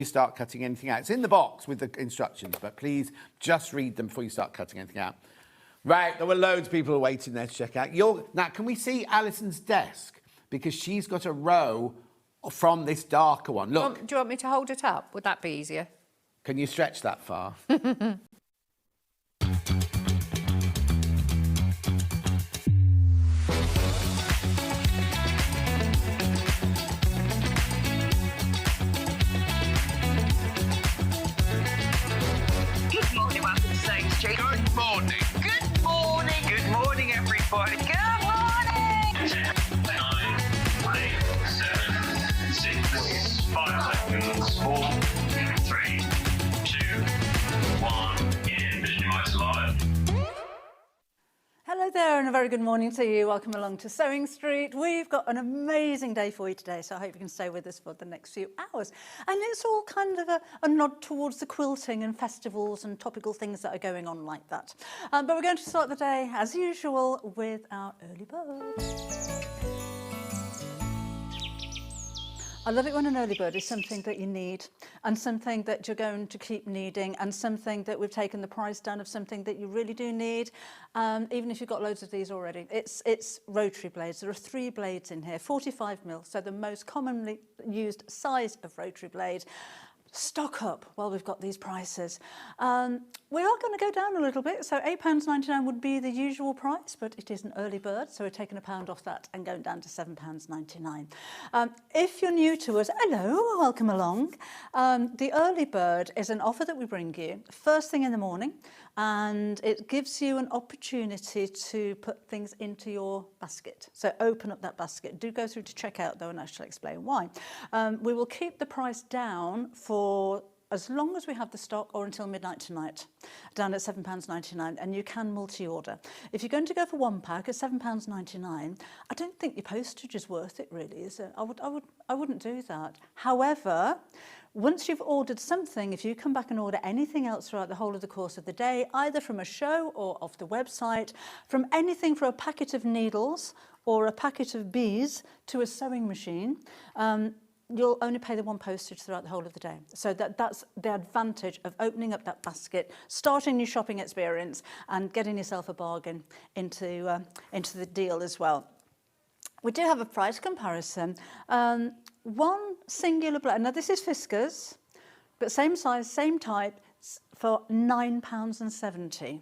you start cutting anything out. It's in the box with the instructions, but please just read them before you start cutting anything out. Right, there were loads of people waiting there to check out. Now, can we see Alison's desk? Because she's got a row from this darker one. Look. Do you want me to hold it up? Would that be easier? Can you stretch that far? Good morning, welcome to Sewing Street. Good morning. Good morning. Good morning, everybody. Good morning. 9, 8, 7, 6, 5 seconds, 4, 3, 2, 1, in Visualize Live. Hello there and a very good morning to you. Welcome along to Sewing Street. We've got an amazing day for you today, so I hope you can stay with us for the next few hours. And it's all kind of a nod towards the quilting and festivals and topical things that are going on like that. But we're going to start the day, as usual, with our early bird. I love it when an early bird is something that you need and something that you're going to keep needing and something that we've taken the price down of something that you really do need, even if you've got loads of these already. It's rotary blades. There are 3 blades in here, 45mm, so the most commonly used size of rotary blade. Stock up while we've got these prices. We are going to go down a little bit, so £8.99 would be the usual price, but it is an early bird, so we're taking £1 off that and going down to £7.99. If you're new to us, hello, welcome along. The early bird is an offer that we bring you first thing in the morning, and it gives you an opportunity to put things into your basket. So open up that basket. Do go through to checkout though, and I shall explain why. We will keep the price down for as long as we have the stock or until midnight tonight, down at £7.99, and you can multi-order. If you're going to go for 1 pack at £7.99, I don't think your postage is worth it really, is it? I wouldn't do that. However, once you've ordered something, if you come back and order anything else throughout the whole of the course of the day, either from a show or off the website, from anything from a packet of needles or a packet of bees to a sewing machine, you'll only pay the 1 postage throughout the whole of the day. So that's the advantage of opening up that basket, starting your shopping experience and getting yourself a bargain into the deal as well. We do have a price comparison. 1 singular blade, now this is Fiskars, but same size, same type, for £9.70.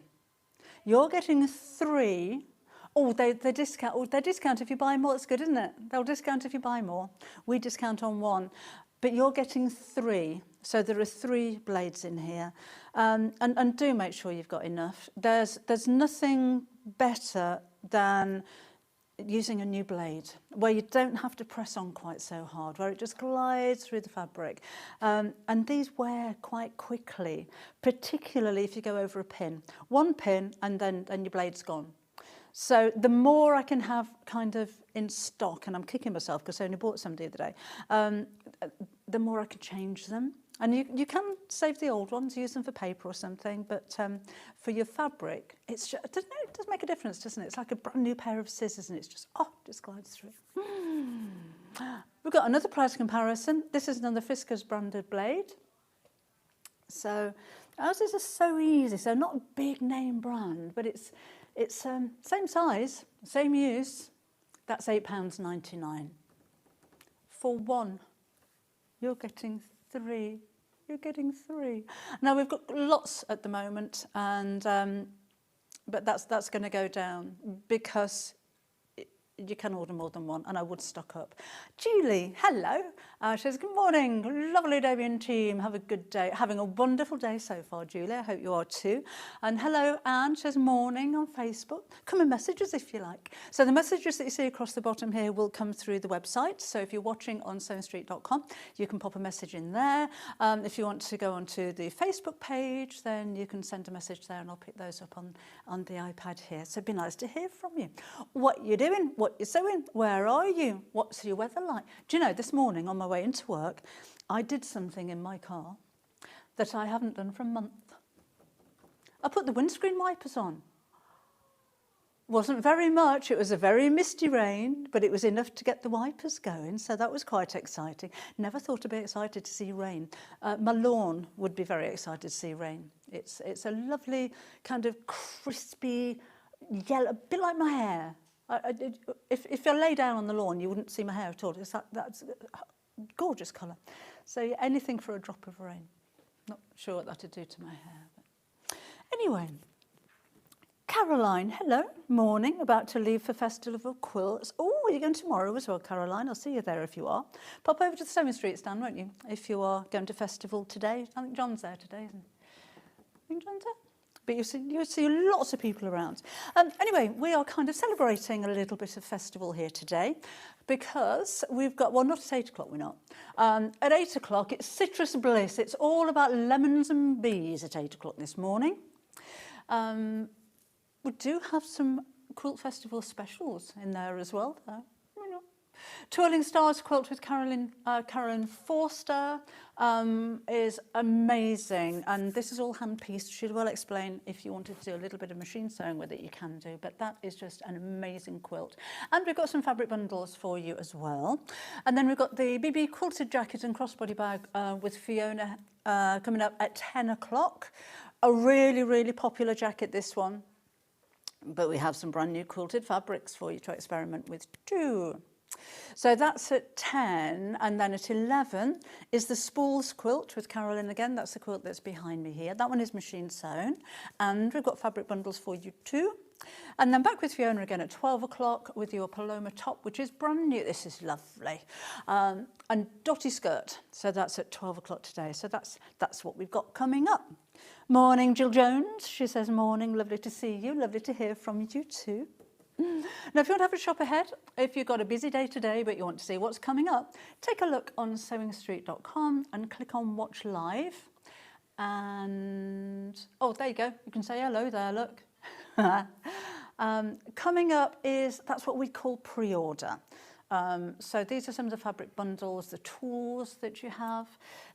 You're getting 3. Oh, they discount. Oh, they discount if you buy more. That's good, isn't it? They'll discount if you buy more. We discount on 1, but you're getting 3. So there are 3 blades in here, and do make sure you've got enough. There's nothing better than using a new blade where you don't have to press on quite so hard, where it just glides through the fabric. And these wear quite quickly, particularly if you go over a pin. 1 pin and then your blade's gone. So the more I can have kind of in stock, and I'm kicking myself because I only bought some the other day, the more I can change them. And you can save the old ones, use them for paper or something, but for your fabric, it's just, it does make a difference, doesn't it? It's like a brand new pair of scissors and it's just, just glides through. We've got another price comparison. This is another Fiskars branded blade. So ours is so easy, so not a big name brand, but it's same size, same use. That's £8.99. For 1, you're getting 3. You're getting 3. Now we've got lots at the moment, and but that's going to go down because you can order more than 1, and I would stock up. Julie, hello. She says, good morning, lovely Debian team. Have a good day. Having a wonderful day so far, Julie. I hope you are too. And hello, Anne. She says, morning on Facebook. Come and message us if you like. So the messages that you see across the bottom here will come through the website. So if you're watching on sewingstreet.com, you can pop a message in there. If you want to go onto the Facebook page, then you can send a message there and I'll pick those up on the iPad here. So it'd be nice to hear from you. What you're doing, what you're sewing, where are you, what's your weather like? Do you know, this morning on my way into work, I did something in my car that I haven't done for a month. I put the windscreen wipers on. Wasn't very much. It was a very misty rain, but it was enough to get the wipers going, so that was quite exciting. Never thought I'd be excited to see rain. My lawn would be very excited to see rain. It's a lovely kind of crispy yellow, a bit like my hair. If I lay down on the lawn, you wouldn't see my hair at all. That's a gorgeous colour. So yeah, anything for a drop of rain. Not sure what that would do to my hair. But anyway. Caroline, hello, morning, about to leave for Festival of Quilts. Oh, you're going tomorrow as well, Caroline. I'll see you there if you are. Pop over to the Sewing Street stand, won't you, if you are going to festival today. I think John's there today, isn't he? I think John's there. But you see lots of people around. Anyway, we are kind of celebrating a little bit of festival here today because we've got, well, not at 8 o'clock, we're not. At 8 o'clock, it's Citrus Bliss. It's all about lemons and bees at 8 o'clock this morning. We do have some Quilt Festival specials in there as well, though. Twirling Stars quilt with Carolyn Forster is amazing, and this is all hand-pieced. She will explain if you wanted to do a little bit of machine sewing with it, you can do, but that is just an amazing quilt. And we've got some fabric bundles for you as well. And then we've got the BB quilted jacket and crossbody bag with Fiona coming up at 10 o'clock. A really, really popular jacket, this one. But we have some brand new quilted fabrics for you to experiment with too. So that's at 10, and then at 11 is the Spools quilt with Carolyn again. That's the quilt that's behind me here. That one is machine sewn, and we've got fabric bundles for you too. And then back with Fiona again at 12 o'clock with your Paloma top, which is brand new. This is lovely. And Dotty skirt. So that's at 12 o'clock today. So that's what we've got coming up. Morning, Jill Jones. She says, morning, lovely to see you. Lovely to hear from you too. Now, if you want to have a shop ahead, if you've got a busy day today, but you want to see what's coming up, take a look on sewingstreet.com and click on Watch Live. And, oh, there you go. You can say hello there, look. Coming up is, that's what we call pre-order. So these are some of the fabric bundles, the tools that you have,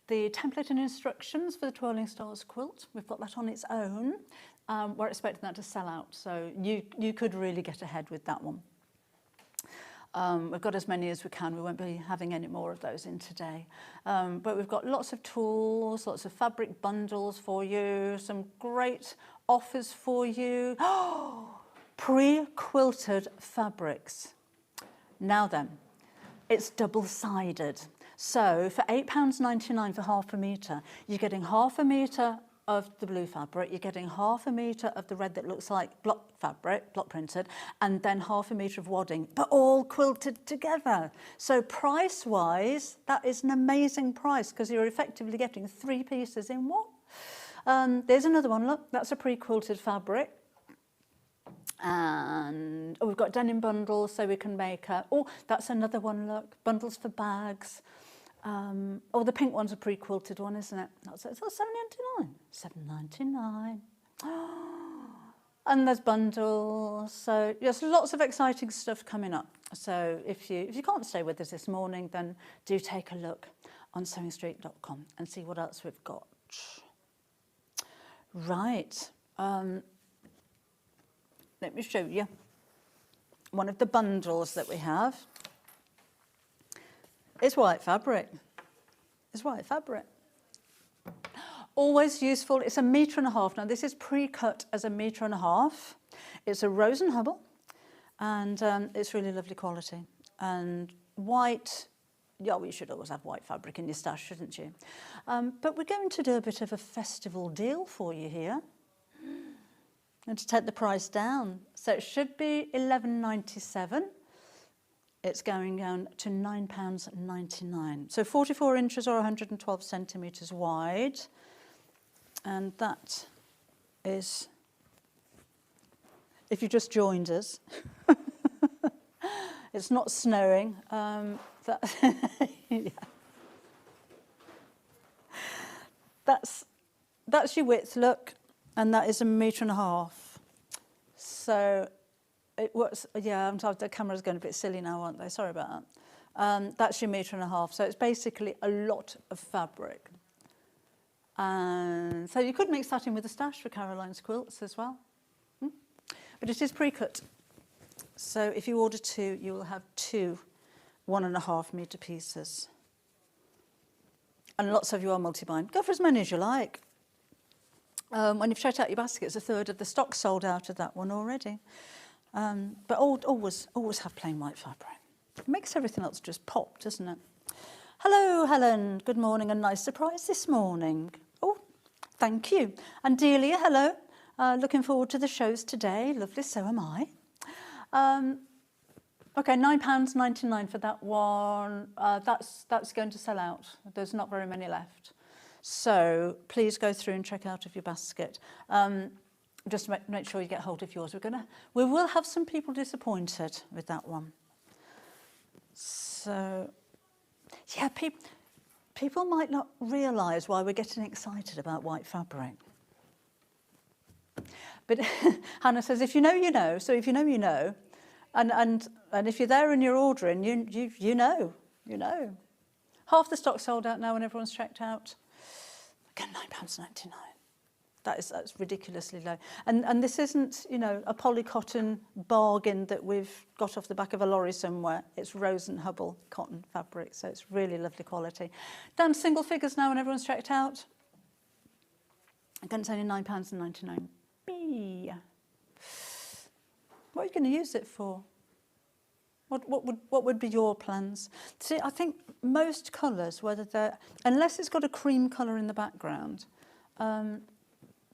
the template and instructions for the Twirling Stars quilt. We've got that on its own. We're expecting that to sell out, so you could really get ahead with that one. We've got as many as we can. We won't be having any more of those in today. But we've got lots of tools, lots of fabric bundles for you, some great offers for you. Pre-quilted fabrics. Now then, it's double-sided. So for £8.99 for half a metre, you're getting half a metre of the blue fabric, you're getting half a metre of the red that looks like block fabric, block printed, and then half a metre of wadding, but all quilted together. So price-wise, that is an amazing price because you're effectively getting 3 pieces in one. There's another one, look, that's a pre-quilted fabric. And we've got denim bundles, so we can make that's another one, look, bundles for bags. The pink one's a pre-quilted one, isn't it? That's £7.99. £7.99. And there's bundles. So there's lots of exciting stuff coming up. So if you can't stay with us this morning, then do take a look on sewingstreet.com and see what else we've got. Right. Let me show you one of the bundles that we have. It's white fabric. It's white fabric. Always useful. It's 1.5 meters. Now, this is pre-cut as 1.5 meters. It's a Rose and Hubble, and it's really lovely quality. And white, yeah, well, you should always have white fabric in your stash, shouldn't you? But we're going to do a bit of a festival deal for you here. And to take the price down. So it should be £11.97. It's going down to £9.99. So 44 inches or 112 centimetres wide. And that is, if you just joined us, it's not snowing. Yeah. That's your width, look. And that is 1.5 meters. So it was, yeah, I'm sorry, the camera's going a bit silly now, aren't they? Sorry about that. That's your 1.5 meters. So it's basically a lot of fabric. And so you could mix that in with a stash for Caroline's quilts as well. But it is pre-cut. So if you order 2, you will have 2 1.5 metre pieces. And lots of you are multi-buying. Go for as many as you like. When you've checked out your basket, it's a third of the stock sold out of that one already. But always have plain white fabric. It makes everything else just pop, doesn't it? Hello, Helen. Good morning. A nice surprise this morning. Oh, thank you. And Delia, hello. Looking forward to the shows today. Lovely, so am I. Okay, £9.99 for that one. That's going to sell out. There's not very many left. So please go through and check out of your basket. Just make sure you get hold of yours. We will have some people disappointed with that one. So, yeah, people might not realise why we're getting excited about white fabric. But Hannah says, if you know, you know. So if you know, you know. And if you're there and you're ordering, you know. Half the stock sold out now when everyone's checked out. Again, £9.99. That's ridiculously low. And this isn't, a polycotton bargain that we've got off the back of a lorry somewhere. It's Rose and Hubble cotton fabric, so it's really lovely quality. Down to single figures now when everyone's checked out. Again, it's only £9.99. What are you going to use it for? What would be your plans? See, I think most colours, unless it's got a cream colour in the background,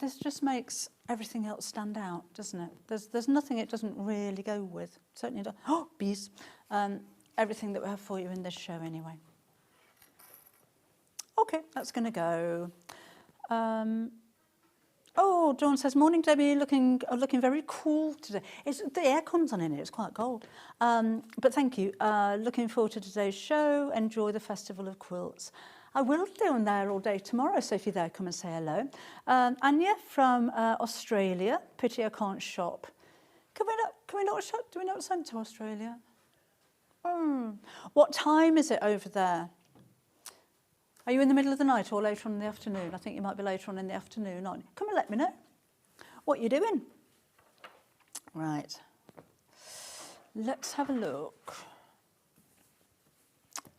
this just makes everything else stand out, doesn't it? There's nothing it doesn't really go with. Certainly does. Oh, bees. Everything that we have for you in this show anyway. Okay, that's going to go. Oh, Dawn says, morning, Debbie, looking very cool today. The aircon's on in here, it's quite cold. But thank you. Looking forward to today's show. Enjoy the Festival of Quilts. I will be on there all day tomorrow, so if you're there, come and say hello. Anya from Australia. Pity I can't shop. Can we not shop? Do we not send to Australia? What time is it over there? Are you in the middle of the night or later on in the afternoon? I think you might be later on in the afternoon, aren't you? Come and let me know what you're doing. Right. Let's have a look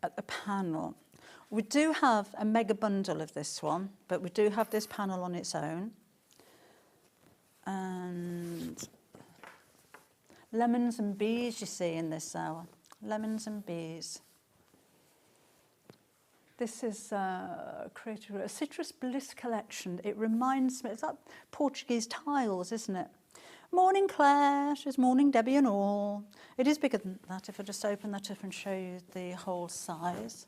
at the panel. We do have a mega bundle of this one, but we do have this panel on its own. And lemons and bees, you see, in this hour. Lemons and bees. This is created a Citrus Bliss collection. It reminds me, it's that Portuguese tiles, isn't it? Morning, Claire. She's morning, Debbie and all. It is bigger than that if I just open that up and show you the whole size.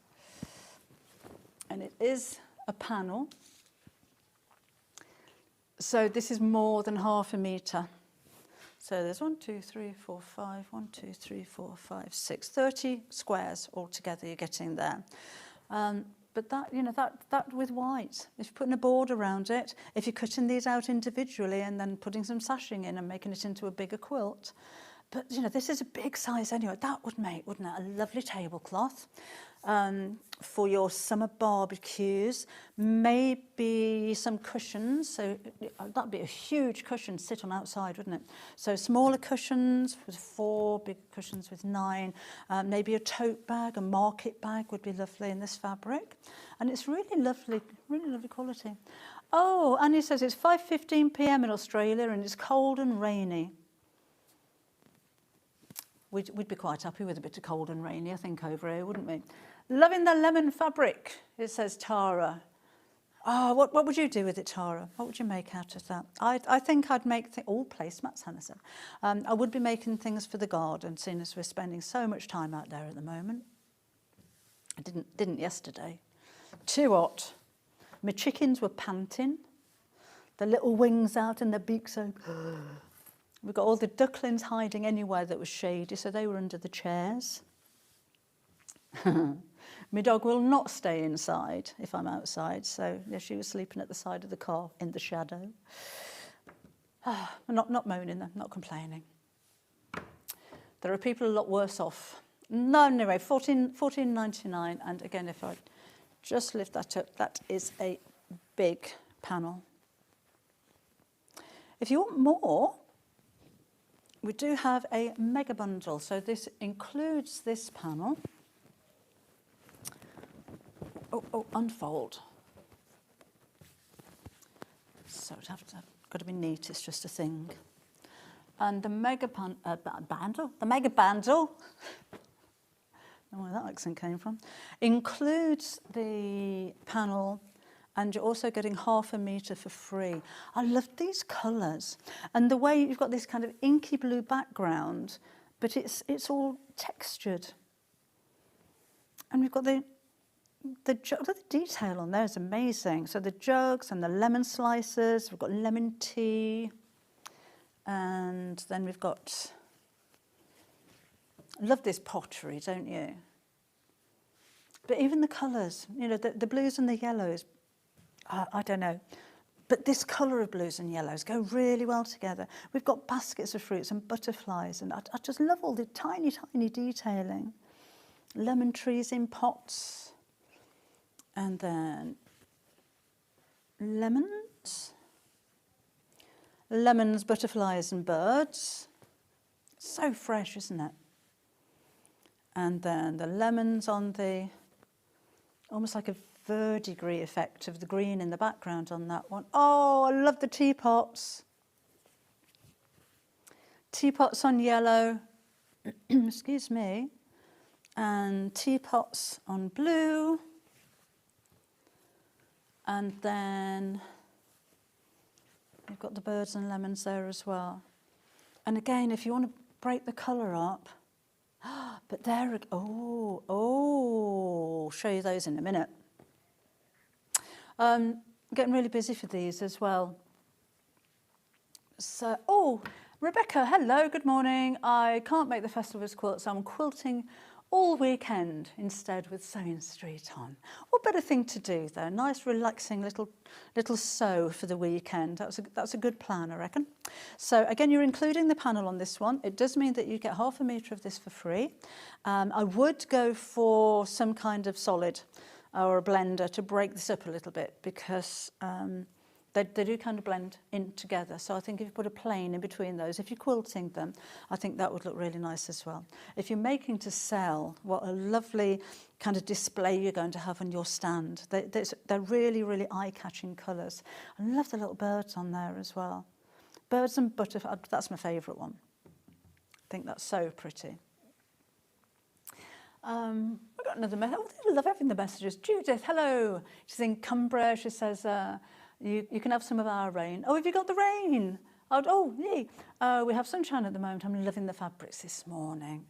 And it is a panel. So this is more than 1/2 metre. So there's 1, 2, 3, 4, 5, 1, 2, 3, 4, 5, 6, 30 squares altogether you're getting there. But that with white, if you're putting a board around it, if you're cutting these out individually and then putting some sashing in and making it into a bigger quilt. But, this is a big size anyway. That would make, wouldn't it, a lovely tablecloth for your summer barbecues. Maybe some cushions. So that'd be a huge cushion to sit on outside, wouldn't it? So smaller cushions with 4, big cushions with 9. Maybe a tote bag, a market bag would be lovely in this fabric. And it's really lovely quality. Oh, Annie says it's 5:15 p.m. in Australia and it's cold and rainy. We'd be quite happy with a bit of cold and rainy, I think, over here, wouldn't we? Loving the lemon fabric, it says Tara. Oh, what would you do with it, Tara? What would you make out of that? I think I'd make placemats, Hannah said. I would be making things for the garden, seeing as we're spending so much time out there at the moment. I didn't yesterday. Too hot. My chickens were panting. The little wings out and their beaks open. We've got all the ducklings hiding anywhere that was shady, so they were under the chairs. My dog will not stay inside if I'm outside, so yeah, she was sleeping at the side of the car in the shadow. Not moaning though, not complaining. There are people a lot worse off. No, anyway, $14.99, and again, if I just lift that up, that is a big panel. If you want more, we do have a mega bundle. So this includes this panel. Oh, unfold. So it'd have to, got to be neat, it's just a thing. And the mega bundle, the mega bundle, I don't know where that accent came from, includes the panel, and you're also getting 1/2 metre for free. I love these colours. And the way you've got this kind of inky blue background, but it's all textured. And we've got the detail on there is amazing. So the jugs and the lemon slices, we've got lemon tea, and then we've got, I love this pottery, don't you? But even the colours, you know, the blues and the yellows, I don't know. But this colour of blues and yellows go really well together. We've got baskets of fruits and butterflies, and I just love all the tiny, tiny detailing. Lemon trees in pots. And then lemons, butterflies and birds. So fresh, isn't it? And then the lemons on the, almost like a verdigris effect of the green in the background on that one. Oh, I love the teapots. Teapots on yellow, excuse me, and teapots on blue. And then you've got the birds and lemons there as well. And again, if you want to break the colour up, but there, I'll show you those in a minute. Getting really busy for these as well. So, Rebecca, hello, good morning. I can't make the Festivals quilt, so I'm quilting all weekend instead with Sewing Street on. What better thing to do though? Nice relaxing little sew for the weekend. That's a good plan, I reckon. So again, you're including the panel on this one. It does mean that you get 1/2 metre of this for free. I would go for some kind of solid or a blender to break this up a little bit, because they do kind of blend in together. So I think if you put a plane in between those, if you're quilting them, I think that would look really nice as well. If you're making to sell, what a lovely kind of display you're going to have on your stand. They're really, really eye-catching colours. I love the little birds on there as well. Birds and butterflies, that's my favourite one. I think that's so pretty. We've got another message. Oh, I love having the messages. Judith, hello. She's in Cumbria. She says, you can have some of our rain. Oh, have you got the rain? Oh, yay. We have sunshine at the moment. I'm loving the fabrics this morning.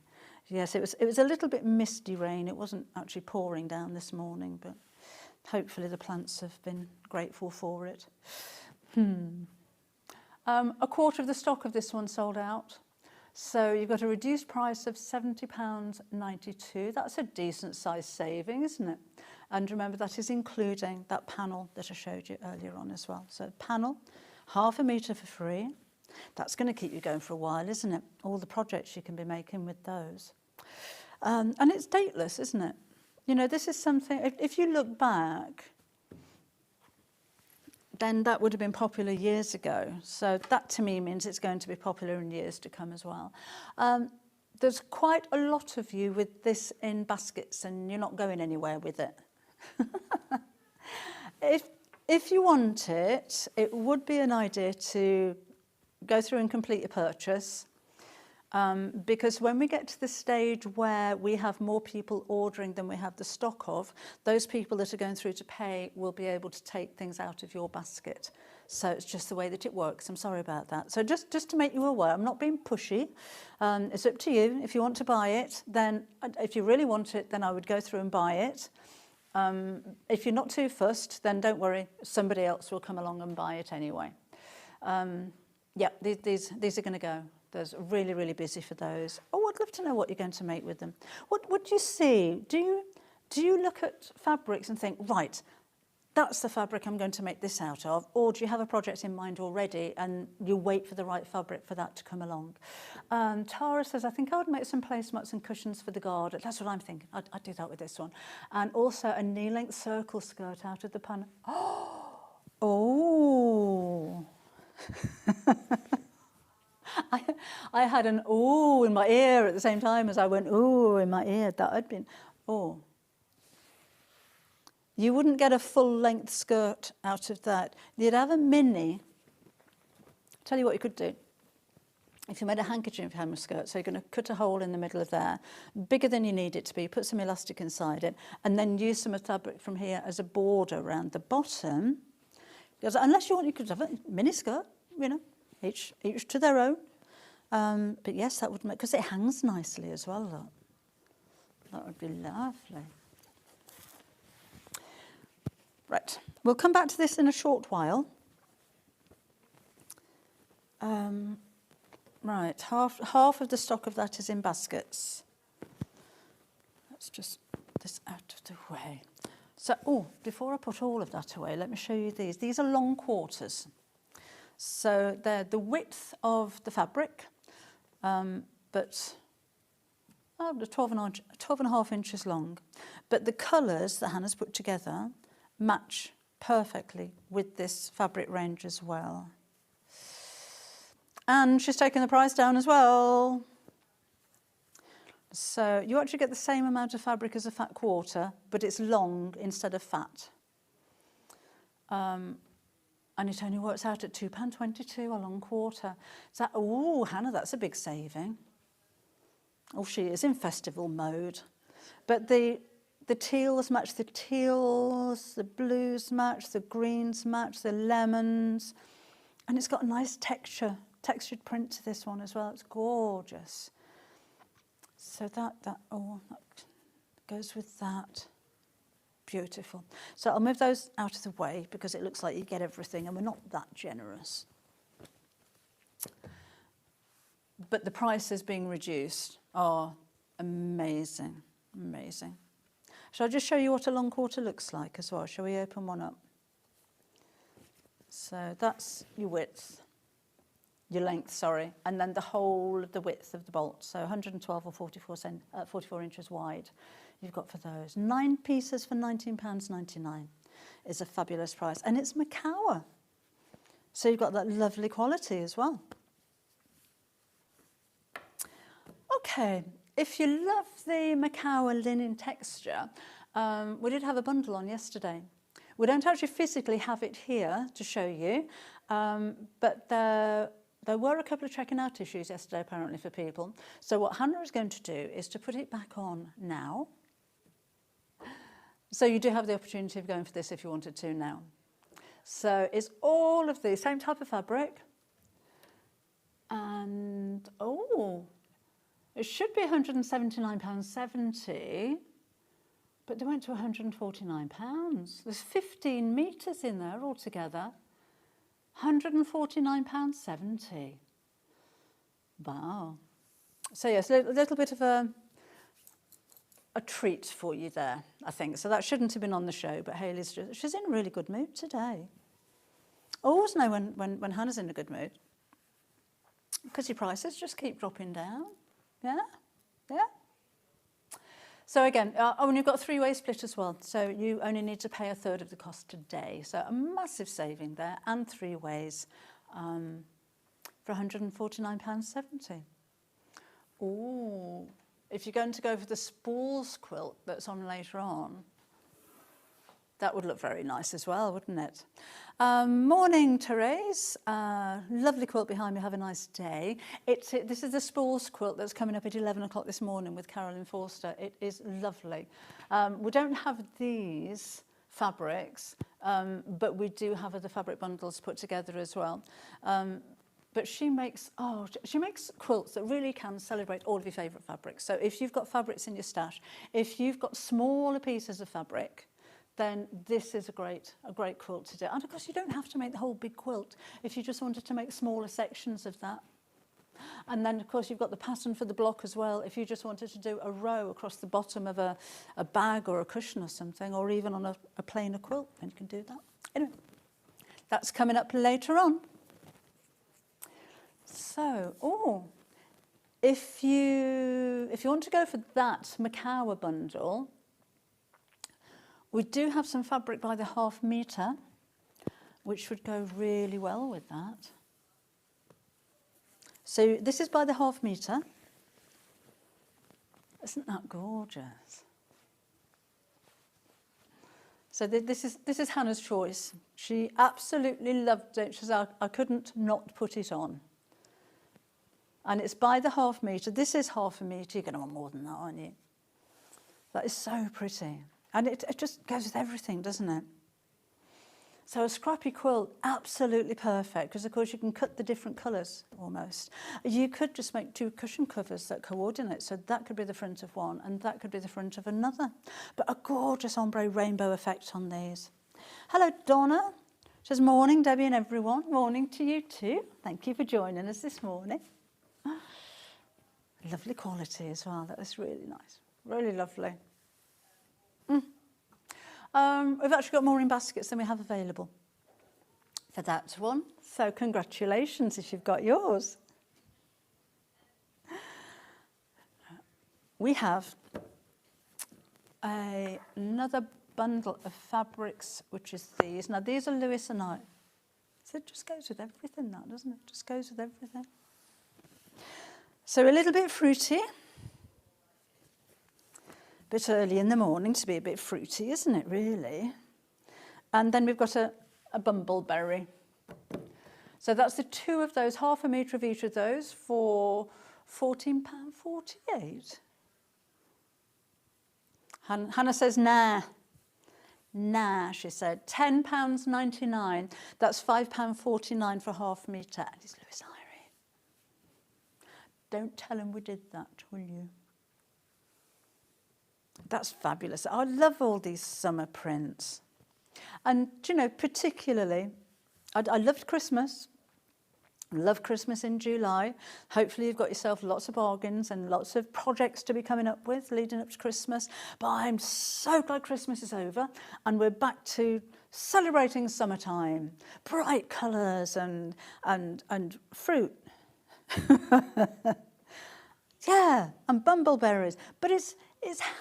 Yes, it was a little bit misty rain. It wasn't actually pouring down this morning, but hopefully the plants have been grateful for it. 1/4 of the stock of this one sold out. So you've got a reduced price of £70.92. That's a decent size saving, isn't it? And remember, that is including that panel that I showed you earlier on as well. So panel, 1/2 metre for free. That's going to keep you going for a while, isn't it? All the projects you can be making with those. And it's dateless, isn't it? You know, this is something, if you look back, then that would have been popular years ago. So that to me means it's going to be popular in years to come as well. There's quite a lot of you with this in baskets, and you're not going anywhere with it. If you want it, it would be an idea to go through and complete a purchase. Because when we get to the stage where we have more people ordering than we have the stock of, those people that are going through to pay will be able to take things out of your basket. So it's just the way that it works. I'm sorry about that. So just to make you aware, I'm not being pushy. It's up to you. If you want to buy it, then if you really want it, then I would go through and buy it. If you're not too fussed, then don't worry. Somebody else will come along and buy it anyway. Yeah, these are going to go. There's really, really busy for those. Oh, I'd love to know what you're going to make with them. What do you see? Do you look at fabrics and think, right, that's the fabric I'm going to make this out of? Or do you have a project in mind already and you wait for the right fabric for that to come along? Tara says, I think I would make some placemats and cushions for the garden. That's what I'm thinking. I'd do that with this one. And also a knee-length circle skirt out of the panel. Oh. I had an ooh in my ear at the same time as I went ooh in my ear. That had been, oh. You wouldn't get a full length skirt out of that. You'd have a mini. Tell you what you could do. If you made a handkerchief hem skirt, so you're going to cut a hole in the middle of there, bigger than you need it to be, put some elastic inside it, and then use some of the fabric from here as a border around the bottom. Because unless you want, you could have a mini skirt, you know, each to their own. But yes, that would make, because it hangs nicely as well. That would be lovely. Right, we'll come back to this in a short while. Right, half of the stock of that is in baskets. Let's just put this out of the way. So, oh, before I put all of that away, let me show you these. These are long quarters. So they're the width of the fabric, but 12 and a half inches long. But the colours that Hannah's put together match perfectly with this fabric range as well. And she's taken the price down as well. So you actually get the same amount of fabric as a fat quarter, but it's long instead of fat. And it only works out at £2.22 a long quarter. So, oh, Hannah, that's a big saving. Oh, she is in festival mode. But the teals match the teals, the blues match, the greens match, the lemons. And it's got a nice textured print to this one as well. It's gorgeous. So that goes with that. Beautiful. So I'll move those out of the way because it looks like you get everything and we're not that generous. But the prices being reduced are amazing, amazing. Shall I just show you what a long quarter looks like as well? Shall we open one up? So that's your width, your length, sorry, and then the whole of the width of the bolt. So 112 or 44 inches wide you've got for those. 9 pieces for £19.99 is a fabulous price. And it's Macawa. So you've got that lovely quality as well. Okay, if you love the Macawa linen texture, we did have a bundle on yesterday. We don't actually physically have it here to show you, but there were a couple of checking out issues yesterday apparently for people. So what Hannah is going to do is to put it back on now. So you do have the opportunity of going for this if you wanted to now. So it's all of the same type of fabric. And, oh, it should be £179.70, but they went to £149. There's 15 metres in there altogether. £149.70. Wow. So yes, a little bit of a treat for you there, I think. So that shouldn't have been on the show, but she's in a really good mood today. I always know when Hannah's in a good mood, because your prices just keep dropping down. Yeah, yeah. So again, and you've got a 3-way split as well. So you only need to pay a third of the cost today. So a massive saving there, and 3 ways for £149.70. Ooh, if you're going to go for the spools quilt that's on later on, that would look very nice as well, wouldn't it? Morning, Therese. Lovely quilt behind me. Have a nice day. This is the spools quilt that's coming up at 11 o'clock this morning with Carolyn Forster. It is lovely. We don't have these fabrics, but we do have other fabric bundles put together as well. But she makes quilts that really can celebrate all of your favourite fabrics. So if you've got fabrics in your stash, if you've got smaller pieces of fabric, then this is a great quilt to do. And of course, you don't have to make the whole big quilt if you just wanted to make smaller sections of that. And then, of course, you've got the pattern for the block as well. If you just wanted to do a row across the bottom of a bag or a cushion or something, or even on a plainer quilt, then you can do that. Anyway, that's coming up later on. So, if you want to go for that Macawa bundle, we do have some fabric by the ½ metre, which would go really well with that. So this is by the half metre. Isn't that gorgeous? So this is Hannah's choice. She absolutely loved it. She said, I couldn't not put it on. And it's by the half metre. This is half a metre. You're going to want more than that, aren't you? That is so pretty. And it just goes with everything, doesn't it? So a scrappy quilt, absolutely perfect, because of course you can cut the different colours almost. You could just make 2 cushion covers that coordinate, so that could be the front of one and that could be the front of another. But a gorgeous ombre rainbow effect on these. Hello, Donna. She says, morning, Debbie and everyone. Morning to you too. Thank you for joining us this morning. Lovely quality as well. That is really nice. Really lovely. We've actually got more in baskets than we have available for that one. So congratulations if you've got yours. We have another bundle of fabrics, which is these. Now, these are Lewis and I. So it just goes with everything, that, doesn't it? Just goes with everything. So a little bit fruity. Bit early in the morning to be a bit fruity, isn't it, really? And then we've got a bumbleberry. So that's the 2 of those, half a metre of each of those for £14.48. Hannah says, nah. Nah, she said. £10.99. That's £5.49 for half a metre. And it's Lewis Irie. Don't tell him we did that, will you? That's fabulous. I love all these summer prints. And, you know, particularly, I loved Christmas. Love Christmas in July. Hopefully you've got yourself lots of bargains and lots of projects to be coming up with leading up to Christmas. But I'm so glad Christmas is over and we're back to celebrating summertime. Bright colours and fruit. Yeah, and bumbleberries. But it's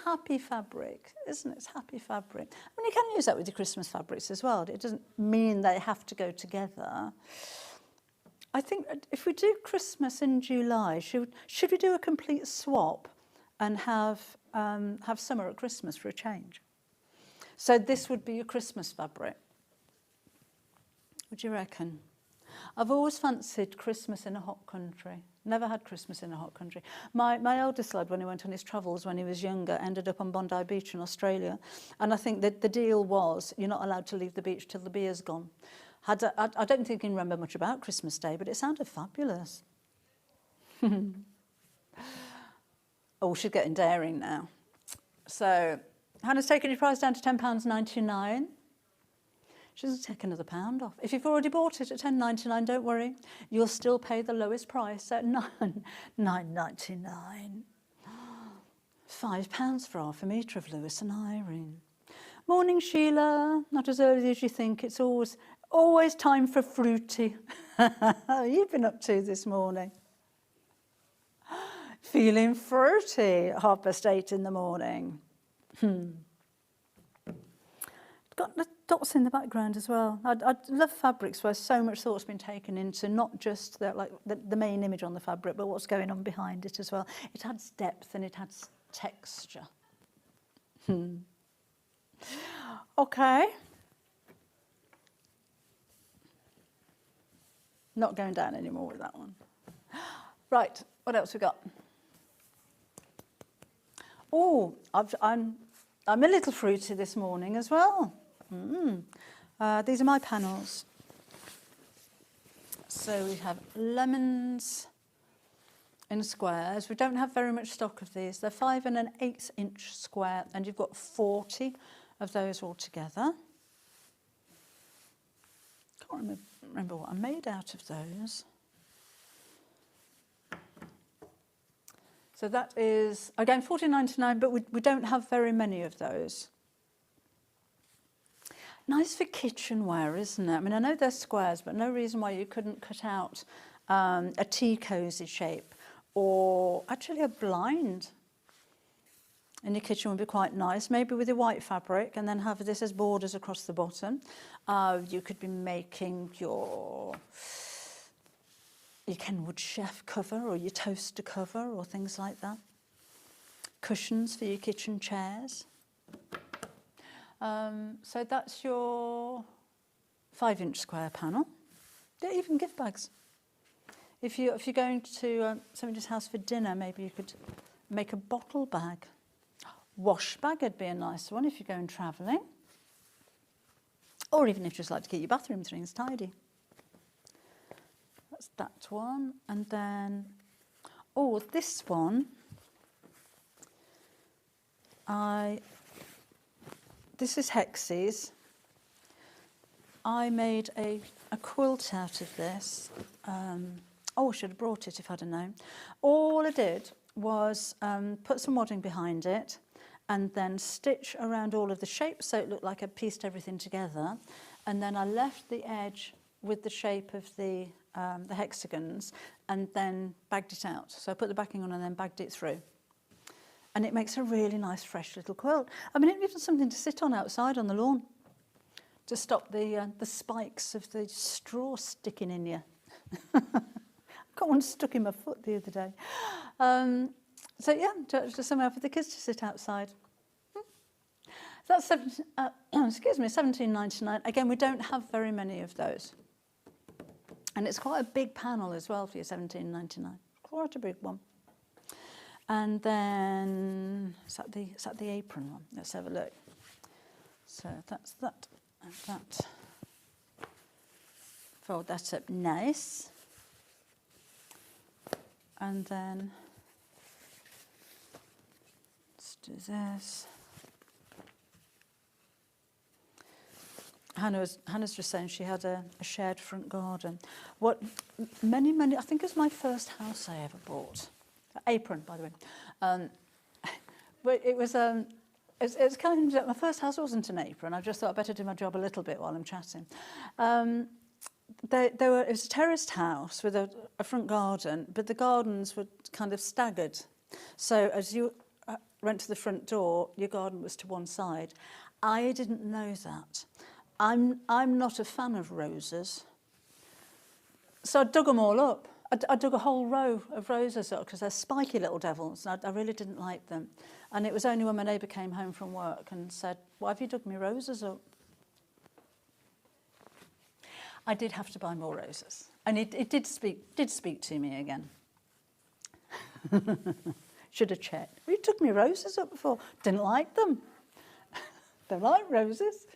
happy fabric, isn't it? It's happy fabric. I mean, you can use that with your Christmas fabrics as well. It doesn't mean they have to go together. I think if we do Christmas in July, should we do a complete swap and have summer at Christmas for a change? So this would be your Christmas fabric. What do you reckon? I've always fancied Christmas in a hot country. Never had Christmas in a hot country. My eldest lad, when he went on his travels when he was younger, ended up on Bondi Beach in Australia. And I think that the deal was you're not allowed to leave the beach till the beer's gone. I don't think he can remember much about Christmas Day, but it sounded fabulous. Oh, she's getting daring now. So Hannah's taken your price down to £10.99. She doesn't take another £1 off. If you've already bought it at £10.99, don't worry. You'll still pay the lowest price at £9.99. £5 for half a metre of Lewis and Irene. Morning, Sheila. Not as early as you think. It's always time for fruity. What have you been up to this morning? Feeling fruity at 8:30 in the morning. Got the dots in the background as well. I love fabrics where so much thought's been taken into not just the main image on the fabric, but what's going on behind it as well. It adds depth and it adds texture. Okay. Not going down anymore with that one. Right, what else we got? Oh, I'm a little fruity this morning as well. These are my panels. So we have lemons in squares. We don't have very much stock of these. They're 5 1/8 inch square, and you've got 40 of those all together. Can't remember what I made out of those. So that is, again, $14.99, but we don't have very many of those. Nice for kitchenware, isn't it? I mean, I know they're squares, but no reason why you couldn't cut out a tea cosy shape, or actually a blind in your kitchen would be quite nice, maybe with a white fabric, and then have this as borders across the bottom. You could be making your your Kenwood Chef cover or your toaster cover or things like that. Cushions for your kitchen chairs. So that's your 5-inch square panel. Yeah, even gift bags. If you're going to somebody's house for dinner, maybe you could make a bottle bag. Wash bag would be a nice one if you're going travelling. Or even if you just like to keep your bathroom things tidy. That's that one. And then, oh, this one, this is Hexie's. I made a quilt out of this. Oh, I should have brought it if I'd have known. All I did was put some wadding behind it and then stitch around all of the shapes so it looked like I pieced everything together. And then I left the edge with the shape of the hexagons and then bagged it out. So I put the backing on and then bagged it through. And it makes a really nice, fresh little quilt. I mean, it gives us something to sit on outside on the lawn to stop the spikes of the straw sticking in you. Got one stuck in my foot the other day. So yeah, just somewhere for the kids to sit outside. That's £17.99. Again, we don't have very many of those, and it's quite a big panel as well for your £17.99. Quite a big one. And then is that the apron one? Let's have a look. So that's that and that. Fold that up nice. And then let's do this. Hannah's just saying she had a shared front garden. What many, I think it was my first house I ever bought. Apron, by the way. But it was it's kind of, my first house wasn't an apron. I just thought I'd better do my job a little bit while I'm chatting. It was a terraced house with a front garden, but the gardens were kind of staggered. So as you went to the front door, your garden was to one side. I didn't know that. I'm not a fan of roses. So I dug them all up. I dug a whole row of roses up because they're spiky little devils, and I really didn't like them. And it was only when my neighbour came home from work and said, "Why have you dug me roses up?" I did have to buy more roses, and it did speak to me again. Should have checked. You took me roses up before. Didn't like them. Don't like roses.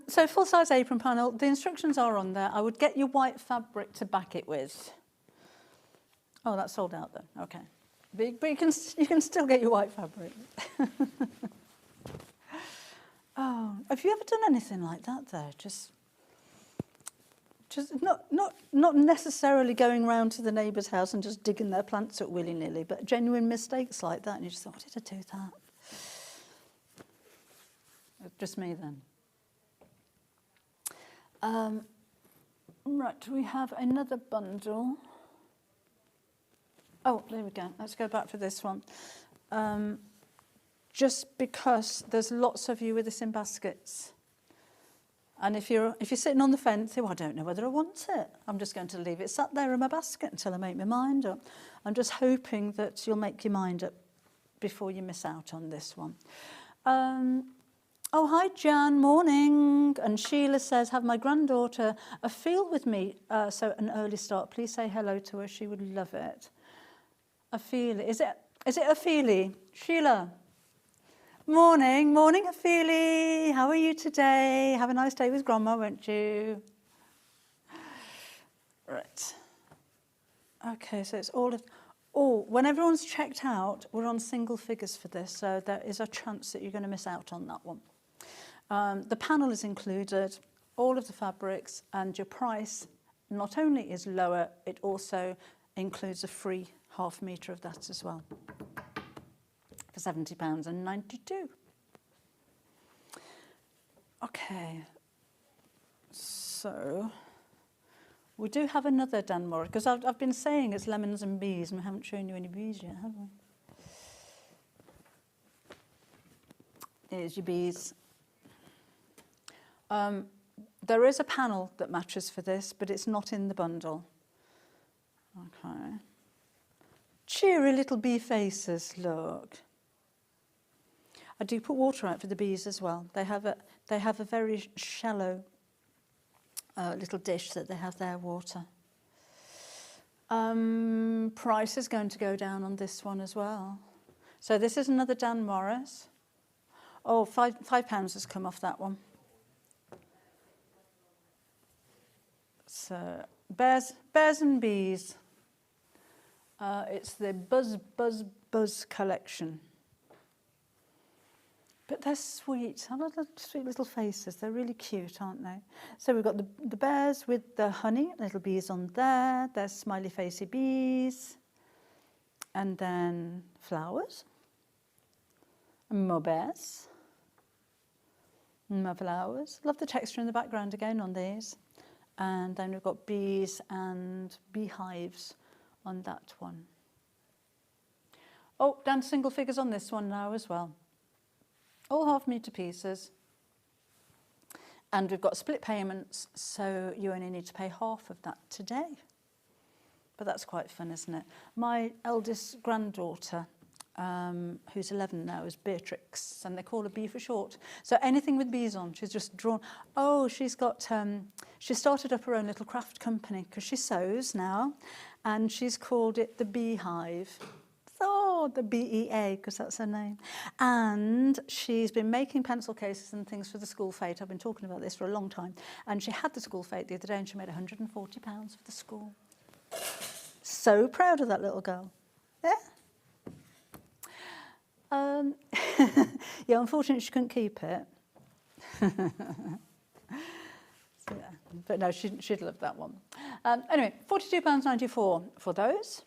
So full-size apron panel. The instructions are on there. I would get your white fabric to back it with. Oh, that's sold out then. Okay, but you can still get your white fabric. Oh, have you ever done anything like that though? Just not necessarily going round to the neighbour's house and just digging their plants up willy-nilly, but genuine mistakes like that, and you just thought, "Why did I do that?" Just me then. Right, we have another bundle. Oh, there we go. Let's go back to this one. Just because there's lots of you with this in baskets. And if you're sitting on the fence, I don't know whether I want it. I'm just going to leave it sat there in my basket until I make my mind up. I'm just hoping that you'll make your mind up before you miss out on this one. Oh, hi, Jan, morning. And Sheila says, have my granddaughter a field with me, so an early start. Please say hello to her. She would love it. Ophelia. Is it Ophelia? Sheila. Morning, Ophelia. How are you today? Have a nice day with Grandma, won't you? Right. Okay, so it's all of... Oh, when everyone's checked out, we're on single figures for this, so there is a chance that you're going to miss out on that one. The panel is included, all of the fabrics, and your price not only is lower, it also includes a free half metre of that as well, for £70.92. Okay, so we do have another Danmore, because I've been saying it's lemons and bees, and we haven't shown you any bees yet, have we? Here's your bees. There is a panel that matches for this, but it's not in the bundle. Okay. Cheery little bee faces, look. I do put water out for the bees as well. They have a very shallow little dish that they have their water. Price is going to go down on this one as well. So this is another Dan Morris. Oh, £5 has come off that one. So bears and bees. It's the Buzz collection. But they're sweet. I love the sweet little faces. They're really cute, aren't they? So we've got the bears with the honey, little bees on there. There's smiley facey bees. And then flowers. And more bears. And more flowers. Love the texture in the background again on these. And then we've got bees and beehives on that one. Oh, down to single figures on this one now as well. All half-metre pieces. And we've got split payments, so you only need to pay half of that today. But that's quite fun, isn't it? My eldest granddaughter, who's 11 now, is Beatrix, and they call her Bee for short. So anything with bees on, she's just drawn. Oh, she's got, she started up her own little craft company because she sews now, and she's called it the Beehive. Oh, the BEA, because that's her name. And she's been making pencil cases and things for the school fete. I've been talking about this for a long time. And she had the school fete the other day, and she made £140 for the school. So proud of that little girl. Yeah? Yeah, unfortunately, she couldn't keep it. So, yeah. But no, she'd love that one. Anyway, £42.94 for those.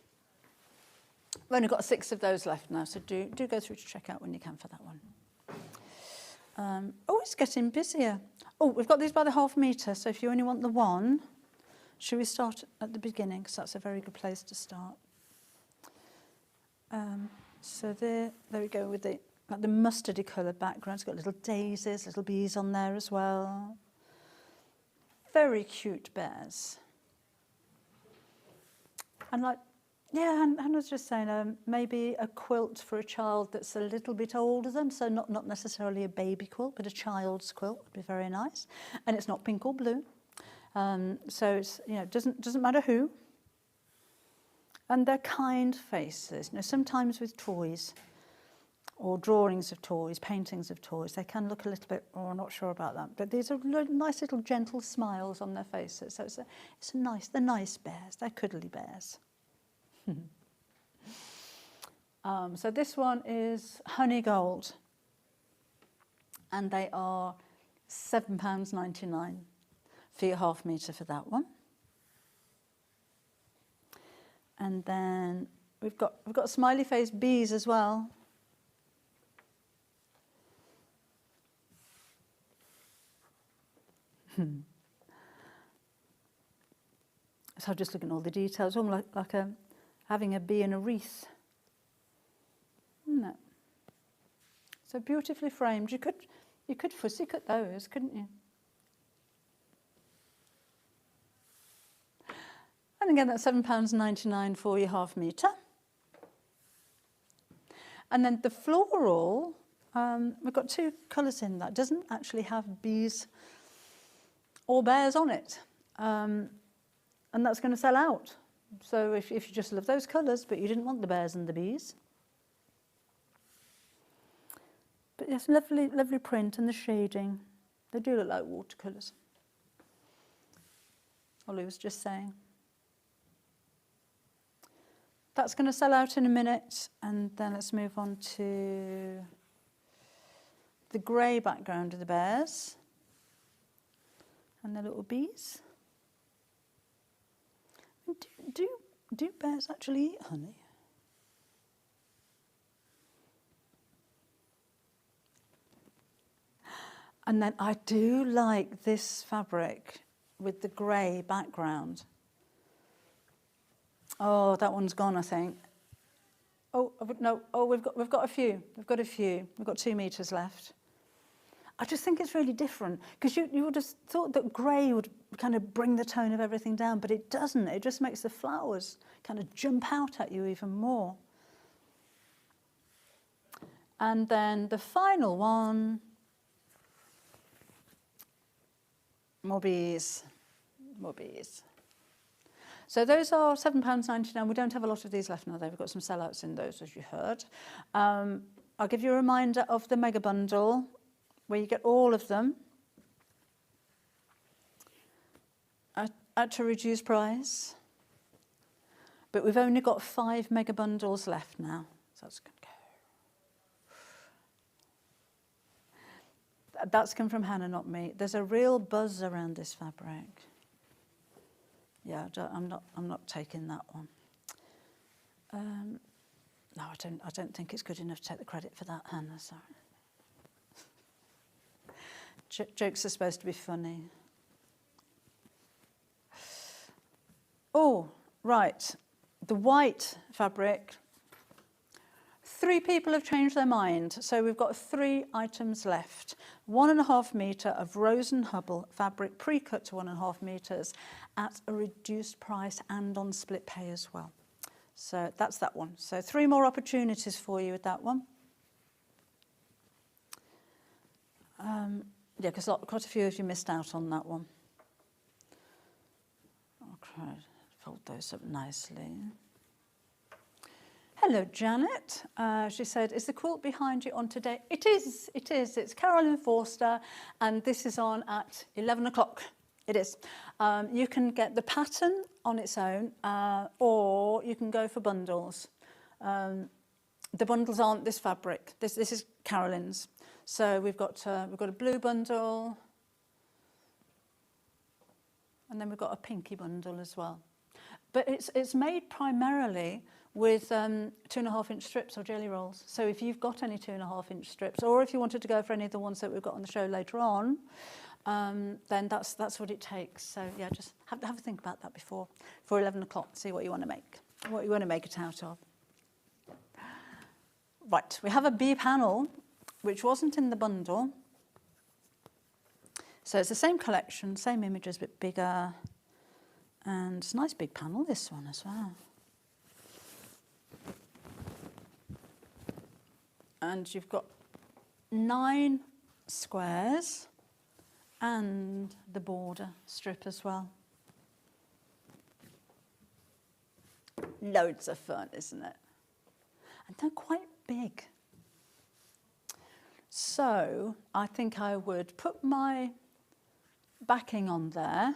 We've only got 6 of those left now, so do go through to check out when you can for that one. Oh, it's getting busier. Oh, we've got these by the half metre, so if you only want the one, should we start at the beginning? Because that's a very good place to start. So there we go with the mustardy colour background. It's got little daisies, little bees on there as well. Very cute bears. And like, yeah, and I was just saying, maybe a quilt for a child that's a little bit older than, so not necessarily a baby quilt, but a child's quilt would be very nice. And it's not pink or blue, so it's, you know, doesn't matter who. And they're kind faces. You know, sometimes with toys, or drawings of toys, paintings of toys, they can look a little bit, oh, I'm not sure about that. But these are nice little gentle smiles on their faces. So they're nice bears. They're cuddly bears. So this one is honey gold, and they are £7.99 for your half metre for that one. And then we've got smiley face bees as well. So I'm just looking at all the details, almost like having a bee in a wreath. No. So beautifully framed. You could fussy cut those, couldn't you? And again, that's £7.99 for your half metre. And then the floral, we've got 2 colours in that. Doesn't actually have bees or bears on it. And that's going to sell out. So if you just love those colours, but you didn't want the bears and the bees. But yes, lovely, lovely print and the shading. They do look like watercolours. Ollie was just saying. That's going to sell out in a minute, and then let's move on to the grey background of the bears and the little bees. Do bears actually eat honey? And then I do like this fabric with the grey background. Oh, that one's gone, I think. Oh, no, oh, we've got a few. We've got 2 metres left. I just think it's really different, because you would have thought that grey would kind of bring the tone of everything down, but it doesn't. It just makes the flowers kind of jump out at you even more. And then the final one, more bees, more bees. So those are £7.99. We don't have a lot of these left now, though. We've got some sellouts in those, as you heard. I'll give you a reminder of the mega bundle, where you get all of them at a reduced price. But we've only got 5 mega bundles left now. So that's going to go. That's come from Hannah, not me. There's a real buzz around this fabric. Yeah, I'm not taking that one. No, I don't think it's good enough to take the credit for that, Hannah. Sorry. Jokes are supposed to be funny. Oh, right. The white fabric. 3 people have changed their mind, so we've got 3 items left. 1.5 metre of Rose and Hubble fabric, pre-cut to 1.5 metres at a reduced price and on split pay as well. So that's that one. So 3 more opportunities for you with that one. Yeah, because quite a few of you missed out on that one. Okay, fold those up nicely. Hello, Janet. She said, is the quilt behind you on today? It is, it is. It's Carolyn Forster, and this is on at 11 o'clock. It is. You can get the pattern on its own, or you can go for bundles. The bundles aren't this fabric. This is Carolyn's. So we've got a blue bundle, and then we've got a pinky bundle as well. But it's made primarily with 2.5-inch strips or jelly rolls. So if you've got any 2.5-inch strips, or if you wanted to go for any of the ones that we've got on the show later on, then that's what it takes. So yeah, just have a think about that before 11 o'clock. See what you want to make, it out of. Right, we have a bee panel, which wasn't in the bundle. So it's the same collection, same images, but bigger. And it's a nice big panel, this one as well. And you've got 9 squares and the border strip as well. Loads of fun, isn't it? And they're quite big. So I think I would put my backing on there,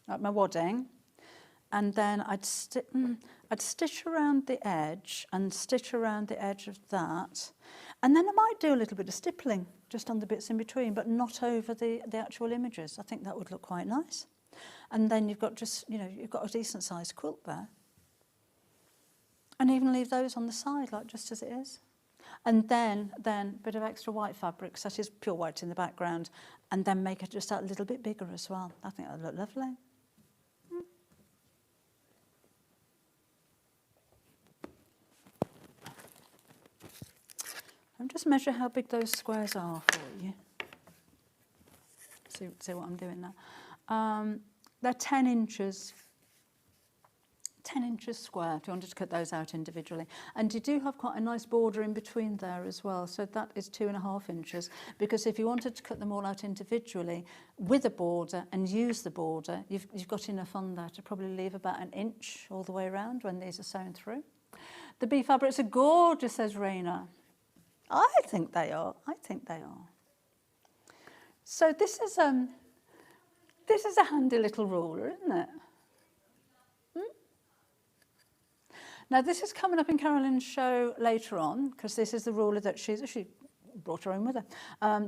like my wadding, and then I'd stitch around the edge and stitch around the edge of that. And then I might do a little bit of stippling just on the bits in between, but not over the actual images. I think that would look quite nice. And then you've got you've got a decent sized quilt there. And even leave those on the side, like just as it is. And then a bit of extra white fabric, such as pure white in the background, and then make it just a little bit bigger as well. I think that would look lovely. I'll just measure how big those squares are for you. See what I'm doing now. They're 10 inches. 10 inches square, if you wanted to cut those out individually. And you do have quite a nice border in between there as well, so that is 2.5 inches, because if you wanted to cut them all out individually with a border and use the border, you've got enough on there to probably leave about 1 inch all the way around when these are sewn through. The bee fabrics are gorgeous, says Raina. I think they are. So this is a handy little ruler, isn't it? Now, this is coming up in Carolyn's show later on, because this is the ruler that she brought her own with her,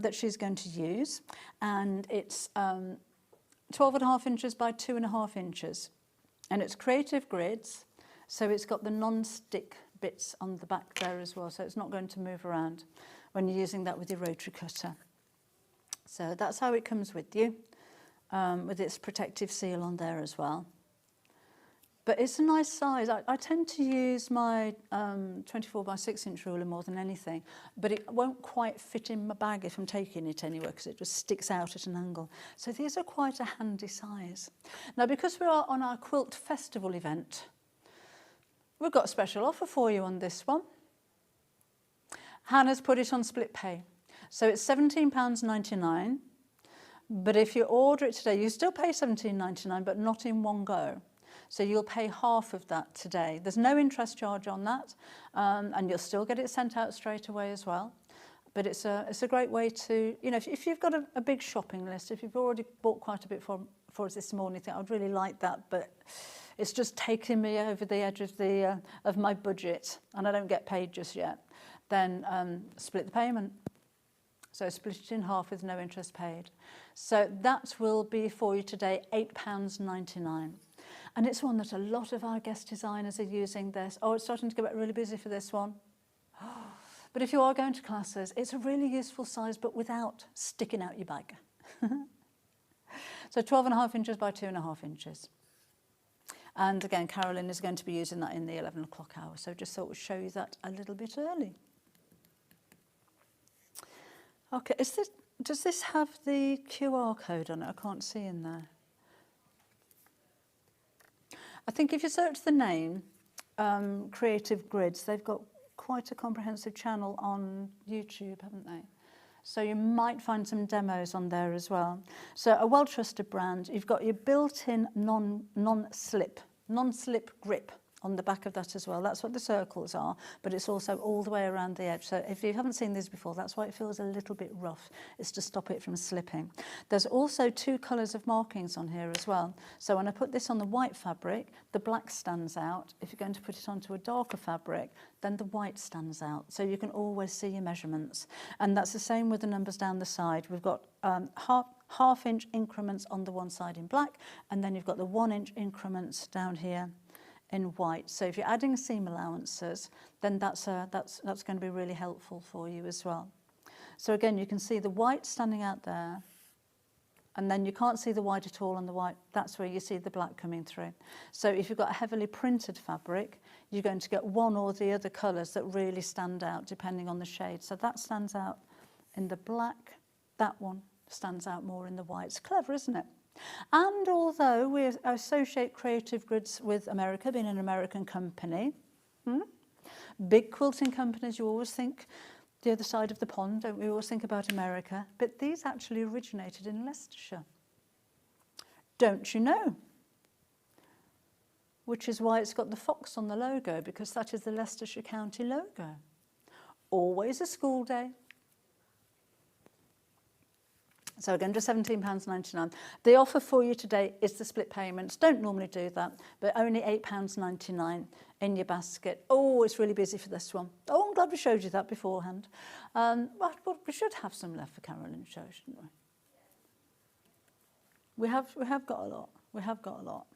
that she's going to use. And it's 12.5 inches by 2.5 inches. And it's creative grids, so it's got the non-stick bits on the back there as well, so it's not going to move around when you're using that with your rotary cutter. So that's how it comes with you, with its protective seal on there as well. But it's a nice size. I tend to use my 24 by 6 inch ruler more than anything, but it won't quite fit in my bag if I'm taking it anywhere because it just sticks out at an angle. So these are quite a handy size. Now, because we are on our quilt festival event, we've got a special offer for you on this one. Hannah's put it on split pay. So it's £17.99, but if you order it today, you still pay £17.99, but not in one go. So you'll pay half of that today. There's no interest charge on that, and you'll still get it sent out straight away as well. But it's a great way to, you know, if you've got a big shopping list, if you've already bought quite a bit for us this morning, you think, I'd really like that, but it's just taking me over the edge of my budget, and I don't get paid just yet, then split the payment. So split it in half with no interest paid. So that will be for you today, £8.99. And it's one that a lot of our guest designers are using this. Oh, it's starting to get really busy for this one. But if you are going to classes, it's a really useful size, but without sticking out your bag. So 12.5 inches by 2.5 inches. And again, Carolyn is going to be using that in the 11 o'clock hour. So just thought we'd show you that a little bit early. Okay, does this have the QR code on it? I can't see in there. I think if you search the name, Creative Grids, they've got quite a comprehensive channel on YouTube, haven't they? So you might find some demos on there as well. So a well-trusted brand. You've got your built-in non-slip grip on the back of that as well. That's what the circles are, but it's also all the way around the edge. So if you haven't seen these before, that's why it feels a little bit rough. It's to stop it from slipping. There's also 2 colours of markings on here as well. So when I put this on the white fabric, the black stands out. If you're going to put it onto a darker fabric, then the white stands out. So you can always see your measurements. And that's the same with the numbers down the side. We've got half-inch increments on the one side in black, and then you've got the 1-inch increments down here in white. So if you're adding seam allowances, then that's going to be really helpful for you as well. So again, you can see the white standing out there, and then you can't see the white at all on the white. That's where you see the black coming through. So if you've got a heavily printed fabric, you're going to get one or the other colours that really stand out depending on the shade. So that stands out in the black, that one stands out more in the white. It's clever, isn't it? And although we associate Creative Grids with America, being an American company, big quilting companies, you always think the other side of the pond, don't we? Always think about America. But these actually originated in Leicestershire. Don't you know? Which is why it's got the fox on the logo, because that is the Leicestershire County logo. Always a school day. So again, just £17.99. The offer for you today is the split payments. Don't normally do that, but only £8.99 in your basket. Oh, it's really busy for this one. Oh, I'm glad we showed you that beforehand. Well, we should have some left for Carolyn to show, shouldn't we? We have got a lot. We have got a lot.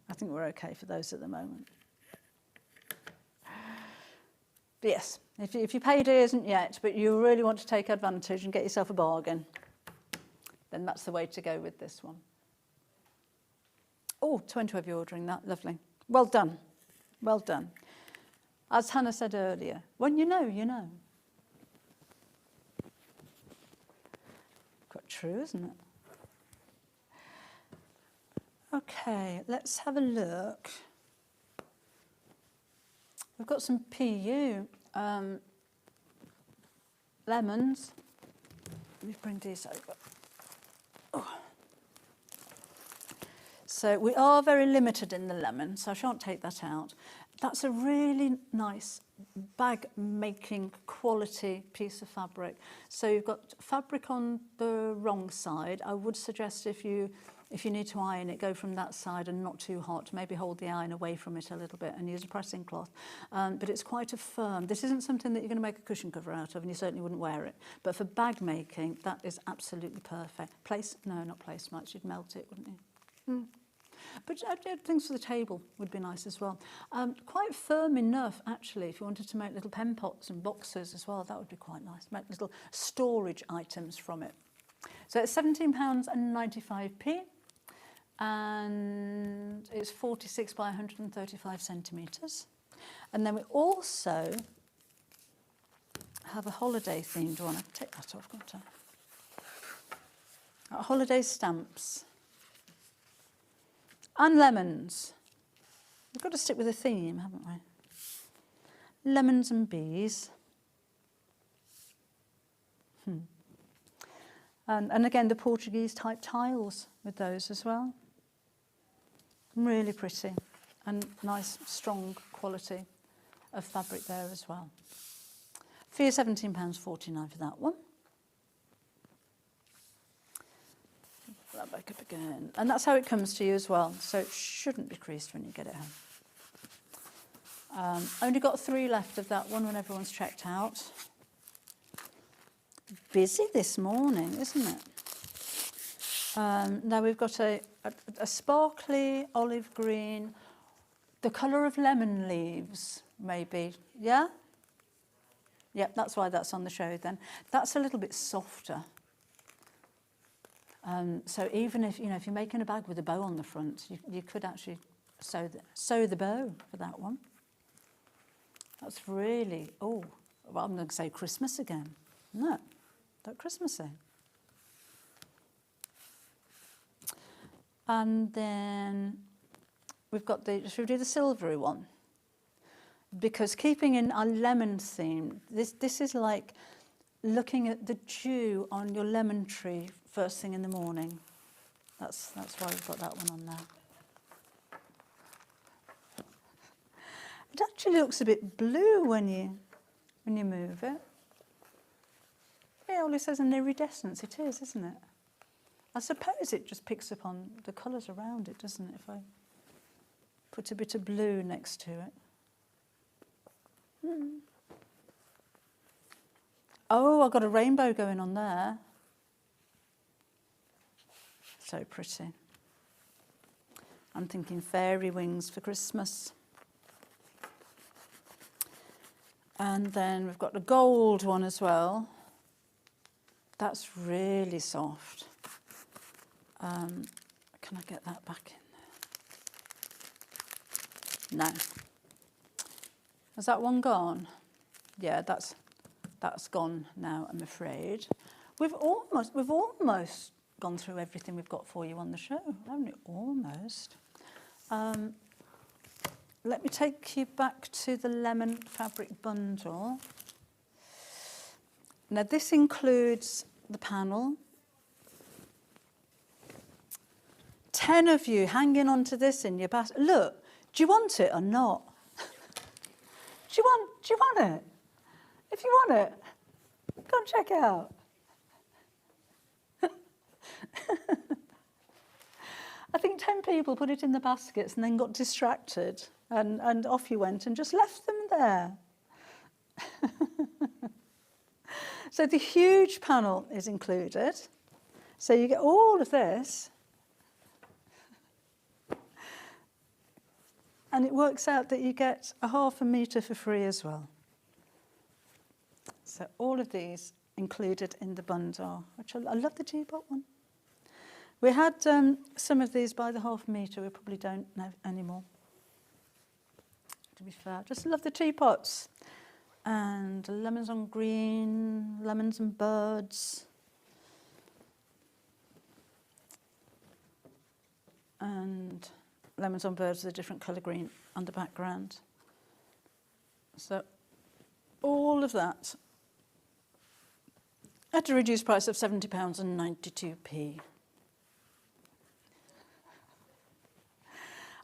I think we're okay for those at the moment. But yes, if your payday isn't yet, but you really want to take advantage and get yourself a bargain, then that's the way to go with this one. Oh, 20 of you ordering that, lovely. Well done, well done. As Hannah said earlier, when you know, you know. Quite true, isn't it? Okay, let's have a look. We've got some PU lemons. Let me bring these over. Oh. So we are very limited in the lemon, so I shan't take that out. That's a really nice bag making quality piece of fabric. So you've got fabric on the wrong side. I would suggest if you need to iron it, go from that side and not too hot. Maybe hold the iron away from it a little bit and use a pressing cloth. But it's quite a firm. This isn't something that you're going to make a cushion cover out of, and you certainly wouldn't wear it. But for bag making, that is absolutely perfect. Not placemats. You'd melt it, wouldn't you? But things for the table would be nice as well. Quite firm enough, actually, if you wanted to make little pen pots and boxes as well, that would be quite nice. Make little storage items from it. So it's £17.95. and it's 46 by 135 centimetres. And then we also have a holiday themed one. I can take that off, can't I? Holiday stamps. And lemons. We've got to stick with a theme, haven't we? Lemons and bees. And again, the Portuguese type tiles with those as well. Really pretty and nice, strong quality of fabric there as well. Fee of £17.49 for that one. Put that back up again. And that's how it comes to you as well. So it shouldn't be creased when you get it home. Only got 3 left of that one when everyone's checked out. Busy this morning, isn't it? Now we've got a sparkly olive green, the colour of lemon leaves, maybe. Yeah? Yep, that's why that's on the show then. That's a little bit softer. So even if you're making a bag with a bow on the front, you could actually sew the bow for that one. That's really, well, I'm going to say Christmas again. No, not Christmassy. And then we've got should we do the silvery one? Because keeping in our lemon theme, this is like looking at the dew on your lemon tree first thing in the morning. That's why we've got that one on there. It actually looks a bit blue when you move it. Yeah, all it says an iridescence. It is, isn't it? I suppose it just picks up on the colours around it, doesn't it? If I put a bit of blue next to it. Oh, I've got a rainbow going on there. So pretty. I'm thinking fairy wings for Christmas. And then we've got the gold one as well. That's really soft. Can I get that back in there? No. Has that one gone? Yeah, that's gone now, I'm afraid. We've almost gone through everything we've got for you on the show, haven't we? Almost. Let me take you back to the lemon fabric bundle. Now this includes the panel. 10 of you hanging on to this in your basket. Look, do you want it or not? Do you want it? If you want it, go and check it out. I think 10 people put it in the baskets and then got distracted and off you went and just left them there. So the huge panel is included. So you get all of this. And it works out that you get a ½ metre for free as well. So all of these included in the bundle, which I love the teapot one. We had some of these by the ½ metre. We probably don't know anymore, to be fair. Just love the teapots. And lemons on green, lemons and birds. And lemons on birds with a different colour green on the background. So all of that at a reduced price of £70.92.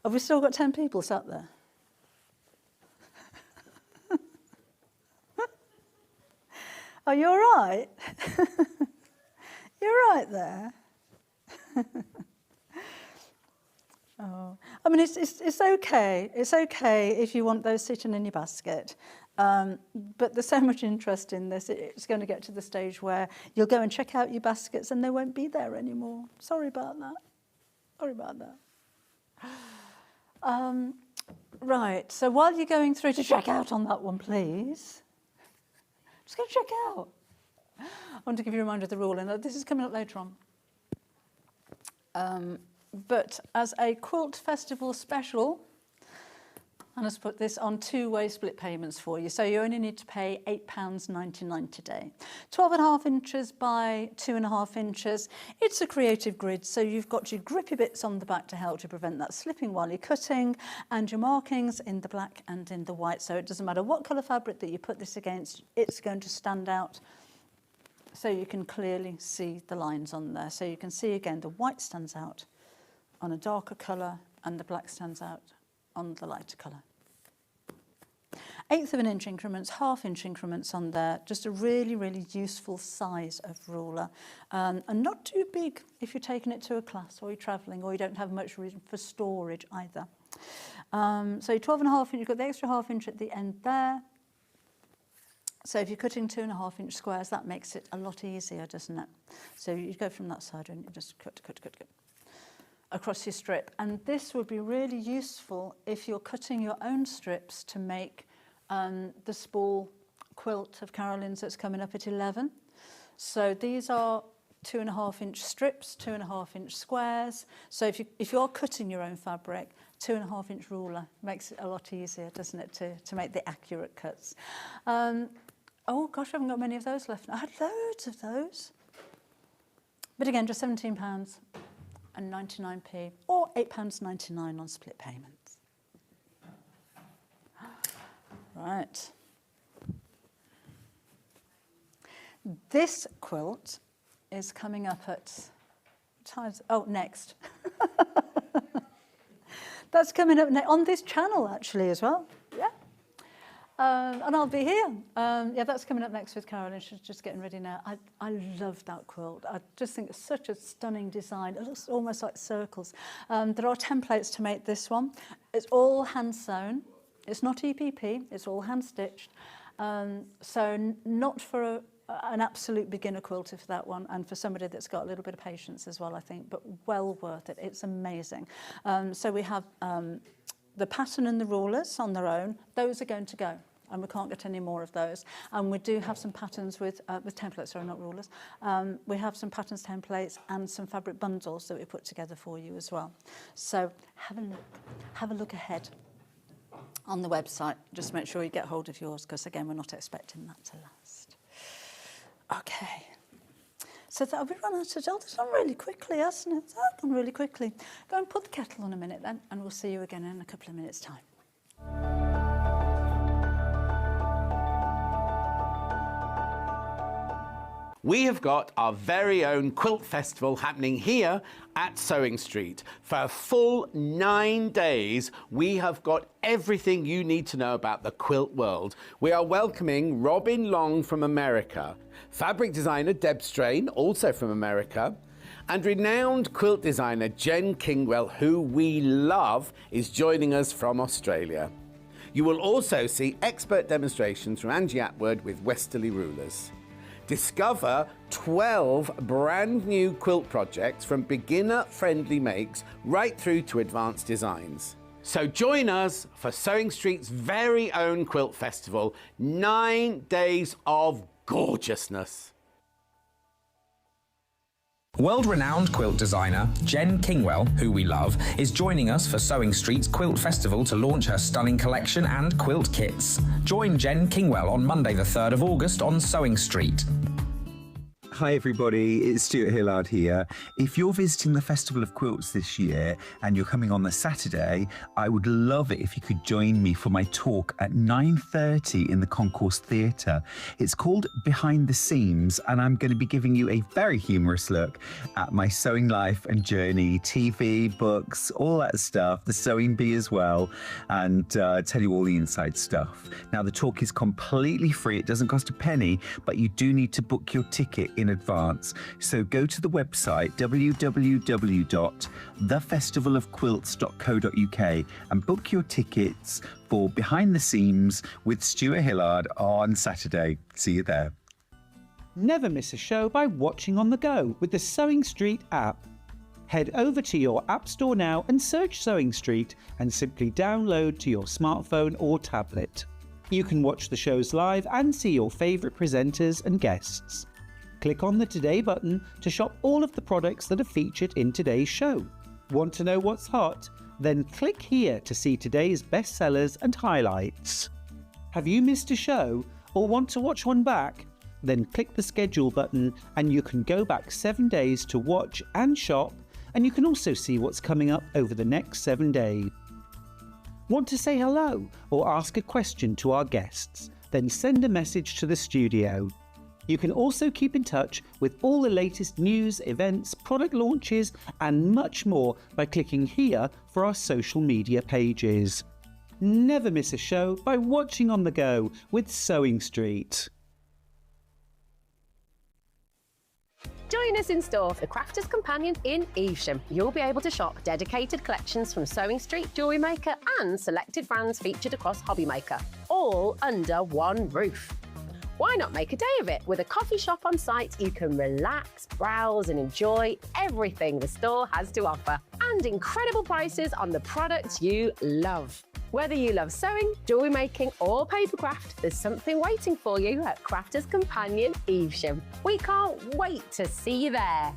Have we still got 10 people sat there? Are you all right? You're right there. Oh, I mean, it's okay. It's okay if you want those sitting in your basket. But there's so much interest in this. It's going to get to the stage where you'll go and check out your baskets and they won't be there anymore. Sorry about that. Sorry about that. Right, so while you're going through to check out on that one, please, just go check out. I want to give you a reminder of the rule, and this is coming up later on. but as a quilt festival special, and let's put this on two-way split payments for you. So you only need to pay £8.99 today. 12.5 inches by 2.5 inches. It's a creative grid, so you've got your grippy bits on the back to help to prevent that slipping while you're cutting, and your markings in the black and in the white. So it doesn't matter what colour fabric that you put this against, it's going to stand out. So you can clearly see the lines on there. So you can see again, the white stands out on a darker colour and the black stands out on the lighter colour. 1/8 of an inch increments, 1/2 inch increments on there, just a really, really useful size of ruler. And not too big if you're taking it to a class or you're travelling or you don't have much room for storage either. So your 12.5 inch, you've got the extra 1/2 inch at the end there. So if you're cutting 2.5 inch squares, that makes it a lot easier, doesn't it? So you go from that side and you just cut across your strip. And this would be really useful if you're cutting your own strips to make the spool quilt of Carolyn's that's coming up at 11. So these are 2.5 inch strips, 2.5 inch squares. So if you're cutting your own fabric, 2.5 inch ruler makes it a lot easier, doesn't it, to make the accurate cuts. Oh gosh, I haven't got many of those left. I had loads of those. But again, just £17.99 or £8.99 on split payments. Right. This quilt is coming up at next. That's coming up on this channel actually as well. Yeah. And I'll be here. Yeah, that's coming up next with Carolyn. She's just getting ready now. I love that quilt. I just think it's such a stunning design. It looks almost like circles. There are templates to make this one. It's all hand sewn. It's not EPP. It's all hand stitched. So not for an absolute beginner quilter for that one, and for somebody that's got a little bit of patience as well, I think, but well worth it. It's amazing. So we have the pattern and the rulers on their own. Those are going to go, and we can't get any more of those. And we do have some patterns with templates, sorry, not rulers. We have some patterns, templates, and some fabric bundles that we put together for you as well. So have a look. Have a look ahead on the website. Just make sure you get hold of yours, because again, we're not expecting that to last. Okay. So we've run out of gel. It's gone really quickly, hasn't it? It's gone really quickly. Go and put the kettle on a minute then, and we'll see you again in a couple of minutes' time. We have got our very own quilt festival happening here at Sewing Street. For a full 9 days, we have got everything you need to know about the quilt world. We are welcoming Robin Long from America, fabric designer Deb Strain, also from America, and renowned quilt designer Jen Kingwell, who we love, is joining us from Australia. You will also see expert demonstrations from Angie Atwood with Westerly rulers. Discover 12 brand new quilt projects from beginner-friendly makes right through to advanced designs. So join us for Sewing Street's very own quilt festival, 9 days of gorgeousness. World-renowned quilt designer Jen Kingwell, who we love, is joining us for Sewing Street's Quilt Festival to launch her stunning collection and quilt kits. Join Jen Kingwell on Monday the 3rd of August on Sewing Street. Hi everybody, it's Stuart Hillard here. If you're visiting the Festival of Quilts this year and you're coming on the Saturday, I would love it if you could join me for my talk at 9:30 in the Concourse Theatre. It's called Behind the Seams, and I'm going to be giving you a very humorous look at my sewing life and journey, TV, books, all that stuff, the sewing bee as well, and tell you all the inside stuff. Now the talk is completely free, it doesn't cost a penny, but you do need to book your ticket in advance. So go to the website www.thefestivalofquilts.co.uk and book your tickets for Behind the Seams with Stuart Hillard on Saturday. See you there. Never miss a show by watching on the go with the Sewing Street app. Head over to your app store now and search Sewing Street and simply download to your smartphone or tablet. You can watch the shows live and see your favourite presenters and guests. Click on the Today button to shop all of the products that are featured in today's show. Want to know what's hot? Then click here to see today's bestsellers and highlights. Have you missed a show or want to watch one back? Then click the schedule button and you can go back 7 days to watch and shop, and you can also see what's coming up over the next 7 days. Want to say hello or ask a question to our guests? Then send a message to the studio. You can also keep in touch with all the latest news, events, product launches and much more by clicking here for our social media pages. Never miss a show by watching on the go with Sewing Street. Join us in store for the Crafter's Companion in Evesham. You'll be able to shop dedicated collections from Sewing Street, Jewellery Maker and selected brands featured across Hobby Maker, all under one roof. Why not make a day of it? With a coffee shop on site, you can relax, browse and enjoy everything the store has to offer, and incredible prices on the products you love. Whether you love sewing, jewellery making or papercraft, there's something waiting for you at Crafter's Companion Evesham. We can't wait to see you there.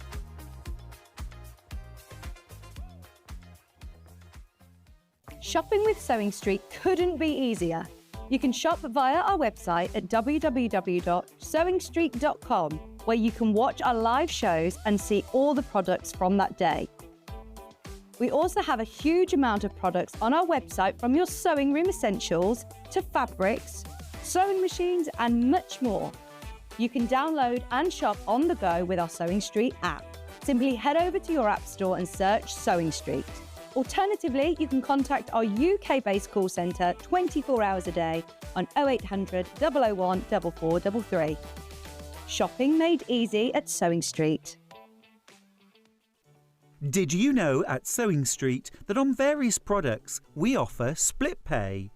Shopping with Sewing Street couldn't be easier. You can shop via our website at www.sewingstreet.com, where you can watch our live shows and see all the products from that day. We also have a huge amount of products on our website, from your sewing room essentials to fabrics, sewing machines and much more. You can download and shop on the go with our Sewing Street app. Simply head over to your app store and search Sewing Street. Alternatively, you can contact our UK-based call centre 24 hours a day on 0800 001 4433. Shopping made easy at Sewing Street. Did you know at Sewing Street that on various products we offer split pay?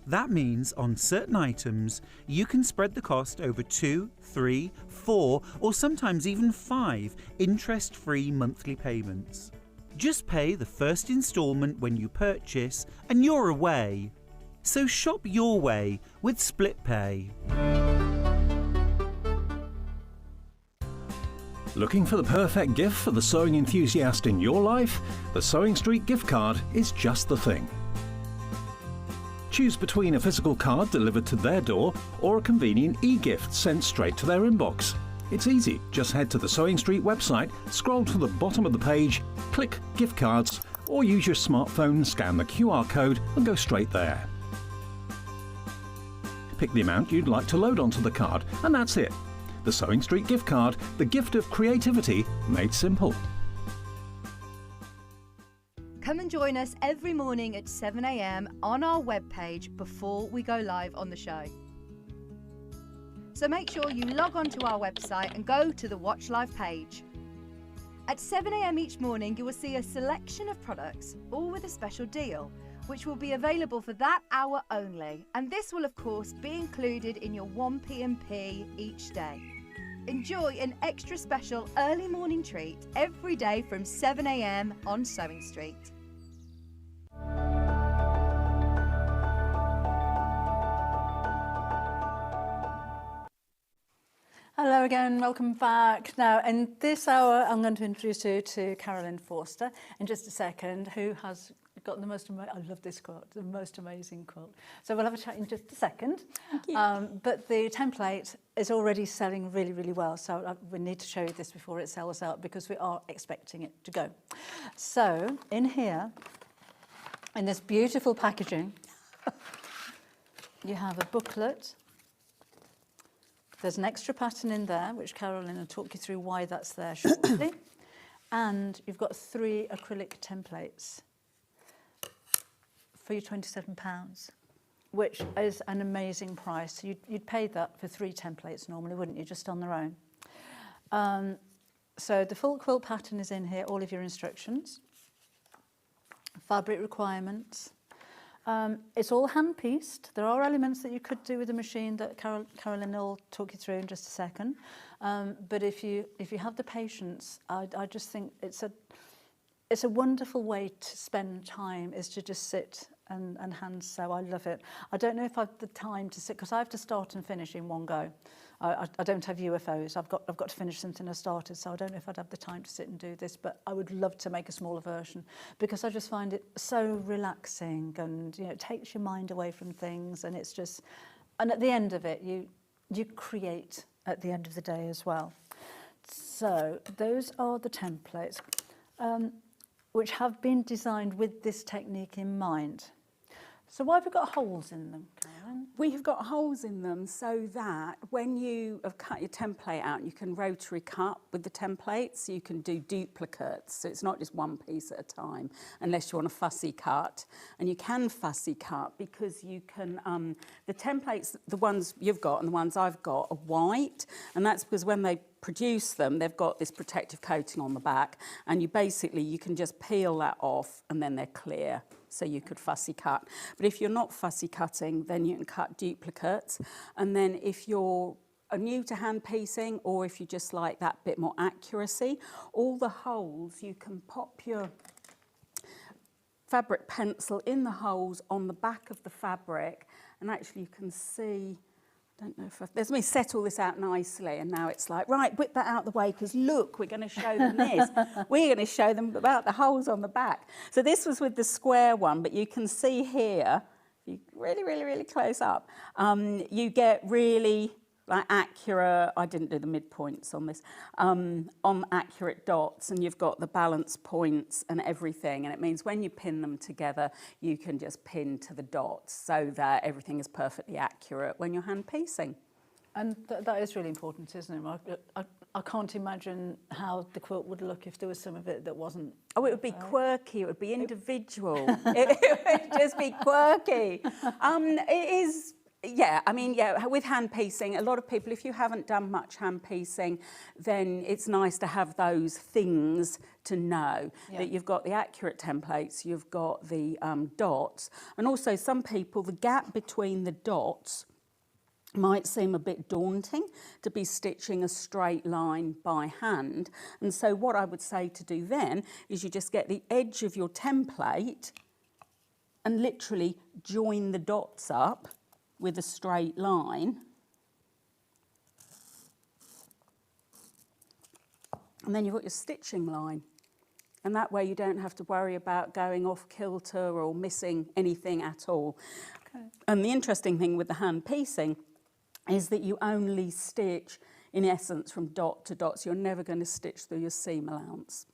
That means on certain items you can spread the cost over 2, 3, 4 or sometimes even 5 interest-free monthly payments. Just pay the first instalment when you purchase and you're away. So shop your way with split pay. Looking for the perfect gift for the sewing enthusiast in your life? The Sewing Street gift card is just the thing. Choose between a physical card delivered to their door or a convenient e-gift sent straight to their inbox. It's easy. Just head to the Sewing Street website, scroll to the bottom of the page, click Gift Cards, or use your smartphone, scan the QR code and go straight there. Pick the amount you'd like to load onto the card, and that's it. The Sewing Street gift card, the gift of creativity made simple. Come and join us every morning at 7 a.m. on our webpage before we go live on the show. So make sure you log on to our website and go to the Watch Live page. At 7 a.m. each morning, you will see a selection of products, all with a special deal, which will be available for that hour only. And this will, of course, be included in your 1p&p each day. Enjoy an extra special early morning treat every day from 7 a.m. on Sewing Street. Hello again, welcome back. Now, in this hour, I'm going to introduce you to Carolyn Forster in just a second, who has got the most, I love this quilt, the most amazing quilt. So we'll have a chat in just a second. But the template is already selling really, really well. So we need to show you this before it sells out, because we are expecting it to go. So in here, in this beautiful packaging, you have a booklet. There's an extra pattern in there, which Carolyn will talk you through why that's there shortly. And you've got 3 acrylic templates for your £27, which is an amazing price. So you'd pay that for 3 templates normally, wouldn't you, just on their own? So the full quilt pattern is in here, all of your instructions, fabric requirements. It's all hand-pieced. There are elements that you could do with a machine that Carolyn will talk you through in just a second. But if you have the patience, I just think it's a wonderful way to spend time, is to just sit and hand sew. I love it. I don't know if I've the time to sit, because I have to start and finish in one go. I don't have UFOs. I've got to finish something I started, so I don't know if I'd have the time to sit and do this, but I would love to make a smaller version because I just find it so relaxing, and it takes your mind away from things, and it's just, and at the end of it you create at the end of the day as well. So those are the templates which have been designed with this technique in mind. So why have we got holes in them, Karen? We have got holes in them so that when you have cut your template out, you can rotary cut with the templates. You can do duplicates, so it's not just one piece at a time, unless you want a fussy cut. And you can fussy cut because you can, the templates, the ones you've got and the ones I've got are white, and that's because when they produce them, they've got this protective coating on the back, and you can just peel that off and then they're clear. So you could fussy cut. But if you're not fussy cutting, then you can cut duplicates. And then if you're new to hand piecing, or if you just like that bit more accuracy, all the holes, you can pop your fabric pencil in the holes on the back of the fabric, and actually you can see, I don't know if let me set all this out nicely, and now it's like, right, whip that out the way, because look, we're going to show them this. We're going to show them about the holes on the back. So this was with the square one, but you can see here, if you really, really, really close up, you get really accurate, I didn't do the midpoints on this, on accurate dots, and you've got the balance points and everything, and it means when you pin them together, you can just pin to the dots so that everything is perfectly accurate when you're hand piecing. And that is really important, isn't it? I can't imagine how the quilt would look if there was some of it that wasn't. Oh, it would be quirky, it would be individual. It would just be quirky. It is. Yeah, I mean, with hand piecing, a lot of people, if you haven't done much hand piecing, then it's nice to have those things to know that you've got the accurate templates, you've got the dots, and also some people, the gap between the dots might seem a bit daunting to be stitching a straight line by hand. And so what I would say to do then is you just get the edge of your template and literally join the dots up with a straight line, and then you've got your stitching line, and that way you don't have to worry about going off kilter or missing anything at all. Okay. And the interesting thing with the hand piecing is that you only stitch in essence from dot to dot, so you're never going to stitch through your seam allowance.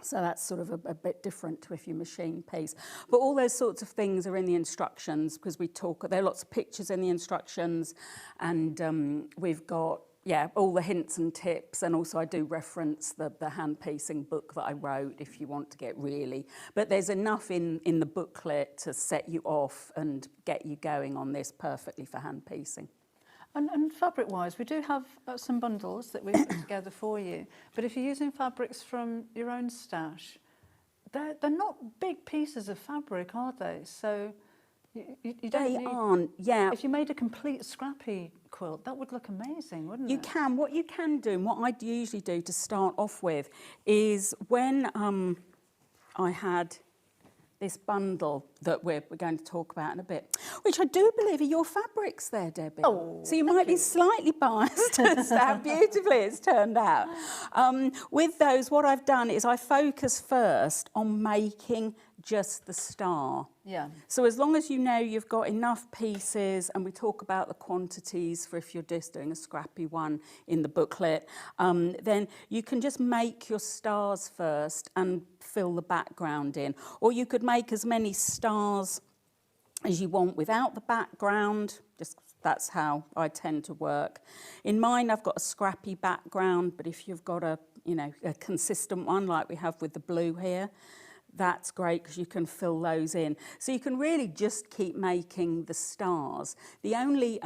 So that's sort of a bit different to if you machine piece. But all those sorts of things are in the instructions, because there are lots of pictures in the instructions, and we've got, all the hints and tips, and also I do reference the hand piecing book that I wrote if you want to get really. But there's enough in the booklet to set you off and get you going on this perfectly for hand piecing. And fabric-wise, we do have some bundles that we've put together for you. But if you're using fabrics from your own stash, they're not big pieces of fabric, are they? So you don't need... They aren't, yeah. If you made a complete scrappy quilt, that would look amazing, wouldn't it? You can. What you can do, and what I usually do to start off with, is when I had this bundle that we're going to talk about in a bit, which I do believe are your fabrics there, Debbie. Oh, so you might be slightly biased as to how beautifully it's turned out. With those, what I've done is I focus first on making just the star. Yeah. So as long as you know you've got enough pieces, and we talk about the quantities for if you're just doing a scrappy one in the booklet, then you can just make your stars first and fill the background in. Or you could make as many stars as you want without the background. Just that's how I tend to work. In mine, I've got a scrappy background, but if you've got a consistent one like we have with the blue here, that's great because you can fill those in. So you can really just keep making the stars. The only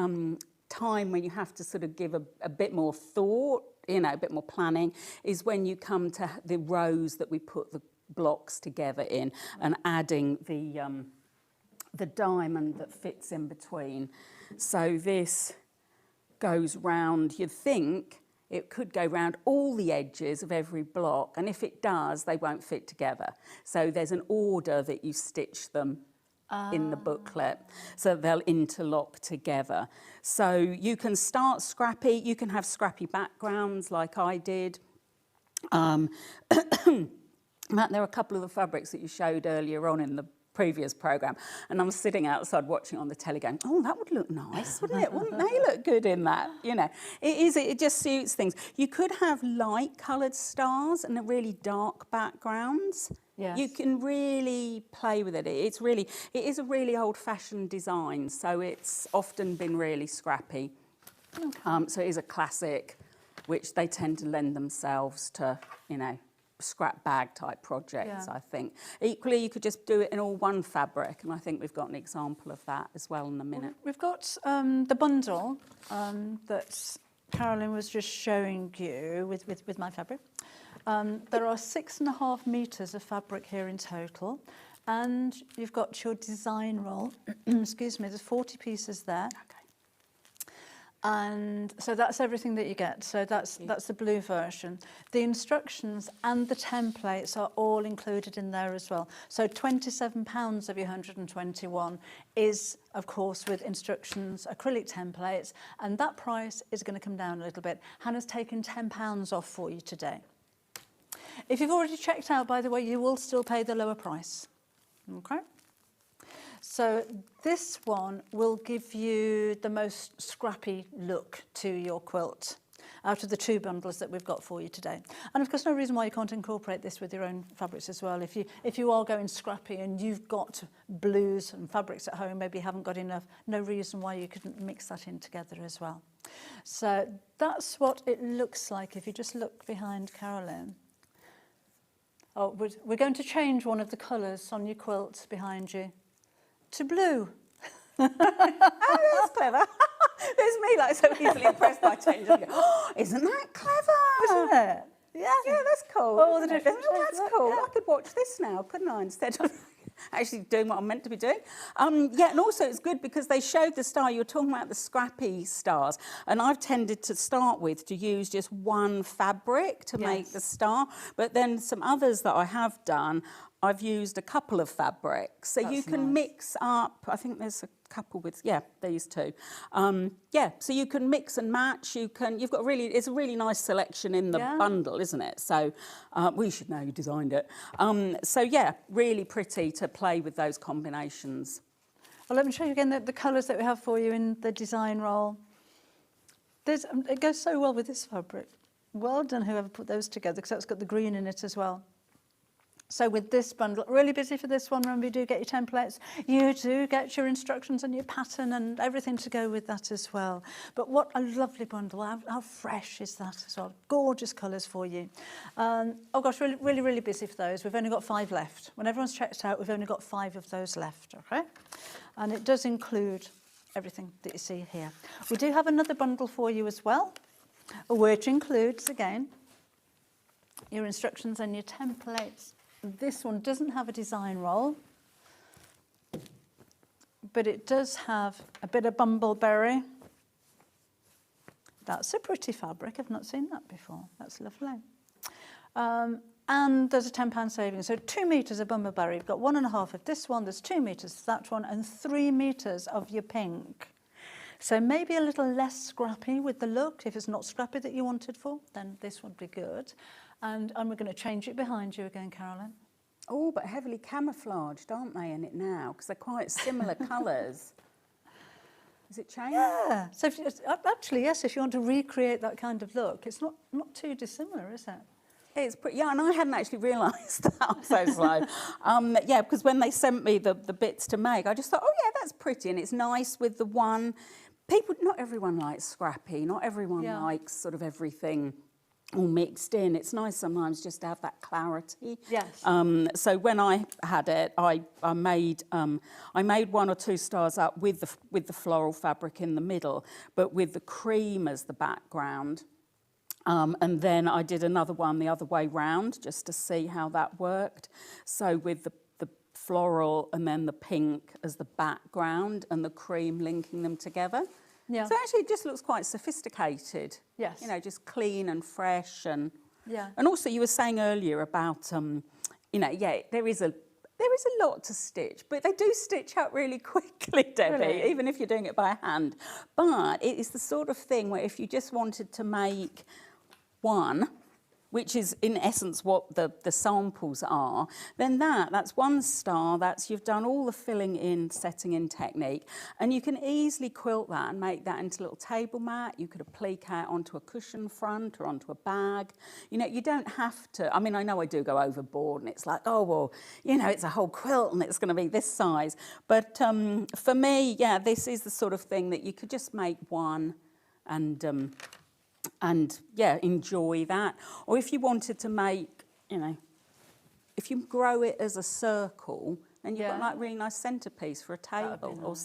time when you have to sort of give a bit more thought, a bit more planning, is when you come to the rows that we put the blocks together in, and adding the diamond that fits in between. So this goes round, you'd think it could go round all the edges of every block, and if it does, they won't fit together. So there's an order that you stitch them in the booklet, so they'll interlock together. So you can start scrappy, you can have scrappy backgrounds like I did. Matt, there are a couple of the fabrics that you showed earlier on in the previous programme, and I'm sitting outside watching on the telly going, oh, that would look nice, wouldn't it? Wouldn't they look good in that? You know, it just suits things. You could have light coloured stars and really dark backgrounds. Yes. You can really play with it. It is a really old-fashioned design, so it's often been really scrappy. Okay. So it is a classic, which they tend to lend themselves to, you know, scrap bag type projects, Yeah. I think. Equally, you could just do it in all one fabric, and I think we've got an example of that as well in a minute. We've got the bundle that Carolyn was just showing you with my fabric. There are 6.5 metres of fabric here in total, and you've got your design roll. Excuse me, there's 40 pieces there. Okay. And so that's everything that you get. So that's the blue version. The instructions and the templates are all included in there as well. So £27 of your 121 is, of course, with instructions, acrylic templates, and that price is going to come down a little bit. Hannah's taken £10 off for you today. If you've already checked out, by the way, you will still pay the lower price. Okay? So this one will give you the most scrappy look to your quilt out of the two bundles that we've got for you today. And of course, no reason why you can't incorporate this with your own fabrics as well. If you are going scrappy and you've got blues and fabrics at home, maybe you haven't got enough, no reason why you couldn't mix that in together as well. So that's what it looks like if you just look behind Carolyn. Oh, we're going to change one of the colours on your quilt behind you to blue. Oh, that's clever. There's me, like, so easily impressed by change. I go, oh, isn't that clever? Isn't it? Yeah, that's cool. All the different Oh, shapes, that's cool. yeah. I could watch this now, couldn't I, instead of actually doing what I'm meant to be doing. Yeah, and also it's good because they showed the star. You were talking about the scrappy stars, and I've tended to start with to use just one fabric to make the star, but then some others that I have done, I've used a couple of fabrics. So you can mix up, I think there's a couple with, these two. So you can mix and match. You've got it's a really nice selection in the bundle, isn't it? So we should know you designed it. So yeah, really pretty to play with those combinations. Well, let me show you again the colours that we have for you in the design roll. It goes so well with this fabric. Well done, whoever put those together, because that's got the green in it as well. So with this bundle, really busy for this one. Remember, you do get your templates. You do get your instructions and your pattern and everything to go with that as well. But what a lovely bundle. How fresh is that as well? Gorgeous colours for you. Oh gosh, really, really busy for those. We've only got 5 left. When everyone's checked out, we've only got 5 of those left, okay? And it does include everything that you see here. We do have another bundle for you as well, which includes, again, your instructions and your templates. This one doesn't have a design roll, but it does have a bit of bumbleberry. That's a pretty fabric. I've not seen that before. That's lovely. And there's a £10 saving. So 2 metres of bumbleberry. You've got 1.5 of this one. There's 2 metres of that one, and 3 metres of your pink. So maybe a little less scrappy with the look. If it's not scrappy that you wanted for, then this would be good. And we're going to change it behind you again, Carolyn. Oh, but heavily camouflaged, aren't they, in it now? Because they're quite similar colours. Is it changed? Yeah. So actually, yes, if you want to recreate that kind of look, it's not too dissimilar, is it? It's pretty, yeah, and I hadn't actually realised that. I'm so slow. Yeah, because when they sent me the bits to make, I just thought, oh, yeah, that's pretty. And it's nice with the one. Not everyone likes scrappy. Not everyone likes sort of everything all mixed in. It's nice sometimes just to have that clarity. Yes. So when I had it, I made 1 or 2 stars up with the floral fabric in the middle, but with the cream as the background. And then I did another one the other way round just to see how that worked. So with the floral and then the pink as the background and the cream linking them together. Yeah. So actually it just looks quite sophisticated. Yes. You know, just clean and fresh. And yeah. And also you were saying earlier about, there is There is a lot to stitch, but they do stitch out really quickly, Debbie, Really? even if you're doing it by hand. But it is the sort of thing where if you just wanted to make one, which is in essence what the samples are, then that's one star, you've done all the filling in, setting in technique, and you can easily quilt that and make that into a little table mat. You could applique it onto a cushion front or onto a bag. You know, you don't have to, I mean, I know I do go overboard and it's like, oh, well, you know, it's a whole quilt and it's going to be this size. But for me, yeah, this is the sort of thing that you could just make one and yeah, enjoy that. Or if you wanted to make, you know, if you grow it as a circle, then you've got like really nice centerpiece for a table or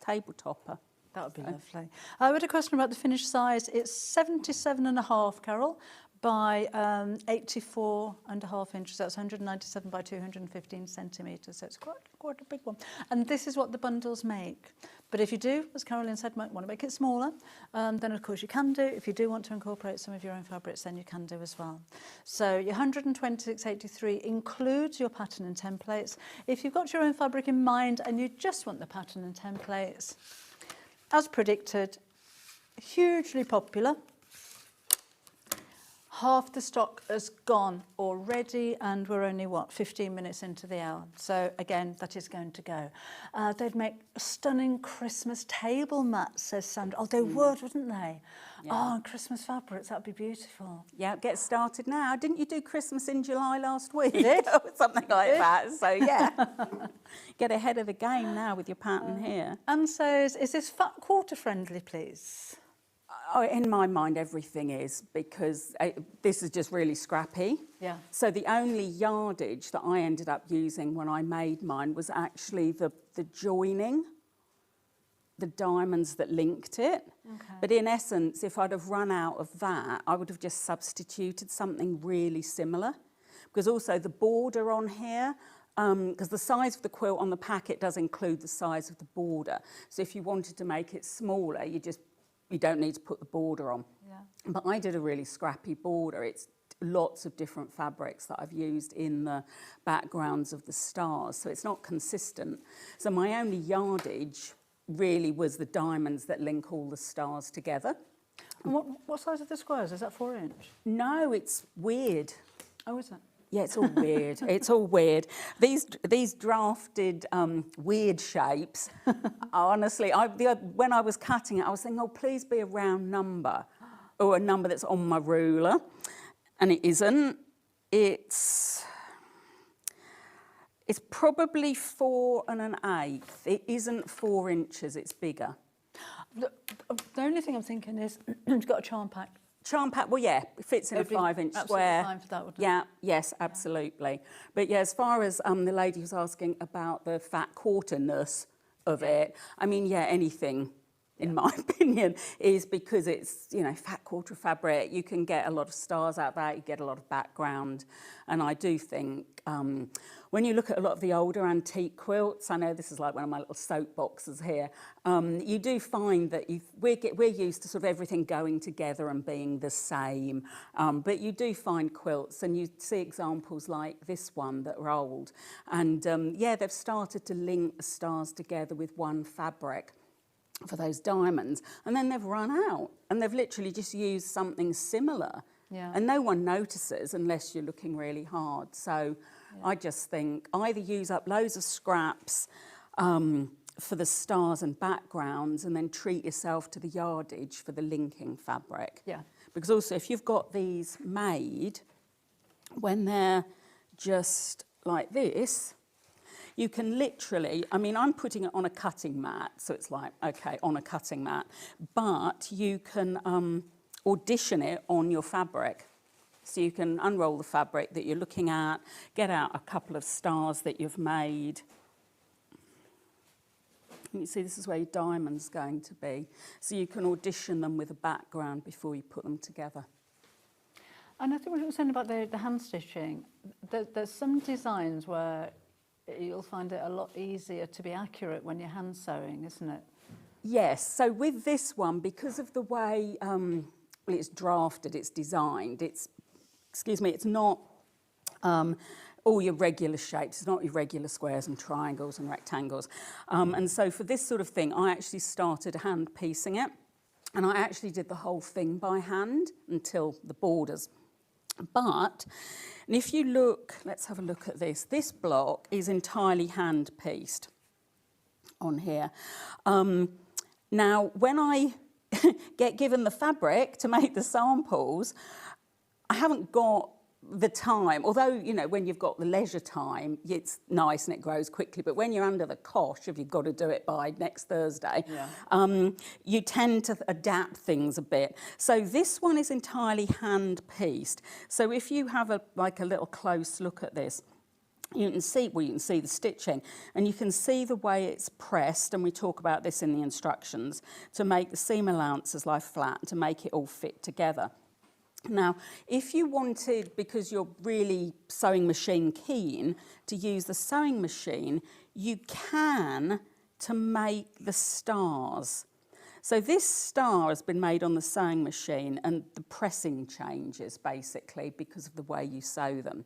table topper. That would be lovely. I had a question about the finished size. It's 77.5, Carol, by 84.5 inches. That's 197 by 215 centimetres. So it's quite a big one. And this is what the bundles make. But if you do, as Carolyn said, might want to make it smaller, then of course you can do. If you do want to incorporate some of your own fabrics, then you can do as well. So your 126.83 includes your pattern and templates. If you've got your own fabric in mind and you just want the pattern and templates, as predicted, hugely popular. Half the stock has gone already and we're only, 15 minutes into the hour. So again, that is going to go. They'd make stunning Christmas table mats, says Sandra. Oh, they would, wouldn't they? Yeah. Oh, Christmas fabrics, that'd be beautiful. Yeah, get started now. Didn't you do Christmas in July last week? Did. Or something like that. So yeah, get ahead of the game now with your pattern here. And says, is this fat quarter friendly, please? Oh, in my mind, everything is, because this is just really scrappy. Yeah. So the only yardage that I ended up using when I made mine was actually the joining, the diamonds that linked it. Okay. But in essence, if I'd have run out of that, I would have just substituted something really similar. Because also the border on here, because the size of the quilt on the packet does include the size of the border. So if you wanted to make it smaller, you don't need to put the border on. Yeah. But I did a really scrappy border. It's lots of different fabrics that I've used in the backgrounds of the stars, so it's not consistent. So my only yardage really was the diamonds that link all the stars together. And what size are the squares? Is that 4 inch? No, it's weird. Oh, is it? Yeah, it's all weird. It's all weird. These drafted weird shapes, honestly, when I was cutting it, I was thinking, oh, please be a round number or a number that's on my ruler. And it isn't. It's probably 4 1/8. It isn't 4 inches, it's bigger. The only thing I'm thinking is it's got a charm pack. Charm pack, well, yeah, it fits in a 5-inch square. Fine for that, wouldn't it? Yeah, yes, absolutely. But yeah, as far as the lady who's asking about the fat quarterness of it, I mean, yeah, anything, in my opinion, is because it's, you know, fat quarter fabric. You can get a lot of stars out of that, you get a lot of background. And I do think when you look at a lot of the older antique quilts, I know this is like one of my little soapboxes here, you do find that we're used to sort of everything going together and being the same, but you do find quilts and you see examples like this one that are old, and yeah, they've started to link the stars together with one fabric for those diamonds, and then they've run out and they've literally just used something similar. Yeah. And no one notices unless you're looking really hard. So yeah. I just think either use up loads of scraps for the stars and backgrounds and then treat yourself to the yardage for the linking fabric. Yeah. Because also if you've got these made, when they're just like this, you can literally, I mean, I'm putting it on a cutting mat, so it's like, okay, on a cutting mat, but you can audition it on your fabric. So you can unroll the fabric that you're looking at, get out a couple of stars that you've made. You see, this is where your diamond's going to be. So you can audition them with a background before you put them together. And I think what you were saying about the hand stitching, there's some designs where you'll find it a lot easier to be accurate when you're hand sewing, isn't it? Yes, so with this one, because of the way it's drafted, it's designed, it's not all your regular shapes. It's not your regular squares and triangles and rectangles. And so for this sort of thing, I actually started hand piecing it. And I actually did the whole thing by hand until the borders. But and if you look, let's have a look at this. This block is entirely hand pieced on here. Now, when I get given the fabric to make the samples, I haven't got the time, although, you know, when you've got the leisure time, it's nice and it grows quickly, but when you're under the cosh, if you've got to do it by next Thursday, you tend to adapt things a bit. So this one is entirely hand-pieced. So if you have a little close look at this, you can see the stitching, and you can see the way it's pressed, and we talk about this in the instructions, to make the seam allowances lie flat and to make it all fit together. Now, if you wanted, because you're really sewing machine keen, to use the sewing machine, you can to make the stars. So this star has been made on the sewing machine, and the pressing changes basically because of the way you sew them.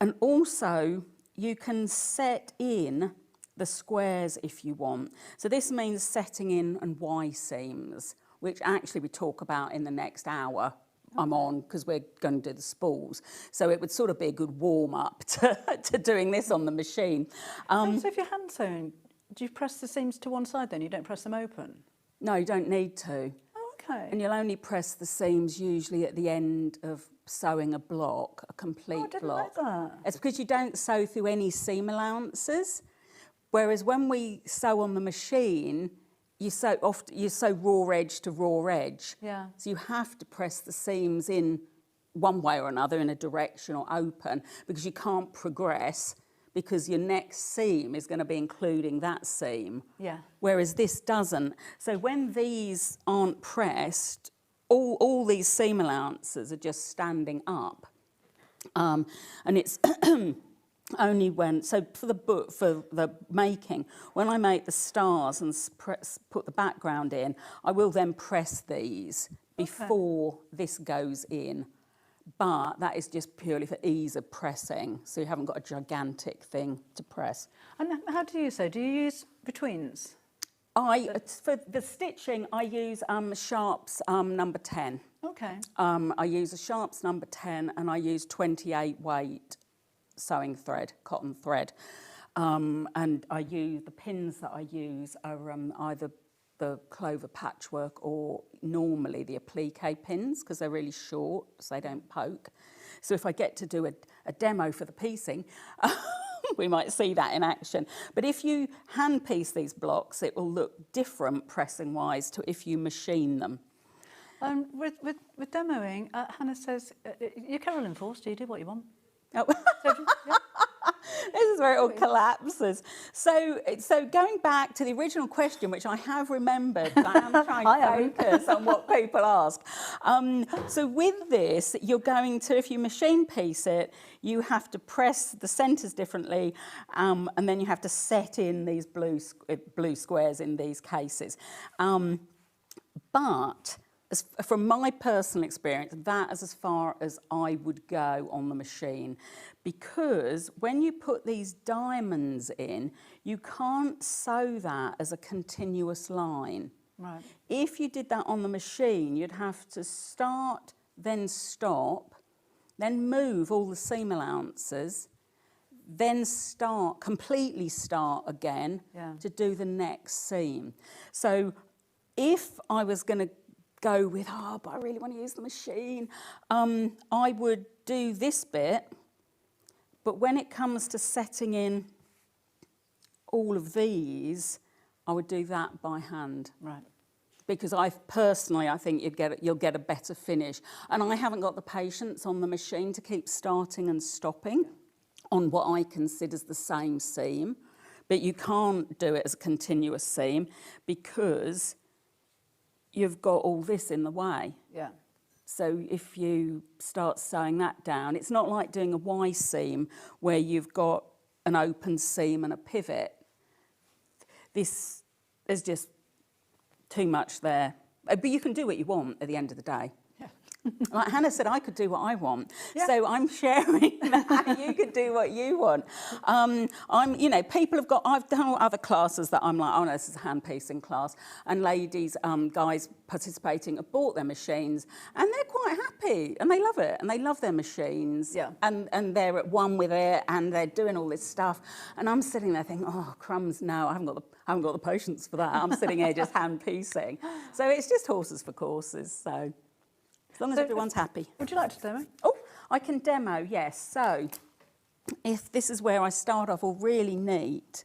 And also, you can set in the squares if you want. So this means setting in and Y seams, which actually we talk about in the next hour. I'm on, because we're going to do the spools. So it would sort of be a good warm-up to doing this on the machine. So if you're hand sewing, do you press the seams to one side then? You don't press them open? No, you don't need to. Oh, okay. And you'll only press the seams usually at the end of sewing a block, a complete I didn't block. like that. It's because you don't sew through any seam allowances. Whereas when we sew on the machine, you sew raw edge to raw edge. Yeah. So you have to press the seams in one way or another, in a direction or open, because you can't progress, because your next seam is going to be including that seam. Yeah. Whereas this doesn't. So when these aren't pressed, all these seam allowances are just standing up. And it's only when, so for the making, when I make the stars and put the background in, I will then press these before this goes in. But that is just purely for ease of pressing, so you haven't got a gigantic thing to press. And how do you sew? Do you use betweens? For the stitching, I use Sharps number 10. Okay. I use a Sharps number 10, and I use 28 weight sewing thread, cotton thread. And the pins that I use are either the clover patchwork or normally the applique pins, because they're really short, so they don't poke. So if I get to do a demo for the piecing, we might see that in action. But if you hand piece these blocks, it will look different pressing-wise to if you machine them. With demoing, Hannah says, you're Carolyn Forster, you do what you want. Oh. This is where it all collapses. So going back to the original question, which I have remembered, but I am trying to focus on what people ask. So with this, you're going to, if you machine piece it, you have to press the centres differently, and then you have to set in these blue squares in these cases. But from my personal experience, that is as far as I would go on the machine, because when you put these diamonds in, you can't sew that as a continuous line. Right. If you did that on the machine, you'd have to start, then stop, then move all the seam allowances, then completely start again to do the next seam. So if I was going to go with, but I really want to use the machine, I would do this bit, but when it comes to setting in all of these, I would do that by hand. Right. Because I think you'll get a better finish. And I haven't got the patience on the machine to keep starting and stopping on what I consider the same seam. But you can't do it as a continuous seam because you've got all this in the way. Yeah. So if you start sewing that down, it's not like doing a Y seam where you've got an open seam and a pivot. There's just too much there. But you can do what you want at the end of the day. Yeah. Like Hannah said, I could do what I want. So I'm sharing that you could do what you want. You know, I've done other classes that I'm like, oh no, this is a hand piecing class. And ladies, guys participating have bought their machines and they're quite happy and they love it and they love their machines. Yeah. And they're at one with it and they're doing all this stuff. And I'm sitting there thinking, oh, crumbs, no, I haven't got the patience for that. I'm sitting here just hand piecing. So it's just horses for courses. So as long as everyone's happy. Would you like to demo? Oh, I can demo, yes. So if this is where I start off all really neat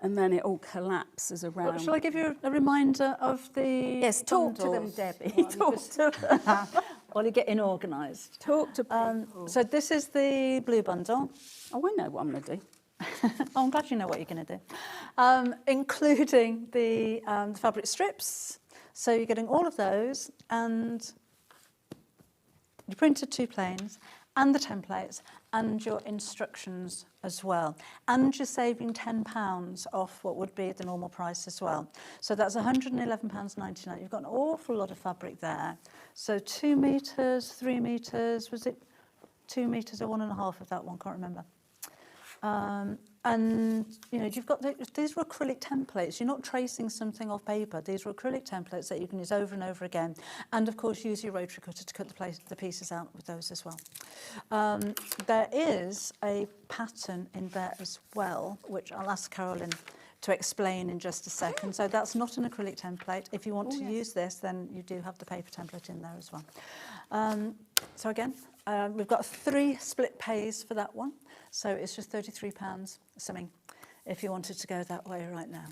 and then it all collapses around. Well, shall I give you a reminder of the Yes, talk to them, Debbie. Talk to them. While you're getting organised. Talk to people. So this is the blue bundle. Oh, I know what I'm going to do. Oh, I'm glad you know what you're going to do. Including the fabric strips. So you're getting all of those and you printed 2 planes and the templates and your instructions as well. And you're saving £10 off what would be the normal price as well. So that's £111.99. You've got an awful lot of fabric there. So 2 metres, 3 metres, was it 2 metres or 1.5 of that one? Can't remember. And you know, you've got these are acrylic templates. You're not tracing something off paper. These are acrylic templates that you can use over and over again. And of course, use your rotary cutter to cut the pieces out with those as well. There is a pattern in there as well, which I'll ask Carolyn to explain in just a second. So that's not an acrylic template. If you want to use this, then you do have the paper template in there as well. So again, we've got 3 split pays for that one. So it's just £33 something if you wanted to go that way right now.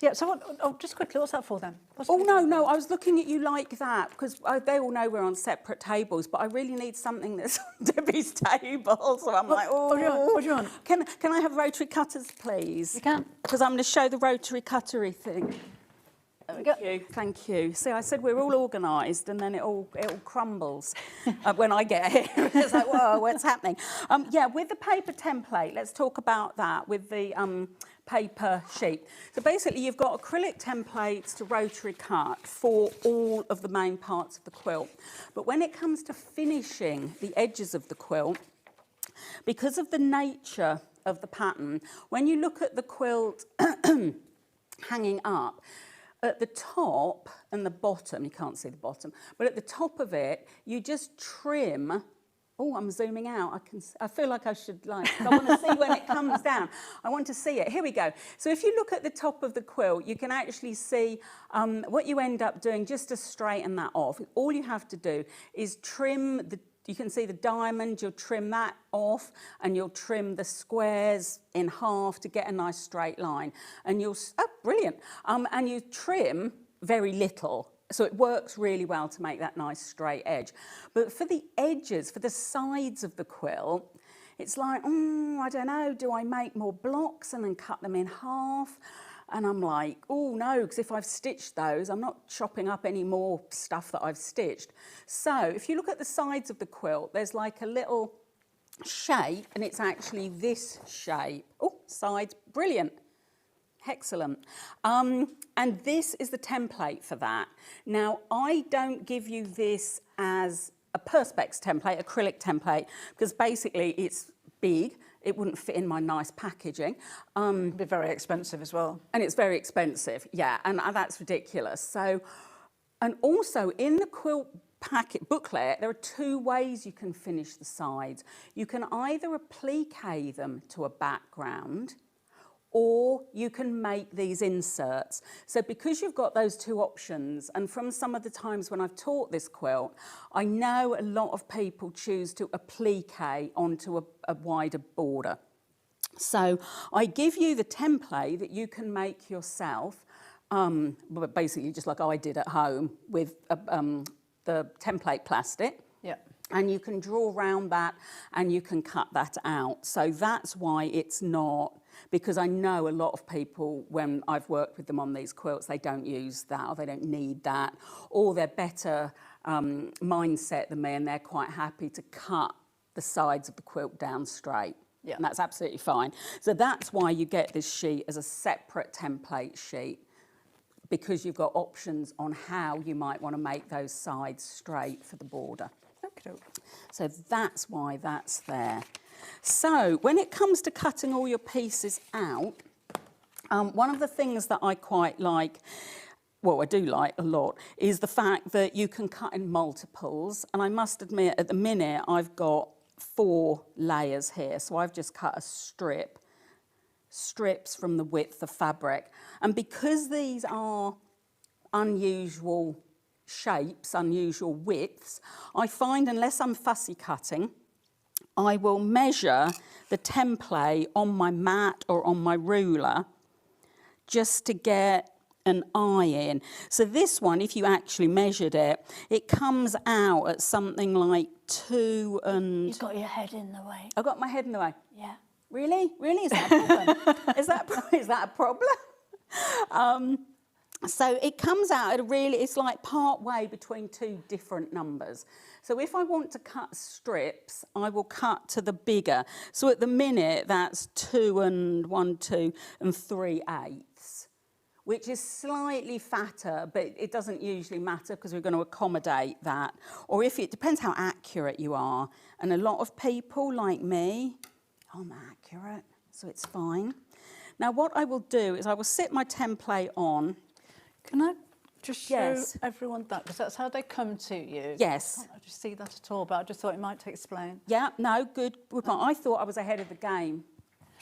Yeah, so just quickly, what's that for then? No, I was looking at you like that because they all know we're on separate tables, but I really need something that's on Debbie's table. So I'm like, oh. What do you want? Can I have rotary cutters, please? You can. Because I'm going to show the rotary cuttery thing. Thank you. See, I said we're all organised and then it all crumbles when I get here. It's like, whoa, what's happening? Yeah, with the paper template, let's talk about that with the paper sheet. So basically, you've got acrylic templates to rotary cut for all of the main parts of the quilt. But when it comes to finishing the edges of the quilt, because of the nature of the pattern, when you look at the quilt hanging up, at the top and the bottom, you can't see the bottom, but at the top of it, you just trim. Oh, I'm zooming out. I feel like I should I want to see when it comes down. I want to see it. Here we go. So if you look at the top of the quilt, you can actually see what you end up doing just to straighten that off. All you have to do is trim you can see the diamond, you'll trim that off and you'll trim the squares in half to get a nice straight line. And brilliant. And you trim very little. So it works really well to make that nice straight edge. But for the edges, for the sides of the quilt, it's like, I don't know, do I make more blocks and then cut them in half? And I'm like, oh no, because if I've stitched those, I'm not chopping up any more stuff that I've stitched. So if you look at the sides of the quilt, there's like a little shape, and it's actually this shape. Oh, sides, brilliant. Excellent. And this is the template for that. Now, I don't give you this as a Perspex template, acrylic template, because basically it's big. It wouldn't fit in my nice packaging. It'd be very expensive as well. And it's very expensive, yeah, and that's ridiculous. So, and also in the quilt booklet, there are 2 ways you can finish the sides. You can either applique them to a background, or you can make these inserts. So because you've got those 2 options, and from some of the times when I've taught this quilt, I know a lot of people choose to applique onto a wider border. So I give you the template that you can make yourself, basically just like I did at home with the template plastic. Yeah. And you can draw around that and you can cut that out. So that's why it's not, because I know a lot of people, when I've worked with them on these quilts, they don't use that or they don't need that, or they're better mindset than me and they're quite happy to cut the sides of the quilt down straight. Yeah. And that's absolutely fine. So that's why you get this sheet as a separate template sheet. because you've got options on how you might want to make those sides straight for the border. Okay. So that's why that's there. So when it comes to cutting all your pieces out, one of the things that I quite like, well, I do like a lot, is the fact that you can cut in multiples. And I must admit, at the minute, I've got 4 layers here. So I've just cut a strips from the width of fabric. And because these are unusual shapes, unusual widths, I find unless I'm fussy cutting, I will measure the template on my mat or on my ruler just to get an eye in. So this one, if you actually measured it, it comes out at something like 2 and... You've got your head in the way. I've got my head in the way? Yeah. Really? Really? Is that a problem? is that a problem? So it comes out at it's like part way between 2 different numbers. So if I want to cut strips, I will cut to the bigger. So at the minute, that's 2 and 3/8, which is slightly fatter, but it doesn't usually matter because we're going to accommodate that. Or if it depends how accurate you are. And a lot of people like me, I'm accurate, so it's fine. Now what I will do is I will sit my template on. Can I just show Yes. everyone that? Because that's how they come to you. Yes. I can't actually see that at all, but I just thought you might explain. Yeah, no, good. I thought I was ahead of the game.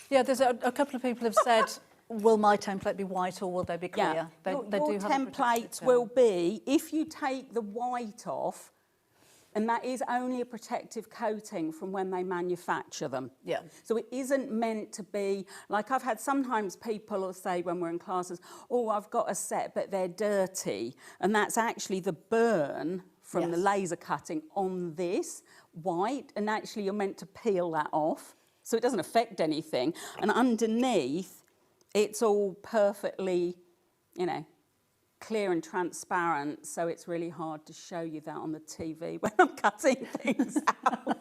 Yeah, there's a couple of people have said, will my template be white or will they be clear? Yeah, They your do have a protective templates film. will be, if you take the white off, and that is only a protective coating from when they manufacture them. Yeah. So it isn't meant to be, like I've had sometimes people will say when we're in classes, oh, I've got a set, but they're dirty. And that's actually the burn from the laser cutting on this white, and actually you're meant to peel that off. So it doesn't affect anything. And underneath, it's all perfectly, you know, clear and transparent, so it's really hard to show you that on the TV when I'm cutting things out.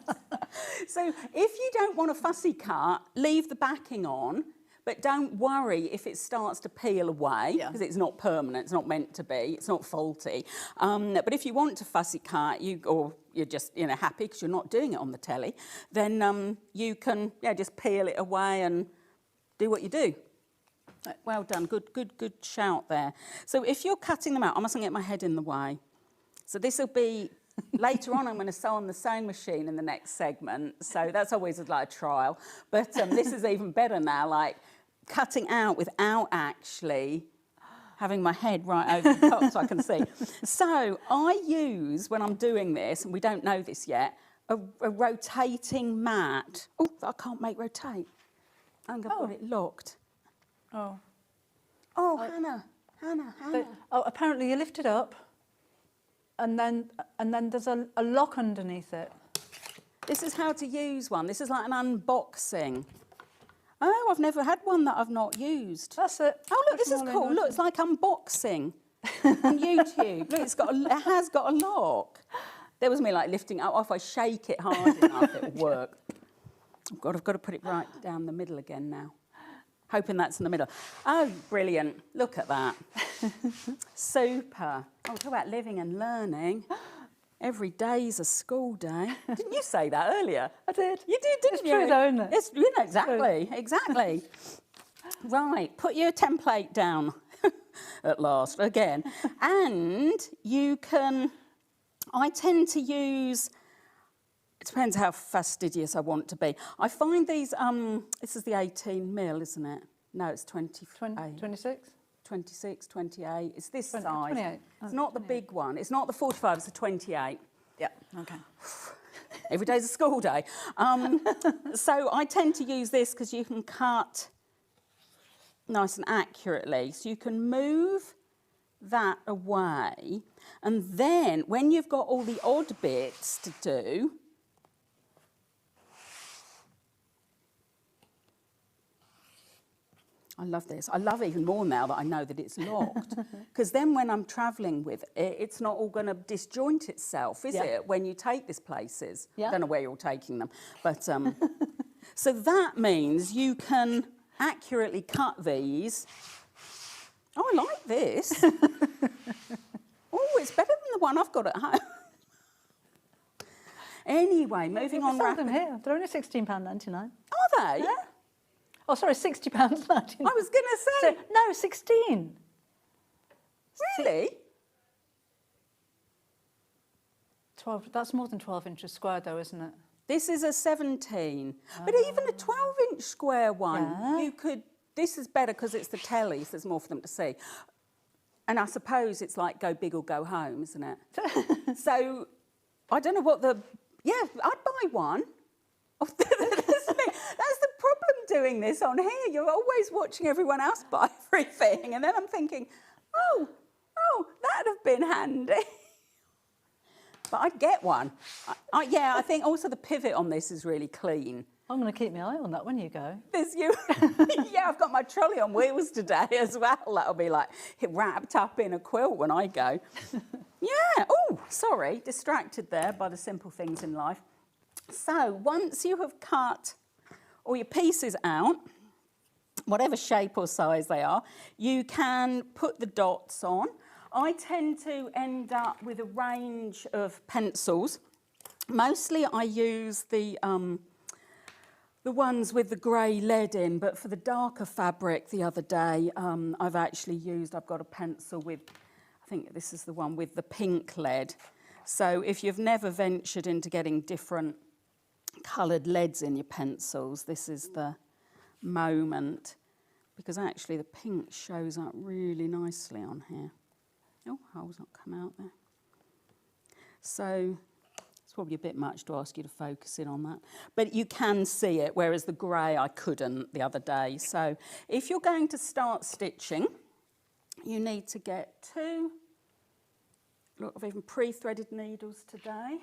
So if you don't want a fussy cut, leave the backing on, but don't worry if it starts to peel away, because it's not permanent, it's not meant to be, it's not faulty. But if you want to fussy cut, or you're just happy because you're not doing it on the telly, then you can just peel it away and do what you do. Well done, good shout there. So if you're cutting them out, I mustn't get my head in the way. So this will be, later on I'm going to sew on the sewing machine in the next segment, so that's always like a trial. But this is even better now, like cutting out without actually having my head right over the top so I can see. So I use, when I'm doing this, and we don't know this yet, a rotating mat. Oh, I can't make rotate. I'm going to put it locked. Oh. Oh, Hannah. Oh, apparently you lift it up, and then there's a lock underneath it. This is how to use one. This is like an unboxing. Oh, I've never had one that I've not used. That's it. Oh, look, this is cool. Look, it's like unboxing on YouTube. Look, it has got a lock. There was me like lifting it up. If I shake it hard enough, it'll work. Oh God, I've got to put it right down the middle again now. Hoping that's in the middle. Oh, brilliant. Look at that. Super. Oh, talk about living and learning. Every day's a school day. Didn't you say that earlier? I did. You did, didn't you? It's true, though, isn't it? It's, exactly. Right, put your template down at last, again. And you can, I tend to use, it depends how fastidious I want to be. I find these, this is the 18 mil, isn't it? No, it's 28. 26? 26, 28. It's this 20, size. 28. It's not the big one. It's not the 45, it's the 28. Yeah, okay. Every day's a school day. So I tend to use this because you can cut nice and accurately. So you can move that away. And then when you've got all the odd bits to do, I love this. I love it even more now that I know that it's locked. Because then when I'm travelling with it, it's not all going to disjoint itself, is it, when you take these places? I don't know where you're all taking them. But so that means you can accurately cut these Oh, I like this. Oh, it's better than the one I've got at home. Anyway, moving on Sold them rapidly. here. They're only £16.99. Are they? Yeah. Oh, sorry, £60.99. I was going to say. No, 16. Really? 12. That's more than 12 inches square, though, isn't it? This is a 17. But even a 12-inch square one, you could... This is better because it's the telly, so there's more for them to see. And I suppose it's like go big or go home, isn't it? So, I don't know what the... Yeah, I'd buy one. That's the problem doing this on here. You're always watching everyone else buy everything. And then I'm thinking, oh, that'd have been handy. But I'd get one. Yeah, I think also the pivot on this is really clean. I'm going to keep my eye on that when you go. There's you. Yeah, I've got my trolley on wheels today as well. That'll be like wrapped up in a quilt when I go. Yeah. Oh, sorry, distracted there by the simple things in life. So once you have cut all your pieces out, whatever shape or size they are, you can put the dots on. I tend to end up with a range of pencils. Mostly I use the ones with the grey lead in, but for the darker fabric the other day, I've got a pencil with, I think this is the one with the pink lead. So if you've never ventured into getting different coloured leads in your pencils, this is the moment, because actually the pink shows up really nicely on here. Oh, hole's not come out there. So it's probably a bit much to ask you to focus in on that. But you can see it, whereas the grey I couldn't the other day. So if you're going to start stitching, you need to get two, look, I've even pre-threaded needles today.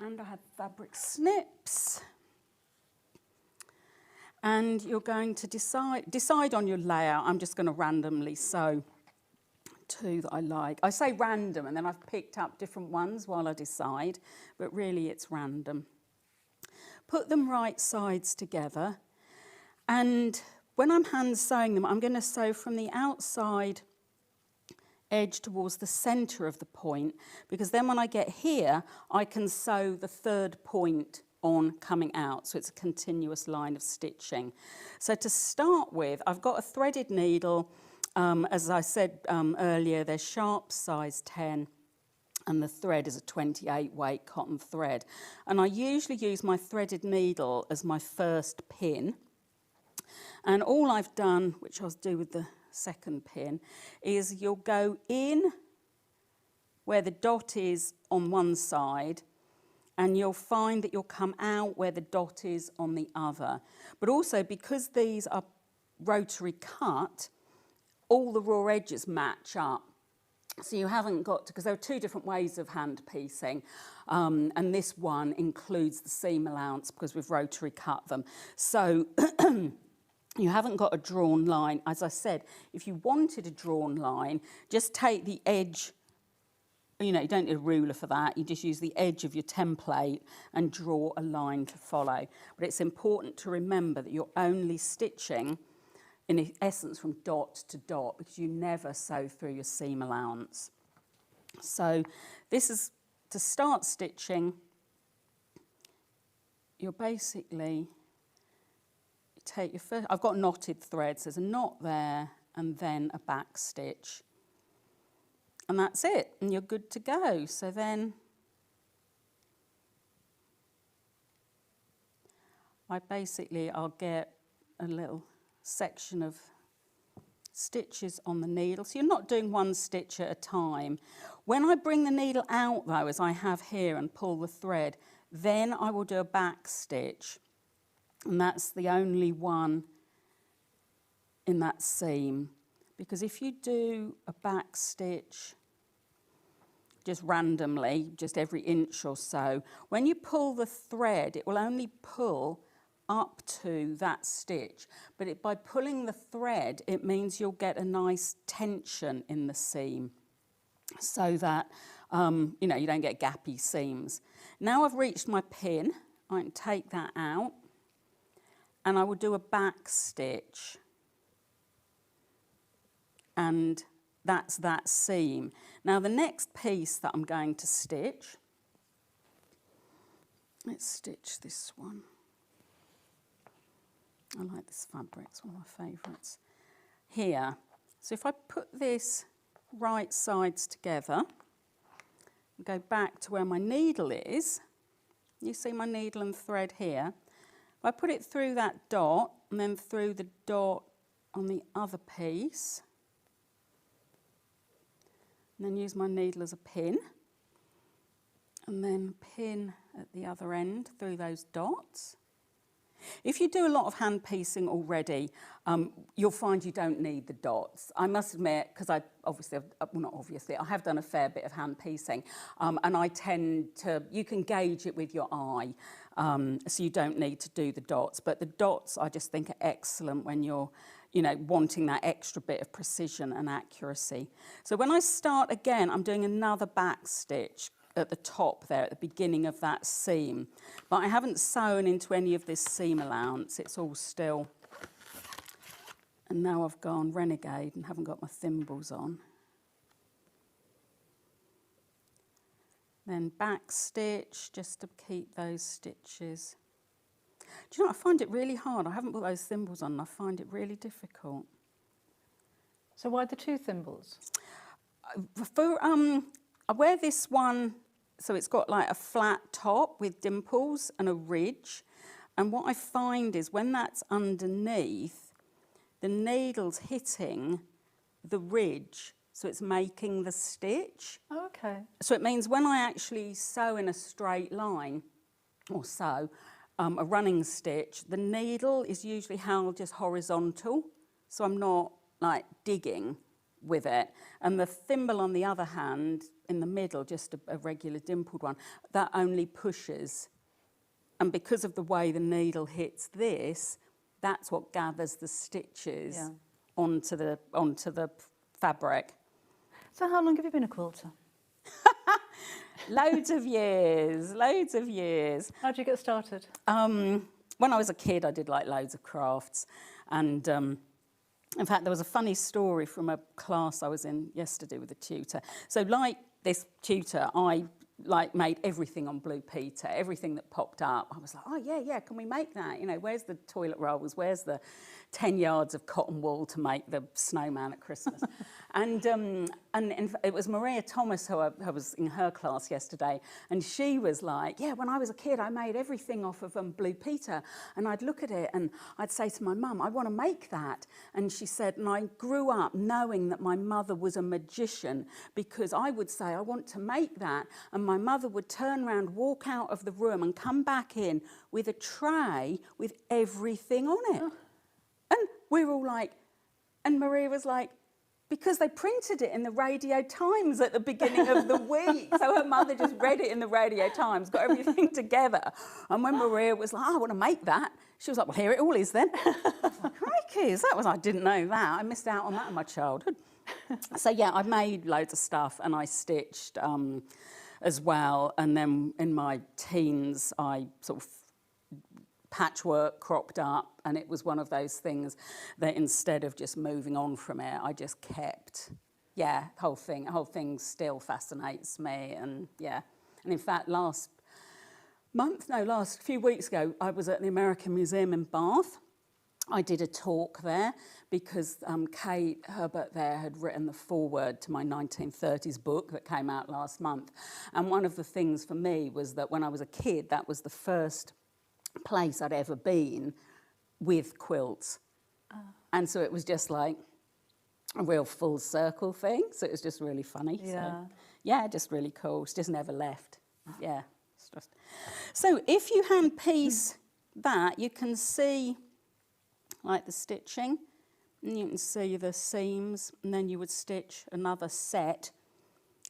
And I had fabric snips. And you're going to decide on your layout. I'm just going to randomly sew two that I like. I say random, and then I've picked up different ones while I decide, but really it's random. Put them right sides together, and when I'm hand sewing them, I'm going to sew from the outside edge towards the centre of the point, because then when I get here, I can sew the third point on coming out, so it's a continuous line of stitching. So to start with, I've got a threaded needle. As I said earlier, they're sharp size 10, and the thread is a 28 weight cotton thread. And I usually use my threaded needle as my first pin. And all I've done, which I'll do with the second pin, is you'll go in where the dot is on one side, and you'll find that you'll come out where the dot is on the other. But also, because these are rotary cut, all the raw edges match up. So you haven't got to, because there are two different ways of hand piecing, and this one includes the seam allowance because we've rotary cut them. So you haven't got a drawn line. As I said, if you wanted a drawn line, just take the edge, you don't need a ruler for that, you just use the edge of your template and draw a line to follow. But it's important to remember that you're only stitching in essence from dot to dot, because you never sew through your seam allowance. So this is to start stitching. You're basically, you take your first, I've got knotted threads, there's a knot there and then a back stitch, and that's it, and you're good to go. So then I'll get a little section of stitches on the needle. So you're not doing one stitch at a time. When I bring the needle out, though, as I have here, and pull the thread, then I will do a back stitch. And that's the only one in that seam. Because if you do a back stitch just randomly, just every inch or so, when you pull the thread, it will only pull up to that stitch, but by pulling the thread, it means you'll get a nice tension in the seam, so that you don't get gappy seams. Now I've reached my pin, I can take that out, and I will do a back stitch, and that's that seam. Now the next piece that I'm going to stitch, let's stitch this one. I like this fabric, it's one of my favourites. Here, so if I put this right sides together, go back to where my needle is, you see my needle and thread here. If I put it through that dot and then through the dot on the other piece, and then use my needle as a pin, and then pin at the other end through those dots. If you do a lot of hand piecing already, you'll find you don't need the dots. I must admit, because I obviously, well not obviously, I have done a fair bit of hand piecing, and I tend to, you can gauge it with your eye, so you don't need to do the dots. But the dots I just think are excellent when you're, you know, wanting that extra bit of precision and accuracy. So when I start again, I'm doing another back stitch at the top there, at the beginning of that seam. But I haven't sewn into any of this seam allowance, it's all still. And now I've gone renegade and haven't got my thimbles on. Then back stitch, just to keep those stitches. Do you know what, I find it really hard. I haven't put those thimbles on and I find it really difficult. So why the 2 thimbles? I wear this one, so it's got like a flat top with dimples and a ridge. And what I find is when that's underneath, the needle's hitting the ridge, so it's making the stitch. Oh, okay. So it means when I actually sew in a straight line, or sew, a running stitch, the needle is usually held just horizontal, so I'm not like digging with it. And the thimble, on the other hand, in the middle, just a regular dimpled one, that only pushes. And because of the way the needle hits this, that's what gathers the stitches onto the fabric. So how long have you been a quilter? Loads of years, loads of years. How did you get started? When I was a kid, I did like loads of crafts. And in fact, there was a funny story from a class I was in yesterday with a tutor. So like this tutor, I like made everything on Blue Peter, everything that popped up. I was like, oh yeah, can we make that? You know, where's the toilet rolls? Where's the 10 yards of cotton wool to make the snowman at Christmas? And it was Maria Thomas who I was in her class yesterday, and she was like, yeah, when I was a kid, I made everything off of Blue Peter, and I'd look at it and I'd say to my mum, I want to make that. And she said, and I grew up knowing that my mother was a magician, because I would say, I want to make that, and my mother would turn around, walk out of the room and come back in with a tray with everything on it. Oh. And we were all like, and Maria was like, because they printed it in the Radio Times at the beginning of the week. So her mother just read it in the Radio Times, got everything together. And when Maria was like, oh, I want to make that, she was like, well, here it all is then. I was like, crikey, I didn't know that. I missed out on that in my childhood. So yeah, I made loads of stuff and I stitched as well. And then in my teens, I sort of patchwork cropped up, and it was one of those things that instead of just moving on from it, I just kept, the whole thing still fascinates me. And yeah, and in fact a few weeks ago, I was at the American Museum in Bath. I did a talk there because Kate Herbert there had written the foreword to my 1930s book that came out last month. And one of the things for me was that when I was a kid, that was the first place I'd ever been with quilts. And so it was just like a real full circle thing. So it was just really funny. Yeah. So, yeah, just really cool. It's just never left. Yeah. It's just... So if you hand piece that, you can see like the stitching, and you can see the seams, and then you would stitch another set,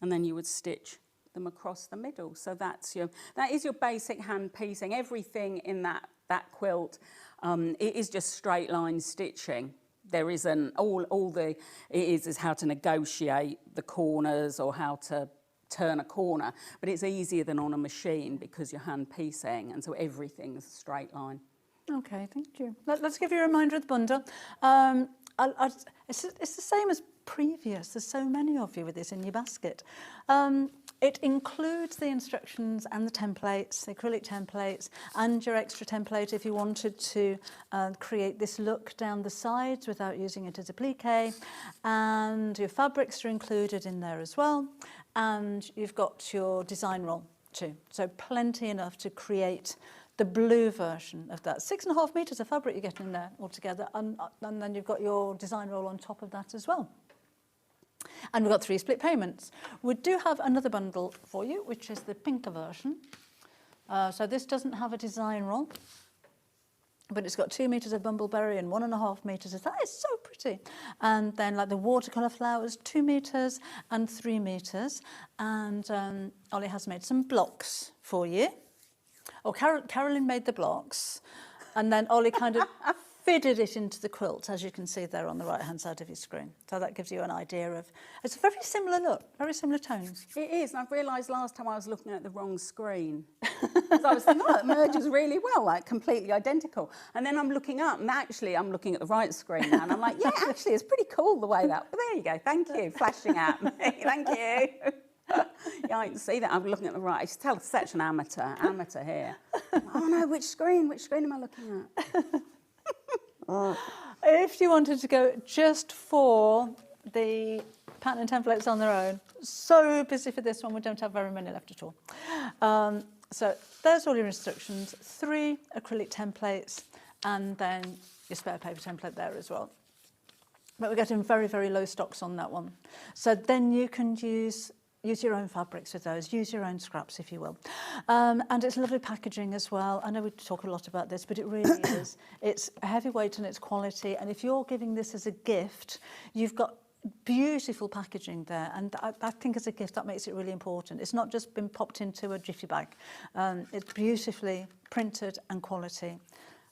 and then you would stitch them across the middle. So that is your basic hand piecing. Everything in that quilt, it is just straight line stitching. There isn't it is how to negotiate the corners or how to turn a corner, but it's easier than on a machine because you're hand piecing, and so everything's a straight line. Okay, thank you. Let's give you a reminder of the bundle. it's the same as previous. There's so many of you with this in your basket. It includes the instructions and the templates, the acrylic templates, and your extra template if you wanted to create this look down the sides without using it as applique. And your fabrics are included in there as well. And you've got your design roll too. So plenty enough to create the blue version of that. 6.5 metres of fabric you get in there altogether. And then you've got your design roll on top of that as well. And we've got 3 split payments. We do have another bundle for you, which is the pinker version. So this doesn't have a design roll, but it's got 2 metres of bumbleberry and 1.5 metres of that. Is so pretty. And then like the watercolour flowers, 2 metres and 3 metres. And Ollie has made some blocks for you. Oh, Carolyn made the blocks, and then Ollie kind of fitted it into the quilt, as you can see there on the right-hand side of your screen. So that gives you an idea of, it's a very similar look, very similar tones. It is, and I've realised last time I was looking at the wrong screen. So I was thinking, oh, it merges really well, like completely identical. And then I'm looking up, and actually I'm looking at the right screen now, and I'm like, yeah, actually it's pretty cool the way that, but there you go, thank you, flashing at me, thank you. Yeah, I can see that. I'm looking at the right. I just tell such an amateur here. Oh no, which screen am I looking at? If you wanted to go just for the pattern and templates on their own, so busy for this one, we don't have very many left at all. So there's all your instructions, 3 acrylic templates, and then your spare paper template there as well. But we're getting very, very low stocks on that one. So then you can use your own fabrics with those, use your own scraps, if you will. And it's lovely packaging as well. I know we talk a lot about this, but it really is. It's heavyweight and it's quality. And if you're giving this as a gift, you've got beautiful packaging there. And I think as a gift, that makes it really important. It's not just been popped into a jiffy bag. It's beautifully printed and quality.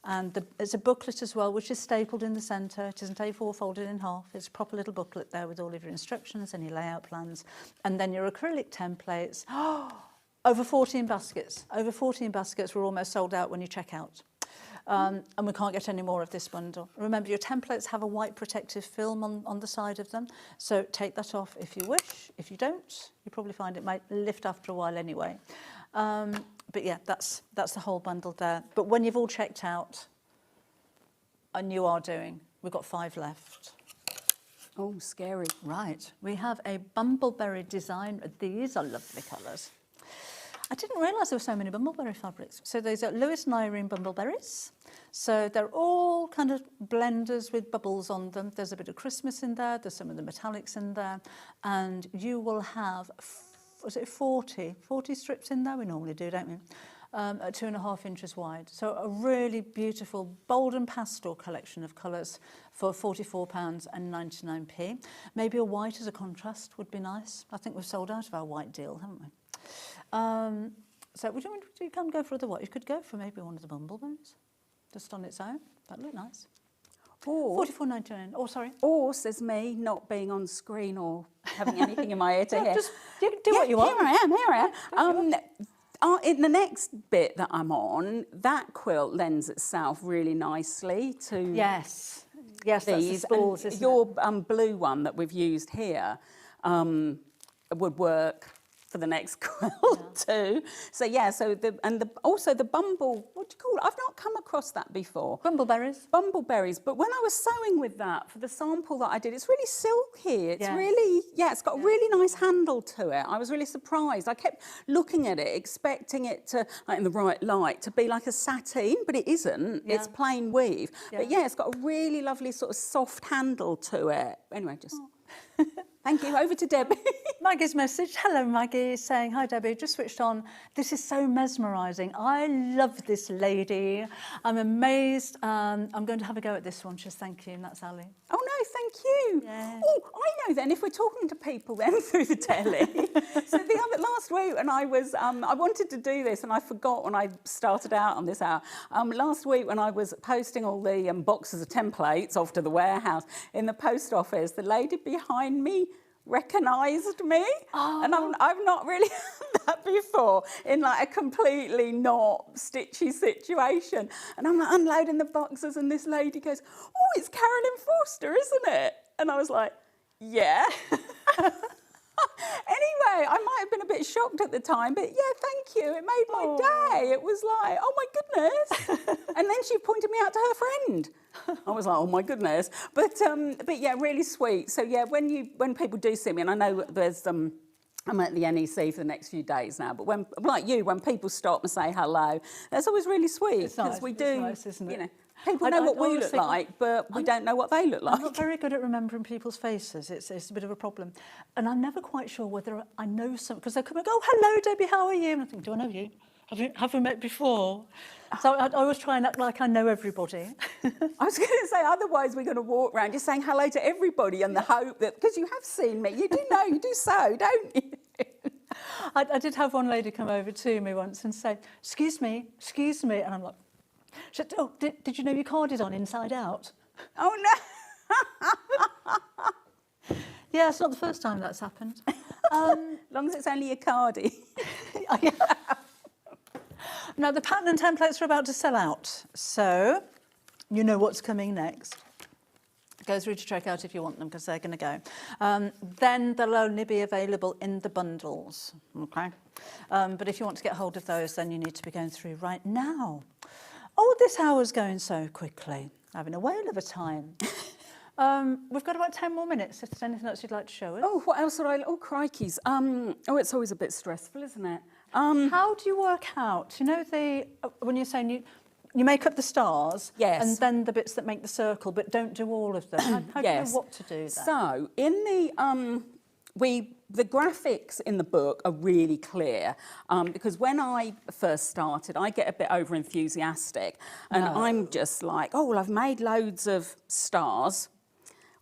And it's a booklet as well, which is stapled in the centre. It isn't A4 folded in half. It's a proper little booklet there with all of your instructions and your layout plans. And then your acrylic templates. Over 14 baskets. Over 14 baskets. We're almost sold out when you check out. And we can't get any more of this bundle. Remember, your templates have a white protective film on the side of them. So take that off if you wish. If you don't, you probably find it might lift after a while anyway. But yeah, that's the whole bundle there. But when you've all checked out, and you are doing, we've got 5 left. Oh, scary. Right, we have a bumbleberry design. These are lovely colours. I didn't realise there were so many bumbleberry fabrics. So these are Lewis and Irene bumbleberries. So they're all kind of blenders with bubbles on them. There's a bit of Christmas in there. There's some of the metallics in there. And you will have, was it 40 strips in there? We normally do, don't we? At 2.5 inches wide. So a really beautiful bold and pastel collection of colours for £44.99. Maybe a white as a contrast would be nice. I think we've sold out of our white deal, haven't we? So you can't go for other white. You could go for maybe one of the bumbleberries, just on its own. That'd look nice. Or £44.99. Oh, sorry. Or, says me, not being on screen or having anything in my ear to hear. Just do what you want. Here I am. In the next bit that I'm on, that quilt lends itself really nicely to yes, that's the spools, isn't your blue one that we've used here would work for the next quilt too. So yeah, also the bumble, what do you call it? I've not come across that before. Bumbleberries. Bumbleberries. But when I was sewing with that for the sample that I did, it's really silky. It's really, it's got a really nice handle to it. I was really surprised. I kept looking at it, expecting it to, like in the right light, to be like a sateen, but it isn't. It's plain weave. But yeah, it's got a really lovely sort of soft handle to it. Anyway, just... Thank you. Over to Debbie. Maggie's message. Hello, Maggie, saying, hi, Debbie, just switched on. This is so mesmerising. I love this lady. I'm amazed. I'm going to have a go at this one. Just thank you. And that's Ali. Oh, no, thank you. Yeah. Oh, I know then, if we're talking to people then through the telly. So last week when I was, I wanted to do this and I forgot when I started out on this hour. Last week when I was posting all the boxes of templates off to the warehouse in the post office, the lady behind me recognised me, and I've not really had that before in like a completely not stitchy situation. And I'm like unloading the boxes, and this lady goes, "Oh, it's Carolyn Foster, isn't it?" And I was like, "Yeah." Anyway, I might have been a bit shocked at the time, but yeah, thank you. It made my day. It was like, oh my goodness. And then she pointed me out to her friend. I was like, oh my goodness. But yeah, really sweet. So yeah, when people do see me, and I know there's I'm at the NEC for the next few days now, but when, like you, when people stop and say hello, that's always really sweet, because we do, nice, isn't it? you know, people know what we look like, but we don't know what they look like. I'm not very good at remembering people's faces. It's a bit of a problem. And I'm never quite sure whether I know some, because they come and go, oh, hello, Debbie, how are you? And I think, do I know you? Have we met before? So I always try and act like I know everybody. I was going to say, otherwise we're going to walk around just saying hello to everybody and the hope that, because you have seen me, you do know, you do so, don't you? I did have one lady come over to me once and say, excuse me, and I'm like, she said, oh, did you know your card is on inside out? Oh, no. Yeah, it's not the first time that's happened. As long as it's only a cardie. Now, the pattern and templates are about to sell out, so you know what's coming next. Go through to checkout if you want them, because they're going to go. Then they'll only be available in the bundles, okay? But if you want to get hold of those, then you need to be going through right now. Oh, this hour's going so quickly. Having a whale of a time. We've got about 10 more minutes. If there's anything else you'd like to show us. Oh, what else would I... Oh, crikeys. It's always a bit stressful, isn't it? How do you work out? You know, when you're saying you make up the stars, yes, and then the bits that make the circle, but don't do all of them. How do you know what to do then? So, in the graphics in the book are really clear, because when I first started, I get a bit over-enthusiastic, and I'm just like, oh, well, I've made loads of stars.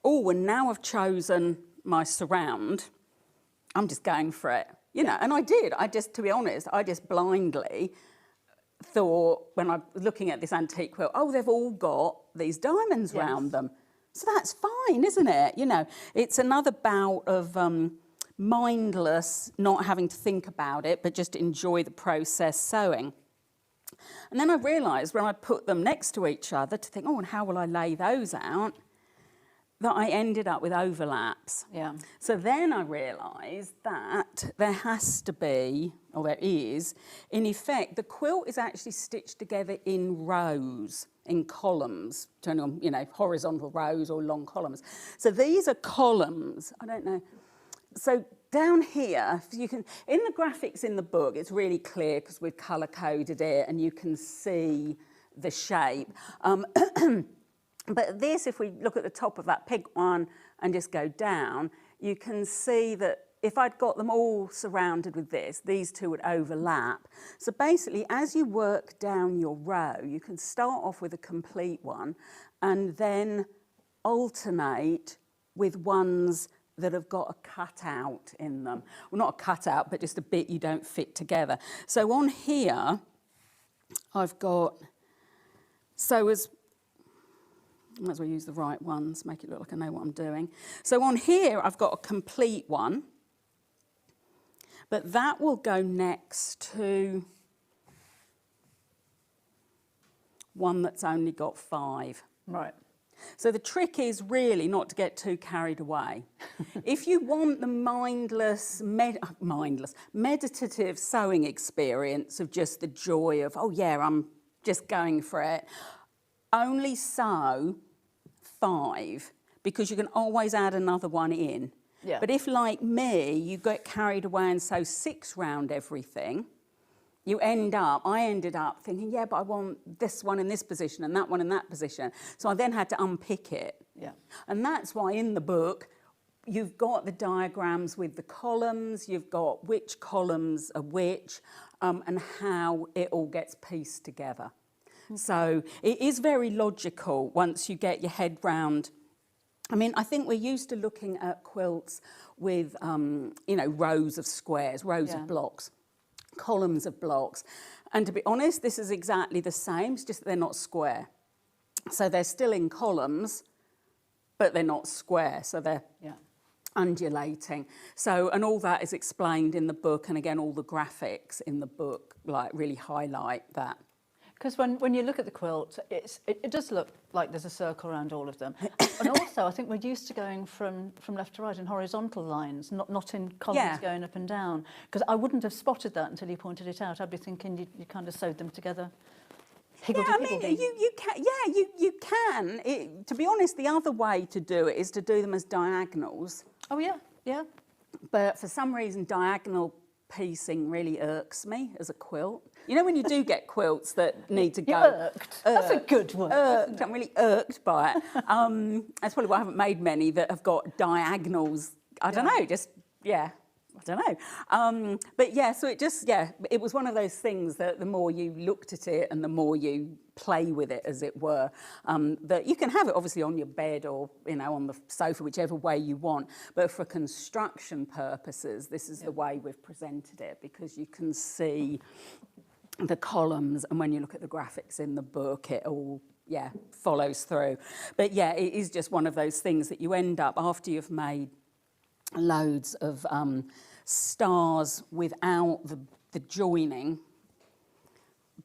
Oh, and now I've chosen my surround. I'm just going for it. You know, and I did. To be honest, I just blindly thought, when I'm looking at this antique quilt, oh, they've all got these diamonds round them. So that's fine, isn't it? You know, it's another bout of mindless, not having to think about it, but just enjoy the process sewing. And then I realised when I put them next to each other to think, oh, and how will I lay those out? That I ended up with overlaps. Yeah. So then I realised that there has to be, or there is, in effect, the quilt is actually stitched together in rows, in columns, turning on, you know, horizontal rows or long columns. So these are columns. I don't know. So down here, you can, in the graphics in the book, it's really clear because we've colour-coded it and you can see the shape. But this, if we look at the top of that pink one and just go down, you can see that if I'd got them all surrounded with this, these two would overlap. So basically, as you work down your row, you can start off with a complete one and then alternate with ones that have got a cutout in them. Well, not a cutout, but just a bit you don't fit together. So on here, I've got, might as well use the right ones, make it look like I know what I'm doing. So on here, I've got a complete one, but that will go next to one that's only got 5. Right. So the trick is really not to get too carried away. If you want the mindless, meditative sewing experience of just the joy of, oh yeah, I'm just going for it, only sew 5, because you can always add another one in. Yeah. But if, like me, you get carried away and sew 6 round everything, I ended up thinking, yeah, but I want this one in this position and that one in that position. So I then had to unpick it. Yeah. And that's why in the book, you've got the diagrams with the columns, you've got which columns are which, and how it all gets pieced together. So it is very logical once you get your head round. I mean, I think we're used to looking at quilts with, you know, rows of squares, rows of blocks, columns of blocks. And to be honest, this is exactly the same, it's just that they're not square. So they're still in columns, but they're not square. So they're undulating. So, and all that is explained in the book, and again, all the graphics in the book like really highlight that. Because when you look at the quilt, it does look like there's a circle around all of them. And also, I think we're used to going from left to right in horizontal lines, not in columns going up and down. Because I wouldn't have spotted that until you pointed it out. I'd be thinking you kind of sewed them together. Yeah, I mean, you can. Yeah, you can. To be honest, the other way to do it is to do them as diagonals. Oh yeah, yeah. But for some reason, diagonal piecing really irks me as a quilt. You know when you do get quilts that need to go... Irked. That's a good word. I'm really irked by it. That's probably why I haven't made many that have got diagonals. I don't know, just, I don't know. But yeah, so it just, it was one of those things that the more you looked at it and the more you play with it, as it were, that you can have it obviously on your bed or, on the sofa, whichever way you want. But for construction purposes, this is the way we've presented it, because you can see the columns, and when you look at the graphics in the book, it all, follows through. But it is just one of those things that you end up, after you've made loads of stars without the joining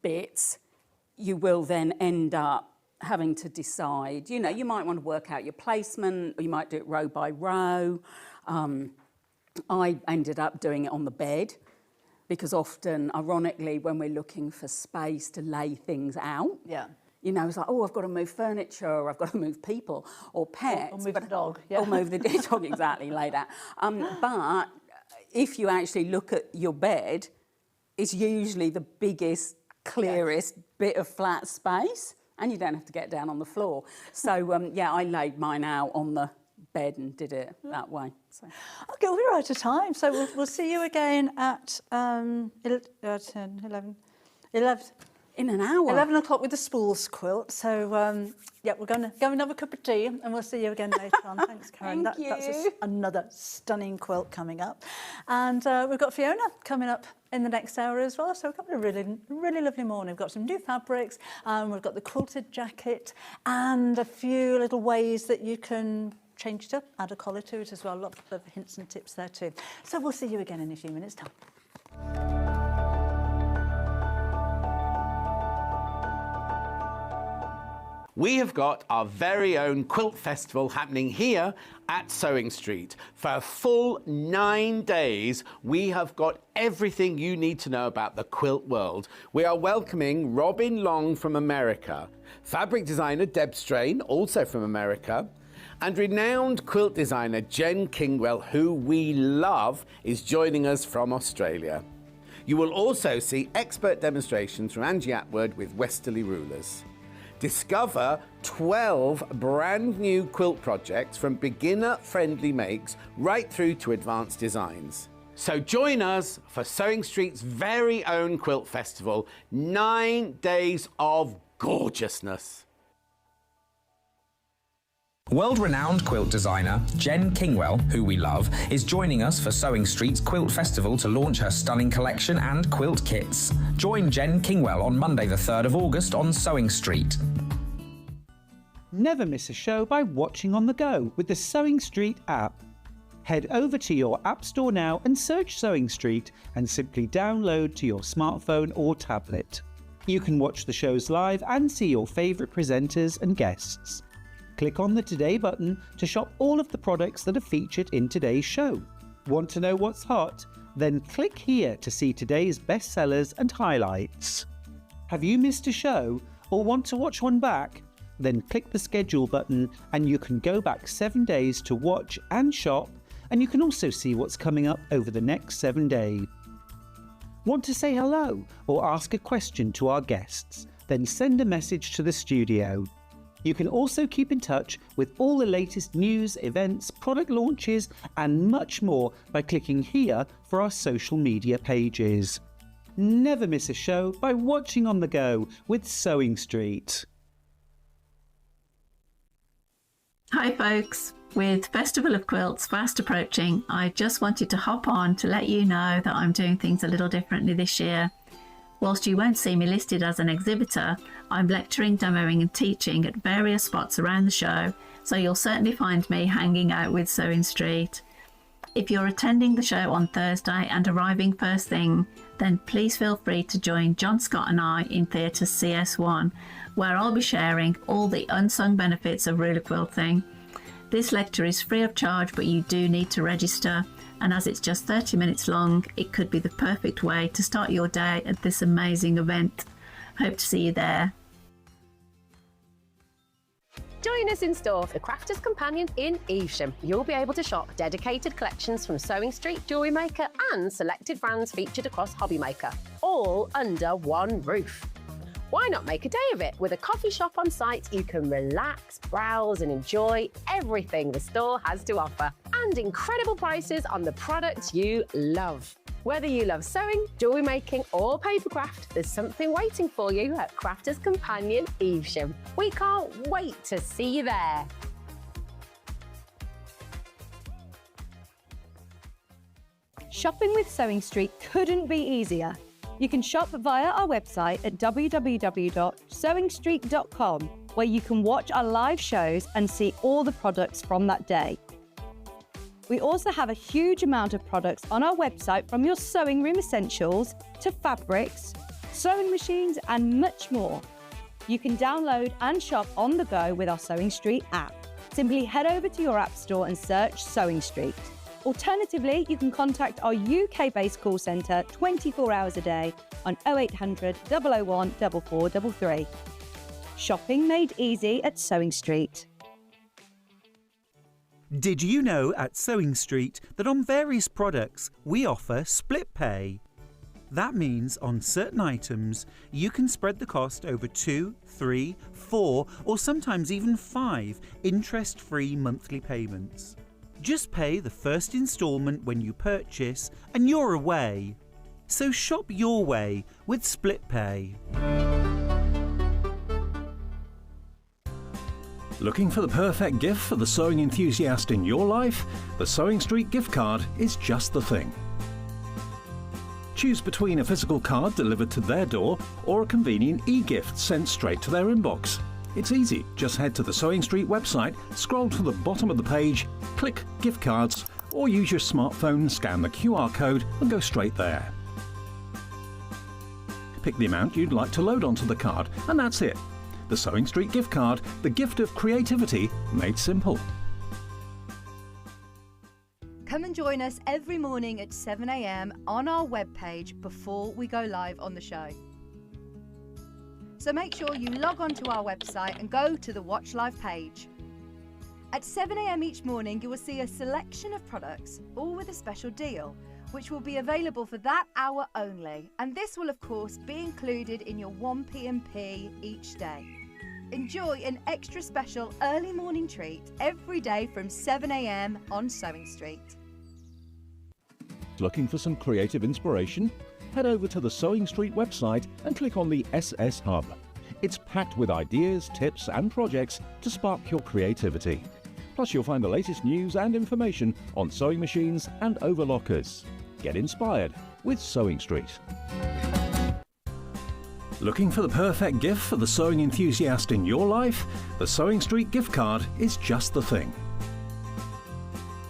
bits, you will then end up having to decide, you might want to work out your placement, or you might do it row by row. I ended up doing it on the bed, because often, ironically, when we're looking for space to lay things out, it's like, I've got to move furniture, or I've got to move people, or pets. Or move the dog. Or move the dog, exactly, like that. But if you actually look at your bed, it's usually the biggest, clearest bit of flat space, and you don't have to get down on the floor. So, I laid mine out on the bed and did it that way. So. Okay, we're out of time, so we'll see you again at 11. In an hour. 11 o'clock with the spools quilt. So, we're going to go and have a cup of tea, and we'll see you again later on. Thanks, Karen. Thank you. That's another stunning quilt coming up. And we've got Fiona coming up in the next hour as well. So we've got a really, really lovely morning. We've got some new fabrics, we've got the quilted jacket, and a few little ways that you can change it up, add a collar to it as well. Lots of hints and tips there too. So we'll see you again in a few minutes' time. We have got our very own quilt festival happening here at Sewing Street. For a full 9 days, we have got everything you need to know about the quilt world. We are welcoming Robin Long from America, fabric designer Deb Strain, also from America, and renowned quilt designer Jen Kingwell, who we love, is joining us from Australia. You will also see expert demonstrations from Angie Atwood with Westerly rulers. Discover 12 brand new quilt projects from beginner-friendly makes right through to advanced designs. So join us for Sewing Street's very own quilt festival, 9 days of gorgeousness. World-renowned quilt designer Jen Kingwell, who we love, is joining us for Sewing Street's Quilt Festival to launch her stunning collection and quilt kits. Join Jen Kingwell on Monday the 3rd of August on Sewing Street. Never miss a show by watching on the go with the Sewing Street app. Head over to your App Store now and search Sewing Street and simply download to your smartphone or tablet. You can watch the shows live and see your favourite presenters and guests. Click on the Today button to shop all of the products that are featured in today's show. Want to know what's hot? Then click here to see today's bestsellers and highlights. Have you missed a show or want to watch one back? Then click the schedule button and you can go back 7 days to watch and shop, and you can also see what's coming up over the next 7 days. Want to say hello or ask a question to our guests? Then send a message to the studio. You can also keep in touch with all the latest news, events, product launches, and much more by clicking here for our social media pages. Never miss a show by watching on the go with Sewing Street. Hi folks, with Festival of Quilts fast approaching, I just wanted to hop on to let you know that I'm doing things a little differently this year. Whilst you won't see me listed as an exhibitor, I'm lecturing, demoing and teaching at various spots around the show, so you'll certainly find me hanging out with Sewing Street. If you're attending the show on Thursday and arriving first thing, then please feel free to join John Scott and I in Theatre CS1, where I'll be sharing all the unsung benefits of ruler quilting. This lecture is free of charge, but you do need to register, and as it's just 30 minutes long, it could be the perfect way to start your day at this amazing event. Hope to see you there. Join us in store for the Crafter's Companion in Evesham. You'll be able to shop dedicated collections from Sewing Street, Jewellery Maker and selected brands featured across Hobby Maker, all under one roof. Why not make a day of it? With a coffee shop on site, you can relax, browse and enjoy everything the store has to offer, and incredible prices on the products you love. Whether you love sewing, jewellery making or papercraft, there's something waiting for you at Crafter's Companion Evesham. We can't wait to see you there. Shopping with Sewing Street couldn't be easier. You can shop via our website at www.sewingstreet.com, where you can watch our live shows and see all the products from that day. We also have a huge amount of products on our website, from your sewing room essentials to fabrics, sewing machines and much more. You can download and shop on the go with our Sewing Street app. Simply head over to your app store and search Sewing Street. Alternatively, you can contact our UK-based call centre 24 hours a day on 0800 001 4433. Shopping made easy at Sewing Street. Did you know at Sewing Street that on various products we offer split pay? That means on certain items you can spread the cost over 2, 3, 4 or sometimes even 5 interest-free monthly payments. Just pay the first instalment when you purchase and you're away. So shop your way with split pay. Looking for the perfect gift for the sewing enthusiast in your life? The Sewing Street gift card is just the thing. Choose between a physical card delivered to their door or a convenient e-gift sent straight to their inbox. It's easy. Just head to the Sewing Street website, scroll to the bottom of the page, click Gift Cards, or use your smartphone, scan the QR code and go straight there. Pick the amount you'd like to load onto the card, and that's it. The Sewing Street gift card, the gift of creativity made simple. Come and join us every morning at 7 a.m. on our webpage before we go live on the show. So make sure you log on to our website and go to the Watch Live page. At 7 a.m. each morning, you will see a selection of products, all with a special deal, which will be available for that hour only. And this will, of course, be included in your 1pmp each day. Enjoy an extra special early morning treat every day from 7 a.m. on Sewing Street. Looking for some creative inspiration? Head over to the Sewing Street website and click on the SS Hub. It's packed with ideas, tips and projects to spark your creativity. Plus you'll find the latest news and information on sewing machines and overlockers. Get inspired with Sewing Street. Looking for the perfect gift for the sewing enthusiast in your life? The Sewing Street gift card is just the thing.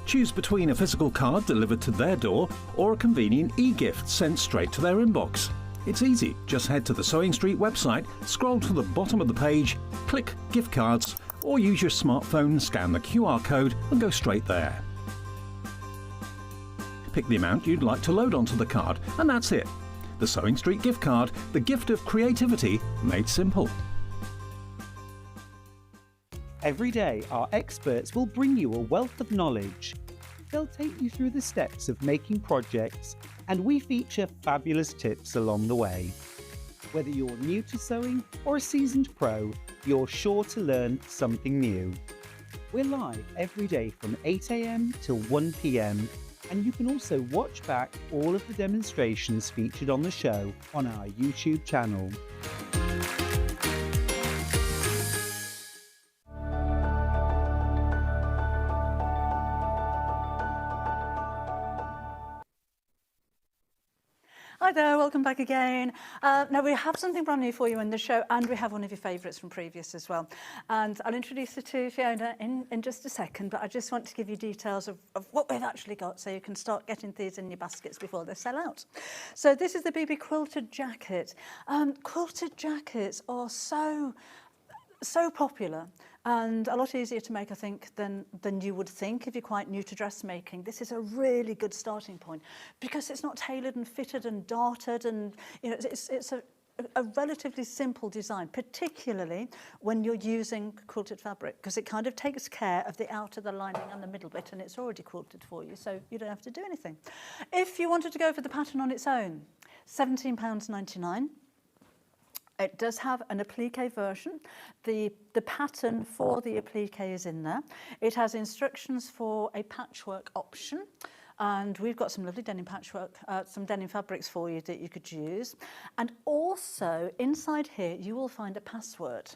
Choose between a physical card delivered to their door or a convenient e-gift sent straight to their inbox. It's easy. Just head to the Sewing Street website, scroll to the bottom of the page, click Gift Cards, or use your smartphone, scan the QR code and go straight there. Pick the amount you'd like to load onto the card, and that's it. The Sewing Street gift card, the gift of creativity made simple. Every day, our experts will bring you a wealth of knowledge. They'll take you through the steps of making projects, and we feature fabulous tips along the way. Whether you're new to sewing or a seasoned pro, you're sure to learn something new. We're live every day from 8 a.m. till 1 p.m, and you can also watch back all of the demonstrations featured on the show on our YouTube channel. Hi there, welcome back again. Now we have something brand new for you in the show, and we have one of your favourites from previous as well. And I'll introduce you to Fiona in just a second, but I just want to give you details of what we've actually got so you can start getting these in your baskets before they sell out. So this is the BB quilted jacket. Quilted jackets are so popular and a lot easier to make, I think, than you would think if you're quite new to dressmaking. This is a really good starting point because it's not tailored and fitted and darted, and you know it's a relatively simple design, particularly when you're using quilted fabric, because it kind of takes care of the outer, the lining and the middle bit, and it's already quilted for you, so you don't have to do anything. If you wanted to go for the pattern on its own, £17.99. It does have an applique version. The pattern for the applique is in there. It has instructions for a patchwork option. And we've got some lovely denim patchwork, some denim fabrics for you that you could use. And also inside here, you will find a password,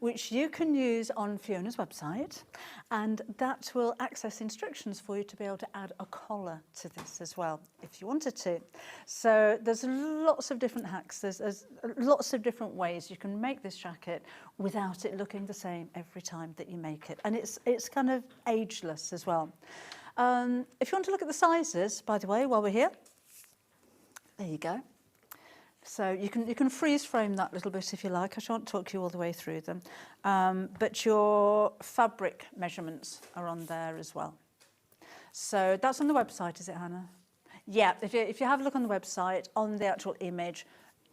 which you can use on Fiona's website, and that will access instructions for you to be able to add a collar to this as well, if you wanted to. So there's lots of different hacks, there's lots of different ways you can make this jacket without it looking the same every time that you make it. And it's kind of ageless as well. If you want to look at the sizes, by the way, while we're here, there you go. So you can freeze frame that little bit if you like. I shan't talk you all the way through them. But your fabric measurements are on there as well. So that's on the website, is it, Hannah? Yeah, if you have a look on the website, on the actual image,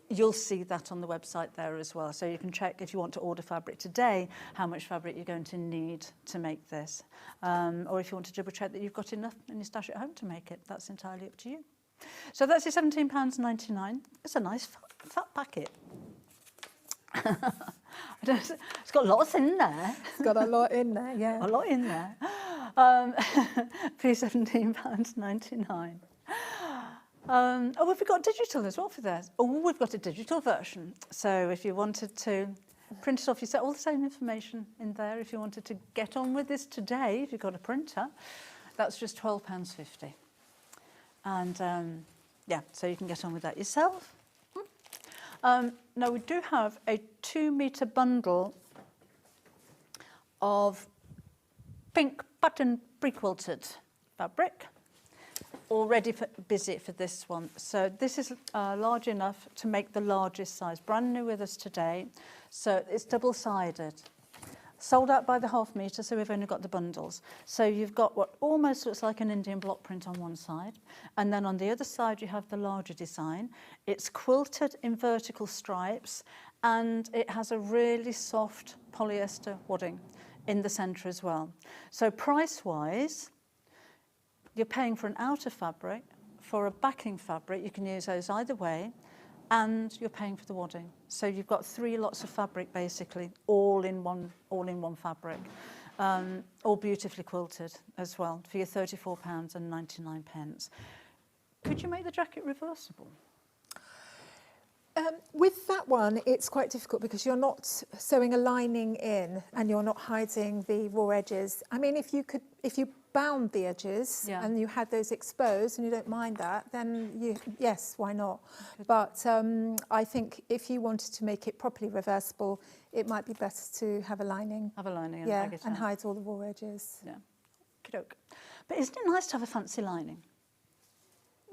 you'll see that on the website there as well. So you can check if you want to order fabric today, how much fabric you're going to need to make this. Or if you want to double check that you've got enough in your stash at home to make it, that's entirely up to you. So that's your £17.99. It's a nice fat packet. It's got lots in there. It's got a lot in there, yeah. A lot in there. For £17.99. Oh, we've got digital as well for this. Oh, we've got a digital version. So if you wanted to print it off, you set all the same information in there. If you wanted to get on with this today, if you've got a printer, that's just £12.50. And yeah, so you can get on with that yourself. Now we do have a 2-metre bundle of pink button pre-quilted fabric, already busy for this one. So this is large enough to make the largest size, brand new with us today. So it's double-sided. Sold out by the ½ metre, so we've only got the bundles. So you've got what almost looks like an Indian block print on one side, and then on the other side you have the larger design. It's quilted in vertical stripes, and it has a really soft polyester wadding in the centre as well. So price-wise, you're paying for an outer fabric. For a backing fabric, you can use those either way, and you're paying for the wadding. So you've got 3 lots of fabric basically, all in one fabric, all beautifully quilted as well for your £34.99. Could you make the jacket reversible? With that one, it's quite difficult because you're not sewing a lining in and you're not hiding the raw edges. I mean, if you bound the edges and you had those exposed and you don't mind that, then yes, why not? But I think if you wanted to make it properly reversible, it might be better to have a lining. Have a lining and yeah, and hide all the raw edges. Yeah, okey-doke. But isn't it nice to have a fancy lining?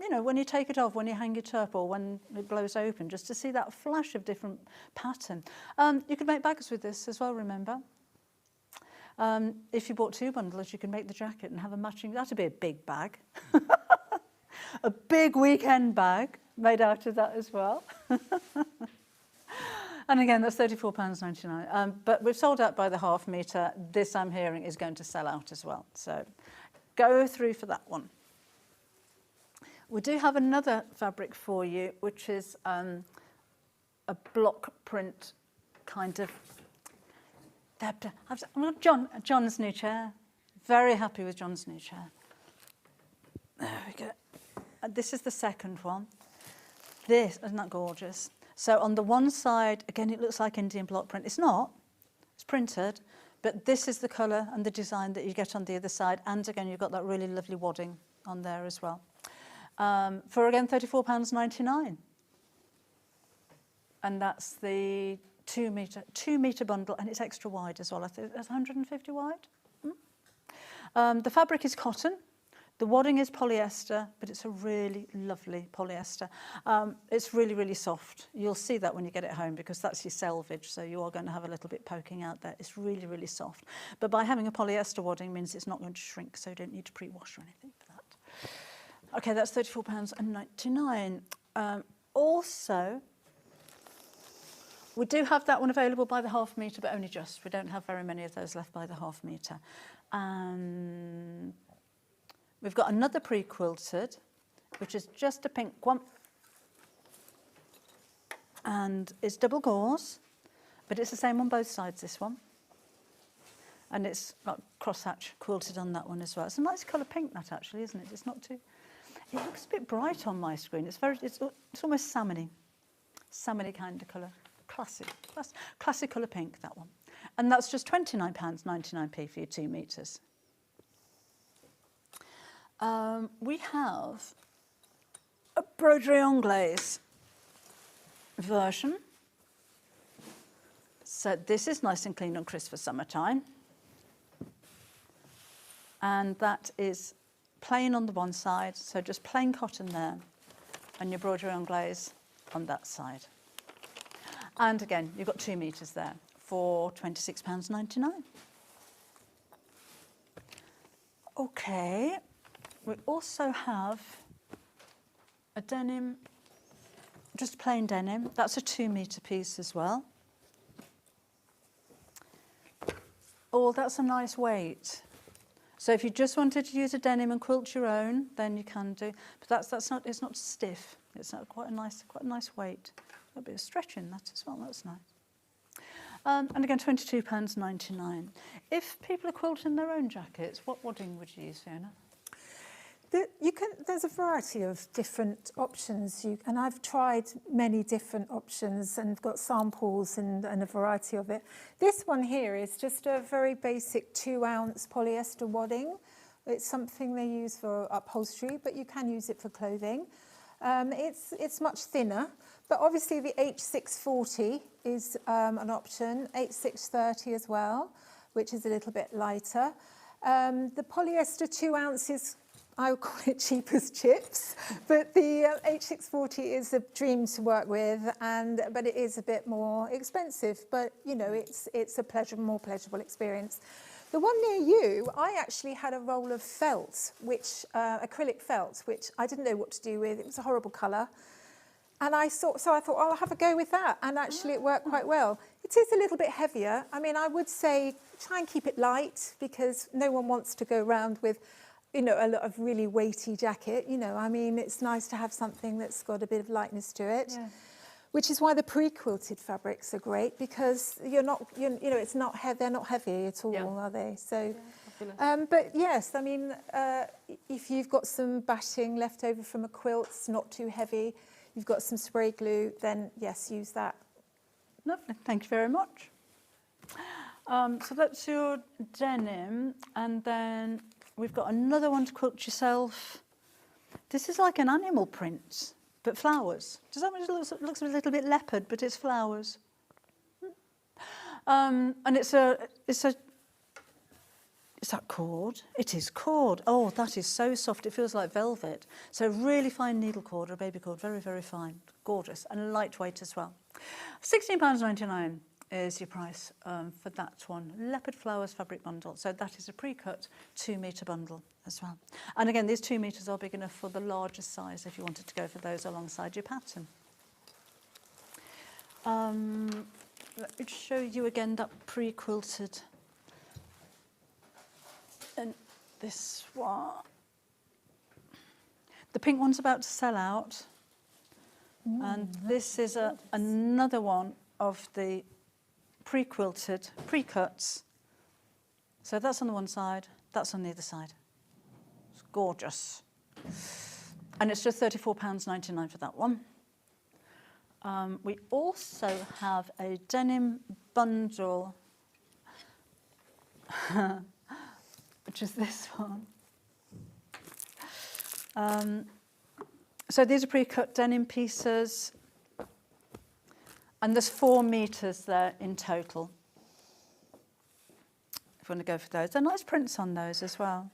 You know, when you take it off, when you hang it up, or when it blows open, just to see that flash of different pattern. You could make bags with this as well, remember? If you bought 2 bundles, you can make the jacket and have a matching. That'd be a big bag. A big weekend bag made out of that as well. And again, that's £34.99. But we've sold out by the ½ metre. This, I'm hearing, is going to sell out as well. So go through for that one. We do have another fabric for you, which is a block print kind of. John's new chair. Very happy with John's new chair. There we go. This is the second one. This, isn't that gorgeous? So on the one side, again, it looks like Indian block print. It's not. It's printed. But this is the colour and the design that you get on the other side. And again, you've got that really lovely wadding on there as well. for again £34.99. And that's the 2 metre bundle, and it's extra wide as well. I think it's 150 wide. The fabric is cotton. The wadding is polyester, but it's a really lovely polyester. It's really, really soft. You'll see that when you get it home because that's your selvage, so you are going to have a little bit poking out there. It's really, really soft. But by having a polyester wadding means it's not going to shrink, so you don't need to pre-wash or anything for that. Okay, that's £34.99. Also, we do have that one available by the half metre, but only just. We don't have very many of those left by the half metre. We've got another pre-quilted, which is just a pink one. And it's double gauze, but it's the same on both sides, this one. And it's got crosshatch quilted on that one as well. It's a nice colour pink, that actually, isn't it? It's not too... It looks a bit bright on my screen. It's almost salmony kind of colour. Classic colour pink, that one. And that's just £29.99p for your 2 metres. We have a broderie anglaise version. So this is nice and clean and crisp for summertime. And that is plain on the one side, so just plain cotton there, and your broderie anglaise on that side. And again, you've got 2 metres there for £26.99. Okay, we also have a denim, just plain denim. That's a 2 metre piece as well. Oh, that's a nice weight. So if you just wanted to use a denim and quilt your own, then you can do. But it's not stiff. It's not quite a nice weight. A bit of stretch in that as well. That's nice. And again, £22.99. If people are quilting their own jackets, what wadding would you use, Fiona? There's a variety of different options, and I've tried many different options and got samples and a variety of it. This one here is just a very basic 2-ounce polyester wadding. It's something they use for upholstery, but you can use it for clothing. It's much thinner, but obviously the H640 is an option, H630 as well, which is a little bit lighter. The polyester 2 ounces, I would call it cheap as chips, but the H640 is a dream to work with, but it is a bit more expensive. But you know, it's a more pleasurable experience. The one near you, I actually had a roll of felt, acrylic felt, which I didn't know what to do with. It was a horrible colour, and I thought, oh, I'll have a go with that, and actually it worked quite well. It is a little bit heavier. I mean, I would say try and keep it light because no one wants to go around with, you know, a lot of really weighty jacket. You know, I mean, it's nice to have something that's got a bit of lightness to it. Yeah. Which is why the pre-quilted fabrics are great because they're not heavy at all, are they? So, but yes, I mean, if you've got some batting left over from a quilt, it's not too heavy, you've got some spray glue, then yes, use that. Lovely, thank you very much. So that's your denim, and then we've got another one to quilt yourself. This is like an animal print. But flowers. Does that mean it looks a little bit leopard, but it's flowers. And is that cord? It is cord. Oh, that is so soft. It feels like velvet. So really fine needle cord or baby cord, very, very fine. Gorgeous and lightweight as well. £16.99 is your price for that one. Leopard flowers fabric bundle. So that is a pre-cut 2 metre bundle as well. And again, these 2 metres are big enough for the larger size if you wanted to go for those alongside your pattern. Let me show you again that pre-quilted. And this one. The pink one's about to sell out. And this is another one of the pre-quilted, pre-cuts. So that's on the one side, that's on the other side. It's gorgeous. And it's just £34.99 for that one. We also have a denim bundle, which is this one. So these are pre-cut denim pieces. And there's 4 meters there in total. If you want to go for those. There are nice prints on those as well.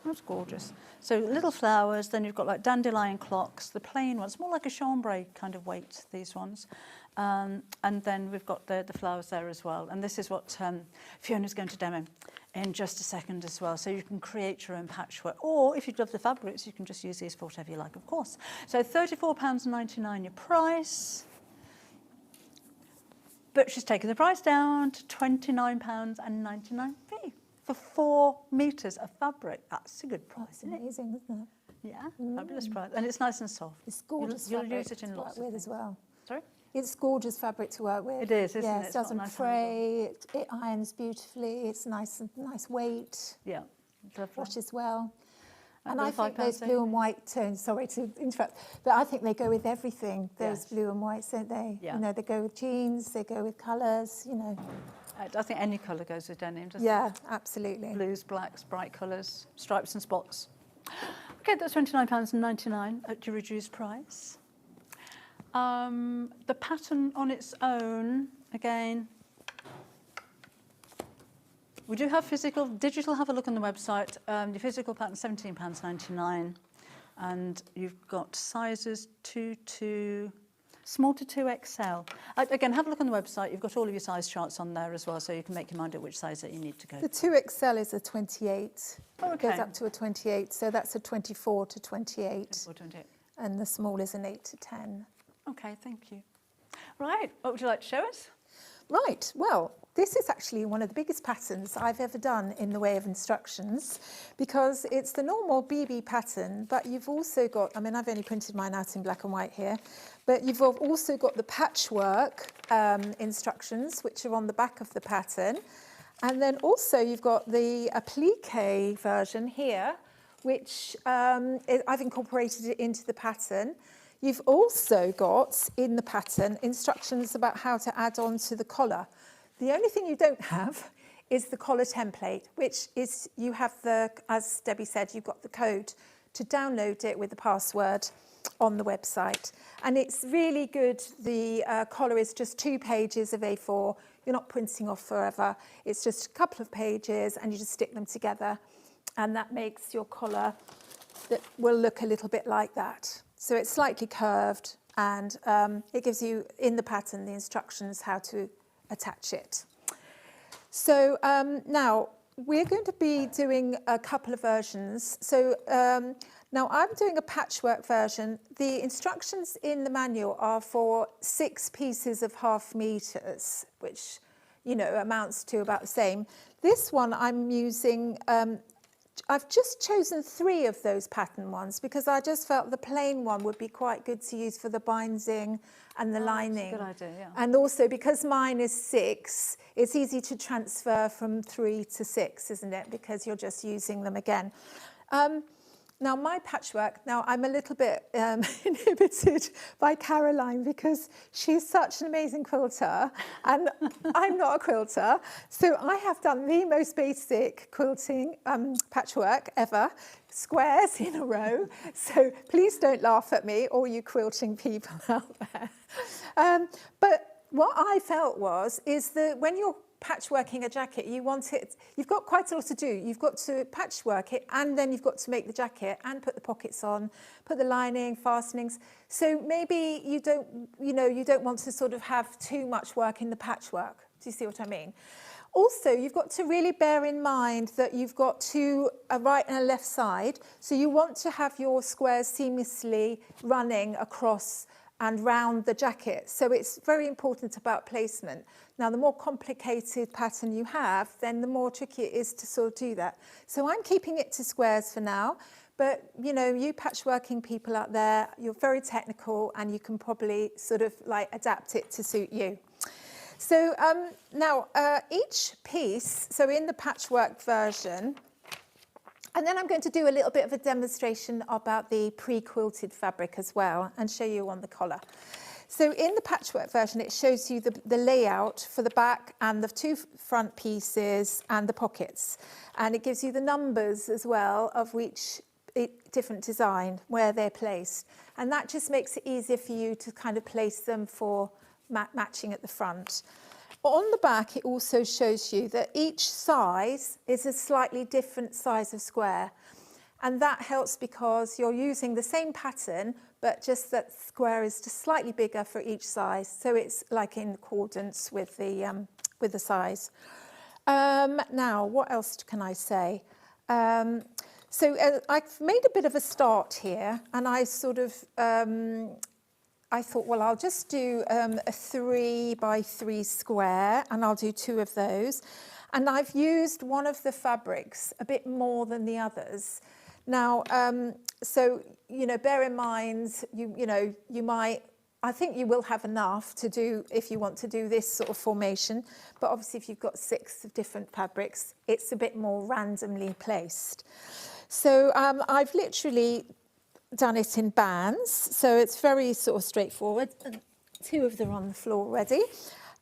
That's gorgeous. So little flowers, then you've got like dandelion clocks, the plain ones, more like a chambray kind of weight, these ones. And then we've got the flowers there as well. And this is what Fiona's going to demo in just a second as well. So you can create your own patchwork. Or if you love the fabrics, you can just use these for whatever you like, of course. So £34.99 your price. But she's taken the price down to £29.99 for 4 meters of fabric. That's a good price, isn't it? Amazing, isn't it? Yeah, fabulous price. And it's nice and soft. It's gorgeous You'll fabric use it in to lots work of with as well. Sorry? It's gorgeous fabric to work with. It is, isn't yes, it? It doesn't fray, it irons beautifully, it's nice weight. Yeah, washes well. And the I think those £5 blue and white tones, sorry to interrupt, but I think they go with everything, those Yes. blue and whites, don't they? Yeah. You know, they go with jeans, they go with colours, you know. I think any colour goes with denim, doesn't Yeah, it? absolutely. Blues, blacks, bright colours, stripes and spots. Okay, that's £29.99 at your reduced price. The pattern on its own, again, we do have physical, digital, have a look on the website. Your physical pattern, £17.99. And you've got sizes 2 to, small to 2XL. Again, have a look on the website. You've got all of your size charts on there as well, so you can make your mind up which size that you need to go. The 2XL is a 28. Oh, okay. It goes up to a 28, so that's a 24 to 28. 24 to 28. And the small is an 8 to 10. Okay, thank you. Right, what would you like to show us? Right, well, this is actually one of the biggest patterns I've ever done in the way of instructions, because it's the normal BB pattern, but you've also got, I mean, I've only printed mine out in black and white here, but you've also got the patchwork instructions, which are on the back of the pattern. And then also you've got the applique version here, which I've incorporated it into the pattern. You've also got in the pattern instructions about how to add on to the collar. The only thing you don't have is the collar template, which is you have the, as Debbie said, you've got the code to download it with the password on the website. And it's really good. The collar is just 2 pages of A4. You're not printing off forever. It's just a couple of pages and you just stick them together. And that makes your collar that will look a little bit like that. So it's slightly curved and it gives you in the pattern the instructions how to attach it. So now we're going to be doing a couple of versions. So now I'm doing a patchwork version. The instructions in the manual are for 6 pieces of ½ meters, which, you know, amounts to about the same. This one I'm using, I've just chosen 3 of those pattern ones because I just felt the plain one would be quite good to use for the binding and the lining. That's a good idea, yeah. And also because mine is 6, it's easy to transfer from 3 to 6, isn't it? Because you're just using them again. Now my patchwork, now I'm a little bit inhibited by Caroline because she's such an amazing quilter and I'm not a quilter. So I have done the most basic quilting patchwork ever, squares in a row. So please don't laugh at me, all you quilting people out there. But what I felt is that when you're patchworking a jacket, you've got quite a lot to do. You've got to patchwork it and then you've got to make the jacket and put the pockets on, put the lining, fastenings. So maybe you don't want to sort of have too much work in the patchwork. Do you see what I mean? Also, you've got to really bear in mind that you've got a right and a left side. So you want to have your squares seamlessly running across and round the jacket. So it's very important about placement. Now, the more complicated pattern you have, then the more tricky it is to sort of do that. So I'm keeping it to squares for now, but you know, you patchworking people out there, you're very technical and you can probably sort of like adapt it to suit you. So now each piece, so in the patchwork version, and then I'm going to do a little bit of a demonstration about the pre-quilted fabric as well and show you on the collar. So in the patchwork version, it shows you the layout for the back and the 2 front pieces and the pockets. And it gives you the numbers as well of each different design where they're placed. And that just makes it easier for you to kind of place them for matching at the front. On the back, it also shows you that each size is a slightly different size of square. And that helps because you're using the same pattern, but just that square is just slightly bigger for each size. So it's like in accordance with the size. Now, what else can I say? So I've made a bit of a start here, and I sort of, I thought, well, I'll just do a 3 by 3 square, and I'll do 2 of those. And I've used one of the fabrics a bit more than the others. Now, so, you know, bear in mind, you might, I think you will have enough to do if you want to do this sort of formation. But obviously, if you've got 6 different fabrics, it's a bit more randomly placed. So I've literally done it in bands, so it's very sort of straightforward. And 2 of them are on the floor already.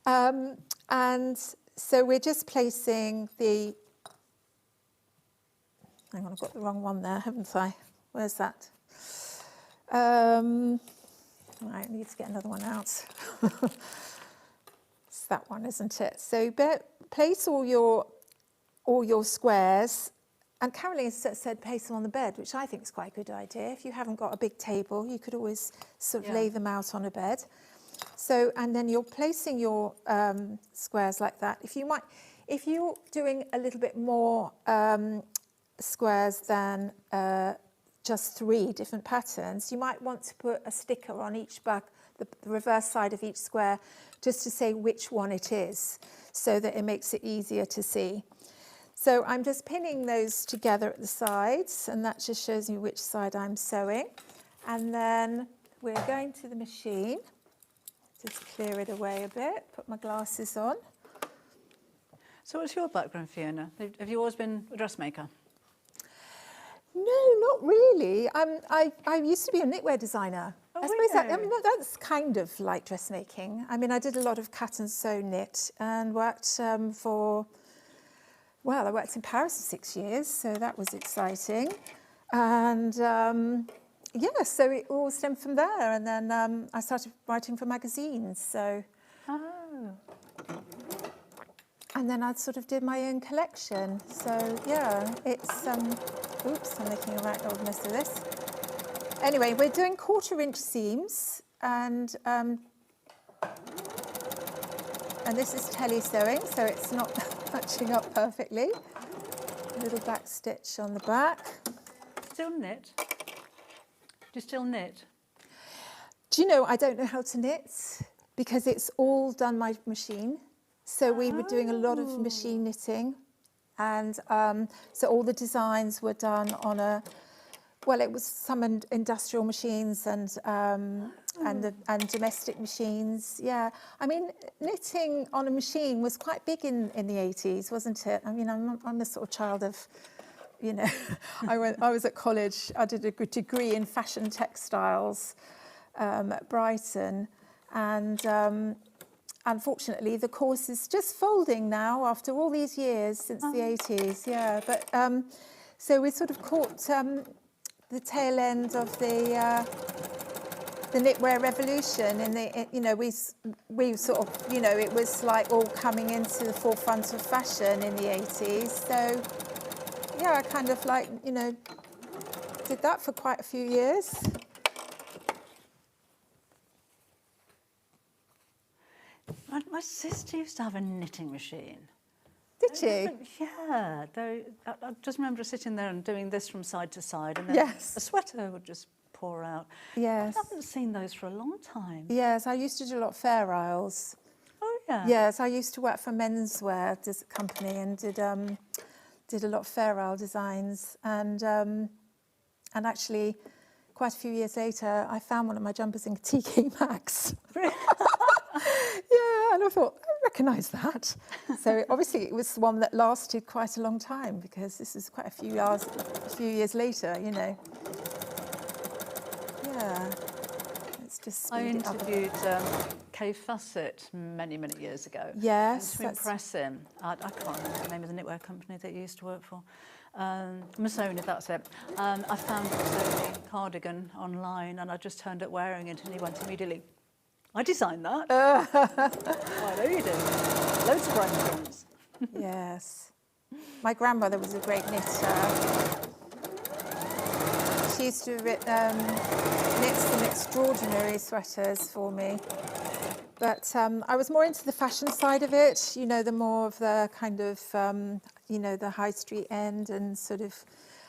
And so we're just placing the, hang on, I've got the wrong one there, haven't I? Where's that? Right, I need to get another one out. It's that one, isn't it? So place all your squares. And Caroline said place them on the bed, which I think is quite a good idea. If you haven't got a big table, you could always sort of lay them out on a bed. So, and then you're placing your squares like that. If you're doing a little bit more squares than just 3 different patterns, you might want to put a sticker on each back, the reverse side of each square, just to say which one it is, so that it makes it easier to see. So I'm just pinning those together at the sides, and that just shows me which side I'm sewing. And then we're going to the machine. Just clear it away a bit, put my glasses on. So what's your background, Fiona? Have you always been a dressmaker? No, not really. I used to be a knitwear designer. Oh, I suppose that's kind of like dressmaking. I mean, I did a lot of cut and sew knit and worked I worked in Paris for 6 years, so that was exciting. And so it all stemmed from there. And then I started writing for magazines. So, and then I sort of did my own collection. So yeah, it's oops, I'm making a right old mess of this. Anyway, we're doing 1/4 inch seams, and this is tele sewing, so it's not matching up perfectly. A little back stitch on the back. Still knit? Do you still knit? Do you know, I don't know how to knit because it's all done by machine. So we were doing a lot of machine knitting, and so all the designs were done on it was some industrial machines and domestic machines. Yeah, I mean, knitting on a machine was quite big in the 80s, wasn't it? I mean, I'm a sort of child of, you know, I was at college. I did a degree in fashion textiles at Brighton, and unfortunately, the course is just folding now after all these years since the 80s. Yeah, but so we sort of caught the tail end of the knitwear revolution, and we sort of, you know, it was like all coming into the forefront of fashion in the 80s. So yeah, I kind of like, you know, did that for quite a few years. My sister used to have a knitting machine. Did she? Yeah. I just remember sitting there and doing this from side to side, and then Yes. a sweater would just pour out. Yes. I haven't seen those for a long time. Yes, I used to do a lot of fair isles. Oh, yeah. Yes, I used to work for a menswear company and did a lot of fair isle designs. And actually, quite a few years later, I found one of my jumpers in TK Maxx. Yeah, and I thought, I recognise that. So obviously it was one that lasted quite a long time, because this is quite a few years later, you know. Yeah, let's just I speed it up a bit. interviewed Kay Fussett many, many years ago. Yes, And to impress him, I can't remember the name of the knitwear company that he used to work for. Masoni, that's it. I found a Masoni cardigan online and I just turned up wearing it and he went immediately, I designed that. I know you did. Loads of reference. Yes. My grandmother was a great knitter. She used to knit some extraordinary sweaters for me. But I was more into the fashion side of it, you know, the more of the kind of, you know, the high street end and sort of,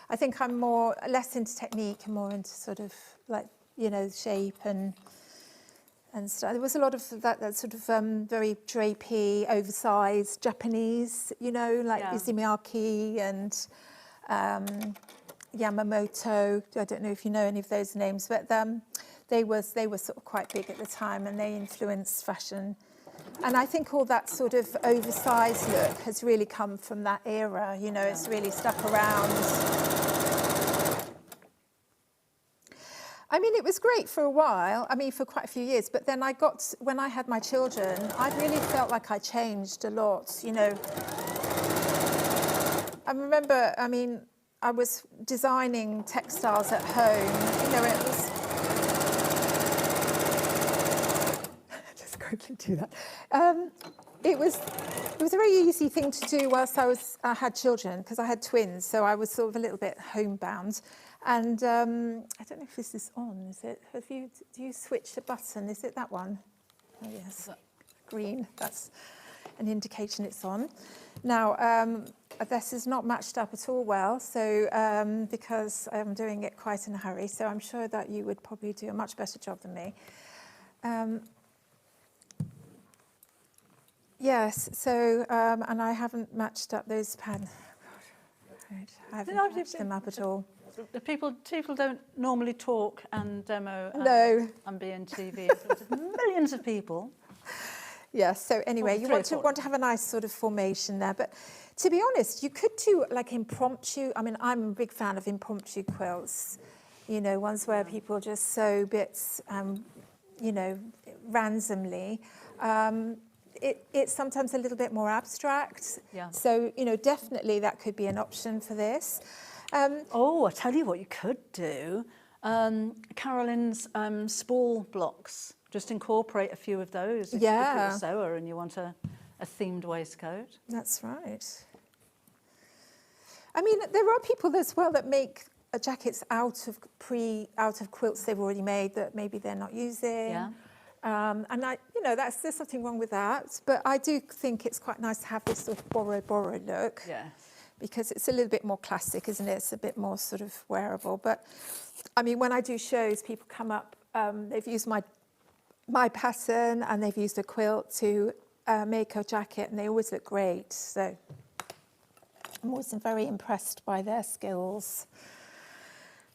I think I'm less into technique and more into sort of like, you know, shape and stuff. There was a lot of that sort of very drapey, oversized Japanese, you know, like Izumaki and Yamamoto. I don't know if you know any of those names, but they were sort of quite big at the time and they influenced fashion. And I think all that sort of oversized look has really come from that era. You know, it's really stuck around. I mean, it was great for a while. I mean, for quite a few years. But then when I had my children, I really felt like I changed a lot, you know. I remember, I mean, I was designing textiles at home. You know, it was... Just quickly do that. It was a very easy thing to do whilst I had children, because I had twins, so I was sort of a little bit homebound. And I don't know if this is on, is it? Do you switch the button? Is it that one? Oh, yes. Green. That's an indication it's on. Now, this is not matched up at all well, so because I'm doing it quite in a hurry, so I'm sure that you would probably do a much better job than me. Yes, so, and I haven't matched up those pads. I haven't matched them up at all. The people don't normally talk and demo and be on TV in front of millions of people. Yes, so anyway, you want to have a nice sort of formation there. But to be honest, you could do like impromptu. I mean, I'm a big fan of impromptu quilts, you know, ones where people just sew bits, you know, randomly. It's sometimes a little bit more abstract. Yeah. So, you know, definitely that could be an option for this. Oh, I tell you what you could do. Carolyn's spool blocks. Just incorporate a few of those. If you're a sewer and you want a themed waistcoat. That's right. I mean, there are people as well that make jackets out of quilts they've already made that maybe they're not using. Yeah. And you know, there's nothing wrong with that. But I do think it's quite nice to have this sort of borrowed look. Yes. Because it's a little bit more classic, isn't it? It's a bit more sort of wearable. But I mean, when I do shows, people come up, they've used my pattern and they've used a quilt to make a jacket and they always look great. So I'm always very impressed by their skills.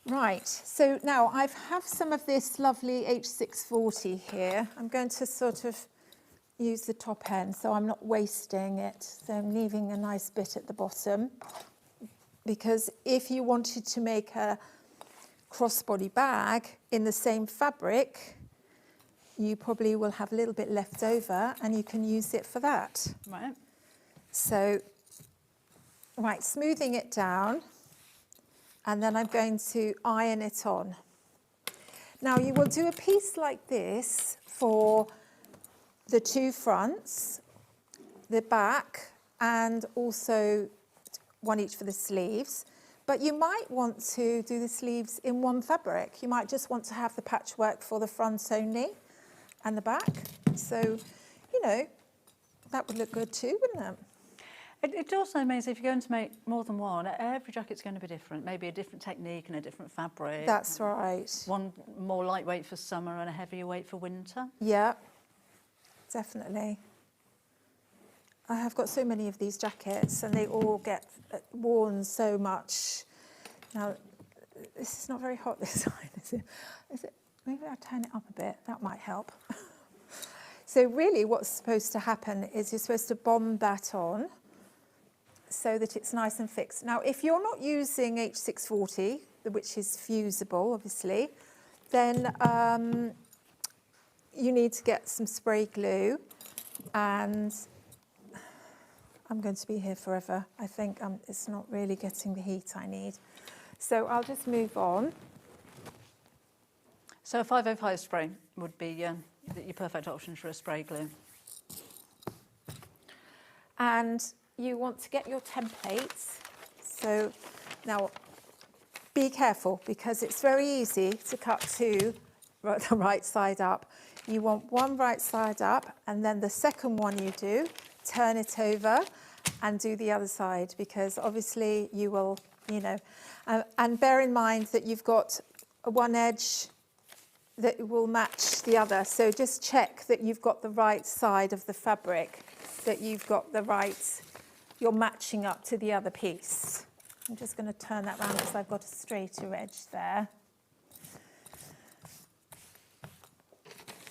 Right, so now I have some of this lovely H640 here. I'm going to sort of use the top end so I'm not wasting it. So I'm leaving a nice bit at the bottom, because if you wanted to make a crossbody bag in the same fabric, you probably will have a little bit left over and you can use it for that. Right. So, right, smoothing it down, and then I'm going to iron it on. Now you will do a piece like this for the two fronts, the back, and also one each for the sleeves. But you might want to do the sleeves in one fabric. You might just want to have the patchwork for the front only and the back. So, you know, that would look good too, wouldn't it? It also means if you're going to make more than one, every jacket's going to be different. Maybe a different technique and a different fabric. That's right. One more lightweight for summer and a heavier weight for winter. Yeah, definitely. I have got so many of these jackets and they all get worn so much. Now, this is not very hot this side, is it? Maybe I'll turn it up a bit, that might help. So really what's supposed to happen is you're supposed to bomb that on so that it's nice and fixed. Now, if you're not using H640, which is fusible, obviously, then you need to get some spray glue, and I'm going to be here forever. I think it's not really getting the heat I need. So I'll just move on. So a 505 spray would be your perfect option for a spray glue. And you want to get your templates. So now be careful, because it's very easy to cut the right side up. You want one right side up, and then the second one you do, turn it over and do the other side, because obviously you will, you know, and bear in mind that you've got one edge that will match the other. So just check that you've got the right side of the fabric, that you've got the right, you're matching up to the other piece. I'm just going to turn that round because I've got a straighter edge there.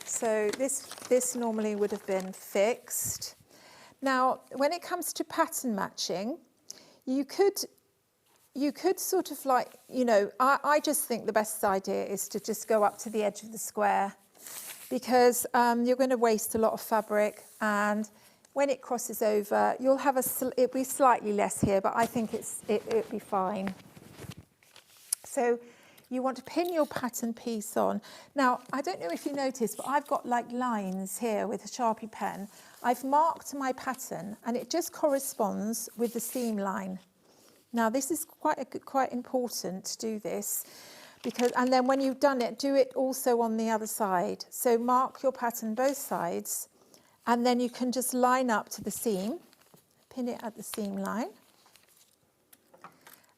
So this normally would have been fixed. Now, when it comes to pattern matching, you could sort of like, you know, I just think the best idea is to just go up to the edge of the square, because you're going to waste a lot of fabric, and when it crosses over, you'll have it'll be slightly less here, but I think it'll be fine. So you want to pin your pattern piece on. Now, I don't know if you noticed, but I've got like lines here with a Sharpie pen. I've marked my pattern, and it just corresponds with the seam line. Now, this is quite important to do this, because, and then when you've done it, do it also on the other side. So mark your pattern both sides, and then you can just line up to the seam, pin it at the seam line.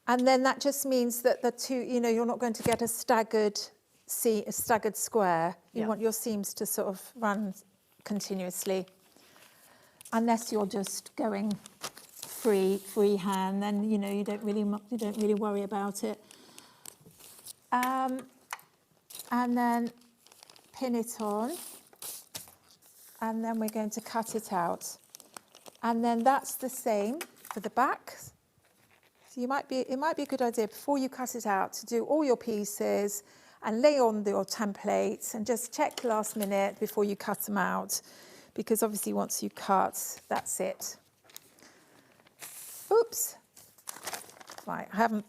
And then that just means that the two, you know, you're not going to get a staggered square. You want your seams to sort of run continuously, unless you're just going freehand, then you know you don't really worry about it. And then pin it on, and then we're going to cut it out, and then that's the same for the back. So it might be a good idea before you cut it out to do all your pieces and lay on your templates, and just check last minute before you cut them out, because obviously once you cut, that's it. Oops. Right, I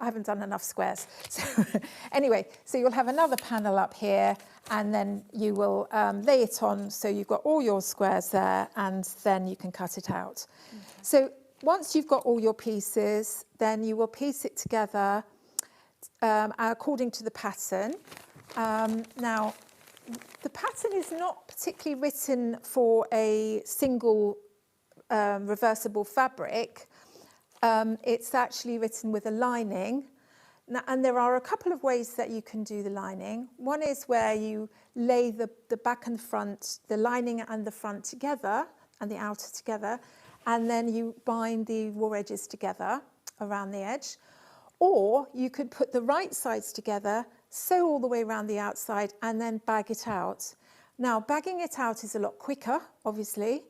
haven't done enough squares. So anyway, so you'll have another panel up here, and then you will lay it on, so you've got all your squares there, and then you can cut it out. Okay. So once you've got all your pieces, then you will piece it together according to the pattern. Now, the pattern is not particularly written for a single reversible fabric. It's actually written with a lining. Now, and there are a couple of ways that you can do the lining. One is where you lay the back and front, the lining and the front together, and the outer together, and then you bind the raw edges together around the edge. Or you could put the right sides together, sew all the way around the outside, and then bag it out. Now, bagging it out is a lot quicker, obviously.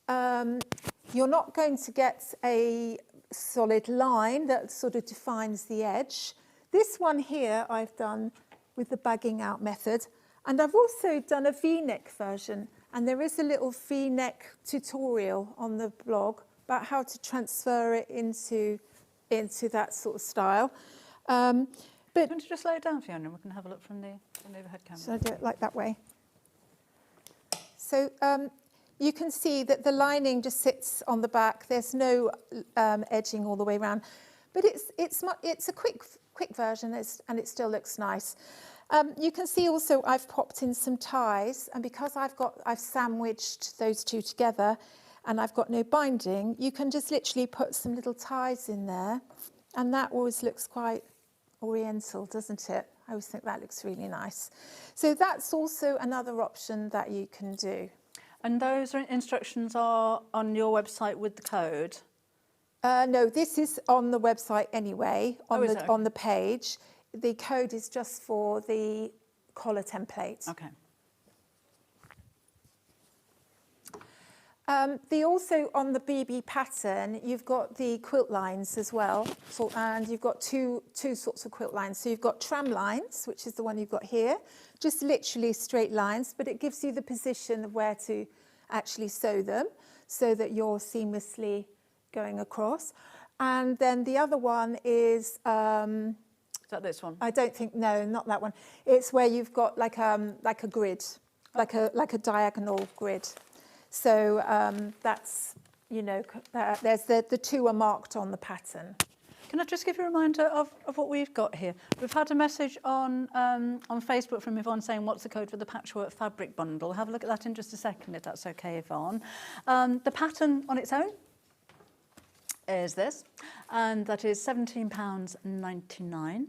You're not going to get a solid line that sort of defines the edge. This one here I've done with the bagging out method, and I've also done a V-neck version, and there is a little V-neck tutorial on the blog about how to transfer it into that sort of style. But do you want to just lay it down, Fiona? We can have a look from the overhead camera. So I do it like that way. So you can see that the lining just sits on the back. There's no edging all the way around, but it's a quick version, and it still looks nice. You can see also I've popped in some ties, and because I've sandwiched those two together, and I've got no binding, you can just literally put some little ties in there, and that always looks quite oriental, doesn't it? I always think that looks really nice. So that's also another option that you can do. And those instructions are on your website with the code? No, this is on the website anyway, on the page. The code is just for the collar template. Okay. Also on the BB pattern, you've got the quilt lines as well, and you've got two sorts of quilt lines. So you've got tram lines, which is the one you've got here, just literally straight lines, but it gives you the position of where to actually sew them so that you're seamlessly going across. And then the other one is... Is that this one? I don't think, no, not that one. It's where you've got like a grid, like a diagonal grid. So that's, you know, there's the two are marked on the pattern. Can I just give you a reminder of what we've got here? We've had a message on Facebook from Yvonne saying, what's the code for the patchwork fabric bundle? Have a look at that in just a second, if that's okay, Yvonne. The pattern on its own is this, and that is £17.99.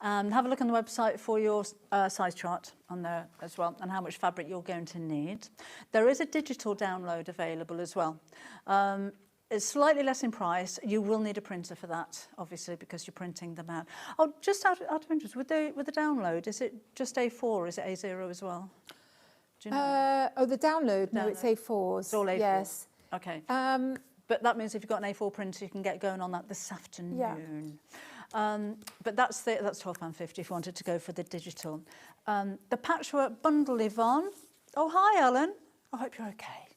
Have a look on the website for your size chart on there as well, and how much fabric you're going to need. There is a digital download available as well. It's slightly less in price. You will need a printer for that, obviously, because you're printing them out. Oh, just out of interest, with the download, is it just A4 or is it A0 as well? Do you know? The download, no, it's A4s. It's all A4? Yes. Okay. But that means if you've got an A4 printer, you can get going on that this afternoon. Yeah. But that's £12.50 if you wanted to go for the digital. The patchwork bundle, Yvonne. Oh, hi, Ellen. I hope you're okay.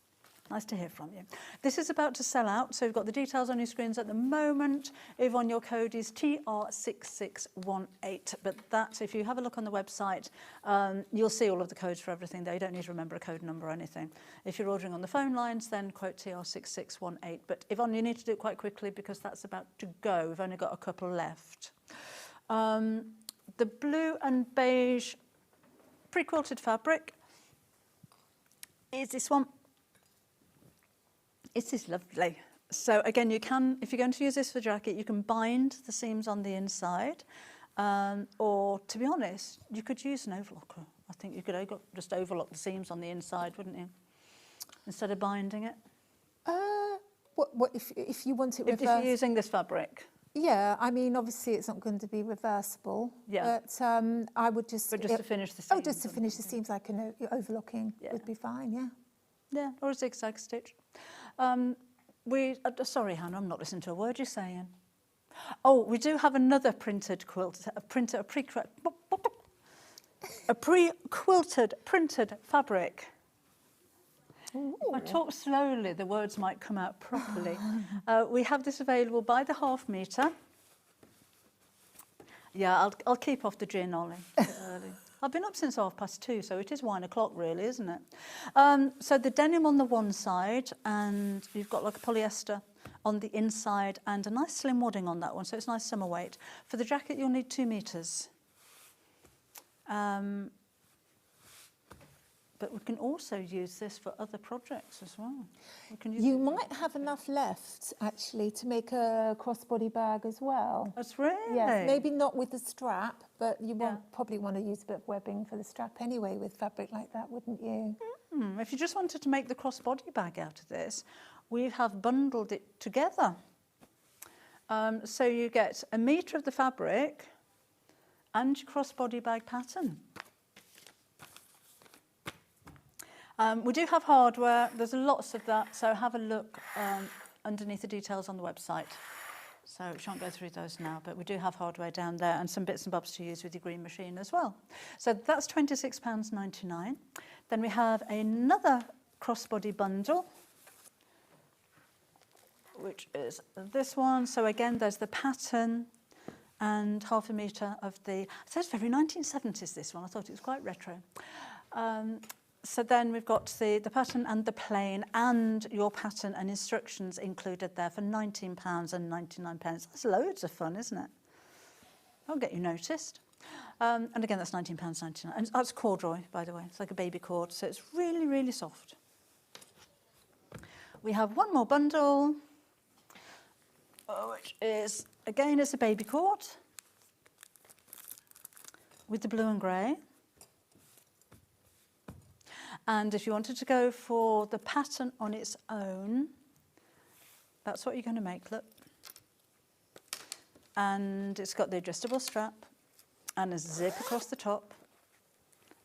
Nice to hear from you. This is about to sell out, so you've got the details on your screens at the moment. Yvonne, your code is TR6618. But that, if you have a look on the website, you'll see all of the codes for everything there. You don't need to remember a code number or anything. If you're ordering on the phone lines, then quote TR6618. But Yvonne, you need to do it quite quickly because that's about to go. We've only got a couple left. The blue and beige pre-quilted fabric is this one. It is lovely. So again, you can, if you're going to use this for jacket, you can bind the seams on the inside, or to be honest, you could use an overlocker. I think you could just overlock the seams on the inside, wouldn't you? Instead of binding it. What if you want it reversed? If you're using this fabric. Yeah, I mean, obviously it's not going to be reversible. Yeah. But I would just... But just to finish the seams. Oh, just to finish the seams, like an overlocking would be fine, yeah. Yeah, or a zigzag stitch. Sorry, Hannah, I'm not listening to a word you're saying. Oh, we do have another printed quilt, a pre-quilted printed fabric. Ooh. If I talk slowly, the words might come out properly. We have this available by the half metre. Yeah, I'll keep off the gin, Ollie. Early. I've been up since 2:30, so it is wine o'clock, really, isn't it? So the denim on the one side, and you've got like a polyester on the inside, and a nice slim wadding on that one, so it's nice summer weight. For the jacket, you'll need 2 metres. But we can also use this for other projects as well. You might have enough left, actually, to make a crossbody bag as well. That's really? Yes, maybe not with the strap, but you probably want to use a bit of webbing for the strap anyway with fabric like that, wouldn't you? If you just wanted to make the crossbody bag out of this, we have bundled it together. So you get 1 metre of the fabric and your crossbody bag pattern. We do have hardware, there's lots of that, so have a look underneath the details on the website. So we shan't go through those now, but we do have hardware down there and some bits and bobs to use with your green machine as well. So that's £26.99. Then we have another crossbody bundle, which is this one. So again, there's the pattern and 1/2 metre of the, it says very 1970s, this one. I thought it was quite retro. So then we've got the pattern and the plain and your pattern and instructions included there for £19.99. That's loads of fun, isn't it? That'll get you noticed. And again, that's £19.99. And that's corduroy, by the way. It's like a baby cord, so it's really, really soft. We have one more bundle, which is, again, it's a baby cord with the blue and grey. And if you wanted to go for the pattern on its own, that's what you're going to make, look. And it's got the adjustable strap and a zip across the top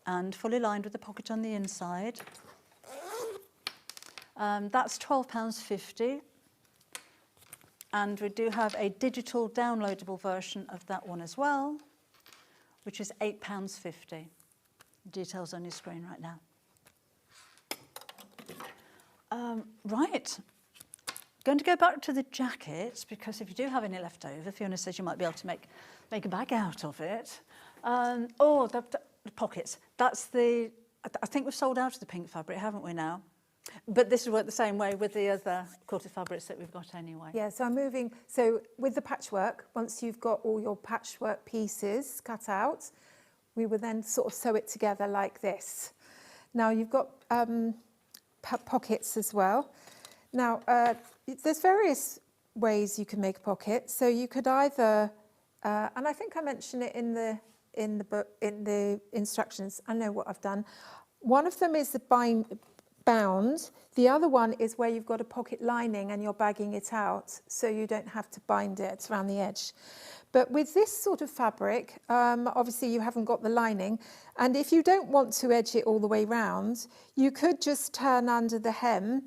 and fully lined with the pocket on the inside. That's £12.50. And we do have a digital downloadable version of that one as well, which is £8.50. Details on your screen right now. Right. Going to go back to the jackets, because if you do have any left over, Fiona says you might be able to make a bag out of it. The pockets. That's the... I think we've sold out of the pink fabric, haven't we now? But this will work the same way with the other quilted fabrics that we've got anyway. Yeah, so I'm moving. So with the patchwork, once you've got all your patchwork pieces cut out, we will then sort of sew it together like this. Now you've got pockets as well. Now there's various ways you can make a pocket. So you could either, and I think I mentioned it in the book, in the instructions. I know what I've done. One of them is the bound. The other one is where you've got a pocket lining and you're bagging it out, so you don't have to bind it around the edge. But with this sort of fabric, obviously you haven't got the lining, and if you don't want to edge it all the way round, you could just turn under the hem.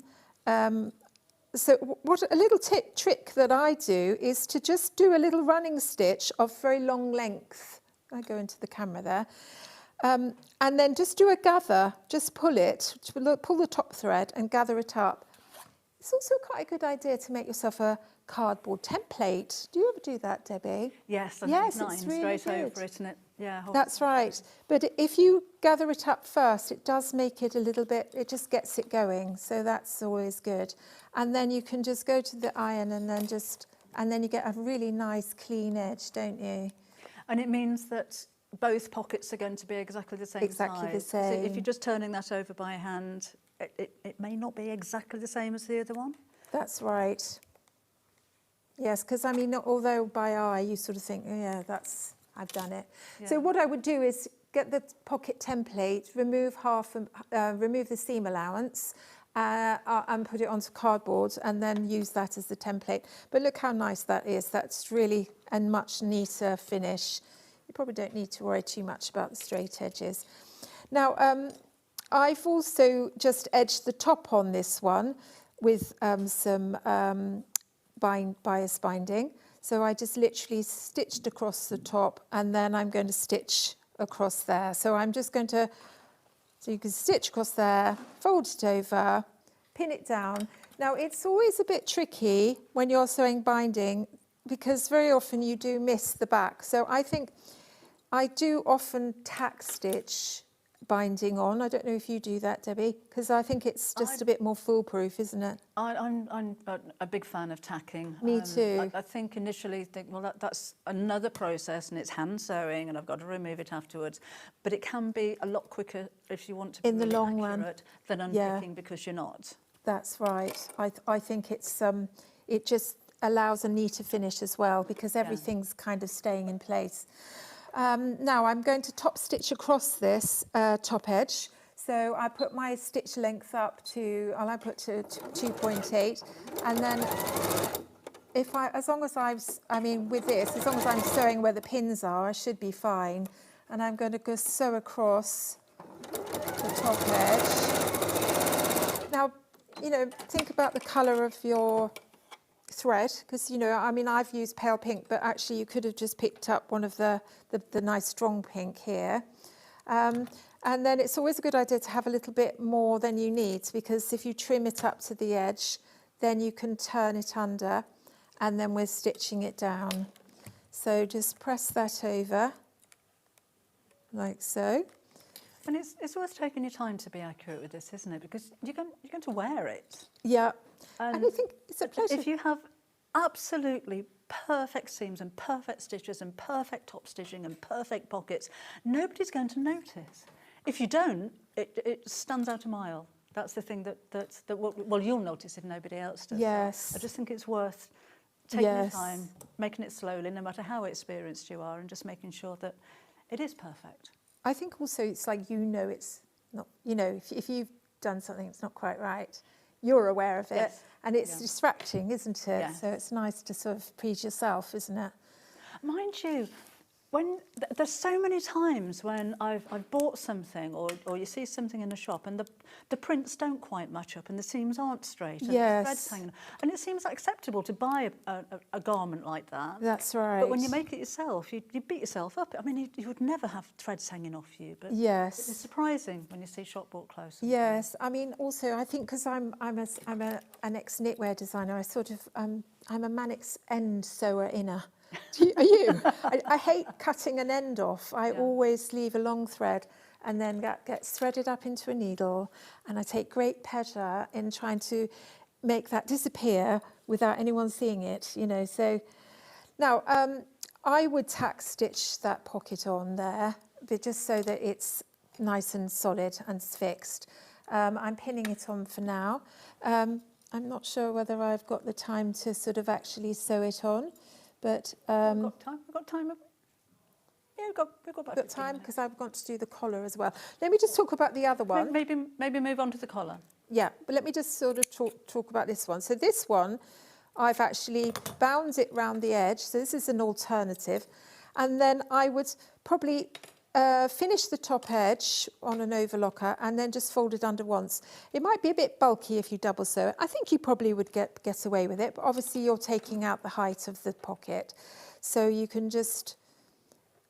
So what a little trick that I do is to just do a little running stitch of very long length. I go into the camera there. And then just do a gather, just pull it, pull the top thread and gather it up. It's also quite a good idea to make yourself a cardboard template. Do you ever do that, Debbie? Yes, and yes, it's it's really straight good. over it, isn't it? Yeah. That's right. But if you gather it up first, it does make it a little bit, it just gets it going. So that's always good. And then you can just go to the iron and then you get a really nice clean edge, don't you? And it means that both pockets are going to be exactly the same size. Exactly the So same. if you're just turning that over by hand, it may not be exactly the same as the other one. That's right. Yes, because I mean, although by eye you sort of think, oh, yeah, I've done it. Yeah. So what I would do is get the pocket template, remove remove the seam allowance, and put it onto cardboard, and then use that as the template. But look how nice that is. That's really a much neater finish. You probably don't need to worry too much about the straight edges. Now, I've also just edged the top on this one with some bias binding. So I just literally stitched across the top, and then I'm going to stitch across there. So I'm just going to, so you can stitch across there, fold it over, pin it down. Now, it's always a bit tricky when you're sewing binding, because very often you do miss the back. So I think I do often tack stitch binding on. I don't know if you do that, Debbie, because I think it's just a bit more foolproof, isn't it? I'm a big fan of tacking. Me too. I think initially well, that's another process, and it's hand sewing, and I've got to remove it afterwards. But it can be a lot quicker if you want to be in the really long run accurate than unpicking, because you're not. That's right. I think it's it just allows a neater finish as well, because everything's kind of staying in place. Now I'm going to top stitch across this top edge. So I put my stitch length up to, I put to 2.8, and then as long as I'm sewing where the pins are, I should be fine. And I'm going to go sew across the top edge. Now, think about the colour of your thread, because I've used pale pink, but actually you could have just picked up one of the nice strong pink here, and then it's always a good idea to have a little bit more than you need, because if you trim it up to the edge, then you can turn it under, and then we're stitching it down. So just press that over like so. And it's worth taking your time to be accurate with this, isn't it? Because you're going to wear it. Yeah. And I think it's a pleasure. If you have absolutely perfect seams and perfect stitches and perfect top stitching and perfect pockets, nobody's going to notice. If you don't, it stands out a mile. That's the thing well, you'll notice if nobody else does. Yes. I just think it's worth taking your time, making it slowly, no matter how experienced you are, and just making sure that it is perfect. I think also it's like, it's not, if you've done something that's not quite right, you're aware of it, and it's distracting, isn't it? Yeah. So it's nice to sort of please yourself, isn't it? Mind you, There's so many times when I've bought something or you see something in a shop and the prints don't quite match up and the seams aren't straight and the threads hanging, and it seems acceptable to buy a garment like that. That's right. But when you make it yourself, you beat yourself up. I mean, you would never have threads hanging off you, but yes, it's surprising when you see shop bought clothes. Yes, I mean, also I think because I'm an ex knitwear designer, I sort of I'm a Mannix end sewer inner. Are you? I hate cutting an end off. I always leave a long thread and then gets threaded up into a needle, and I take great pleasure in trying to make that disappear without anyone seeing it, you know. So now I would tack stitch that pocket on there, but just so that it's nice and solid and fixed. I'm pinning it on for now. I'm not sure whether I've got the time to sort of actually sew it on. But we've got time. We've got time. Yeah, we've got about time because I've got to do the collar as well. Let me just talk about the other one. Maybe move on to the collar. Yeah, but let me just sort of talk about this one. So this one, I've actually bound it round the edge. So this is an alternative, and then I would probably finish the top edge on an overlocker and then just fold it under once. It might be a bit bulky if you double sew it. I think you probably would get away with it, but obviously you're taking out the height of the pocket. So you can just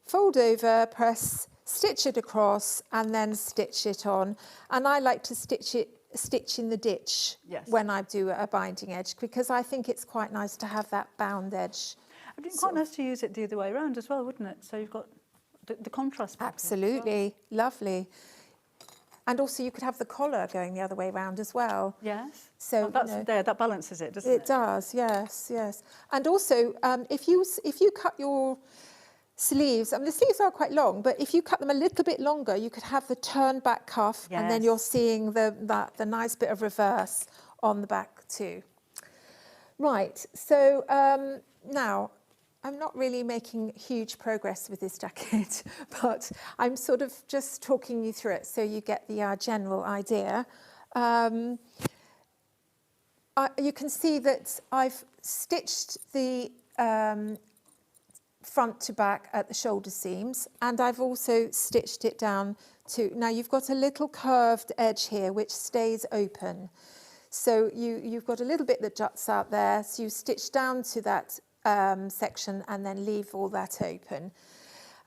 fold over, press, stitch it across and then stitch it on. And I like to stitch in the ditch when I do a binding edge, because I think it's quite nice to have that bound edge. It'd be quite nice to use it the other way around as well, wouldn't it? So you've got the contrast. Absolutely, lovely. And also you could have the collar going the other way around as well. Yes. So that balances it, doesn't it? It does, yes, yes. And also, if you cut your sleeves, I mean the sleeves are quite long, but if you cut them a little bit longer, you could have the turned back cuff, and then you're seeing the nice bit of reverse on the back too. Right. So now, I'm not really making huge progress with this jacket, but I'm sort of just talking you through it so you get the general idea. You can see that I've stitched the front to back at the shoulder seams, and I've also stitched it down to, now you've got a little curved edge here which stays open. So you've got a little bit that juts out there, so you stitch down to that section and then leave all that open.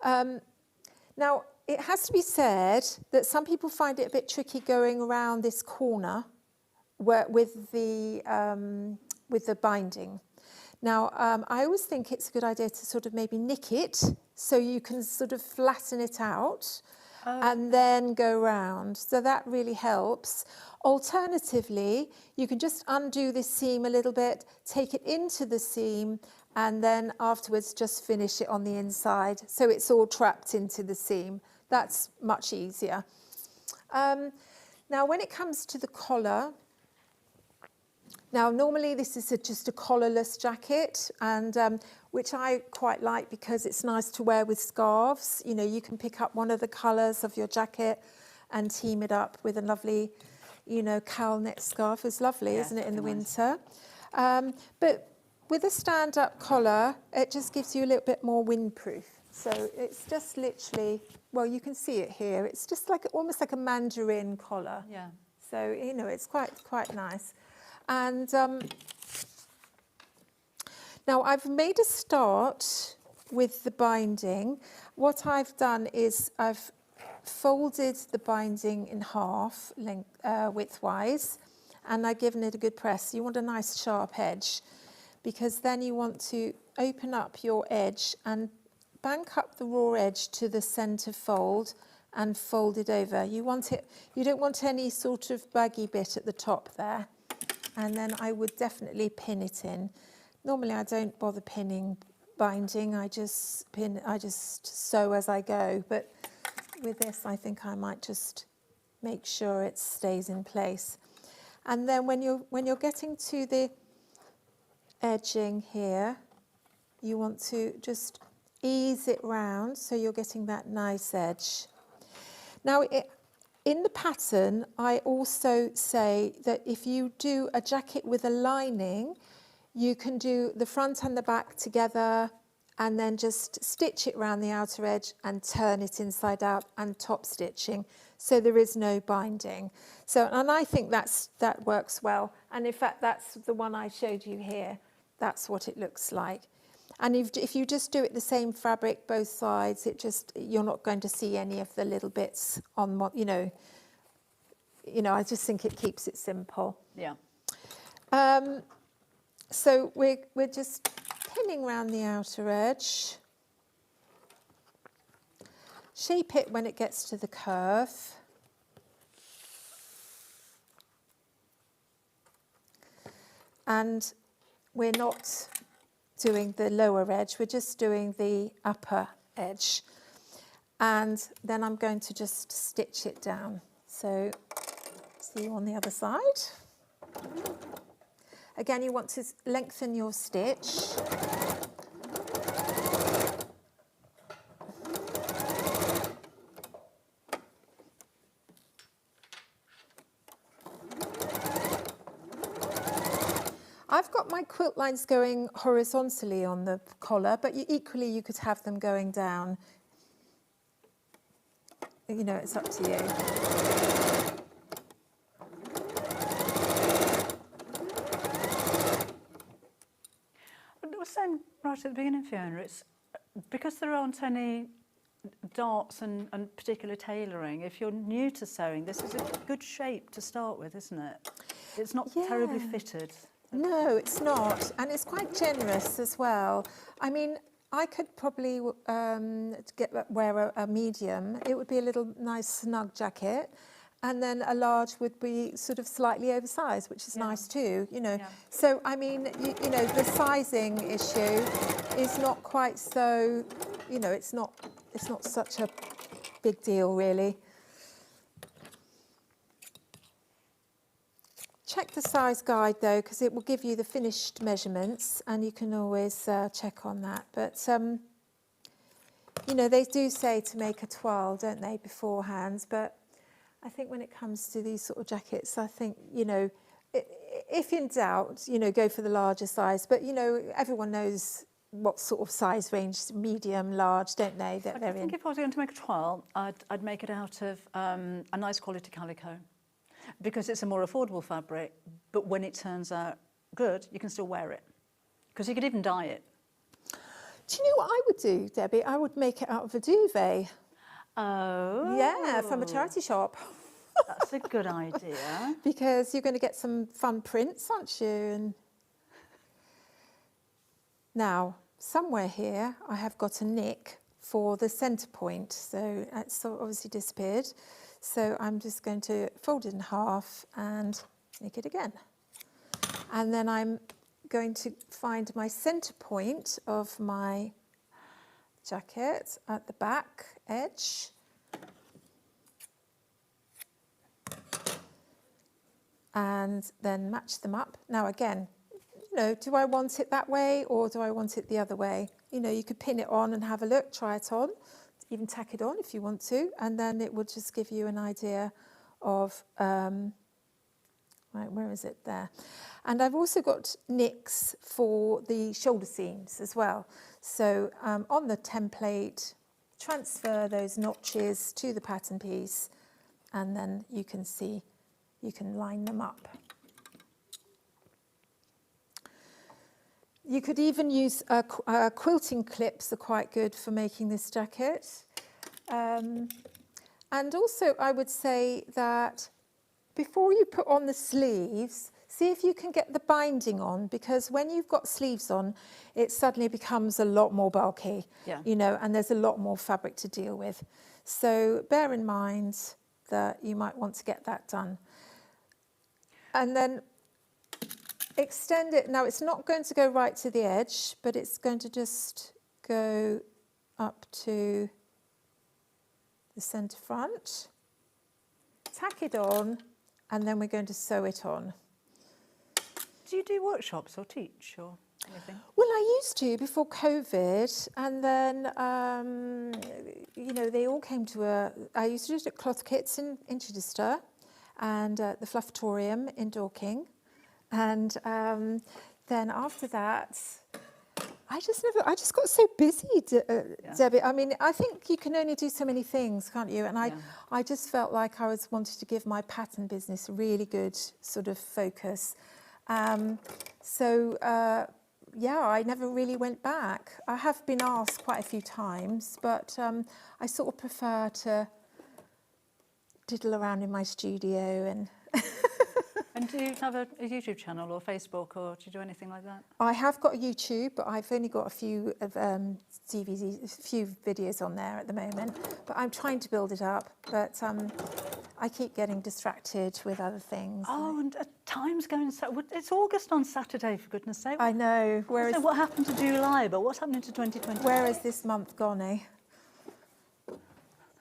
Now, it has to be said that some people find it a bit tricky going around this corner with the binding. Now, I always think it's a good idea to sort of maybe nick it so you can sort of flatten it out and then go round. So that really helps. Alternatively, you can just undo this seam a little bit, take it into the seam, and then afterwards just finish it on the inside so it's all trapped into the seam. That's much easier. Now, when it comes to the collar, now normally this is just a collarless jacket, and which I quite like because it's nice to wear with scarves. You know, you can pick up one of the colours of your jacket and team it up with a lovely, you know, cowl net scarf. It's lovely, isn't it, in the winter? But with a stand-up collar, it just gives you a little bit more windproof. So it's just literally, well, you can see it here. It's just like almost like a mandarin collar. Yeah. So, you know, it's quite nice. And now I've made a start with the binding. What I've done is I've folded the binding in half, widthwise, and I've given it a good press. You want a nice sharp edge, because then you want to open up your edge and bank up the raw edge to the centre fold and fold it over. You don't want any sort of baggy bit at the top there. And then I would definitely pin it in. Normally I don't bother pinning binding, I just sew as I go, but with this I think I might just make sure it stays in place. And then when you're getting to the edging here, you want to just ease it round so you're getting that nice edge. Now, in the pattern, I also say that if you do a jacket with a lining, you can do the front and the back together and then just stitch it around the outer edge and turn it inside out and top stitching, so there is no binding. So, and I think that works well. And in fact, that's the one I showed you here. That's what it looks like. And if you just do it the same fabric, both sides, you're not going to see any of the little bits on what, I just think it keeps it simple. Yeah. So we're just pinning around the outer edge. Shape it when it gets to the curve. And we're not doing the lower edge, we're just doing the upper edge. And then I'm going to just stitch it down. So see you on the other side. Again, you want to lengthen your stitch. I've got my quilt lines going horizontally on the collar, but equally you could have them going down. It's up to you. I was saying right at the beginning, Fiona, it's because there aren't any darts and particular tailoring. If you're new to sewing, this is a good shape to start with, isn't it? It's not terribly fitted. No, it's not, and it's quite generous as well. I mean, I could probably wear a medium. It would be a little nice snug jacket, and then a large would be sort of slightly oversized, which is nice too. So I mean, the sizing issue is not quite so. It's not such a big deal really. Check the size guide though, because it will give you the finished measurements, and you can always check on that. But they do say to make a toile, don't they, beforehand? But I think when it comes to these sort of jackets, I think if in doubt, go for the larger size. But everyone knows what sort of size range, medium, large, don't they? That I think if I was going to make a toile, I'd make it out of a nice quality calico, because it's a more affordable fabric, but when it turns out good, you can still wear it. Because you could even dye it. Do you know what I would do, Debbie? I would make it out of a duvet. Oh. Yeah, from a charity shop. That's a good idea. Because you're going to get some fun prints, aren't you? And now, somewhere here, I have got a nick for the centre point. So it's obviously disappeared. So I'm just going to fold it in half and nick it again. And then I'm going to find my centre point of my jacket at the back edge. And then match them up. Now again, do I want it that way or do I want it the other way? You could pin it on and have a look, try it on. Even tack it on if you want to, and then it will just give you an idea of, right, where is it there? And I've also got nicks for the shoulder seams as well. So on the template, transfer those notches to the pattern piece, and then you can see, you can line them up. You could even use quilting clips are quite good for making this jacket. And also I would say that before you put on the sleeves, see if you can get the binding on, because when you've got sleeves on, it suddenly becomes a lot more bulky, and there's a lot more fabric to deal with. So bear in mind that you might want to get that done. And then extend it. Now it's not going to go right to the edge, but it's going to just go up to the centre front, tack it on, and then we're going to sew it on. Do you do workshops or teach or anything? Well, I used to before COVID, and then, they all came to I used to do it at Cloth Kits in Chichester and the Fluffatorium in Dorking. And then after that, I I just got so busy, Debbie. I mean, I think you can only do so many things, can't you? And I just felt like I wanted to give my pattern business a really good sort of focus. Yeah, I never really went back. I have been asked quite a few times, but I sort of prefer to diddle around in my studio and... And do you have a YouTube channel or Facebook, or do you do anything like that? I have got a YouTube, but I've only got a few videos on there at the moment. But I'm trying to build it up. But I keep getting distracted with other things. Oh, and time's going so... It's August on Saturday, for goodness sake. I know. I don't know what happened to July, but what's happening to 2020? Where has this month gone, eh?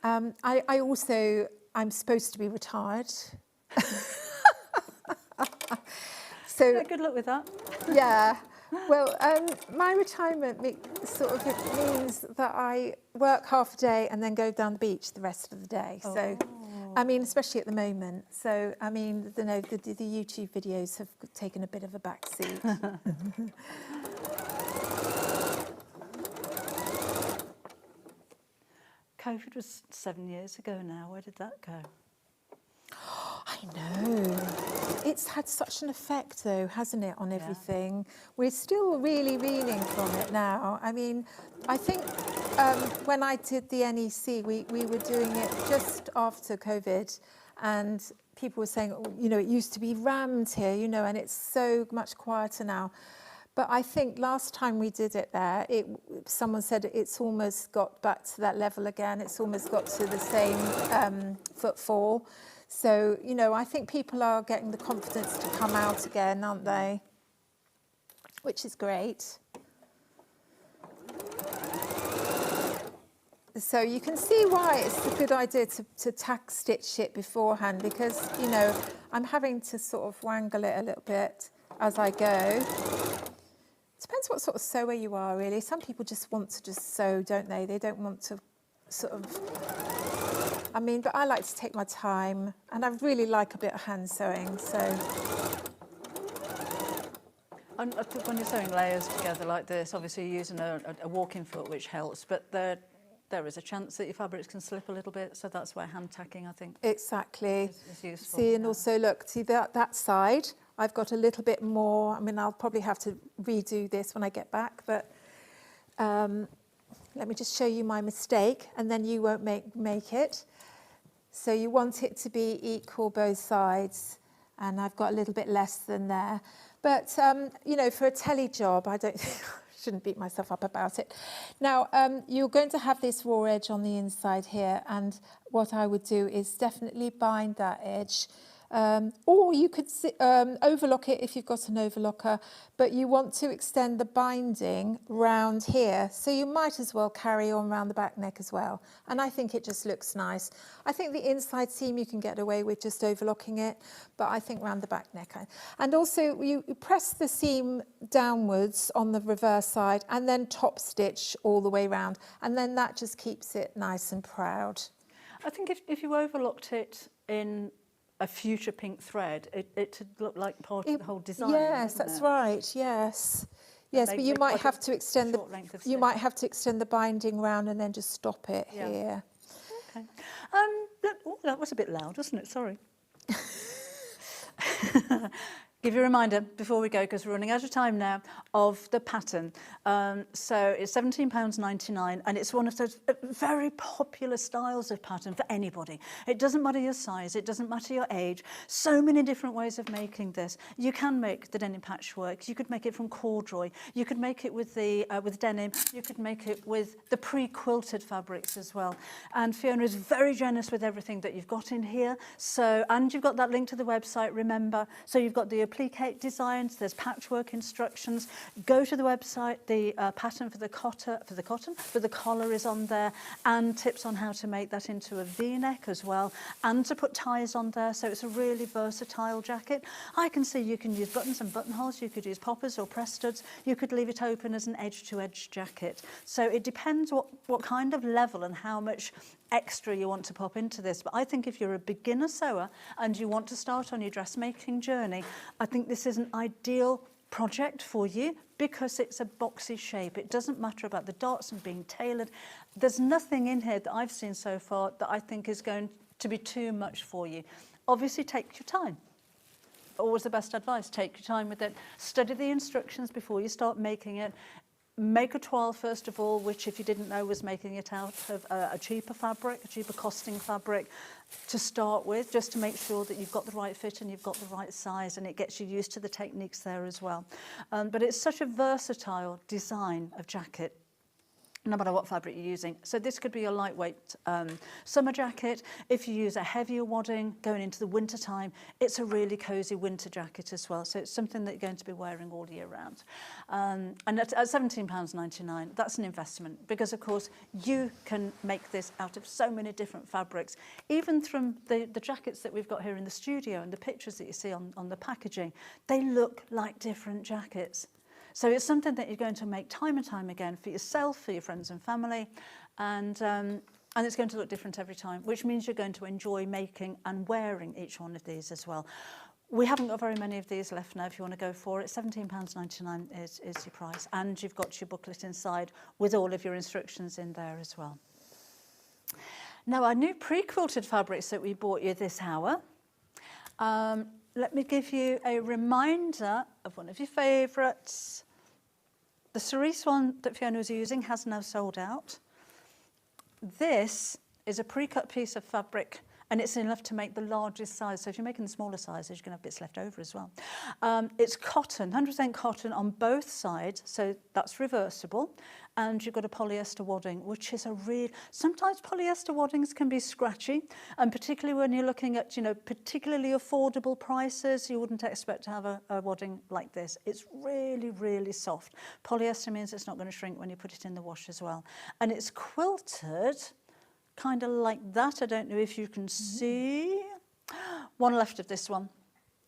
I'm supposed to be retired. So yeah, good luck with that. Yeah. Well, my retirement sort of means that I work half a day and then go down the beach the rest of the day. Oh. So, I mean, especially at the moment. So, I mean, the YouTube videos have taken a bit of a back seat. COVID was 7 years ago now. Where did that go? I know. It's had such an effect, though, hasn't it, on everything? Yeah. We're still really reeling from it now. I mean, I think when I did the NEC, we were doing it just after COVID, and people were saying, oh, you know, it used to be rammed here, you know, and it's so much quieter now. But I think last time we did it there, someone said it's almost got back to that level again. It's almost got to the same footfall. So, you know, I think people are getting the confidence to come out again, aren't they? Which is great. So you can see why it's a good idea to tack stitch it beforehand, because, you know, I'm having to sort of wangle it a little bit as I go. Depends what sort of sewer you are, really. Some people just want to just sew, don't they? They don't want to sort of... I mean, but I like to take my time, and I really like a bit of hand sewing, so... I think when you're sewing layers together like this, obviously you're using a walking foot, which helps, but there is a chance that your fabrics can slip a little bit, so that's where hand tacking, I think, exactly. is useful. See, and also, look, see that side, I've got a little bit more. I mean, I'll probably have to redo this when I get back, but... let me just show you my mistake, and then you won't make it. So you want it to be equal both sides, and I've got a little bit less than there. But, you know, for a telly job, I shouldn't beat myself up about it. Now, you're going to have this raw edge on the inside here, and what I would do is definitely bind that edge. Or you could overlock it if you've got an overlocker, but you want to extend the binding round here, so you might as well carry on round the back neck as well. And I think it just looks nice. I think the inside seam you can get away with just overlocking it, but I think round the back neck. And also you press the seam downwards on the reverse side and then top stitch all the way round, and then that just keeps it nice and proud. I think if you overlocked it in a fuchsia pink thread, it would look like part of the whole design. Yes, that's right. Yes, yes, but you might have to extend the binding round and then just stop it here. Okay. That was a bit loud, wasn't it? Sorry. Give you a reminder before we go, because we're running out of time now, of the pattern. So it's £17.99, and it's one of those very popular styles of pattern for anybody. It doesn't matter your size, it doesn't matter your age. So many different ways of making this. You can make the denim patchwork. You could make it from corduroy. You could make it with denim. You could make it with the pre-quilted fabrics as well. And Fiona is very generous with everything that you've got in here. So, and you've got that link to the website, remember. So you've got the applique designs, there's patchwork instructions. Go to the website, the pattern for the collar is on there, and tips on how to make that into a V-neck as well, and to put ties on there, so it's a really versatile jacket. I can see you can use buttons and buttonholes, you could use poppers or press studs, you could leave it open as an edge-to-edge jacket. So it depends what kind of level and how much extra you want to pop into this. But I think if you're a beginner sewer and you want to start on your dressmaking journey, I think this is an ideal project for you. because it's a boxy shape. It doesn't matter about the dots and being tailored. There's nothing in here that I've seen so far that I think is going to be too much for you. Obviously, take your time. Always the best advice, take your time with it. Study the instructions before you start making it. Make a toile first of all, which if you didn't know was making it out of a cheaper fabric, a cheaper costing fabric to start with, just to make sure that you've got the right fit and you've got the right size, and it gets you used to the techniques there as well. But it's such a versatile design of jacket, no matter what fabric you're using. So this could be a lightweight summer jacket. If you use a heavier wadding going into the winter time, it's a really cozy winter jacket as well. So it's something that you're going to be wearing all year round. And at £17.99, that's an investment, because of course you can make this out of so many different fabrics, even from the jackets that we've got here in the studio and the pictures that you see on the packaging. They look like different jackets. So it's something that you're going to make time and time again for yourself, for your friends and family, and it's going to look different every time, which means you're going to enjoy making and wearing each one of these as well. We haven't got very many of these left now if you want to go for it. £17.99 is your price, and you've got your booklet inside with all of your instructions in there as well. Now, our new pre-quilted fabrics that we bought you this hour, let me give you a reminder of one of your favourites. The cerise one that Fiona was using has now sold out. This is a pre-cut piece of fabric, and it's enough to make the largest size. So if you're making the smaller sizes, you're going to have bits left over as well. It's cotton, 100% cotton on both sides, so that's reversible. And you've got a polyester wadding, which is a real... Sometimes polyester waddings can be scratchy, and particularly when you're looking at, particularly affordable prices, you wouldn't expect to have a wadding like this. It's really, really soft. Polyester means it's not going to shrink when you put it in the wash as well. And it's quilted kind of like that. I don't know if you can see. One left of this one.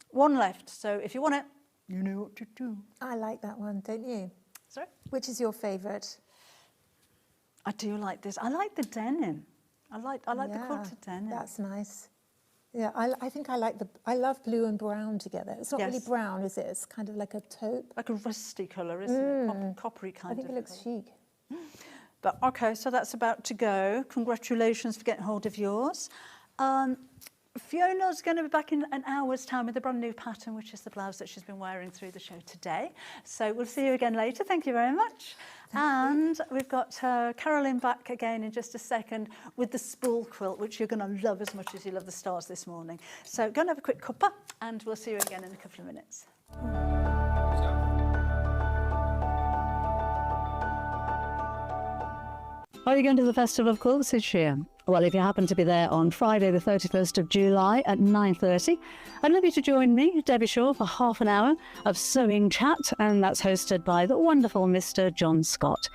One left. So if you want it, you know what to do. I like that one, don't you? Sorry? Which is your favourite? I do like this. I like the denim. I like the quilted denim. That's nice. Yeah, I think I love blue and brown together. It's not really brown, is it? It's kind of like a taupe. Like a rusty colour, isn't it? Coppery kind of. I think it looks chic. But okay, so that's about to go. Congratulations for getting hold of yours. Fiona's going to be back in an hour's time with a brand new pattern, which is the blouse that she's been wearing through the show today. So we'll see you again later. Thank you very much. And we've got Carolyn back again in just a second with the spool quilt, which you're going to love as much as you love the stars this morning. So go and have a quick cuppa, and we'll see you again in a couple of minutes. Are you going to the Festival of Quilts this year? Well, if you happen to be there on Friday the 31st of July at 9:30, I'd love you to join me, Debbie Shaw, for half an hour of sewing chat, and that's hosted by the wonderful Mr. John Scott.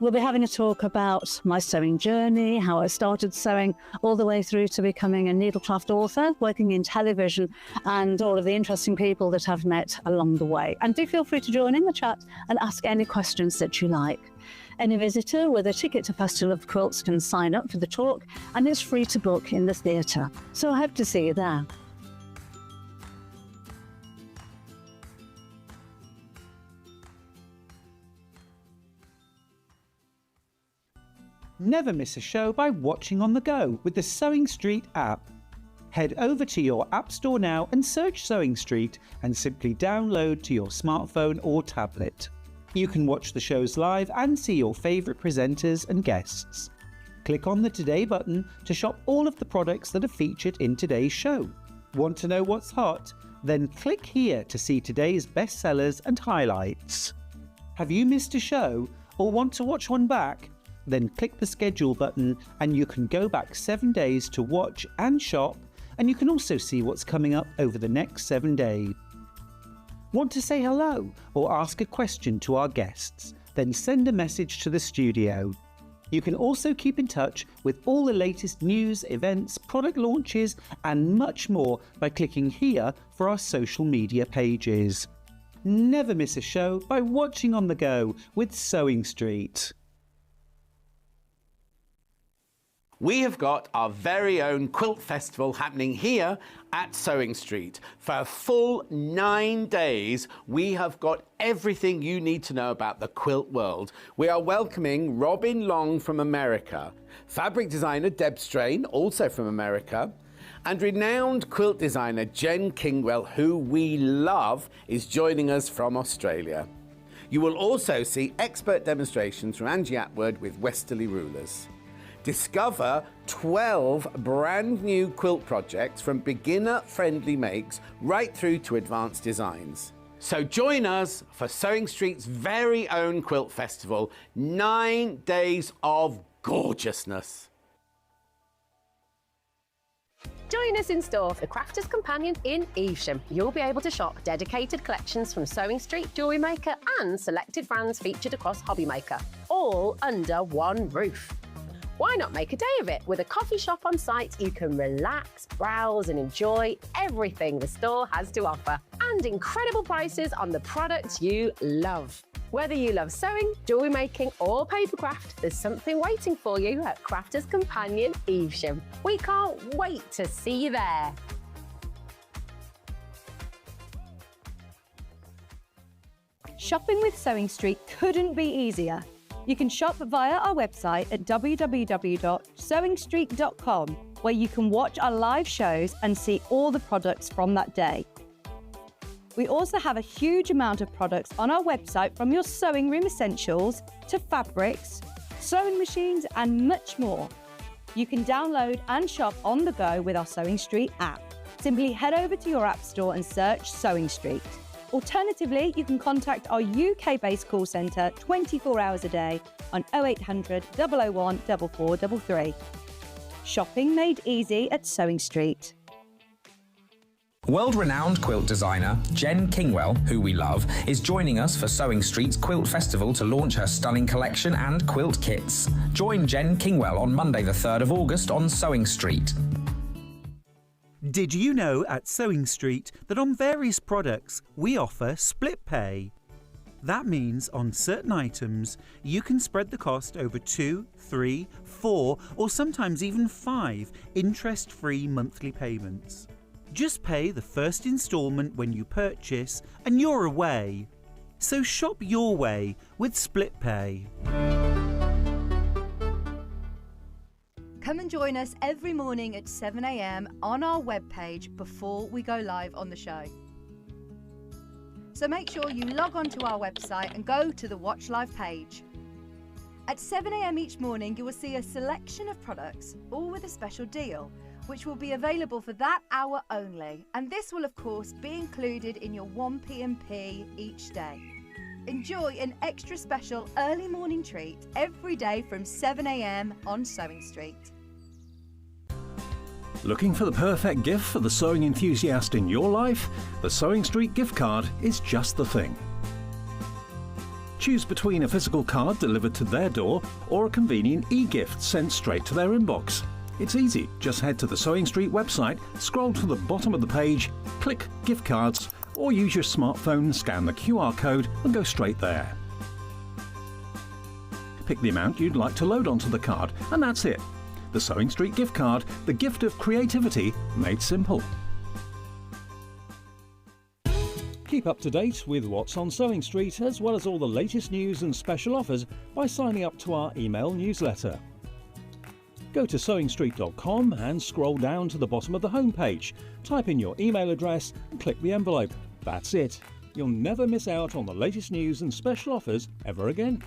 We'll be having a talk about my sewing journey, how I started sewing all the way through to becoming a needlecraft author, working in television, and all of the interesting people that I've met along the way. And do feel free to join in the chat and ask any questions that you like. Any visitor with a ticket to Festival of Quilts can sign up for the talk, and it's free to book in the theatre. So I hope to see you there. Never miss a show by watching on the go with the Sewing Street app. Head over to your App Store now and search Sewing Street, and simply download to your smartphone or tablet. You can watch the shows live and see your favourite presenters and guests. Click on the Today button to shop all of the products that are featured in today's show. Want to know what's hot? Then click here to see today's bestsellers and highlights. Have you missed a show or want to watch one back? Then click the schedule button and you can go back 7 days to watch and shop, and you can also see what's coming up over the next 7 days. Want to say hello or ask a question to our guests? Then send a message to the studio. You can also keep in touch with all the latest news, events, product launches, and much more by clicking here for our social media pages. Never miss a show by watching on the go with Sewing Street. We have got our very own quilt festival happening here at Sewing Street. For a full 9 days, we have got everything you need to know about the quilt world. We are welcoming Robin Long from America, fabric designer Deb Strain, also from America, and renowned quilt designer Jen Kingwell, who we love, is joining us from Australia. You will also see expert demonstrations from Angie Atwood with Westerly rulers. Discover 12 brand new quilt projects from beginner-friendly makes right through to advanced designs. So join us for Sewing Street's very own quilt festival, 9 days of gorgeousness. Join us in store for the Crafter's Companion in Evesham. You'll be able to shop dedicated collections from Sewing Street, Jewellery Maker and selected brands featured across Hobby Maker, all under one roof. Why not make a day of it? With a coffee shop on site, you can relax, browse and enjoy everything the store has to offer. And incredible prices on the products you love. Whether you love sewing, jewellery making or papercraft, there's something waiting for you at Crafter's Companion Evesham. We can't wait to see you there. Shopping with Sewing Street couldn't be easier. You can shop via our website at www.sewingstreet.com, where you can watch our live shows and see all the products from that day. We also have a huge amount of products on our website, from your sewing room essentials to fabrics, sewing machines and much more. You can download and shop on the go with our Sewing Street app. Simply head over to your app store and search Sewing Street. Alternatively, you can contact our UK-based call centre 24 hours a day on 0800 001 4433. Shopping made easy at Sewing Street. World-renowned quilt designer Jen Kingwell, who we love, is joining us for Sewing Street's Quilt Festival to launch her stunning collection and quilt kits. Join Jen Kingwell on Monday the 3rd of August on Sewing Street. Did you know at Sewing Street that on various products we offer split pay? That means on certain items you can spread the cost over 2, 3, 4 or sometimes even 5 interest-free monthly payments. Just pay the first instalment when you purchase and you're away. So shop your way with split pay. Come and join us every morning at 7 a.m. on our webpage before we go live on the show. So make sure you log on to our website and go to the Watch Live page. At 7 a.m. each morning, you will see a selection of products, all with a special deal, which will be available for that hour only. And this will, of course, be included in your 1 p.m.P each day. Enjoy an extra special early morning treat every day from 7 a.m. on Sewing Street. Looking for the perfect gift for the sewing enthusiast in your life? The Sewing Street gift card is just the thing. Choose between a physical card delivered to their door or a convenient e-gift sent straight to their inbox. It's easy. Just head to the Sewing Street website, scroll to the bottom of the page, click Gift Cards, or use your smartphone, scan the QR code and go straight there. Pick the amount you'd like to load onto the card, and that's it. The Sewing Street gift card, the gift of creativity made simple. Keep up to date with what's on Sewing Street, as well as all the latest news and special offers by signing up to our email newsletter. Go to sewingstreet.com and scroll down to the bottom of the homepage. Type in your email address and click the envelope. That's it. You'll never miss out on the latest news and special offers ever again.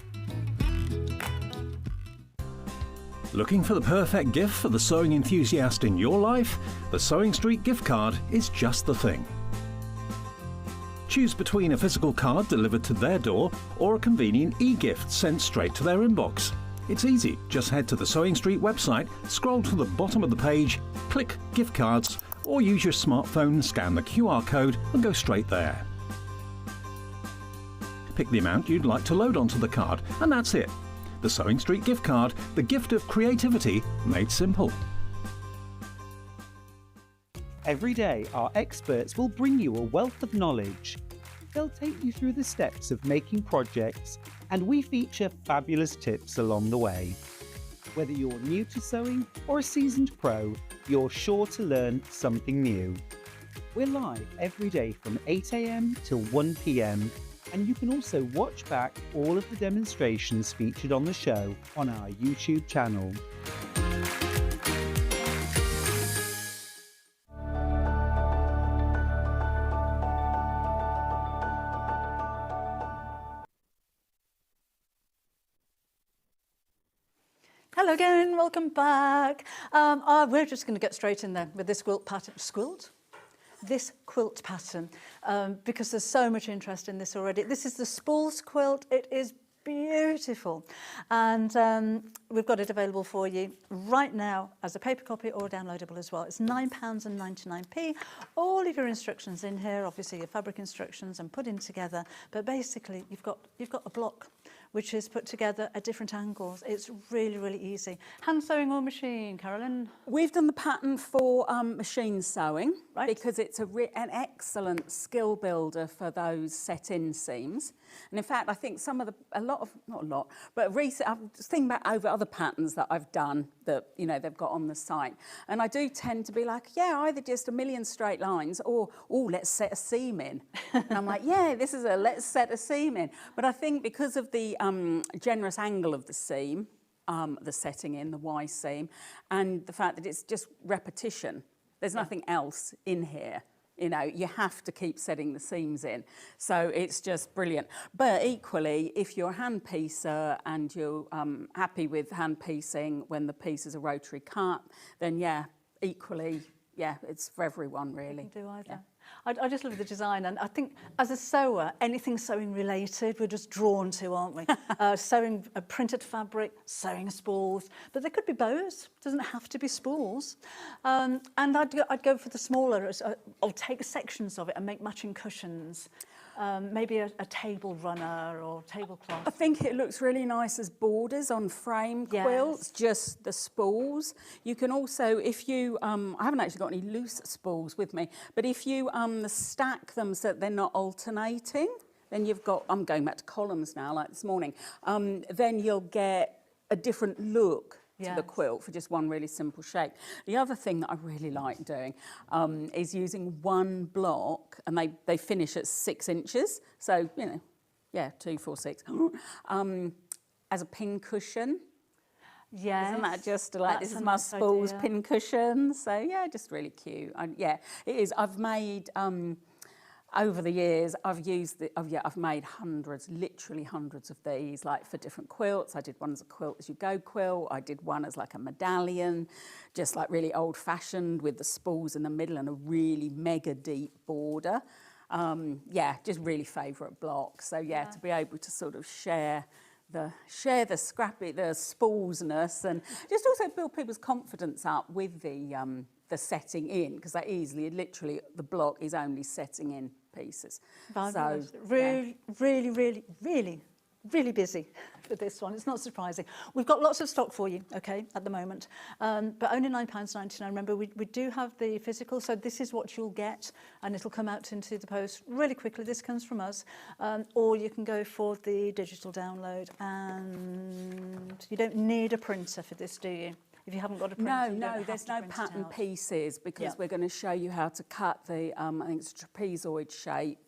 Looking for the perfect gift for the sewing enthusiast in your life? The Sewing Street gift card is just the thing. Choose between a physical card delivered to their door or a convenient e-gift sent straight to their inbox. It's easy. Just head to the Sewing Street website, scroll to the bottom of the page, click Gift Cards, or use your smartphone, scan the QR code and go straight there. Pick the amount you'd like to load onto the card, and that's it. The Sewing Street gift card, the gift of creativity made simple. Every day, our experts will bring you a wealth of knowledge. They'll take you through the steps of making projects, and we feature fabulous tips along the way. Whether you're new to sewing or a seasoned pro, you're sure to learn something new. We're live every day from 8 a.m. till 1 p.m. and you can also watch back all of the demonstrations featured on the show on our YouTube channel. Hello again, welcome back. We're just going to get straight in there with this quilt pattern. This quilt pattern, because there's so much interest in this already. This is the Spools quilt. It is beautiful, and we've got it available for you right now as a paper copy or downloadable as well. It's £9.99. All of your instructions in here, obviously your fabric instructions and put in together, but basically you've got a block which is put together at different angles. It's really, really easy. Hand sewing or machine, Carolyn? We've done the pattern for machine sewing, right, because it's an excellent skill builder for those set-in seams. And in fact, I think recent, I was thinking back over other patterns that I've done that, you know, they've got on the site. And I do tend to be like, yeah, either just a million straight lines or, oh, let's set a seam in. And I'm like, yeah, this is let's set a seam in. But I think because of the generous angle of the seam, the setting in, the Y seam, and the fact that it's just repetition, there's nothing else in here. You know, you have to keep setting the seams in. So it's just brilliant. But equally, if you're a hand piecer and you're happy with hand piecing when the piece is a rotary cut, then yeah, equally, yeah, it's for everyone really. You can do either. Yeah. I just love the design, and I think as a sewer, anything sewing related, we're just drawn to, aren't we? Sewing a printed fabric, sewing spools, but there could be bows. It doesn't have to be spools. And I'd go for the smaller. I'll take sections of it and make matching cushions. Maybe a table runner or tablecloth. I think it looks really nice as borders on frame quilts, just the spools. You can also, if you, I haven't actually got any loose spools with me, but if you stack them so that they're not alternating, then you've got, I'm going back to columns now, like this morning, then you'll get a different look to the quilt for just one really simple shape. The other thing that I really like doing is using one block, and they finish at 6 inches. So, you know, yeah, 2, 4, 6, as a pin cushion. Yes. Isn't that just like, this is my spools pin cushion? So yeah, just really cute. Yeah, it is. I've made, over the years, I've made hundreds, literally hundreds of these, like for different quilts. I did one as a quilt as you go quilt. I did one as like a medallion, just like really old fashioned with the spools in the middle and a really mega deep border. Yeah, just really favourite block. So yeah, to be able to sort of share the spoolsness, and just also build people's confidence up with the setting in, because that easily, literally, the block is only setting in pieces. Fabulous. So, really busy with this one. It's not surprising. We've got lots of stock for you, okay, at the moment, but only £9.99. Remember, we do have the physical, so this is what you'll get, and it'll come out into the post really quickly. This comes from us, or you can go for the digital download, and you don't need a printer for this, do you? If you haven't got a printer, no, there's no pattern pieces, because we're going to show you how to cut the, I think it's a trapezoid shape.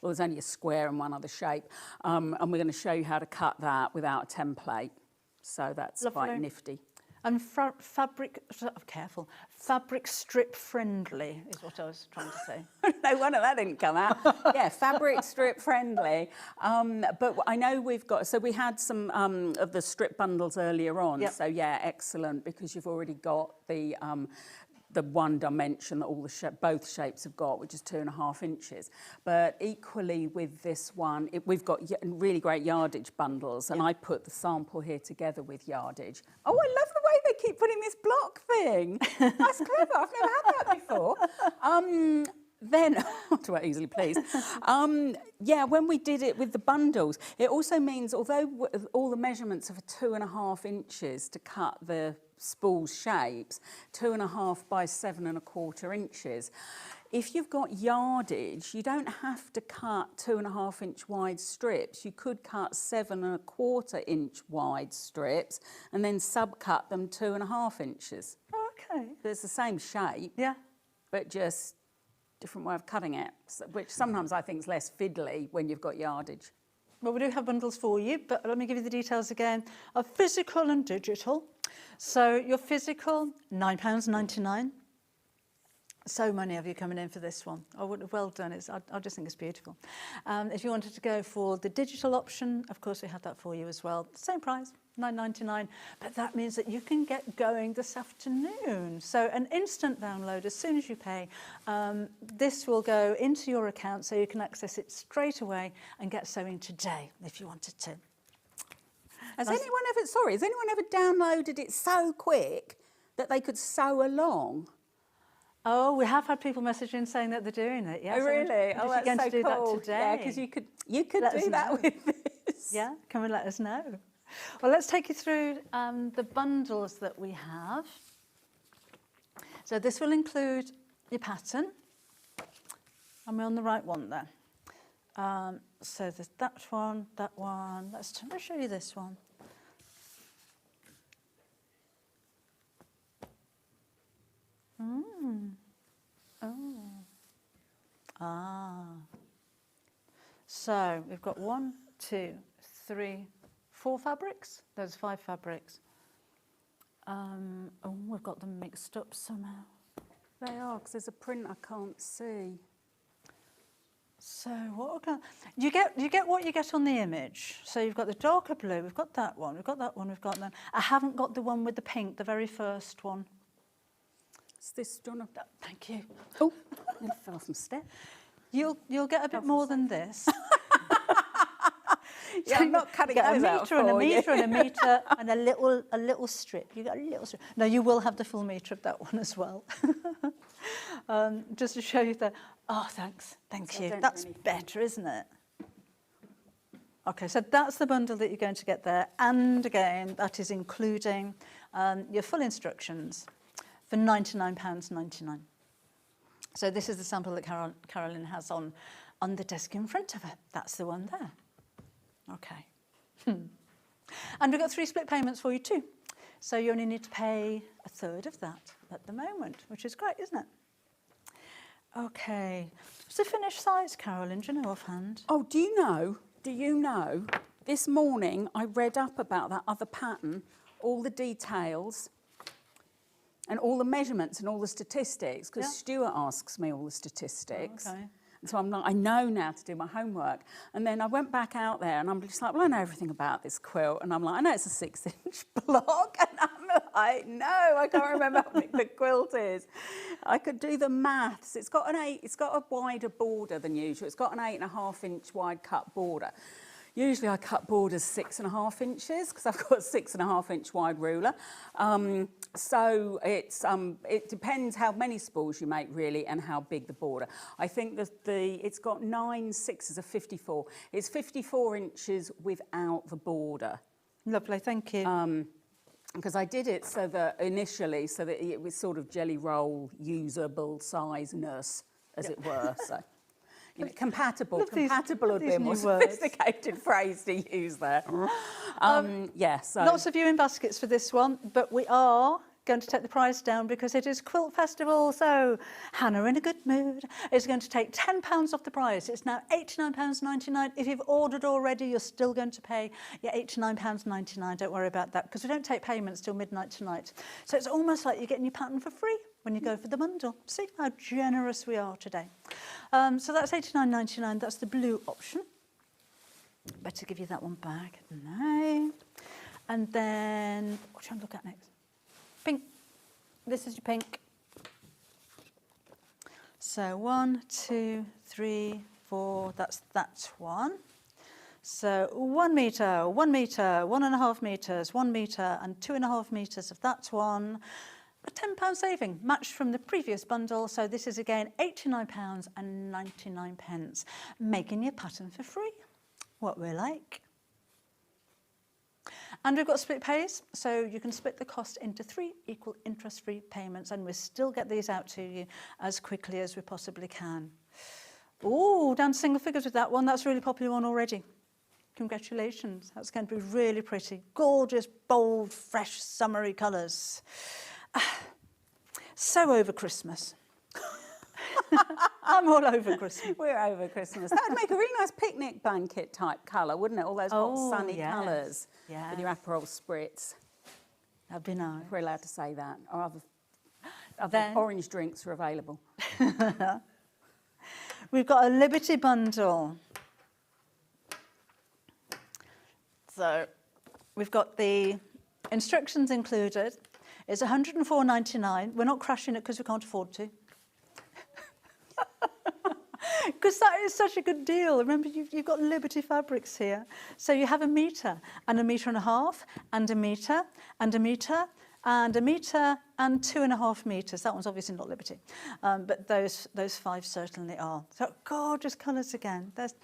Well, there's only a square and one other shape. And we're going to show you how to cut that without a template. So that's quite nifty. And fabric strip friendly is what I was trying to say. No wonder that didn't come out. Yeah, fabric strip friendly. But I know we've got, so we had some of the strip bundles earlier on. Yep. So yeah, excellent, because you've already got the one dimension that all both shapes have got, which is 2.5 inches. But equally with this one, we've got really great yardage bundles, and I put the sample here together with yardage. Oh, I love the way they keep putting this block thing. That's clever. I've never had that before. Then, to our easily pleased, yeah, when we did it with the bundles, it also means, although all the measurements are for 2.5 inches to cut the spool shapes, 2.5 by 7.25 inches. If you've got yardage, you don't have to cut 2.5 inch wide strips. You could cut 7.25 inch wide strips and then subcut them 2.5 inches. Oh, okay. So it's the same shape. Yeah. But just different way of cutting it, which sometimes I think is less fiddly when you've got yardage. Well, we do have bundles for you, but let me give you the details again of physical and digital. So your physical, £9.99. So many of you coming in for this one. Well done. I just think it's beautiful. If you wanted to go for the digital option, of course we have that for you as well. Same price, £9.99, but that means that you can get going this afternoon. So an instant download as soon as you pay. This will go into your account so you can access it straight away and get sewing today if you wanted to. Has anyone ever downloaded it so quick that they could sew along? Oh, we have had people messaging saying that they're doing it. Yes. Oh, really? Oh, that's going to do cool. that today. Yeah, because you could do that with this. Yeah, come and let us know. Well, let's take you through the bundles that we have. So this will include your pattern. And we're on the right one there. So there's that one, that one. Let's show you this one. So we've got 1, 2, 3, 4 fabrics. There's 5 fabrics. Oh, we've got them mixed up somehow. They are, because there's a print I can't see. So what we're going you get what you get on the image. So you've got the darker blue, we've got that one, we've got that one, we've got that. I haven't got the one with the pink, the very first one. It's this, do you want to... Thank you. Oh, I fell off some step. You'll get a bit more than this. Yeah, I'm not cutting those out for and a you. metre and a metre and a little strip. You got a little strip. No, you will have the full metre of that one as well. Just to show you that. Oh, thanks. Thank you. That's better, isn't it? Okay, so that's the bundle that you're going to get there. And again, that is including your full instructions for £99.99. So this is the sample that Carolyn has on the desk in front of her. That's the one there. Okay. And we've got 3 split payments for you too. So you only need to pay a third of that at the moment, which is great, isn't it? Okay. What's the finished size, Carolyn? Do you know offhand? Oh, do you know, this morning I read up about that other pattern, all the details and all the measurements and all the statistics, because Stuart asks me all the statistics. Oh, okay. And so I know now to do my homework. And then I went back out there and I'm just like, well, I know everything about this quilt. And I'm like, I know it's a 6-inch block. And I'm like, no, I can't remember how big the quilt is. I could do the maths. It's got a wider border than usual. It's got an 8.5-inch wide cut border. Usually I cut borders 6.5 inches because I've got a 6.5-inch wide ruler. So it depends how many spools you make really and how big the border. I think that it's got 9 6s of 54. It's 54 inches without the border. Lovely, thank you. Because I did it so that it was sort of jelly roll usable sizeness, as it were. So. You know, compatible would be a more sophisticated phrase to use there. Yeah, so... Lots of viewing baskets for this one, but we are going to take the price down because it is Quilt Festival, so Hannah in a good mood is going to take £10 off the price. It's now £89.99. If you've ordered already, you're still going to pay your £89.99. Don't worry about that because we don't take payments till midnight tonight. So it's almost like you're getting your pattern for free when you go for the bundle. See how generous we are today. So that's £89.99. That's the blue option. Better give you that one back. No. And then, what do you want to look at next? Pink. This is your pink. So 1, 2, 3, 4. That's that one. So 1 metre, 1 metre, 1.5 metres, 1 metre and 2.5 metres of that one. a £10 saving, matched from the previous bundle. So this is again £89.99, making your pattern for free, what we like. And we've got split pays, so you can split the cost into 3 equal interest-free payments, and we'll still get these out to you as quickly as we possibly can. Oh, down to single figures with that one. That's a really popular one already. Congratulations. That's going to be really pretty. Gorgeous, bold, fresh, summery colours. So over Christmas. I'm all over Christmas. We're over Christmas. That would make a really nice picnic blanket type colour, wouldn't it? All those hot sunny colours with your Aperol spritz. That'd be nice. We're allowed to say that. Or other orange drinks are available. We've got a Liberty bundle. So we've got the instructions included. It's £104.99. We're not crashing it because we can't afford to. Because that is such a good deal. Remember, you've got Liberty fabrics here. So you have a metre and a metre and a half and a metre and a metre and a metre and 2.5 metres. That one's obviously not Liberty, but those 5 certainly are. So gorgeous colours again. There's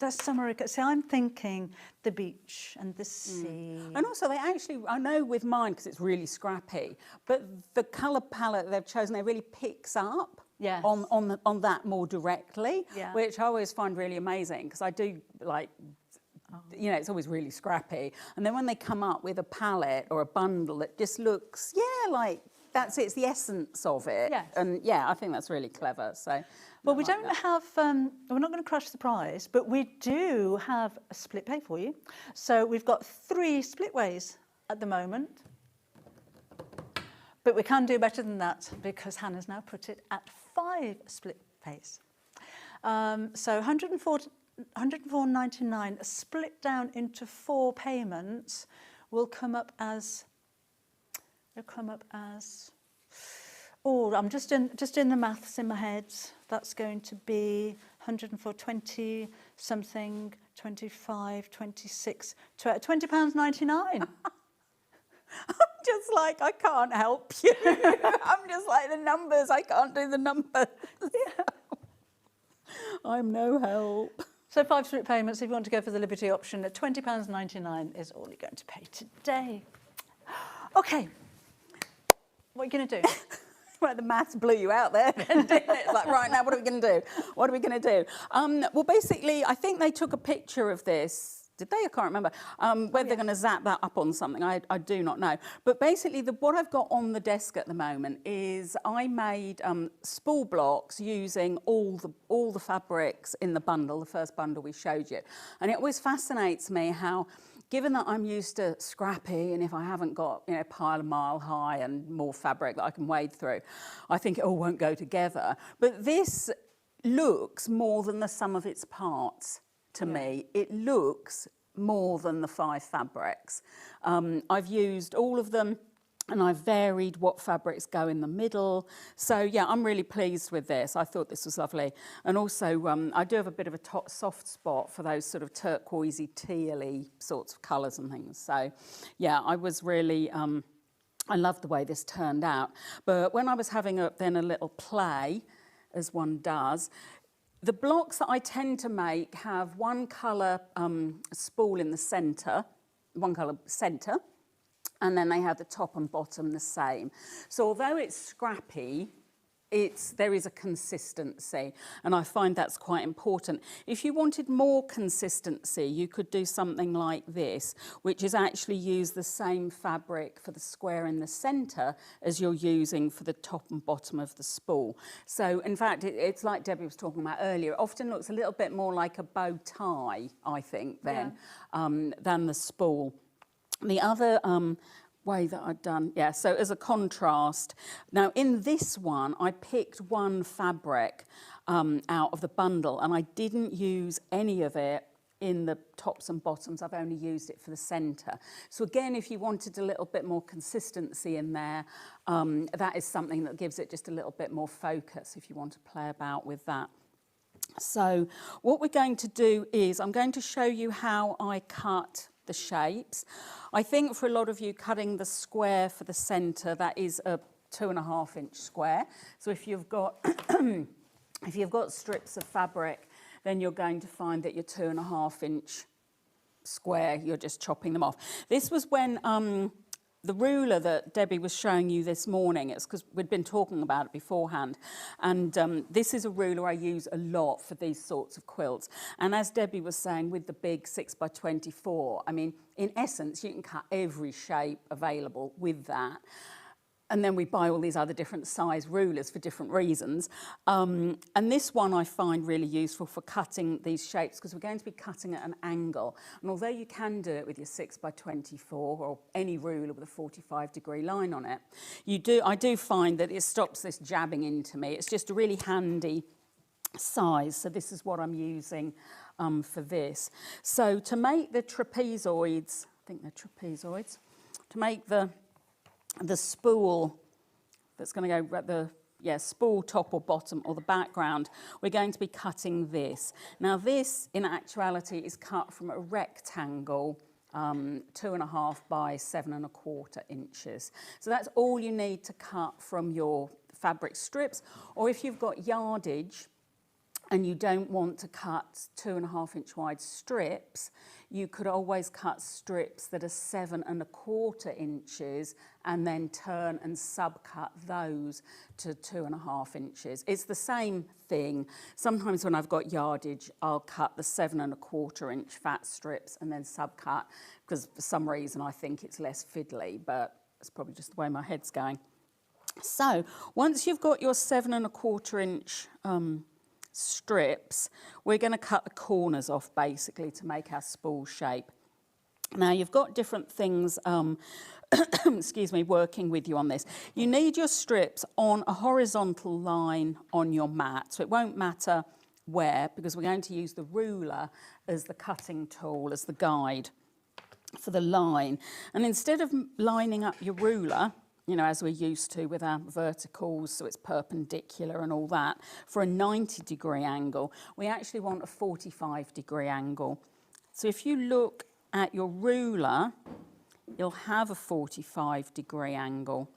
summery. See, I'm thinking the beach and the sea. And also they actually, I know with mine, because it's really scrappy, but the colour palette they've chosen, it really picks up on that more directly, which I always find really amazing, because I do like, you know, it's always really scrappy. And then when they come up with a palette or a bundle that just looks, like that's it's the essence of it. Yes. And I think that's really clever. So, well, we don't have, we're not going to crush the price, but we do have a split pay for you. So we've got 3 split ways at the moment. But we can do better than that because Hannah's now put it at 5 split pays. So £104.99 split down into 4 payments will come up as. Oh, I'm just in the maths in my head. That's going to be 104.20 something, 25, 26, £20.99. I'm just like, I can't help you. I'm just like, the numbers, I can't do the numbers. I'm no help. So 5 split payments, if you want to go for the Liberty option, at £20.99 is all you're going to pay today. Okay, what are you going to do? Well, the maths blew you out there, didn't it? It's like, right, now what are we going to do? What are we going to do? Well, basically, I think they took a picture of this. Did they? I can't remember. Whether they're going to zap that up on something, I do not know. But basically, what I've got on the desk at the moment is I made spool blocks using all the fabrics in the bundle, the first bundle we showed you. And it always fascinates me how, given that I'm used to scrappy, and if I haven't got a pile a mile high and more fabric that I can wade through, I think it all won't go together. But this looks more than the sum of its parts. To me, it looks more than the 5 fabrics. I've used all of them and I've varied what fabrics go in the middle. So I'm really pleased with this. I thought this was lovely. And also, I do have a bit of a soft spot for those sort of turquoisey, tealy sorts of colours and things. So I was really, I loved the way this turned out. But when I was having a little play, as one does, the blocks that I tend to make have one colour spool in the centre, one colour centre, and then they have the top and bottom the same. So although it's scrappy, there is a consistency, and I find that's quite important. If you wanted more consistency, you could do something like this, which is actually use the same fabric for the square in the centre as you're using for the top and bottom of the spool. So in fact, it's like Debbie was talking about earlier, it often looks a little bit more like a bow tie, I think, than the spool. The other way that I'd done, so as a contrast. Now in this one, I picked one fabric out of the bundle, and I didn't use any of it in the tops and bottoms. I've only used it for the centre. So again, if you wanted a little bit more consistency in there, that is something that gives it just a little bit more focus if you want to play about with that. So what we're going to do is I'm going to show you how I cut the shapes. I think for a lot of you, cutting the square for the centre, that is 2.5 inch square. So if you've got if you've got strips of fabric, then you're going to find that your 2.5 inch square, you're just chopping them off. This was when the ruler that Debbie was showing you this morning, it's because we'd been talking about it beforehand, and this is a ruler I use a lot for these sorts of quilts. And as Debbie was saying, with the big 6x24, I mean, in essence, you can cut every shape available with that. And then we buy all these other different size rulers for different reasons. And this one I find really useful for cutting these shapes because we're going to be cutting at an angle. And although you can do it with your 6x24 or any ruler with a 45-degree line on it, I do find that it stops this jabbing into me. It's just a really handy size. So this is what I'm using for this. So to make the trapezoids, I think they're trapezoids, to make the spool that's going to go at the spool top or bottom or the background, we're going to be cutting this. Now this in actuality is cut from a rectangle 2.5 by 7.25 inches. So that's all you need to cut from your fabric strips, or if you've got yardage and you don't want to cut 2.5 inch wide strips, you could always cut strips that are 7.25 inches and then turn and subcut those to 2.5 inches. It's the same thing. Sometimes when I've got yardage, I'll cut the 7.25 inch fat strips and then subcut, because for some reason I think it's less fiddly, but it's probably just the way my head's going. So once you've got your 7.25 inch strips, we're going to cut the corners off basically to make our spool shape. Now you've got different things excuse me, working with you on this. You need your strips on a horizontal line on your mat, so it won't matter where, because we're going to use the ruler as the cutting tool, as the guide for the line. And instead of lining up your ruler, you know, as we're used to with our verticals, so it's perpendicular and all that, for a 90-degree angle, we actually want a 45-degree angle. So if you look at your ruler, you'll have a 45-degree angle.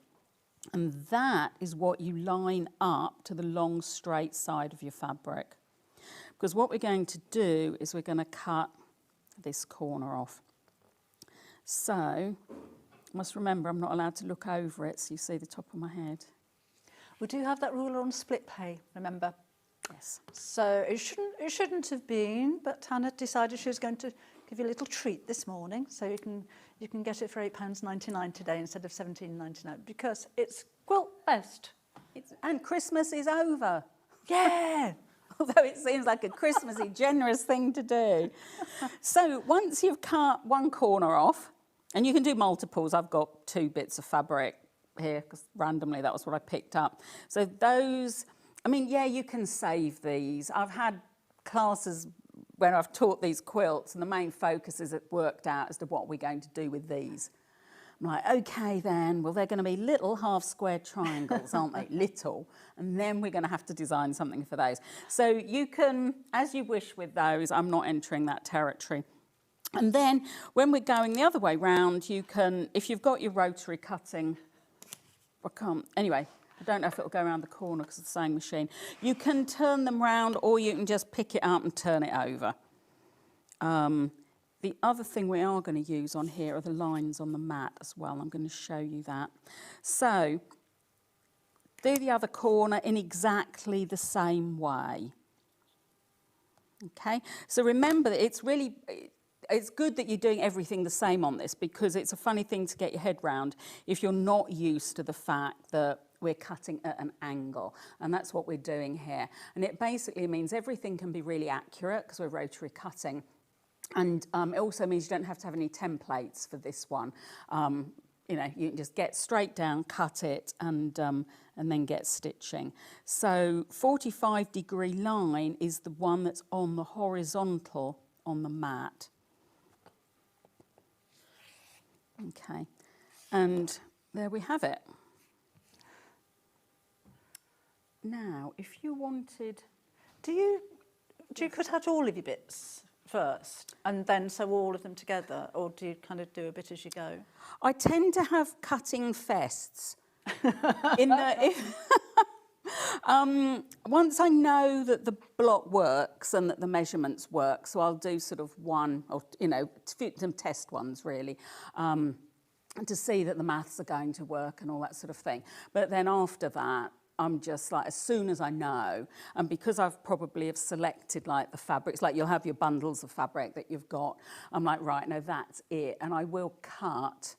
And that is what you line up to the long, straight side of your fabric. Because what we're going to do is we're going to cut this corner off. So must remember I'm not allowed to look over it, so you see the top of my head. We do have that ruler on split pay, remember? Yes. So it shouldn't have been, but Hannah decided she was going to give you a little treat this morning, so you can get it for £8.99 today instead of £17.99 because it's Quilt Fest. And Christmas is over. Yeah. Although it seems like a Christmassy, generous thing to do. So once you've cut one corner off, and you can do multiples. I've got 2 bits of fabric here because randomly that was what I picked up. So those, I mean, yeah, you can save these. I've had classes where I've taught these quilts and the main focus is worked out as to what we're going to do with these. I'm like, okay then, well, they're going to be little half-square triangles, aren't they? Little. And then we're going to have to design something for those. So you can, as you wish with those, I'm not entering that territory. And then when we're going the other way round, you can, if you've got your rotary cutting, anyway, I don't know if it'll go around the corner because it's the sewing machine. You can turn them round or you can just pick it up and turn it over. The other thing we are going to use on here are the lines on the mat as well. I'm going to show you that. So do the other corner in exactly the same way. Okay, so remember that it's good that you're doing everything the same on this because it's a funny thing to get your head round if you're not used to the fact that we're cutting at an angle, and that's what we're doing here. And it basically means everything can be really accurate because we're rotary cutting, and it also means you don't have to have any templates for this one. You know, you can just get straight down, cut it, and then get stitching. So 45-degree line is the one that's on the horizontal on the mat. Okay, and there we have it. Now, if you wanted... Do you cut out all of your bits first and then sew all of them together, or do you kind of do a bit as you go? I tend to have cutting fests. Once I know that the block works and that the measurements work, so I'll do sort of one, or some test ones really, to see that the maths are going to work and all that sort of thing. But then after that, I'm just like, as soon as I know, and because I've probably have selected like the fabrics, like you'll have your bundles of fabric that you've got, I'm like, right, no, that's it. And I will cut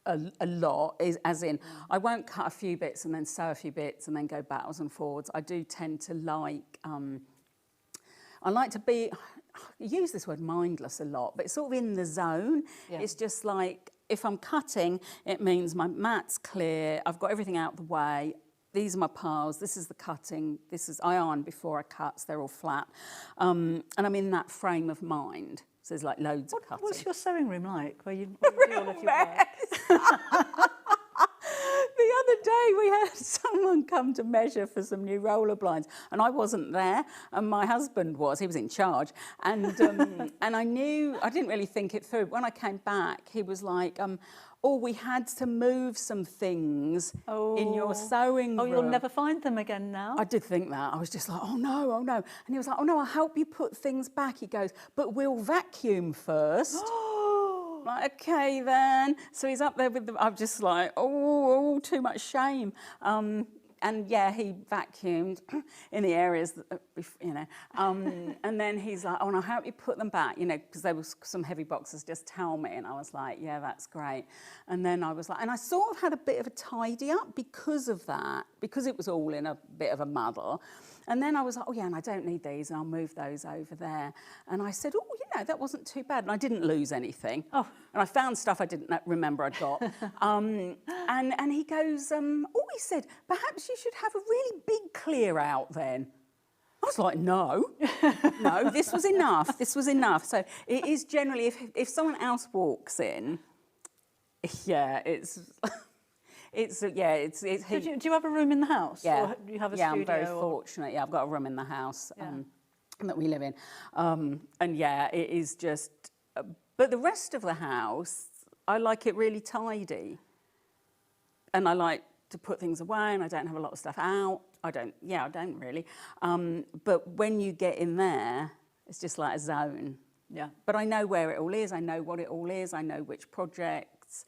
a lot, as in, I won't cut a few bits and then sew a few bits and then go backwards and forwards. I do tend to like, I like to be, I use this word mindless a lot, but it's sort of in the zone. Yeah. It's just like, if I'm cutting, it means my mat's clear, I've got everything out of the way, these are my piles, this is the cutting, I iron before I cut, so they're all flat. And I'm in that frame of mind. So there's like loads of cutting. What's your sewing room like, where you do all of your work? The other day we had someone come to measure for some new roller blinds, and I wasn't there, and my husband was. He was in charge, and and I didn't really think it through. When I came back, he was like, "Oh, we had to move some things in your sewing room." Oh, you'll never find them again now? I did think that. I was just like, oh no. And he was like, oh no, I'll help you put things back. He goes, but we'll vacuum first. Like, okay then. So he's up there with I'm just like, oh, too much shame. And yeah, he vacuumed in the areas that, and then he's like, oh, and I'll help you put them back, because there was some heavy boxes, just tell me. And I was like, yeah, that's great. And then I was like, and I sort of had a bit of a tidy up because of that, because it was all in a bit of a muddle. And then I was like, oh yeah, and I don't need these, and I'll move those over there. And I said, oh, that wasn't too bad. And I didn't lose anything. Oh. And I found stuff I didn't remember I'd got. And he goes, he said, perhaps you should have a really big clear out then. I was like, no, this was enough. This was enough. So it is generally, if someone else walks in, yeah, it's... Do you have a room in the house? Yeah, or do you have a studio? I'm very fortunate. Yeah, I've got a room in the house that we live in, and yeah, it is just. But the rest of the house, I like it really tidy, and I like to put things away, and I don't have a lot of stuff out. I don't really. But when you get in there, it's just like a zone. Yeah. But I know where it all is. I know what it all is. I know which projects,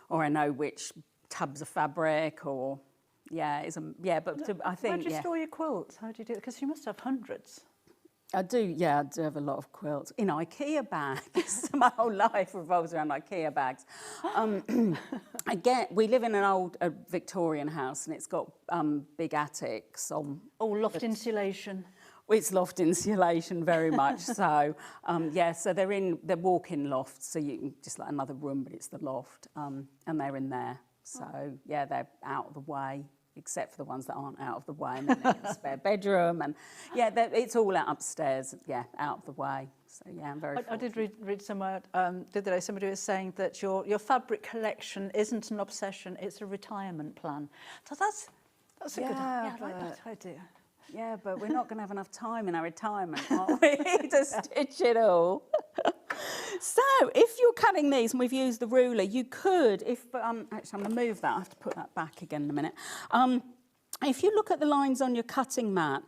or I know which tubs of fabric, or I think. Where do you store your quilts? How do you do it? Because you must have hundreds. I do have a lot of quilts in IKEA bags. My whole life revolves around IKEA bags. We live in an old Victorian house, and it's got big attics on. Oh, loft insulation. It's loft insulation, very much so. So they're walk-in lofts, so you can just like another room, but it's the loft, and they're in there. So they're out of the way, except for the ones that aren't out of the way, and then in the spare bedroom, and it's all out upstairs, out of the way. So I'm very. I did read somewhere the other day. Somebody was saying that your fabric collection isn't an obsession; it's a retirement plan. So that's a good. I like that idea. Yeah, but we're not going to have enough time in our retirement, are we, to stitch it all? So, if you're cutting these, and we've used the ruler, you could, actually I'm going to move that, I have to put that back again in a minute. If you look at the lines on your cutting mat,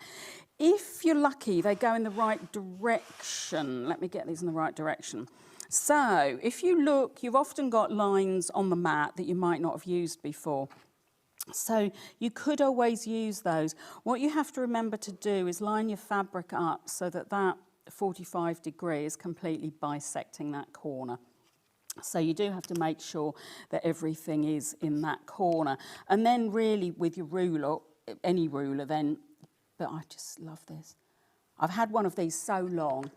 if you're lucky, they go in the right direction. Let me get these in the right direction. So, if you look, you've often got lines on the mat that you might not have used before. So you could always use those. What you have to remember to do is line your fabric up so that 45 degree is completely bisecting that corner. So you do have to make sure that everything is in that corner. And then really with your ruler, any ruler then, but I just love this. I've had one of these so long,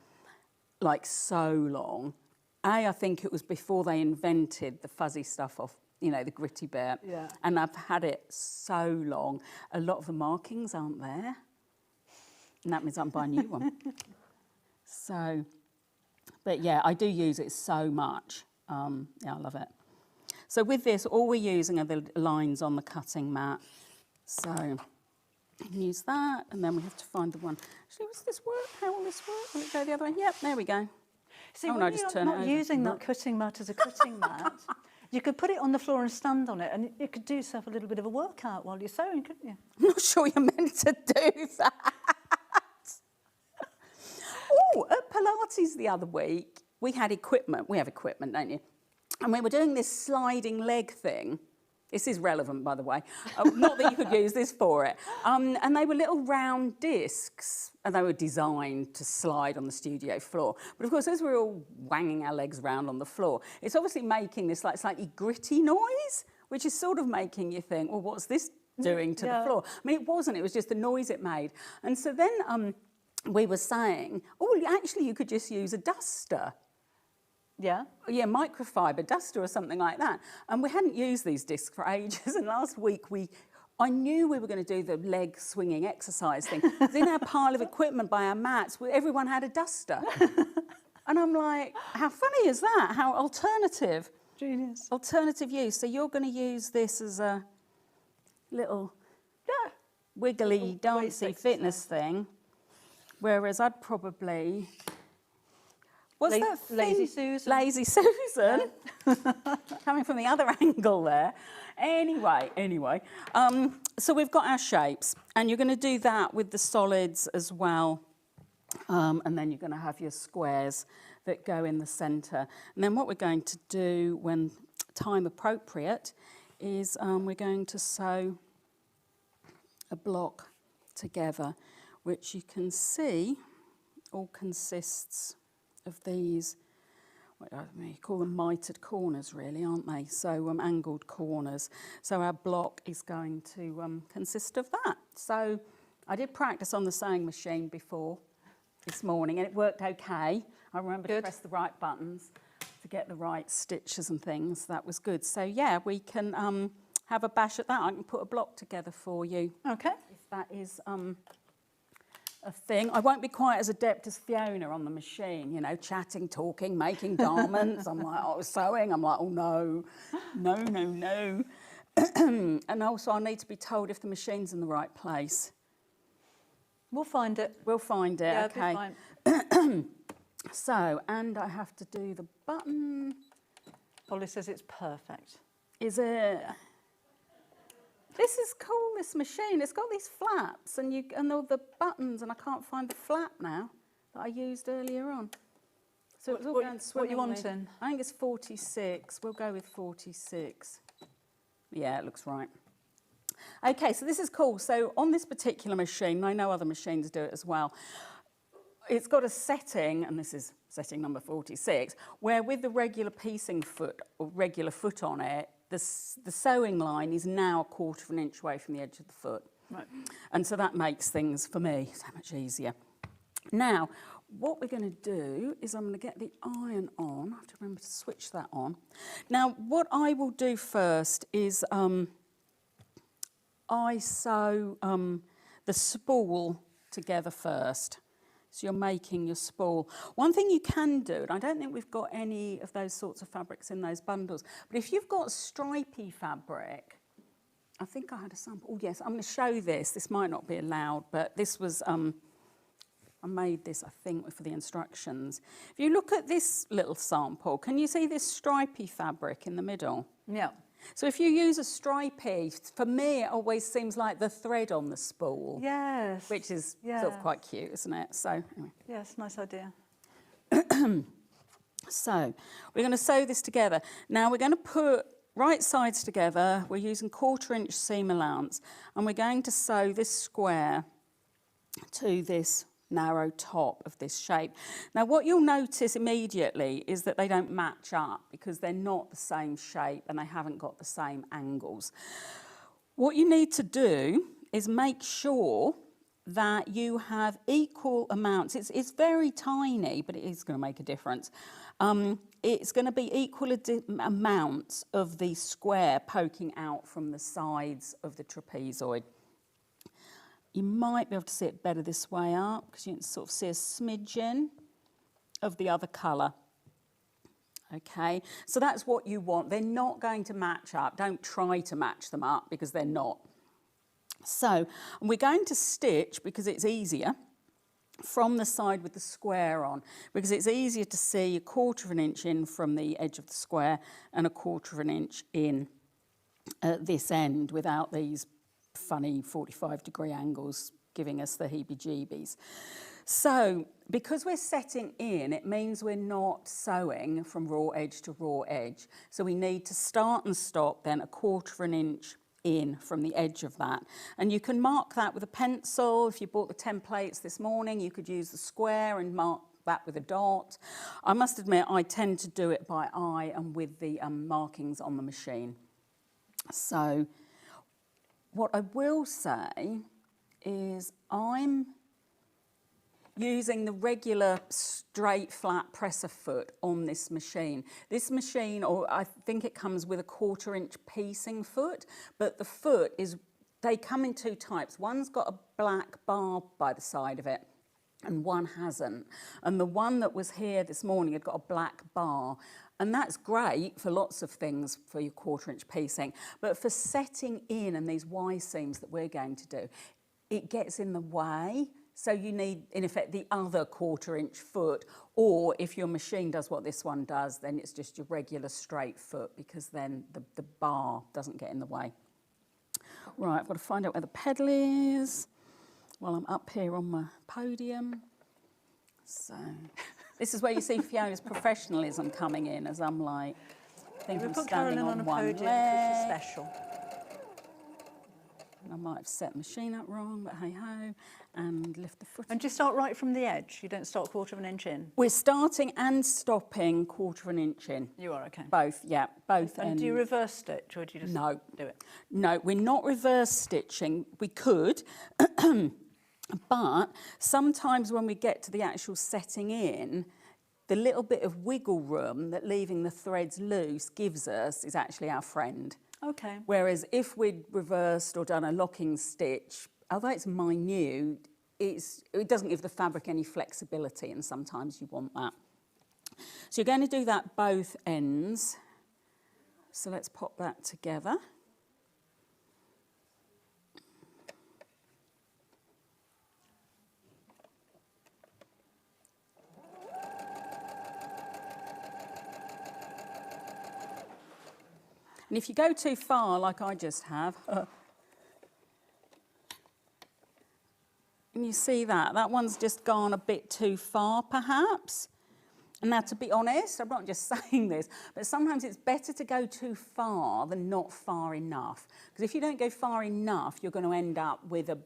like so long. I think it was before they invented the fuzzy stuff off, the gritty bit. Yeah. And I've had it so long. A lot of the markings aren't there. And that means I'm buying a new one. So, but I do use it so much. I love it. So with this, all we're using are the lines on the cutting mat. So you can use that, and then we have to find the one. Actually, does this work? How will this work? Will it go the other way? Yep, there we go. See, when you're not using that cutting mat as a cutting mat, You could put it on the floor and stand on it, and you could do yourself a little bit of a workout while you're sewing, couldn't you? I'm not sure you're meant to do that. Oh, at Pilates the other week, we had equipment. We have equipment, don't you? And we were doing this sliding leg thing. This is relevant, by the way. Not that you could use this for it. And they were little round discs, and they were designed to slide on the studio floor. But of course, as we're all wanging our legs around on the floor, it's obviously making this like slightly gritty noise, which is sort of making you think, well, what's this doing to the floor? I mean, it wasn't. It was just the noise it made. And so then we were saying, oh, actually, you could just use a duster. Yeah? Yeah, microfiber duster or something like that. And we hadn't used these discs for ages. And last week, I knew we were going to do the leg swinging exercise thing. In our pile of equipment by our mats, everyone had a duster. And I'm like, how funny is that? How alternative. Genius. Alternative use. So you're going to use this as a little wiggly, dancey fitness thing. Whereas I'd probably... What's that thing? Lazy Susan. Lazy Susan. Coming from the other angle there. Anyway. So we've got our shapes, and you're going to do that with the solids as well. And then you're going to have your squares that go in the centre. And then what we're going to do when time appropriate is we're going to sew a block together, which you can see all consists of these, you call them mitered corners really, aren't they? So angled corners. So our block is going to consist of that. So I did practice on the sewing machine before this morning and it worked okay. I remember to press the right buttons to get the right stitches and things. That was good. So yeah, we can have a bash at that. I can put a block together for you. Okay. If that is... a thing. I won't be quite as adept as Fiona on the machine, you know, chatting, talking, making garments. I'm like, oh, sewing. I'm like, oh, no. And also I'll need to be told if the machine's in the right place. We'll find it. We'll find it, yeah, okay. So, and I have to do the button. Polly says it's perfect. Is it? This is cool, this machine. It's got these flaps and all the buttons, and I can't find the flap now that I used earlier on. So it's all going swimmingly. What are you wanting? I think it's 46. We'll go with 46. Yeah, it looks right. Okay, so this is cool. So on this particular machine, I know other machines do it as well, it's got a setting, and this is setting number 46, where with the regular piecing foot, or regular foot on it, the sewing line is now 1/4 of an inch away from the edge of the foot. Right. And so that makes things, for me, so much easier. Now, what we're going to do is I'm going to get the iron on. I have to remember to switch that on. Now, what I will do first is I sew the spool together first. So you're making your spool. One thing you can do, and I don't think we've got any of those sorts of fabrics in those bundles, but if you've got stripy fabric, I think I had a sample. Oh, yes, I'm going to show this. This might not be allowed, but this was, I made this, I think, for the instructions. If you look at this little sample, can you see this stripy fabric in the middle? Yeah. So if you use a stripy, for me, it always seems like the thread on the spool. Yes. Which is sort of quite cute, isn't it? So, anyway. Yes, nice idea. So, we're going to sew this together. Now, we're going to put right sides together. We're using 1/4 inch seam allowance. And we're going to sew this square to this narrow top of this shape. Now, what you'll notice immediately is that they don't match up because they're not the same shape and they haven't got the same angles. What you need to do is make sure that you have equal amounts. It's very tiny, but it is going to make a difference. It's going to be equal amounts of the square poking out from the sides of the trapezoid. You might be able to see it better this way up because you can sort of see a smidgen of the other colour. Okay, so that's what you want. They're not going to match up. Don't try to match them up because they're not. So we're going to stitch, because it's easier, from the side with the square on, because it's easier to see 1/4 inch in from the edge of the square and 1/4 inch in at this end without these funny 45-degree angles giving us the heebie-jeebies. So because we're setting in, it means we're not sewing from raw edge to raw edge. So we need to start and stop then 1/4 inch in from the edge of that. And you can mark that with a pencil. If you bought the templates this morning, you could use the square and mark that with a dot. I must admit, I tend to do it by eye and with the markings on the machine. So what I will say is I'm using the regular straight flat presser foot on this machine. This machine, or I think it comes with a 1/4 inch piecing foot, but the foot is, they come in 2 types. One's got a black bar by the side of it and one hasn't. And the one that was here this morning had got a black bar. And that's great for lots of things for your 1/4 inch piecing. But for setting in and these Y seams that we're going to do, it gets in the way. So you need, in effect, the other 1/4 inch foot, or if your machine does what this one does, then it's just your regular straight foot, because then the bar doesn't get in the way. Right, I've got to find out where the pedal is while I'm up here on my podium. So this is where you see Fiona's professionalism coming in, as I'm like, I think I'm standing on one leg. Special. I might have set the machine up wrong, but hey-ho, and lift the foot. And do you start right from the edge? You don't start 1/4 inch in? We're starting and stopping 1/4 inch in. You are, okay. Both, yeah, both And ends. do you reverse stitch, or do you just do it? No, we're not reverse stitching. We could, but sometimes when we get to the actual setting in, the little bit of wiggle room that leaving the threads loose gives us is actually our friend. Okay. Whereas if we'd reversed or done a locking stitch, although it's minute, it doesn't give the fabric any flexibility, and sometimes you want that. So you're going to do that both ends. So let's pop that together. And if you go too far, like I just have, and you see that one's just gone a bit too far, perhaps. And now, to be honest, I'm not just saying this, but sometimes it's better to go too far than not far enough. Because if you don't go far enough, you're going to end up with a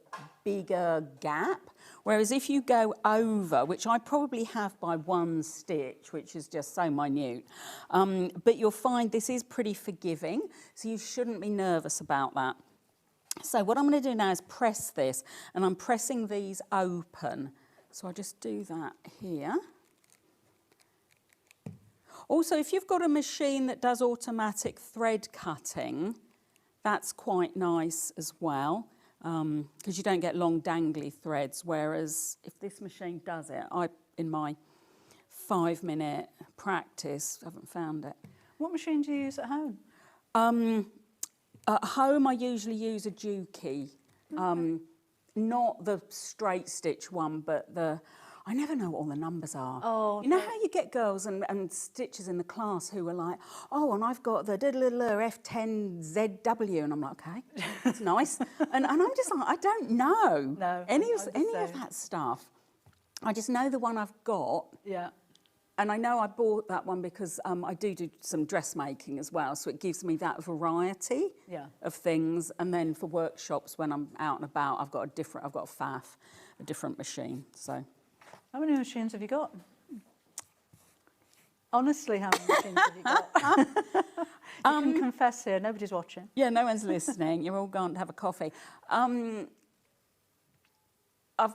bigger gap. Whereas if you go over, which I probably have by 1 stitch, which is just so minute, but you'll find this is pretty forgiving, so you shouldn't be nervous about that. So what I'm going to do now is press this, and I'm pressing these open. So I'll just do that here. Also, if you've got a machine that does automatic thread cutting, that's quite nice as well, because you don't get long dangly threads, whereas if this machine does it, in my 5-minute practice, haven't found it. What machine do you use at home? At home, I usually use a Juki, not the straight stitch one, but I never know what all the numbers are. Oh, you know how you get girls and stitchers in the class who are like, oh, and I've got the F10ZW, and I'm like, okay, that's nice. and I'm just like, I don't know any of that stuff. I just know the one I've got. Yeah. And I know I bought that one because I do some dressmaking as well, so it gives me that variety of things. And then for workshops, when I'm out and about, I've got a faff, a different machine. So. How many machines have you got? Honestly, how many machines have you got? You can confess here, nobody's watching. Yeah, no one's listening. You're all going to have a coffee. I've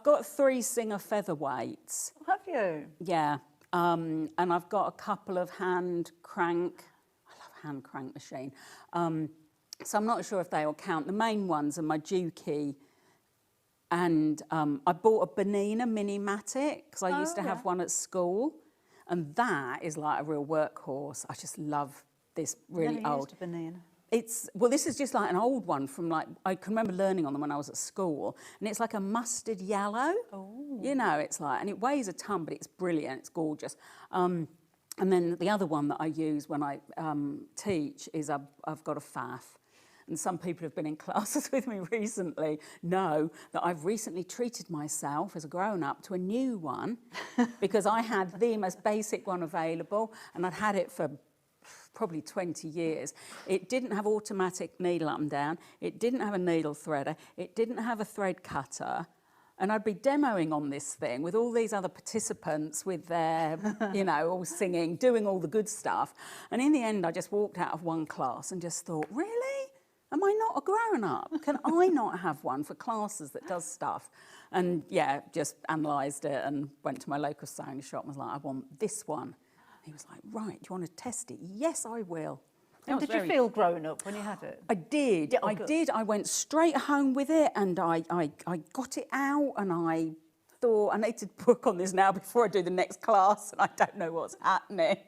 got 3 Singer featherweights. Have you? Yeah. And I've got a couple of hand crank. I love hand crank machine. So I'm not sure if they all count. The main ones are my Juki. And I bought a Bernina Mini-Matic because I used to have one at school. And that is like a real workhorse. I just love this really old. Used a Bernina. Well, this is just like an old one from I can remember learning on them when I was at school, and it's like a mustard yellow. Oh. You know, it's like, and it weighs a ton, but it's brilliant, it's gorgeous. And then the other one that I use when I teach is I've got a faff. And some people who've been in classes with me recently know that I've recently treated myself as a grown-up to a new one because I had the most basic one available, and I'd had it for probably 20 years. It didn't have automatic needle up and down. It didn't have a needle threader. It didn't have a thread cutter. And I'd be demoing on this thing with all these other participants with their, you know, all singing, doing all the good stuff. And in the end, I just walked out of one class and just thought, really? Am I not a grown-up? Can I not have one for classes that does stuff? And yeah, just analysed it and went to my local sewing shop and was like, I want this one. He was like, right, do you want to test it? Yes, I will. And did you feel grown up when you had it? I did. Oh, I did. I went straight home with it, and I got it out, and I thought, I need to book on this now before I do the next class, and I don't know what's happening.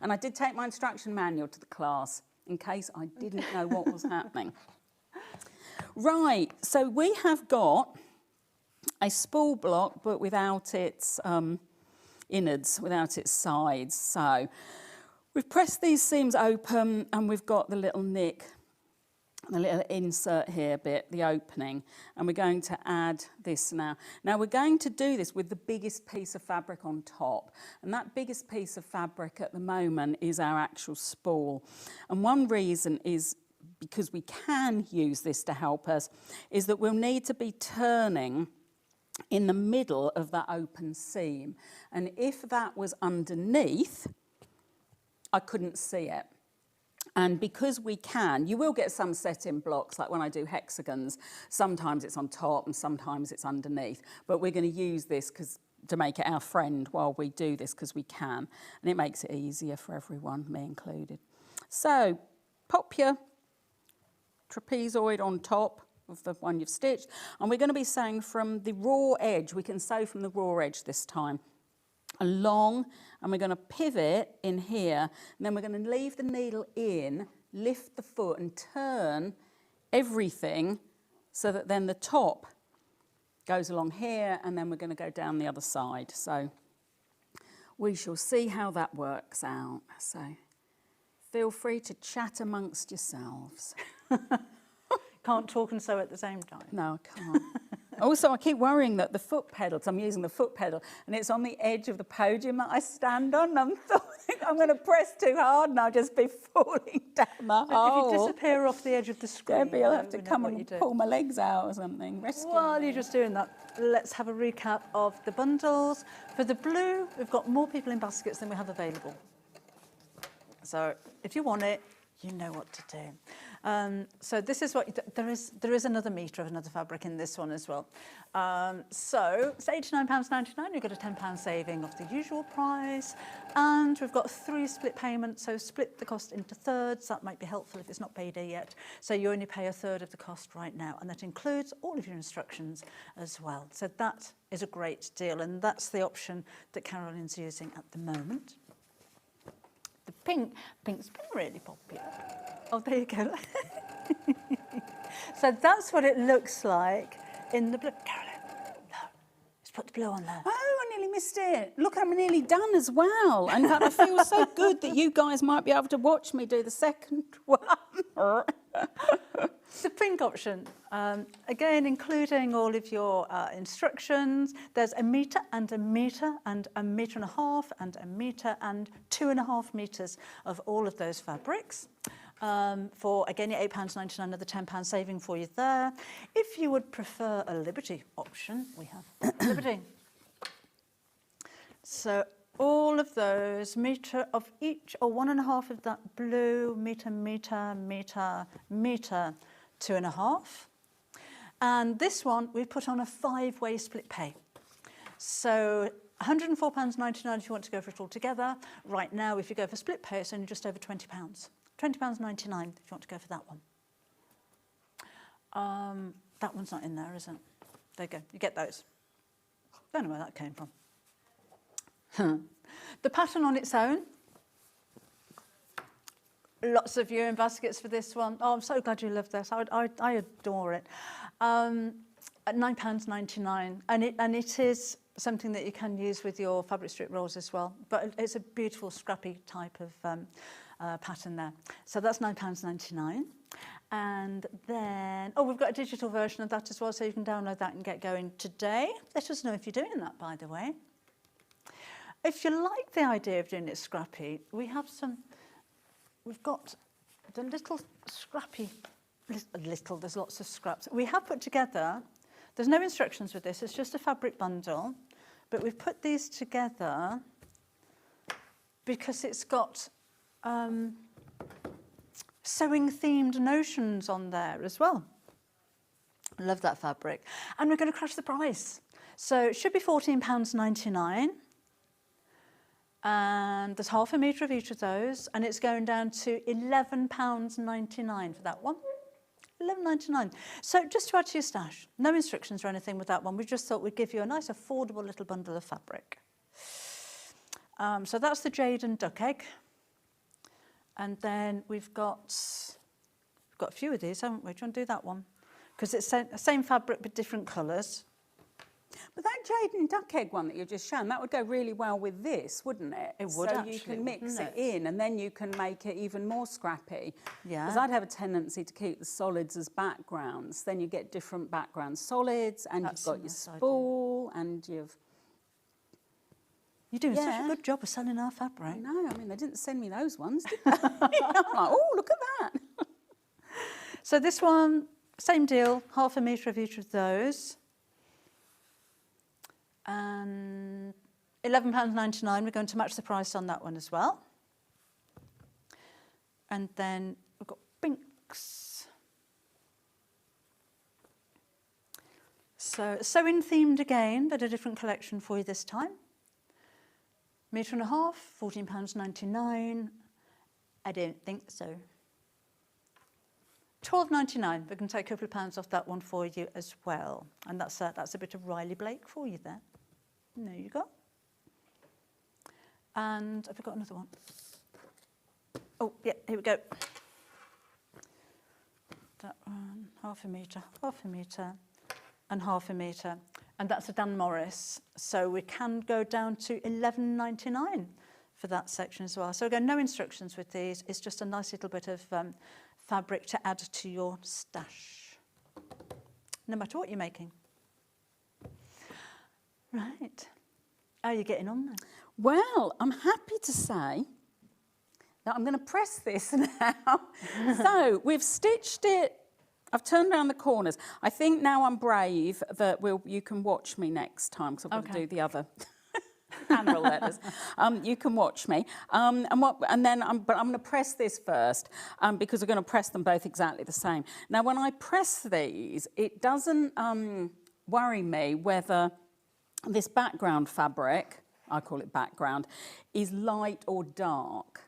And I did take my instruction manual to the class in case I didn't know what was happening. Right, so we have got a spool block, but without its innards, without its sides. So we've pressed these seams open, and we've got the little nick, the little insert here bit, the opening, and we're going to add this now. Now we're going to do this with the biggest piece of fabric on top, and that biggest piece of fabric at the moment is our actual spool. And one reason is because we can use this to help us, is that we'll need to be turning in the middle of that open seam. And if that was underneath, I couldn't see it. And because we can, you will get some set-in blocks, like when I do hexagons, sometimes it's on top and sometimes it's underneath. But we're going to use this to make it our friend while we do this, because we can. And it makes it easier for everyone, me included. So pop your trapezoid on top of the one you've stitched, and we're going to be sewing from the raw edge. We can sew from the raw edge this time along, and we're going to pivot in here, and then we're going to leave the needle in, lift the foot and turn everything so that then the top goes along here, and then we're going to go down the other side. So we shall see how that works out. So feel free to chat amongst yourselves. Can't talk and sew at the same time. No, I can't. Also, I keep worrying that the foot pedal, so I'm using the foot pedal, and it's on the edge of the podium that I stand on, and I'm thinking I'm going to press too hard and I'll just be falling down the hole. If you disappear off the edge of the screen, Debbie, I'll have to come and pull my legs out or something. Rescue While me. you're just doing that, let's have a recap of the bundles. For the blue, we've got more people in baskets than we have available. So if you want it, you know what to do. So this is what, there is another metre of another fabric in this one as well. So it's £89.99, you've got a £10 saving of the usual price. And we've got 3 split payments, so split the cost into thirds. That might be helpful if it's not payday yet. So you only pay a third of the cost right now, and that includes all of your instructions as well. So that is a great deal, and that's the option that Caroline's using at the moment. The pink's been really popular. Oh, there you go. So that's what it looks like in the blue. Caroline, no, let's put the blue on there. Oh, I nearly missed it. Look, I'm nearly done as well. In fact, I feel so good that you guys might be able to watch me do the second one. The pink option, again, including all of your instructions. There's a metre and a metre and a metre and a half and a metre and 2.5 metres of all of those fabrics. For, again, your £8.99, another £10 saving for you there. If you would prefer a Liberty option, we have Liberty. So all of those, metre of each, or 1.5 of that blue, metre, metre, metre, metre, 2.5. And this one, we put on a 5-way split pay. So £104.99 if you want to go for it all together. Right now, if you go for split pay, it's only just over £20. £20.99 if you want to go for that one. That one's not in there, is it? There you go, you get those. Don't know where that came from. The pattern on its own Lots of viewing baskets for this one. Oh, I'm so glad you love this. I adore it. At £9.99, and it is something that you can use with your fabric strip rolls as well. But it's a beautiful scrappy type of pattern there. So that's £9.99. And then, oh, we've got a digital version of that as well, so you can download that and get going today. Let us know if you're doing that, by the way. If you like the idea of doing it scrappy, we've got the little scrappy, there's lots of scraps. We have put together, there's no instructions with this, it's just a fabric bundle, but we've put these together because it's got sewing themed notions on there as well. Love that fabric. And we're going to crash the price. So it should be £14.99. And there's half a metre of each of those, and it's going down to £11.99 for that one. £11.99. So just to add to your stash, no instructions or anything with that one. We just thought we'd give you a nice, affordable little bundle of fabric. So that's the Jade and Duck Egg. And then we've got a few of these, haven't we? Do you want to do that one? Because it's the same fabric but different colours. But that Jade and Duck Egg one that you've just shown, that would go really well with this, wouldn't it? It would, so actually, you can mix it wouldn't it? in, and then you can make it even more scrappy. Yeah. Because I'd have a tendency to keep the solids as backgrounds. Then you get different background solids, and That's you've got a your nice idea. spool, and you've... You're doing such a good job of selling our fabric. No, I mean, they didn't send me those ones, did they? I'm like, oh, look at that. So this one, same deal, half a metre of each of those. And £11.99, we're going to match the price on that one as well. And then we've got pinks. So sewing themed again, but a different collection for you this time. Metre and a half, £14.99. I don't think so. £12.99. We can take a couple of pounds off that one for you as well. And that's a bit of Riley Blake for you there. There you go. And have we got another one? Oh, yeah, here we go. That one, half a metre, and half a metre. And that's a Dan Morris. So we can go down to £11.99 for that section as well. So again, no instructions with these. It's just a nice little bit of fabric to add to your stash, no matter what you're making. Right. How are you getting on then? Well, I'm happy to say that I'm going to press this now. So we've stitched it. I've turned around the corners. I think now I'm brave that you can watch me next time, because I've got to do the other handle letters. You can watch me. But I'm going to press this first because we're going to press them both exactly the same. Now, when I press these, it doesn't worry me whether this background fabric, I call it background, is light or dark.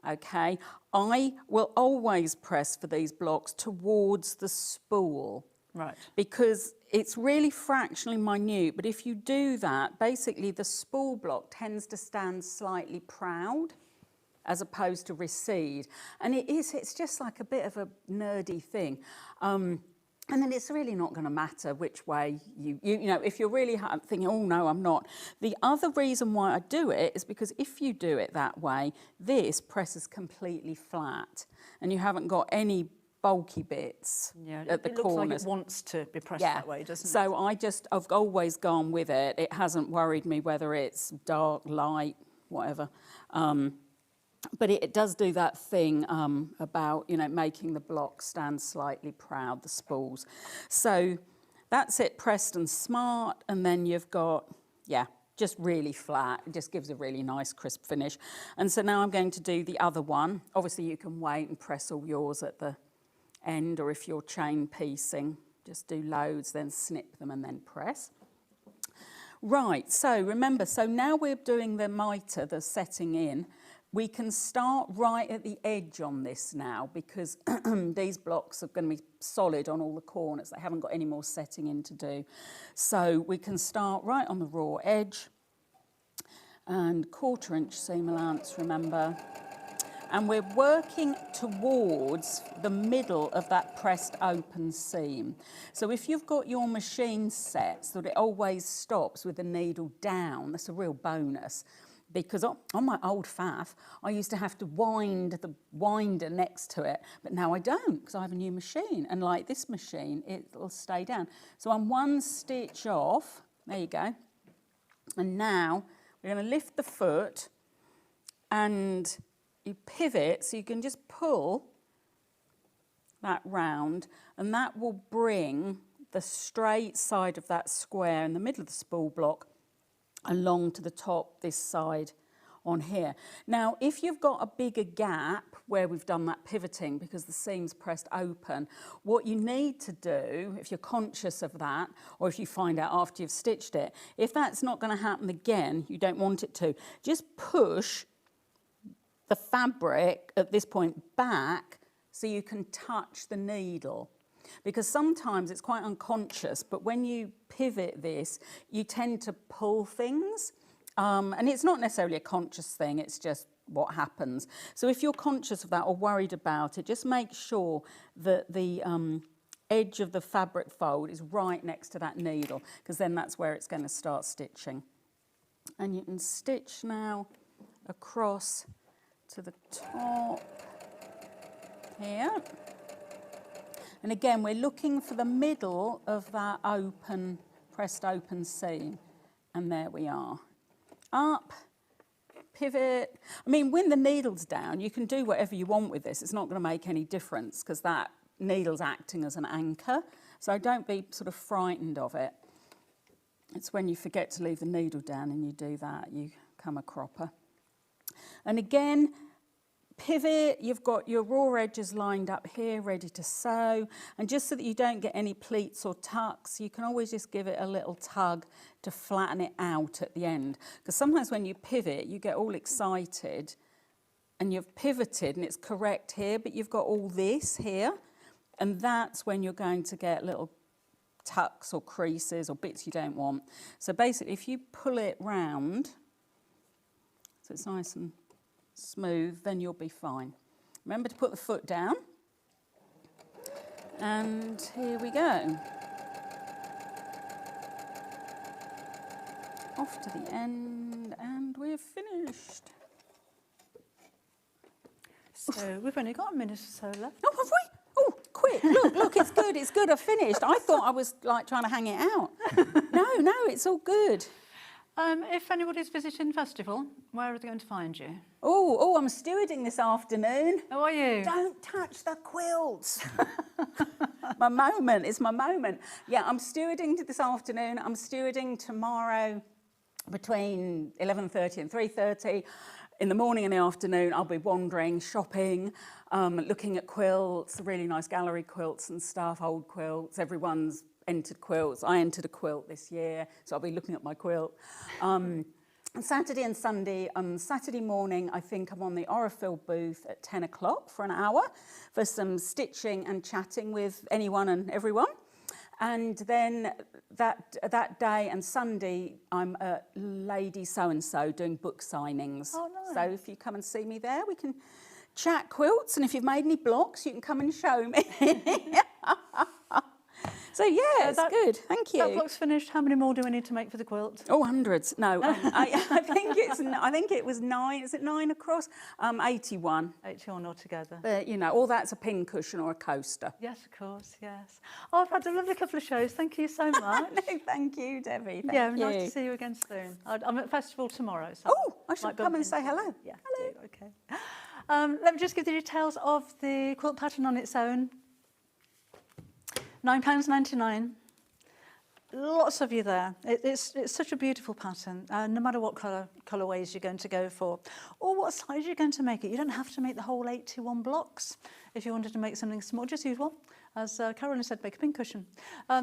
Okay, I will always press for these blocks towards the spool. Right. Because it's really fractionally minute, but if you do that, basically the spool block tends to stand slightly proud as opposed to recede. And it's just like a bit of a nerdy thing. And then it's really not going to matter which way you know, if you're really thinking, oh, no, I'm not. The other reason why I do it is because if you do it that way, this presses completely flat and you haven't got any bulky bits at the corners. It looks like it wants to be pressed that way, doesn't it? So I've always gone with it. It hasn't worried me whether it's dark, light, whatever. But it does do that thing about, you know, making the block stand slightly proud, the spools. So that's it, pressed and smart. And then you've got, just really flat. It just gives a really nice crisp finish. And so now I'm going to do the other one. Obviously, you can wait and press all yours at the end, or if you're chain piecing, just do loads, then snip them and then press. Right, so remember, so now we're doing the mitre, the setting in. We can start right at the edge on this now because these blocks are going to be solid on all the corners. They haven't got any more setting in to do. So we can start right on the raw edge and 1/4 inch seam allowance, remember. and we're working towards the middle of that pressed open seam. So if you've got your machine set so that it always stops with the needle down, that's a real bonus. Because on my old faff, I used to have to wind the winder next to it, but now I don't because I have a new machine. And like this machine, it'll stay down. So I'm one stitch off, there you go. And now we're going to lift the foot and you pivot so you can just pull that round, and that will bring the straight side of that square in the middle of the spool block along to the top this side on here. Now, if you've got a bigger gap where we've done that pivoting because the seam's pressed open, what you need to do, if you're conscious of that, or if you find out after you've stitched it, if that's not going to happen again, you don't want it to, just push the fabric at this point back so you can touch the needle. Because sometimes it's quite unconscious, but when you pivot this, you tend to pull things. And it's not necessarily a conscious thing, it's just what happens. So if you're conscious of that or worried about it, just make sure that the edge of the fabric fold is right next to that needle, because then that's where it's going to start stitching. And you can stitch now across to the top here. And again, we're looking for the middle of that open, pressed open seam. And there we are. Up, pivot. I mean, when the needle's down, you can do whatever you want with this. It's not going to make any difference because that needle's acting as an anchor. So don't be sort of frightened of it. It's when you forget to leave the needle down and you do that, you come a cropper. And again, pivot, you've got your raw edges lined up here, ready to sew. And just so that you don't get any pleats or tucks, you can always just give it a little tug to flatten it out at the end. Because sometimes when you pivot, you get all excited and you've pivoted and it's correct here, but you've got all this here. And that's when you're going to get little tucks or creases or bits you don't want. So basically, if you pull it round, so it's nice and smooth, then you'll be fine. Remember to put the foot down. And here we go. Off to the end, and we're finished. So we've only got a minute or so left. Oh, have we? Oh, quick, look, it's good, I've finished. I thought I was like trying to hang it out. No, it's all good. If anybody's visiting the festival, where are they going to find you? Oh, I'm stewarding this afternoon. How are you? Don't touch the quilts. My moment, it's my moment. Yeah, I'm stewarding this afternoon. I'm stewarding tomorrow between 11:30 and 3:30. In the morning and the afternoon, I'll be wandering, shopping, looking at quilts, really nice gallery quilts and stuff, old quilts. Everyone's entered quilts. I entered a quilt this year, so I'll be looking at my quilt. On Saturday and Sunday, Saturday morning, I think I'm on the Orifil booth at 10 o'clock for an hour for some stitching and chatting with anyone and everyone. And then that day and Sunday, I'm at Lady So-and-so doing book signings. Oh, nice. So if you come and see me there, we can chat quilts. And if you've made any blocks, you can come and show me. So yeah, it's good. Thank you. That block's finished. How many more do we need to make for the quilt? Oh, hundreds. No, I think it was 9. Is it 9 across? 81. 81 altogether. But all that's a pin cushion or a coaster. Yes, of course. Yes. Oh, I've had a lovely couple of shows. Thank you so much. No, thank you, Debbie. Thank you. Nice to see you again soon. I'm at the festival tomorrow. So I should come and say hello. Yeah. Hello. Okay. Let me just give the details of the quilt pattern on its own. £9.99. Lots of you there. It's such a beautiful pattern, no matter what colourways you're going to go for, or what size you're going to make it. You don't have to make the whole 81 blocks. If you wanted to make something small, just use one. As Carolyn said, make a pin cushion.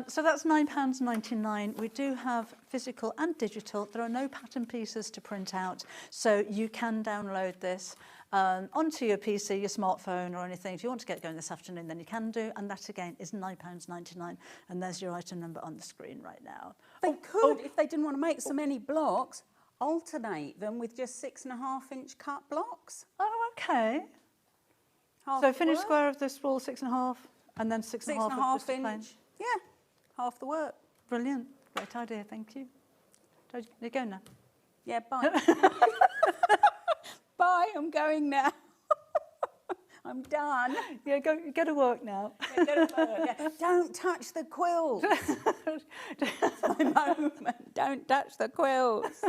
So that's £9.99. We do have physical and digital. There are no pattern pieces to print out, so you can download this onto your PC, your smartphone or anything. If you want to get going this afternoon, then you can do. And that, again, is £9.99. And there's your item number on the screen right now. They could, if they didn't want to make so many blocks, alternate them with just 6.5-inch cut blocks. Oh, okay. Half So the finish work. square of this wall, 6.5, and then 6.5 of 6.5 just a plain. inch. Yeah, half the work. Brilliant. Great idea. Thank you. There you go now. Yeah, bye. Bye, I'm going now. I'm done. Yeah, go to work now. Yeah, go to work. Yeah. Don't touch the quilts. That's my moment. Don't touch the quilts.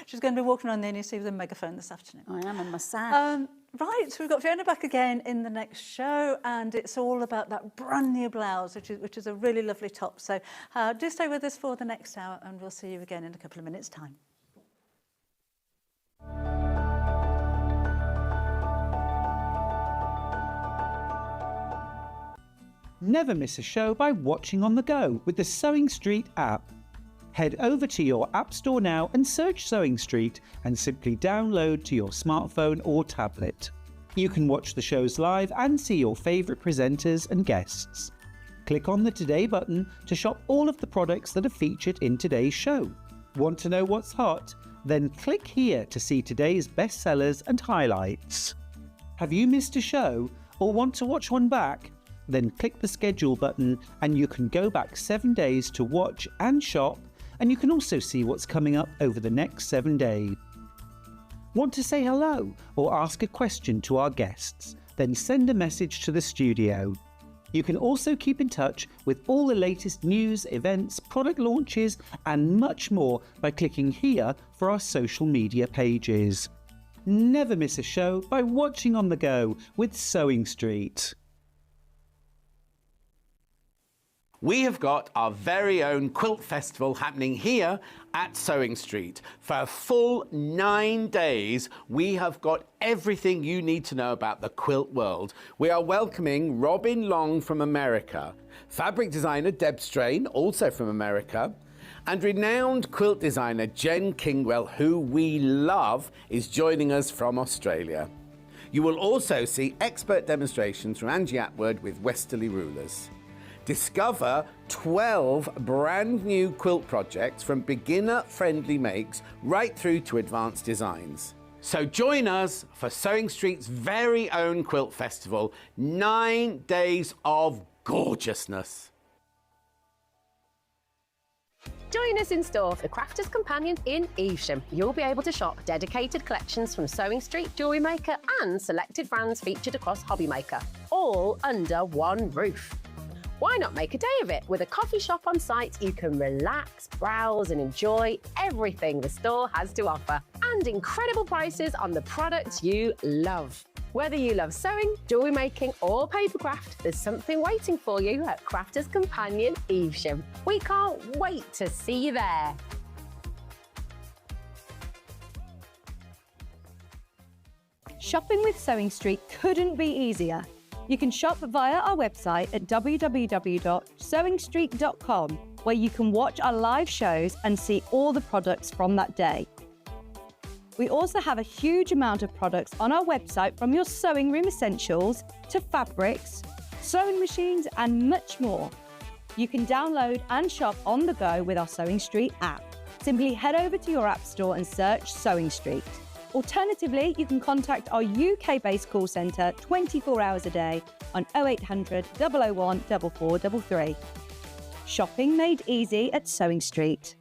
She's going to be walking around the NEC with a megaphone this afternoon. I am in my sash. Right, so we've got Fiona back again in the next show, and it's all about that brand new blouse, which is a really lovely top. So do stay with us for the next hour, and we'll see you again in a couple of minutes' time. Never miss a show by watching on the go with the Sewing Street app. Head over to your App Store now and search Sewing Street and simply download to your smartphone or tablet. You can watch the shows live and see your favourite presenters and guests. Click on the Today button to shop all of the products that are featured in today's show. Want to know what's hot? Then click here to see today's bestsellers and highlights. Have you missed a show or want to watch one back? Then click the schedule button and you can go back 7 days to watch and shop, and you can also see what's coming up over the next 7 days. Want to say hello or ask a question to our guests? Then send a message to the studio. You can also keep in touch with all the latest news, events, product launches and much more by clicking here for our social media pages. Never miss a show by watching on the go with Sewing Street. We have got our very own quilt festival happening here at Sewing Street. For a full 9 days, we have got everything you need to know about the quilt world. We are welcoming Robin Long from America, fabric designer Deb Strain, also from America, and renowned quilt designer Jen Kingwell, who we love, is joining us from Australia. You will also see expert demonstrations from Angie Atwood with Westerly Rulers. Discover 12 brand new quilt projects from beginner-friendly makes right through to advanced designs. So join us for Sewing Street's very own quilt festival, 9 days of gorgeousness. Join us in store for the Crafter's Companion in Evesham. You'll be able to shop dedicated collections from Sewing Street, Jewellery Maker and selected brands featured across Hobby Maker, all under one roof. Why not make a day of it? With a coffee shop on site, you can relax, browse and enjoy everything the store has to offer, and incredible prices on the products you love. Whether you love sewing, jewellery making or papercraft, there's something waiting for you at Crafter's Companion Evesham. We can't wait to see you there. Shopping with Sewing Street couldn't be easier. You can shop via our website at www.sewingstreet.com, where you can watch our live shows and see all the products from that day. We also have a huge amount of products on our website, from your sewing room essentials to fabrics, sewing machines and much more. You can download and shop on the go with our Sewing Street app. Simply head over to your app store and search Sewing Street. Alternatively, you can contact our UK-based call centre 24 hours a day on 0800 001 4433. Shopping made easy at Sewing Street.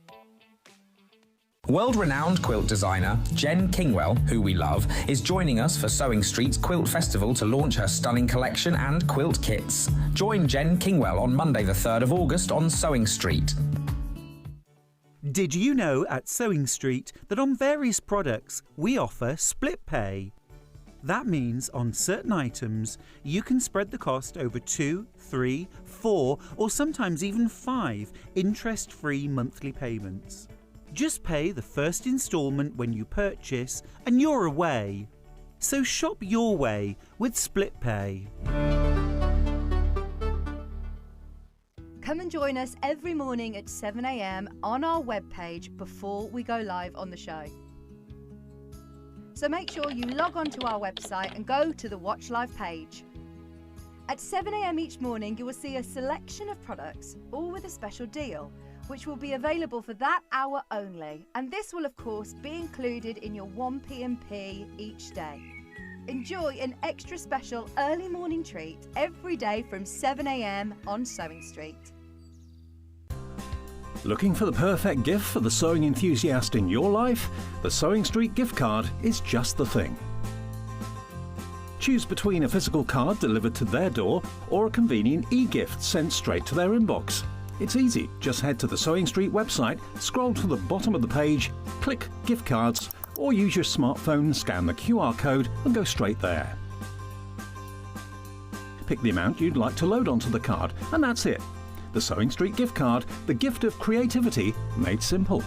World-renowned quilt designer Jen Kingwell, who we love, is joining us for Sewing Street's Quilt Festival to launch her stunning collection and quilt kits. Join Jen Kingwell on Monday the 3rd of August on Sewing Street. Did you know at Sewing Street that on various products we offer split pay? That means on certain items you can spread the cost over 2, 3, 4 or sometimes even 5 interest-free monthly payments. Just pay the first instalment when you purchase and you're away. So shop your way with split pay. Come and join us every morning at 7 a.m. on our webpage before we go live on the show. So make sure you log on to our website and go to the Watch Live page. At 7 a.m. each morning, you will see a selection of products, all with a special deal. which will be available for that hour only. And this will, of course, be included in your 1p&p each day. Enjoy an extra special early morning treat every day from 7 a.m. on Sewing Street. Looking for the perfect gift for the sewing enthusiast in your life? The Sewing Street gift card is just the thing. Choose between a physical card delivered to their door or a convenient e-gift sent straight to their inbox. It's easy. Just head to the Sewing Street website, scroll to the bottom of the page, click Gift Cards, or use your smartphone, scan the QR code and go straight there. Pick the amount you'd like to load onto the card, and that's it. The Sewing Street gift card, the gift of creativity made simple.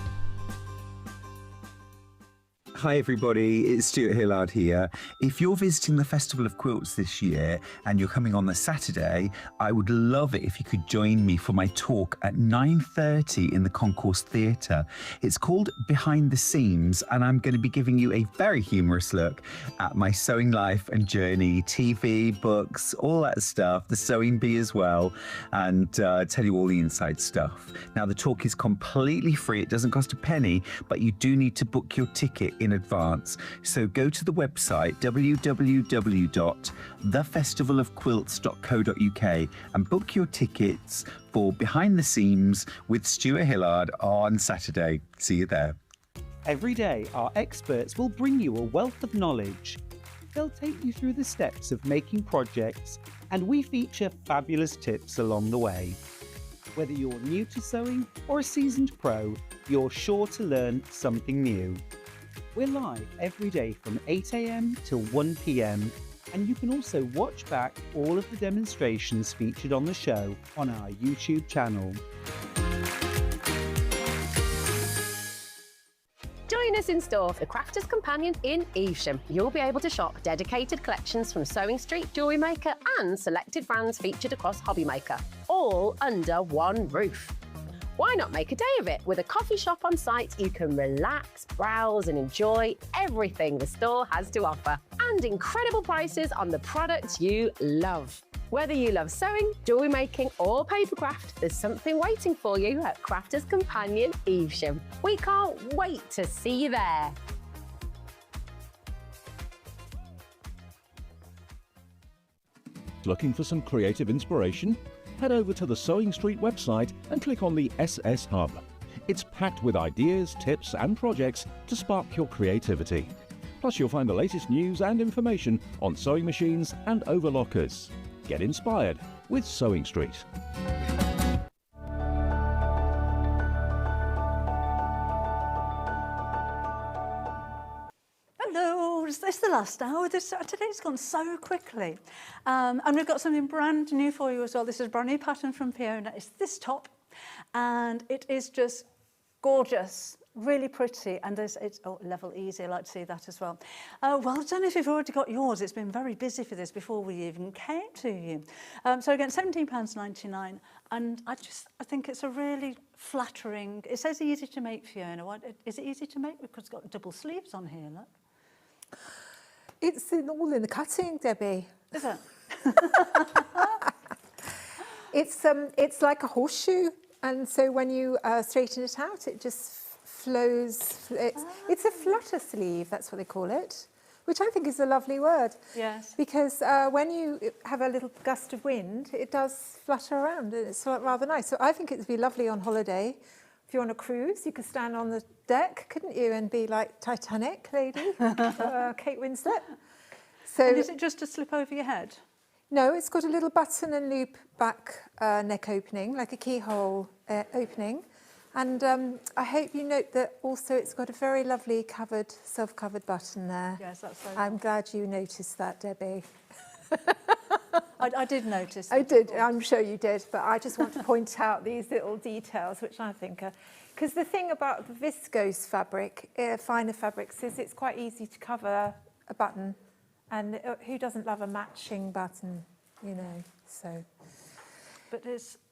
Hi everybody, it's Stuart Hillard here. If you're visiting the Festival of Quilts this year and you're coming on the Saturday, I would love it if you could join me for my talk at 9:30 in the Concourse Theatre. It's called Behind the Seams, and I'm going to be giving you a very humorous look at my sewing life and journey, TV, books, all that stuff, the sewing bee as well, and tell you all the inside stuff. Now the talk is completely free, it doesn't cost a penny, but you do need to book your ticket in advance. So go to the website www.thefestivalofquilts.co.uk and book your tickets for Behind the Seams with Stuart Hillard on Saturday. See you there. Every day, our experts will bring you a wealth of knowledge. They'll take you through the steps of making projects, and we feature fabulous tips along the way. Whether you're new to sewing or a seasoned pro, you're sure to learn something new. We're live every day from 8 a.m. till 1 p.m. and you can also watch back all of the demonstrations featured on the show on our YouTube channel. Join us in store for the Crafter's Companion in Evesham. You'll be able to shop dedicated collections from Sewing Street, Jewellery Maker and selected brands featured across Hobby Maker, all under one roof. Why not make a day of it? With a coffee shop on site, you can relax, browse and enjoy everything the store has to offer, and incredible prices on the products you love. Whether you love sewing, jewellery making or papercraft, there's something waiting for you at Crafter's Companion Evesham. We can't wait to see you there. Looking for some creative inspiration? Head over to the Sewing Street website and click on the SS Hub. It's packed with ideas, tips and projects to spark your creativity. Plus you'll find the latest news and information on sewing machines and overlockers. Get inspired with Sewing Street. Hello, it's the last hour. Today's gone so quickly. And we've got something brand new for you as well. This is a brand new pattern from Fiona. It's this top, and it is just gorgeous, really pretty. And it's level easy. I like to see that as well. Well done if you've already got yours. It's been very busy for this before we even came to you. So again, £17.99. And I think it's a really flattering. It says easy to make, Fiona. Is it easy to make? Because it's got double sleeves on here, look. It's all in the cutting, Debbie. Is it? It's like a horseshoe, and so when you straighten it out, it just flows. It's a flutter sleeve, that's what they call it, which I think is a lovely word. Yes. Because when you have a little gust of wind, it does flutter around, and it's rather nice. So I think it would be lovely on holiday. If you're on a cruise, you could stand on the deck, couldn't you, and be like Titanic lady, Kate Winslet. So and is it just to slip over your head? No, it's got a little button and loop back neck opening, like a keyhole opening. And I hope you note that also it's got a very lovely self-covered button there. Yes, that's so I'm glad you noticed that, Debbie. I did notice. I did, I'm sure you did, but I just want to point out these little details, which I think are... Because the thing about the viscose fabric, finer fabrics, is it's quite easy to cover a button. And who doesn't love a matching button, you know, so...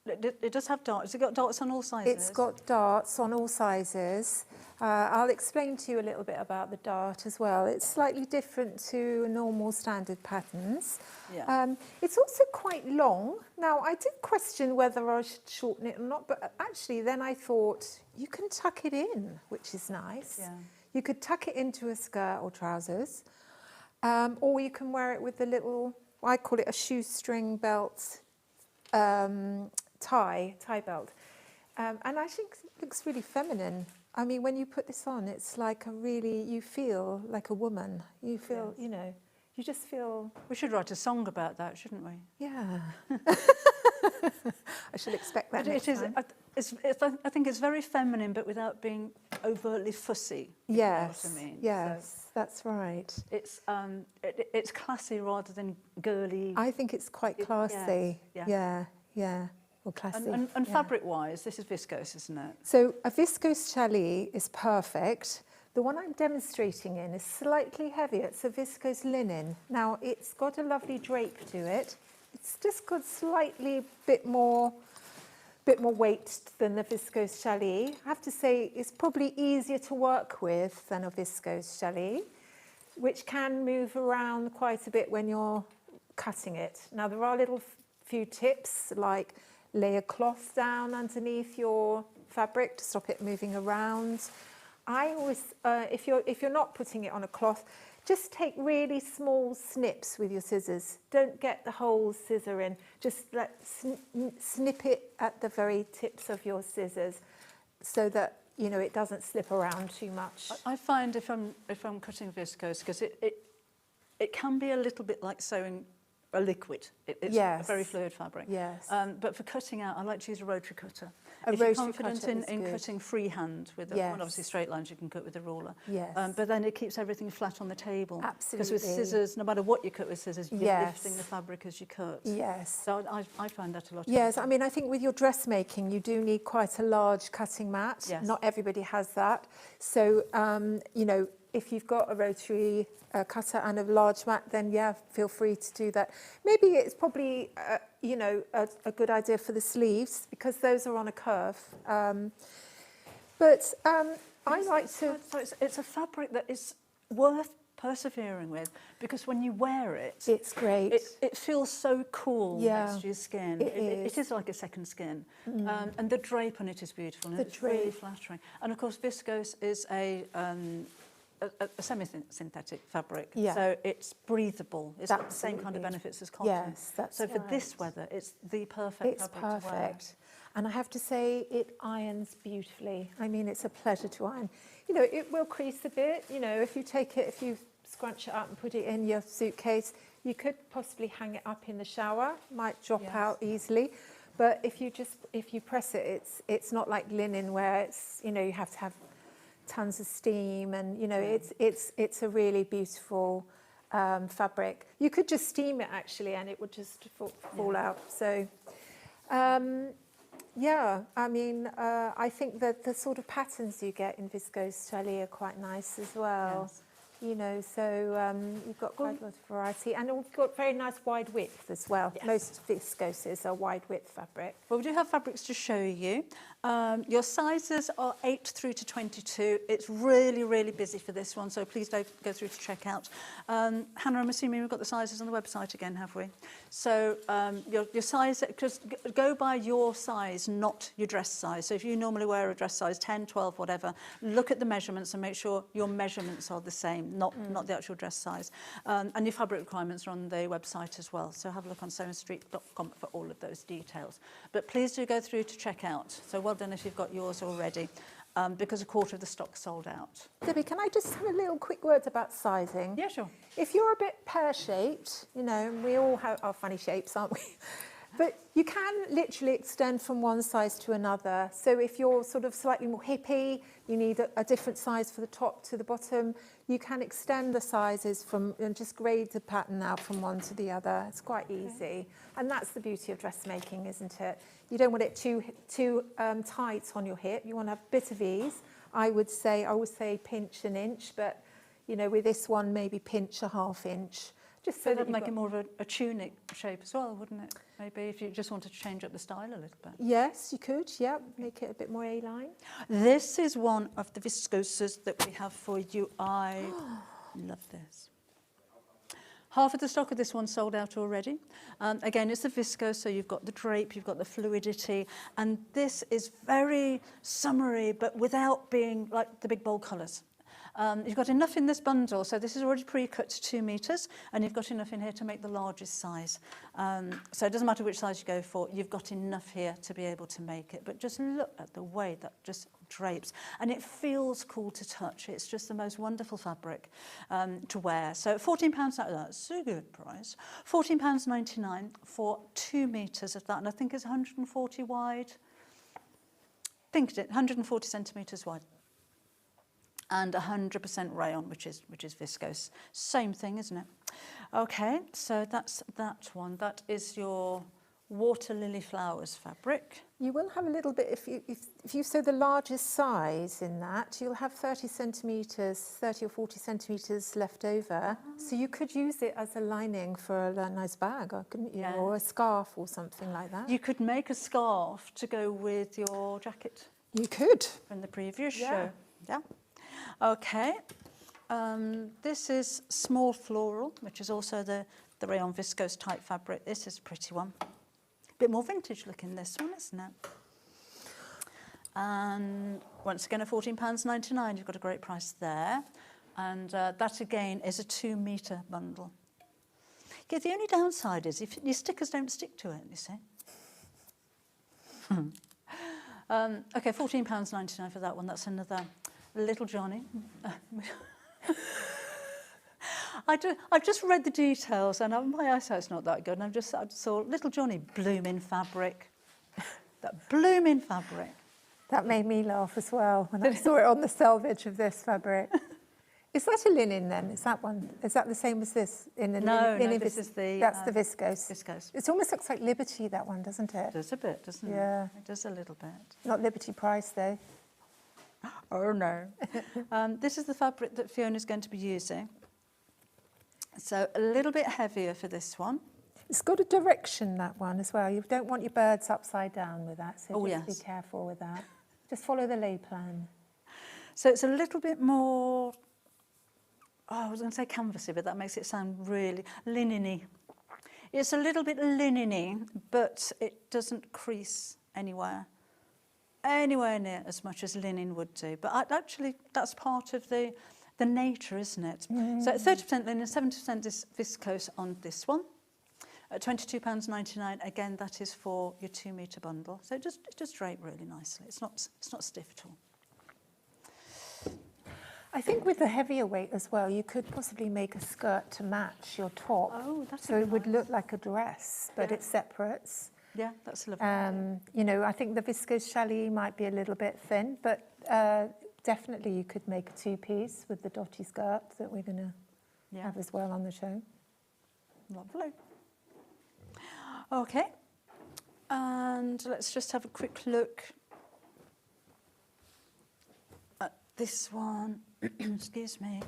but it does have darts. Has it got darts on all sizes? It's got darts on all sizes. I'll explain to you a little bit about the dart as well. It's slightly different to normal standard patterns. Yeah. It's also quite long. Now, I did question whether I should shorten it or not, but actually then I thought you can tuck it in, which is nice. Yeah. You could tuck it into a skirt or trousers, or you can wear it with the little, I call it a shoestring belt, tie belt. And I think it looks really feminine. I mean, when you put this on, it's like you feel like a woman. You feel, you know, you just feel... We should write a song about that, shouldn't we? Yeah. I should expect that But next time. I think it's very feminine, but without being overtly fussy. if Yes, you know what I mean. yes, that's right. It's classy rather than girly. I think it's quite classy. yes, Yeah. Or classy. And yeah. fabric-wise, this is viscose, isn't it? So a viscose challis is perfect. The one I'm demonstrating in is slightly heavier. It's a viscose linen. Now, it's got a lovely drape to it. It's just got slightly bit more weight than the viscose challis. I have to say it's probably easier to work with than a viscose challis, which can move around quite a bit when you're cutting it. Now, there are little few tips, like lay a cloth down underneath your fabric to stop it moving around. I always, if you're not putting it on a cloth, just take really small snips with your scissors. Don't get the whole scissor in. Just snip it at the very tips of your scissors, so that it doesn't slip around too much. I find if I'm cutting viscose, because it can be a little bit like sewing a liquid. It's a very fluid fabric. Yes. But for cutting out, I like to use a rotary cutter. If you're rotary confident cutter is in good. cutting freehand with Yes. obviously straight lines you can cut with a ruler. Yes. But then it keeps everything flat on the table. Absolutely. Because with scissors, no matter what you cut with scissors, you're Yes. lifting the fabric as you cut. Yes. So I find that a lot. Yes, I mean, I think with your dressmaking, you do need quite a large cutting mat. Yes. Not everybody has that. So, if you've got a rotary cutter and a large mat, then yeah, feel free to do that. Maybe it's probably, a good idea for the sleeves, because those are on a curve. I like to... It's a fabric that is worth persevering with, because when you wear it, it's great. It feels so cool next to your skin. It is like a second skin. And the drape on it is beautiful, and it's really flattering. And of course, viscose is a semi-synthetic fabric, so it's breathable. It's got the same kind of benefits as cotton. Yes, that's so for this weather, it's the perfect fabric to wear. Perfect. And I have to say, it irons beautifully. I mean, it's a pleasure to iron. It will crease a bit. If you scrunch it up and put it in your suitcase, you could possibly hang it up in the shower. Might drop out easily. But if you press it, it's not like linen where it's you have to have tons of steam, and it's a really beautiful fabric. You could just steam it actually, and it would just fall out. So I mean, I think that the sort of patterns you get in viscose challis are quite nice as well. So you've got quite a lot of variety, and we've got very nice wide width as well. Yes. Most viscoses are wide width fabric. Well, we do have fabrics to show you. Your sizes are 8 through to 22. It's really, really busy for this one, so please don't go through to check out. Hannah, I'm assuming we've got the sizes on the website again, have we? So your size, because go by your size, not your dress size. So if you normally wear a dress size 10, 12, whatever, look at the measurements and make sure your measurements are the same, not the actual dress size. And your fabric requirements are on the website as well. So have a look on sewingstreet.com for all of those details. But please do go through to check out. So well done if you've got yours already, because a quarter of the stock sold out. Debbie, can I just have a little quick word about sizing? Yeah, sure. If you're a bit pear-shaped, we all have our funny shapes, aren't we? But you can literally extend from one size to another. So if you're sort of slightly more hippie, you need a different size for the top to the bottom, you can extend the sizes and just grade the pattern out from one to the other. It's quite easy. And that's the beauty of dressmaking, isn't it? You don't want it too tight on your hip. You want to have a bit of ease. I would say pinch an inch, but with this one, maybe pinch a half inch. Just So so that'd that make it more of a tunic shape as well, wouldn't it? Maybe if you just wanted to change up the style a little bit. Yes, you could, yeah, make it a bit more A-line. This is one of the viscoses that we have for you. I love this. Half of the stock of this one sold out already. Again, it's the viscose, so you've got the drape, you've got the fluidity, and this is very summery, but without being like the big bold colours. You've got enough in this bundle, so this is already pre-cut to 2 metres, and you've got enough in here to make the largest size. So it doesn't matter which size you go for, you've got enough here to be able to make it. But just look at the way that just drapes, and it feels cool to touch. It's just the most wonderful fabric to wear. So £14, that's a good price. £14.99 for 2 metres of that, and I think it's 140 wide. I think it's 140 centimetres wide. And 100% rayon, which is viscose. Same thing, isn't it? Okay, so that's that one. That is your water lily flowers fabric. You will have a little bit, if you sew the largest size in that, you'll have 30 or 40 centimetres left over. So you could use it as a lining for a nice bag, couldn't you? Yeah. Or a scarf or something like that. You could make a scarf to go with your jacket. You could. From the previous show. Yeah. Okay. This is small floral, which is also the rayon viscose type fabric. This is a pretty one. Bit more vintage looking, this one, isn't it? And once again, at £14.99, you've got a great price there. And that again is a 2 metre bundle. Okay, the only downside is if your stickers don't stick to it, you see. Okay, £14.99 for that one. That's another Little Johnny. I've just read the details, and my eyesight's not that good. And I saw Little Johnny blooming fabric. That blooming fabric. That made me laugh as well when I saw it on the selvage of this fabric. Is that a linen then? Is that one? Is that the same as this? No, this is the... That's the viscose. Viscose. It almost looks like Liberty, that one, doesn't it? It does a bit, doesn't it? Yeah. It does a little bit. Not Liberty Price, though. Oh, no. This is the fabric that Fiona's going to be using. So a little bit heavier for this one. It's got a direction, that one, as well. You don't want your birds upside down with that, so just be careful with that. Just follow the lay plan. So it's a little bit more, I was going to say canvasy, but that makes it sound really linen-y. It's a little bit linen-y, but it doesn't crease anywhere near as much as linen would do. But actually, that's part of the nature, isn't it? So 30% linen, 70% viscose on this one. At £22.99, again, that is for your 2 metre bundle. So it just drape really nicely. It's not stiff at all. I think with the heavier weight as well, you could possibly make a skirt to match your top. Oh, that's so it would look like a dress, but it separates. Yeah, that's a lovely idea. You know, I think the viscose challis might be a little bit thin, but definitely you could make a 2-piece with the dotty skirt that we're going to have as well on the show. Lovely. Okay, and let's just have a quick look at this one. Excuse me.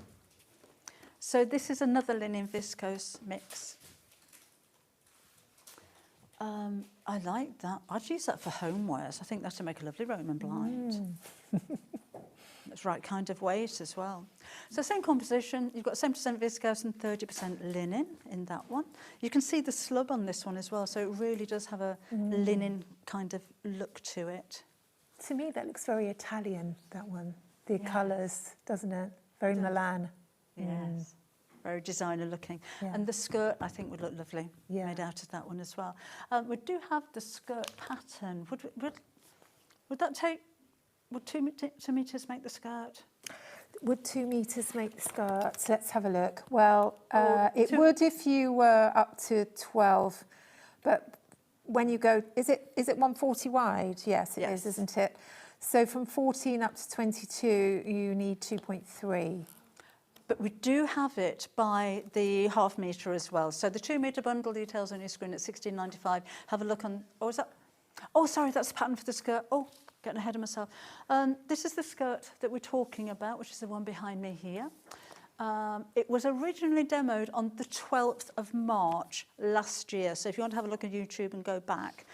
So this is another linen viscose mix. I like that. I'd use that for homewares. I think that would make a lovely Roman blind. That's right kind of weight as well. So same composition. You've got 70% viscose and 30% linen in that one. You can see the slub on this one as well. So it really does have a linen kind of look to it. To me, that looks very Italian, that one. The colours, doesn't it? Very Milan. Yes. Very designer looking. Yeah. And the skirt, I think, would look lovely made out of that one as well. We do have the skirt pattern. Would that take, would 2 metres make the skirt? Would 2 metres make the skirt? Let's have a look. Well, it would if you were up to 12, but when you go, is it 140 wide? Yes, it is, isn't it? So from 14 up to 22, you need 2.3. But we do have it by the ½ metre as well. So the 2 metre bundle details on your screen at £16.95. Have a look on, sorry, that's the pattern for the skirt. Oh, getting ahead of myself. This is the skirt that we're talking about, which is the one behind me here. It was originally demoed on the 12th of March last year. So if you want to have a look at YouTube and go back,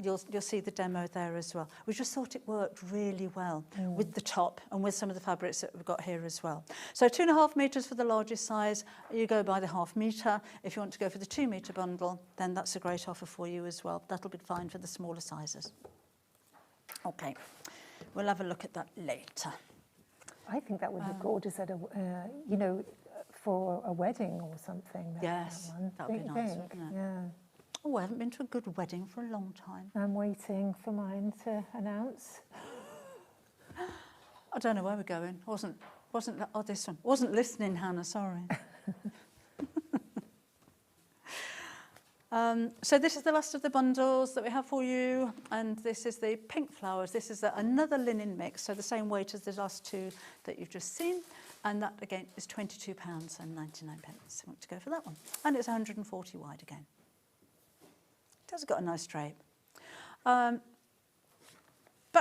you'll see the demo there as well. We just thought it worked really well with the top and with some of the fabrics that we've got here as well. So 2.5 metres for the largest size. You go by the 0.5 metre. If you want to go for the 2 metre bundle, then that's a great offer for you as well. That'll be fine for the smaller sizes. Okay, we'll have a look at that later. I think that would look gorgeous at a, you know, for a wedding or something. Yes, that'd be nice, wouldn't it? Yeah. Oh, I haven't been to a good wedding for a long time. I'm waiting for mine to announce. I don't know where we're going. This one. Wasn't listening, Hannah, sorry. So this is the last of the bundles that we have for you, and this is the pink flowers. This is another linen mix, so the same weight as the last two that you've just seen, and that again is £22.99. I want to go for that one, and it's 140 wide again. It has got a nice drape. Back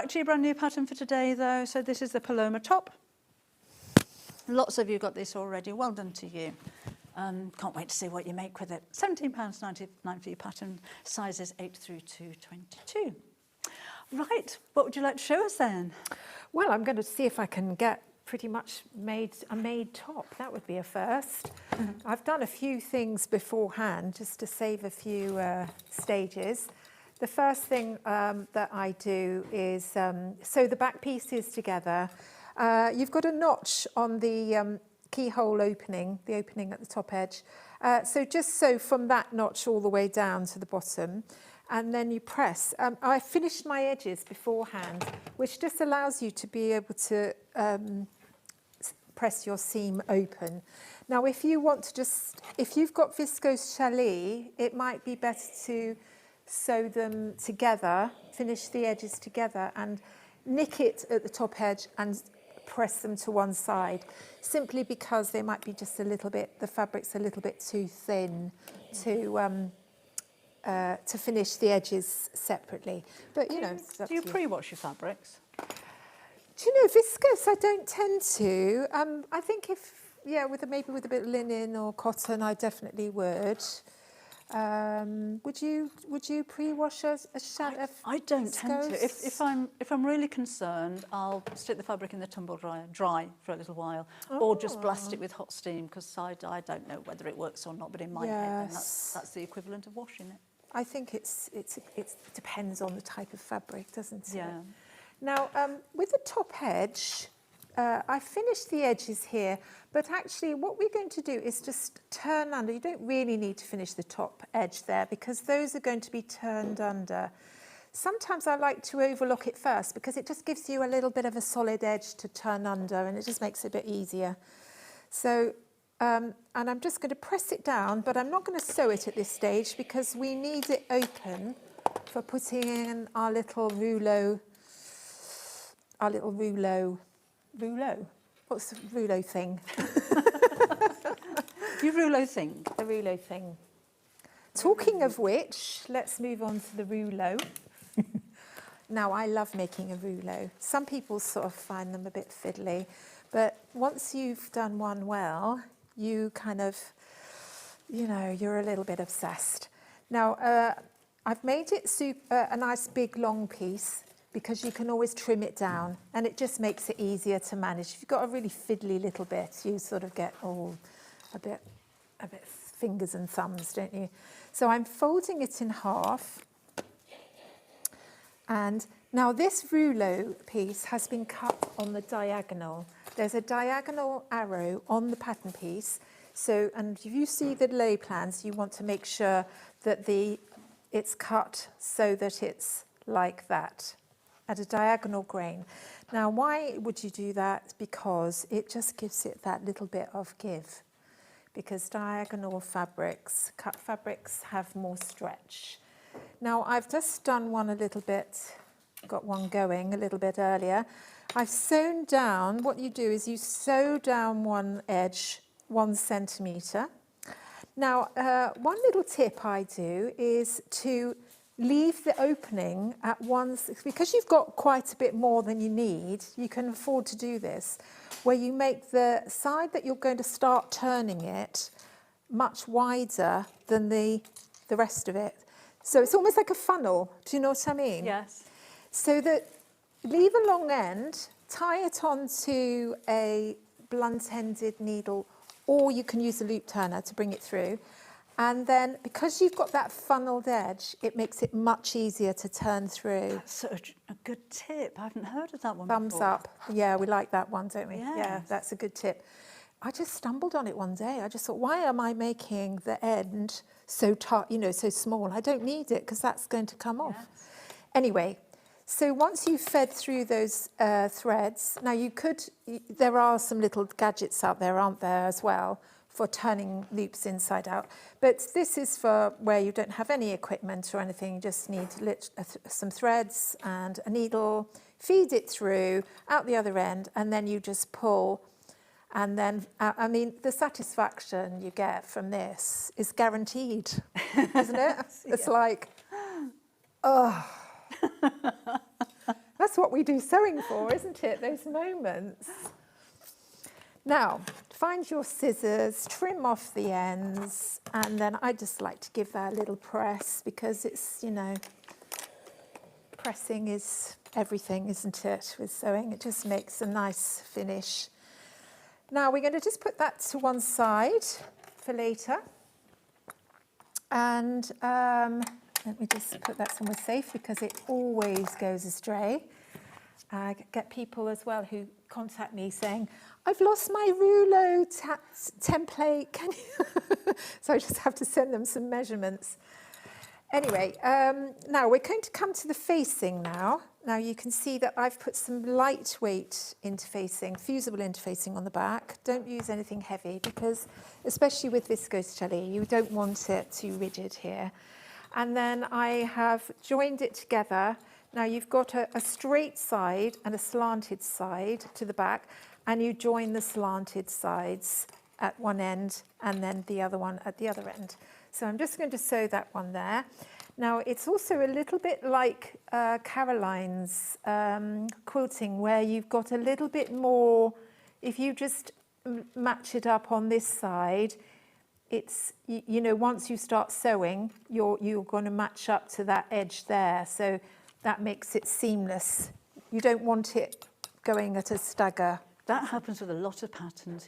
to your brand new pattern for today, though. So this is the Paloma top. Lots of you got this already. Well done to you. Can't wait to see what you make with it. £17.99 for your pattern, sizes 8 through to 22. Right, what would you like to show us then? Well, I'm going to see if I can get pretty much a made top. That would be a first. I've done a few things beforehand just to save a few stages. The first thing that I do is sew the back pieces together. You've got a notch on the keyhole opening, the opening at the top edge. So just sew from that notch all the way down to the bottom, and then you press. I finished my edges beforehand, which just allows you to be able to press your seam open. Now, if you want to if you've got viscose challis, it might be better to sew them together, finish the edges together, and nick it at the top edge and press them to one side, simply because they might be just a little bit, the fabric's a little bit too thin to finish the edges separately. But you know, do you pre-wash your fabrics? Do you know, viscose I don't tend to. I think maybe with a bit of linen or cotton, I definitely would. Would you pre-wash a I don't tend to. If I'm really concerned, I'll stick the fabric in the tumble dryer, dry for a little while, or just blast it with hot steam, because I don't know whether it works or not, but in my head, then that's the equivalent of washing it. I think it depends on the type of fabric, doesn't it? Yeah. Now, with the top edge, I finished the edges here, but actually what we're going to do is just turn under. You don't really need to finish the top edge there, because those are going to be turned under. Sometimes I like to overlock it first, because it just gives you a little bit of a solid edge to turn under, and it just makes it a bit easier. So, and I'm just going to press it down, but I'm not going to sew it at this stage, because we need it open for putting in our little rouleau. What's the rouleau thing? Your rouleau thing. The rouleau thing. Talking of which, let's move on to the rouleau. Now, I love making a rouleau. Some people sort of find them a bit fiddly, but once you've done one well, you kind of, you're a little bit obsessed. Now, I've made it a nice big long piece, because you can always trim it down, and it just makes it easier to manage. If you've got a really fiddly little bit, you sort of get a bit fingers and thumbs, don't you? So I'm folding it in half, and now this rouleau piece has been cut on the diagonal. There's a diagonal arrow on the pattern piece. So, and if you see the lay plans, you want to make sure that it's cut so that it's like that, at a diagonal grain. Now, why would you do that? Because it just gives it that little bit of give. Because diagonal fabrics, cut fabrics, have more stretch. Now, I've just done one a little bit, got one going a little bit earlier. I've sewn down, what you do is you sew down one edge 1 centimetre. Now, one little tip I do is to leave the opening at once, because you've got quite a bit more than you need, you can afford to do this, where you make the side that you're going to start turning it much wider than the rest of it. So it's almost like a funnel, do you know what I mean? Yes. So that leave a long end, tie it onto a blunt-ended needle, or you can use a loop turner to bring it through. And then, because you've got that funneled edge, it makes it much easier to turn through. That's such a good tip. I haven't heard of that one Thumbs before. up. Yeah, we like that one, don't we? Yes. Yeah, that's a good tip. I just stumbled on it one day. I just thought, why am I making the end so so small? I don't need it because that's going to come off. Anyway, so once you've fed through those threads, now there are some little gadgets out there, aren't there, as well, for turning loops inside out. But this is for where you don't have any equipment or anything. You just need some threads and a needle, feed it through, out the other end, and then you just pull. And then, I mean, the satisfaction you get from this is guaranteed, isn't it? It's like, oh. That's what we do sewing for, isn't it? Those moments. Now, find your scissors, trim off the ends, and then I just like to give that a little press because it's, pressing is everything, isn't it, with sewing? It just makes a nice finish. Now, we're going to just put that to one side for later. And let me just put that somewhere safe because it always goes astray. I get people as well who contact me saying, I've lost my rouleau template. Can you? So I just have to send them some measurements. Anyway, now we're going to come to the facing now. Now you can see that I've put some lightweight interfacing, fusible interfacing on the back. Don't use anything heavy because, especially with viscose jelly, you don't want it too rigid here. And then I have joined it together. Now you've got a straight side and a slanted side to the back, and you join the slanted sides at one end and then the other one at the other end. So I'm just going to sew that one there. Now it's also a little bit like Caroline's quilting, where you've got a little bit more, if you just match it up on this side, it's, once you start sewing, you're going to match up to that edge there. So that makes it seamless. You don't want it going at a stagger. That happens with a lot of patterns,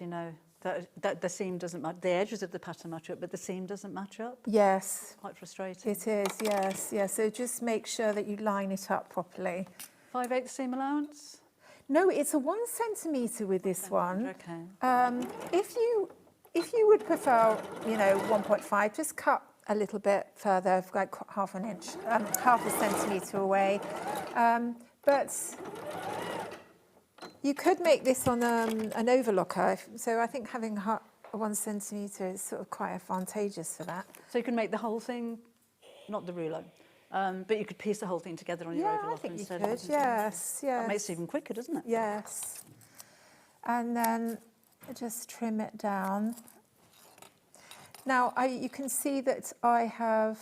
that the seam doesn't match, the edges of the pattern match up, but the seam doesn't match up. Yes. Quite frustrating. It is, yes, yes. So just make sure that you line it up properly. 5/8 seam allowance? No, it's a 1 centimetre with this one. Okay. If you would prefer, 1.5, just cut a little bit further, like half an inch, half a centimetre away. But you could make this on an overlocker. So I think having a 1 centimetre is sort of quite advantageous for that. So you can make the whole thing, not the rouleau, but you could piece the whole thing together on your overlocker. Yeah, I think you instead could, of yes, yes. That makes it even quicker, doesn't it? Yes. And then just trim it down. Now, you can see that I have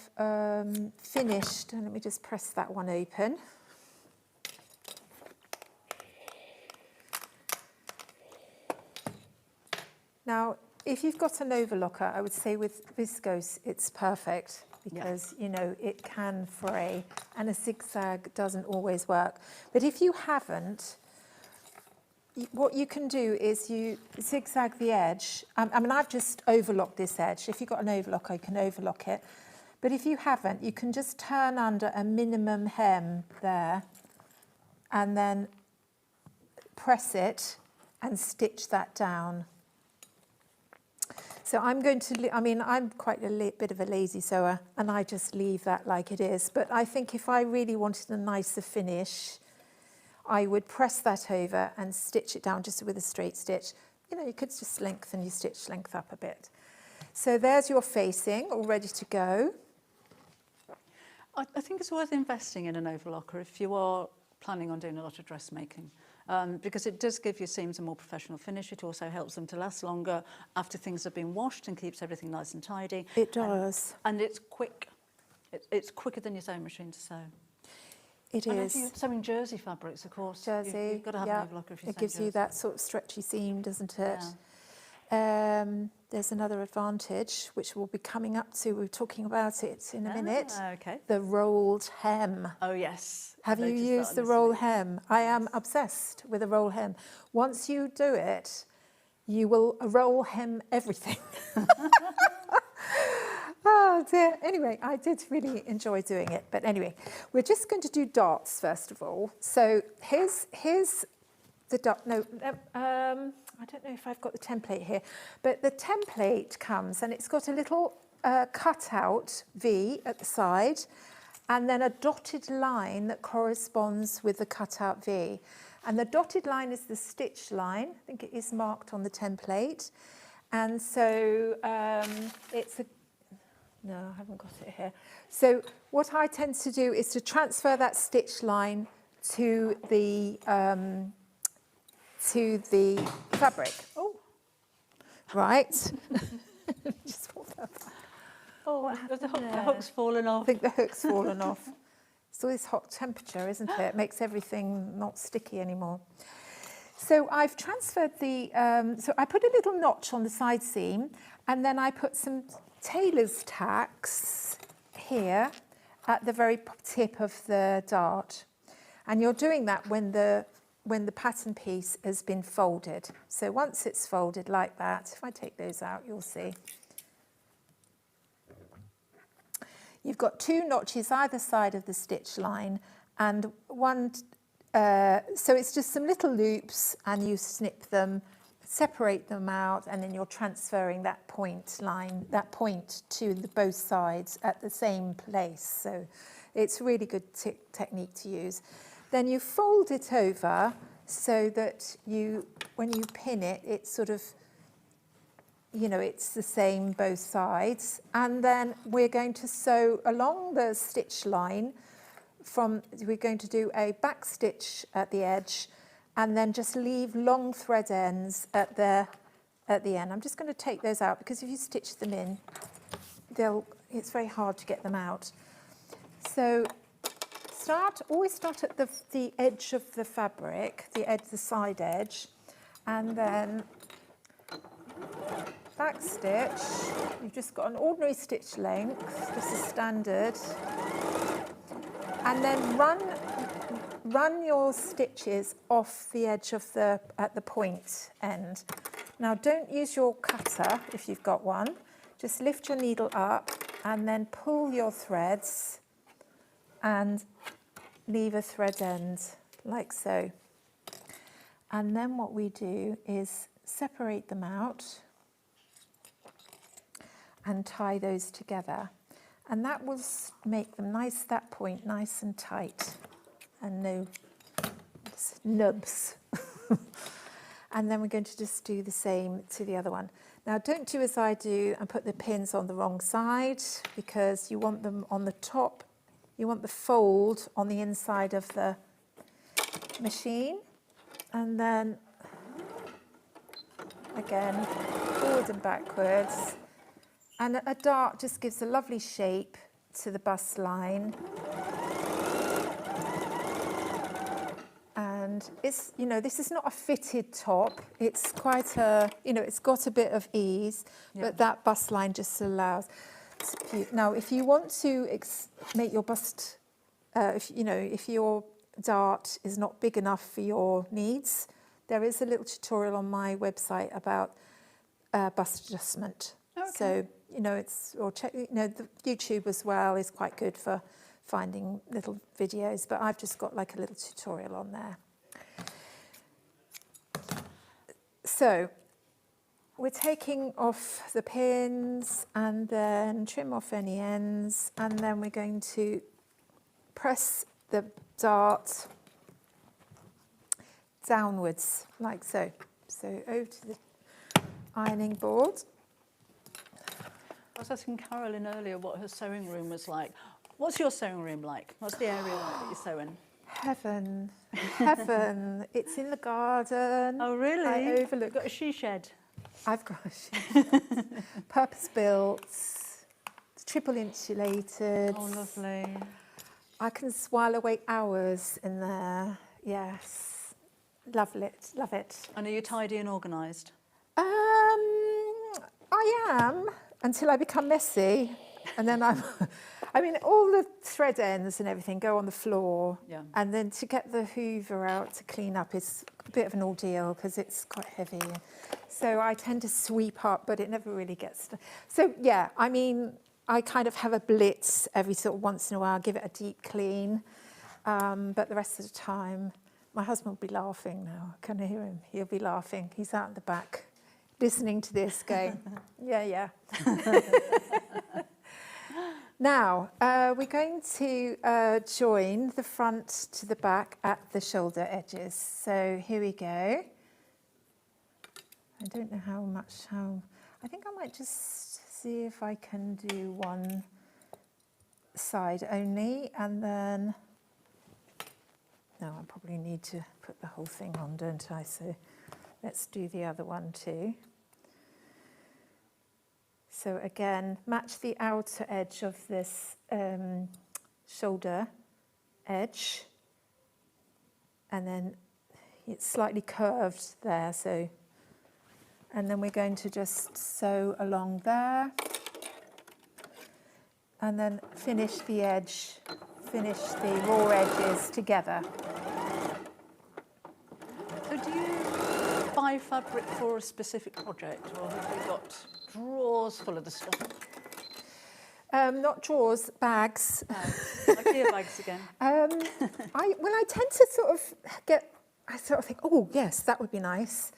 finished, and let me just press that one open. Now, if you've got an overlocker, I would say with viscose, it's perfect because, it can fray and a zigzag doesn't always work. But if you haven't, what you can do is you zigzag the edge. I've just overlocked this edge. If you've got an overlocker, you can overlock it. But if you haven't, you can just turn under a minimum hem there and then press it and stitch that down. So I'm going to, I'm quite a bit of a lazy sewer and I just leave that like it is. But I think if I really wanted a nicer finish, I would press that over and stitch it down just with a straight stitch. You could just lengthen your stitch length up a bit. So there's your facing all ready to go. I think it's worth investing in an overlocker if you are planning on doing a lot of dressmaking. Because it does give your seams a more professional finish. It also helps them to last longer after things have been washed and keeps everything nice and tidy. It does. And it's quick. It's quicker than your sewing machine to sew. It And is. if you're sewing jersey fabrics, of course. Jersey, You've got to have yeah. an overlocker if you're It sewing gives you jersey. that sort of stretchy seam, doesn't it? There's another advantage, which we'll be coming up to. We're talking about it in a minute. Okay. The rolled hem. Oh, yes. Have you Noticed that used on the this roll week. hem? I am obsessed with a roll hem. Once you do it, you will roll hem everything. Oh dear. Anyway, I did really enjoy doing it. But anyway, we're just going to do darts first of all. So here's the dart. No, I don't know if I've got the template here, but the template comes and it's got a little cutout V at the side, and then a dotted line that corresponds with the cutout V. And the dotted line is the stitch line. I think it is marked on the template. And so it's a, no, I haven't got it here. So what I tend to do is to transfer that stitch line to the fabric. Oh, right. Just pull that back. Oh, the hook's fallen off. I think the hook's fallen off. It's all this hot temperature, isn't it? It makes everything not sticky anymore. So I've transferred the, so I put a little notch on the side seam, and then I put some tailor's tacks here at the very tip of the dart. And you're doing that when the pattern piece has been folded. So once it's folded like that, if I take those out, you'll see. You've got two notches either side of the stitch line, and one, so it's just some little loops, and you snip them, separate them out, and then you're transferring that point line, that point to both sides at the same place. So it's really good technique to use. Then you fold it over so that when you pin it, it's sort of, you know, it's the same both sides. And then we're going to sew along the stitch line we're going to do a back stitch at the edge, and then just leave long thread ends at the end. I'm just going to take those out, because if you stitch them in, it's very hard to get them out. So always start at the edge of the fabric, the side edge, and then back stitch. You've just got an ordinary stitch length. This is standard. And then run your stitches off the edge of at the point end. Now don't use your cutter if you've got one. Just lift your needle up and then pull your threads and leave a thread end like so. And then what we do is separate them out and tie those together. And that will make them nice, that point nice and tight, and no nubs. And then we're going to just do the same to the other one. Now don't do as I do and put the pins on the wrong side, because you want them on the top. You want the fold on the inside of the machine. And then, again, forward and backwards. And a dart just gives a lovely shape to the bust line. And it's, you know, this is not a fitted top. It's quite a, you know, it's got a bit of ease, but that bust line just allows. Now, if you want to make your bust, if your dart is not big enough for your needs, there is a little tutorial on my website about bust adjustment. Okay. So, you know, the YouTube as well is quite good for finding little videos, but I've just got like a little tutorial on there. So we're taking off the pins and then trim off any ends, and then we're going to press the dart downwards like so. So over to the ironing board. I was asking Carolyn earlier what her sewing room was like. What's your sewing room like? What's the area like that you sew in? Heaven, heaven. It's in the garden. Oh, really? I overlook. You've got a she shed? I've got a she shed. Purpose built to triple insulated. Oh, lovely. I can while away hours in there. Yes, love it, love it. And are you tidy and organised? I am until I become messy, and then I mean, all the thread ends and everything go on the floor, and then to get the Hoover out to clean up is a bit of an ordeal because it's quite heavy. So I tend to sweep up, but it never really gets. So yeah, I mean, I kind of have a blitz every sort of once in a while, give it a deep clean, but the rest of the time, my husband will be laughing now. Can I hear him? He'll be laughing. He's out in the back, listening to this, going, yeah. Now, we're going to join the front to the back at the shoulder edges. So here we go. I don't know I think I might just see if I can do one side only, and then, no, I probably need to put the whole thing on, don't I? So let's do the other one too. So again, match the outer edge of this shoulder edge, and then it's slightly curved there, so, and then we're going to just sew along there, and then finish the raw edges together. So do you buy fabric for a specific project, or have you got drawers full of the stuff? Not drawers, bags. IKEA bags again. I tend to sort of think, oh yes, that would be nice.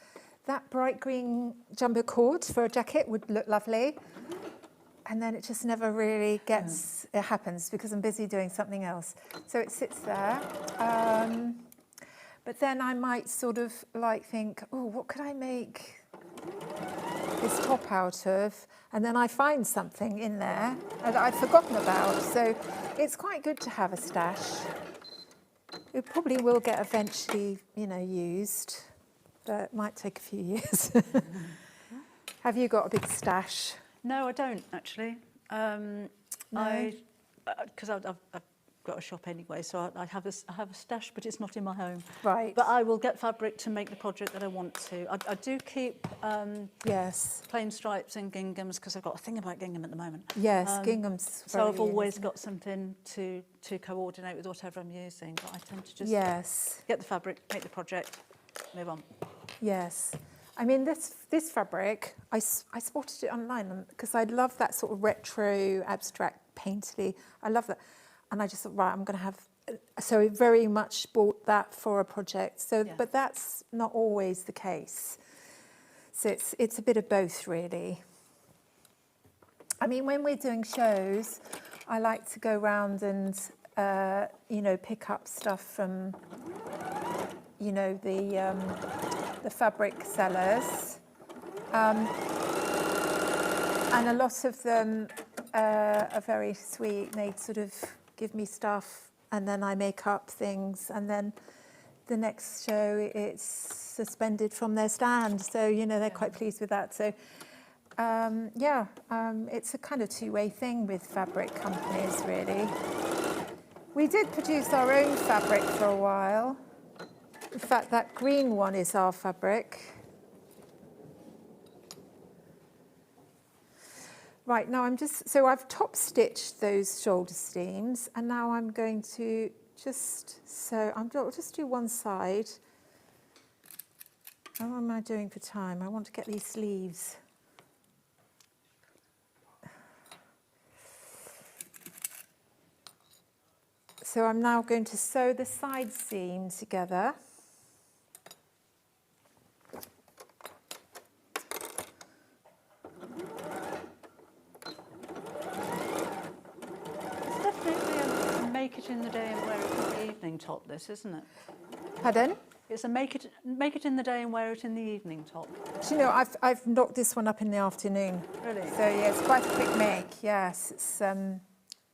That bright green jumbo cord for a jacket would look lovely. And then it just never really gets, it happens because I'm busy doing something else. So it sits there. But then I might sort of like think, oh, what could I make this top out of? And then I find something in there that I've forgotten about. So it's quite good to have a stash. It probably will get eventually, used, but it might take a few years. Have you got a big stash? No, I don't actually. No? Because I've got a shop anyway, so I have a stash, but it's not in my home. Right. But I will get fabric to make the project that I want to. I do keep yes, plain stripes and ginghams because I've got a thing about gingham at the moment. Yes, gingham's so I've always got something to coordinate with whatever I'm using. But I tend to just get the fabric, make the project, move on. Yes. I mean, this fabric, I spotted it online because I love that sort of retro, abstract, painterly. I love that. And I just thought, right, I'm going to have... So I very much bought that for a project. So, but that's not always the case. So it's a bit of both, really. I mean, when we're doing shows, I like to go around and, pick up stuff from, the fabric sellers, and a lot of them are very sweet. They sort of give me stuff, and then I make up things, and then the next show it's suspended from their stand. So they're quite pleased with that. So it's a kind of two-way thing with fabric companies, really. We did produce our own fabric for a while. In fact, that green one is our fabric. Right, now I've top stitched those shoulder seams, and now I'm going to I'll just do one side. How am I doing for time? I want to get these sleeves. So I'm now going to sew the side seam together. Make it in the day and wear it in the evening top, this, isn't it? Pardon? It's a make it in the day and wear it in the evening top. Do you know, I've knocked this one up in the afternoon. Really? So yeah, it's quite a quick make. Yes,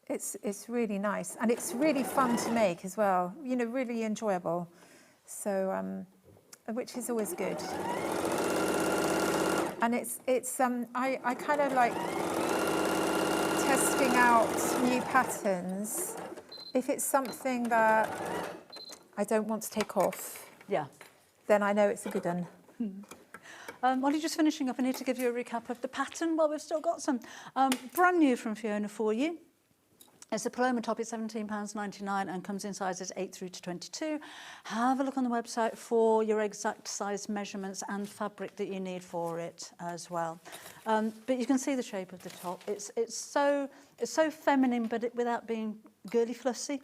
it's really nice, and it's really fun to make as well. Really enjoyable. So which is always good. And I kind of like testing out new patterns, if it's something that I don't want to take off, then I know it's a good one. While you're just finishing up, I need to give you a recap of the pattern while we've still got some. Brand new from Fiona for you. It's a Paloma top, it's £17.99 and comes in sizes 8 through to 22. Have a look on the website for your exact size measurements and fabric that you need for it as well. But you can see the shape of the top. It's so feminine, but without being girly fussy,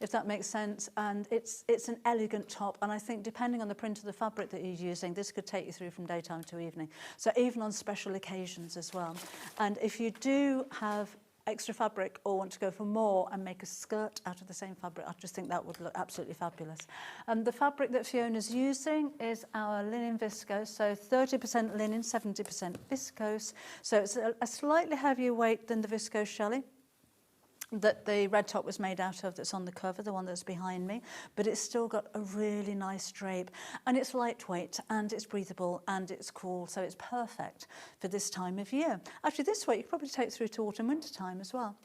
if that makes sense. And it's an elegant top. And I think depending on the print of the fabric that you're using, this could take you through from daytime to evening. So even on special occasions as well. And if you do have extra fabric or want to go for more and make a skirt out of the same fabric, I just think that would look absolutely fabulous. The fabric that Fiona's using is our linen viscose, so 30% linen, 70% viscose. So it's a slightly heavier weight than the viscose challis that the red top was made out of, that's on the cover, the one that's behind me, but it's still got a really nice drape, and it's lightweight and it's breathable and it's cool, so it's perfect for this time of year. Actually, this weight you could probably take through to autumn winter time as well.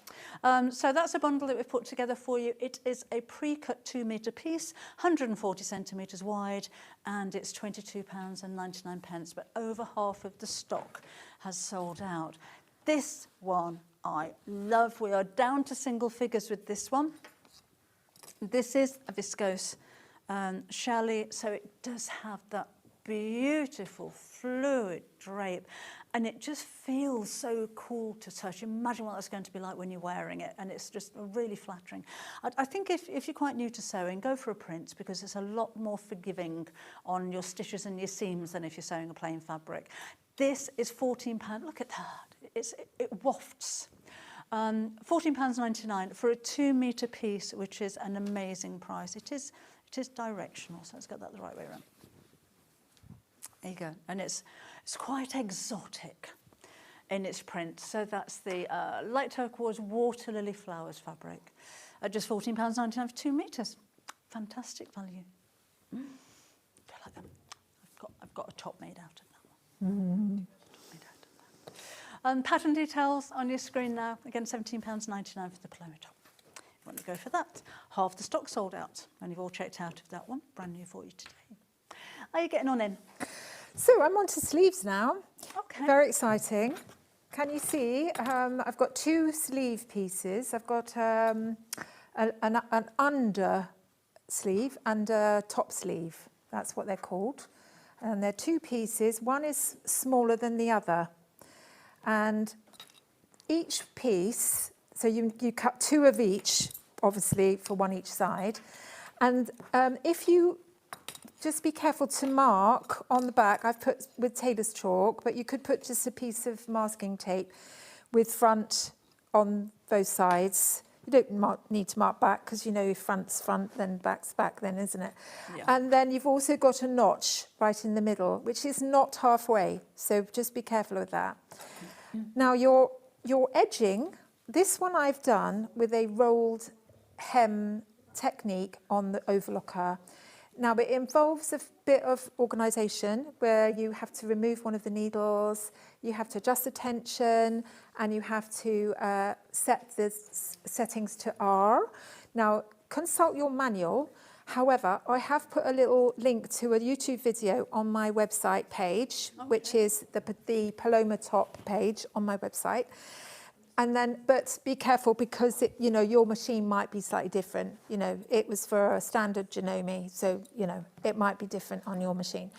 So that's a bundle that we've put together for you. It is a pre-cut 2-metre piece, 140 centimetres wide, and it's £22.99, but over half of the stock has sold out. This one I love. We are down to single figures with this one. This is a viscose challis, so it does have that beautiful fluid drape, and it just feels so cool to touch. Imagine what that's going to be like when you're wearing it, and it's just really flattering. I think if you're quite new to sewing, go for a print, because it's a lot more forgiving on your stitches and your seams than if you're sewing a plain fabric. This is £14. Look at that. It wafts. £14.99 for a 2-metre piece, which is an amazing price. It is directional, so let's get that the right way around. There you go. And it's quite exotic in its print. So that's the light turquoise water lily flowers fabric at just £14.99 for 2 metres. Fantastic value. I like them. I've got a top made out of that one. Pattern details on your screen now. Again, £17.99 for the Paloma top. If you want to go for that. Half the stock sold out, and you've all checked out of that one. Brand new for you today. How are you getting on in? So I'm on to sleeves now. Okay. Very exciting. Can you see? I've got 2 sleeve pieces. I've got an under sleeve and a top sleeve. That's what they're called. And they're 2 pieces. One is smaller than the other. And each piece, so you cut 2 of each, obviously, for one each side. And if you just be careful to mark on the back, I've put with tailor's chalk, but you could put just a piece of masking tape with front on both sides. You don't need to mark back, because you know if front's front, then back's back then, isn't it? Yeah. And then you've also got a notch right in the middle, which is not halfway. So just be careful with that. Now your edging, this one I've done with a rolled hem technique on the overlocker. Now it involves a bit of organisation where you have to remove one of the needles, you have to adjust the tension, and you have to set the settings to R. Now consult your manual. However, I have put a little link to a YouTube video on my website page, which is the Paloma top page on my website. And then, but be careful, because your machine might be slightly different. It was for a standard Janome, so it might be different on your machine.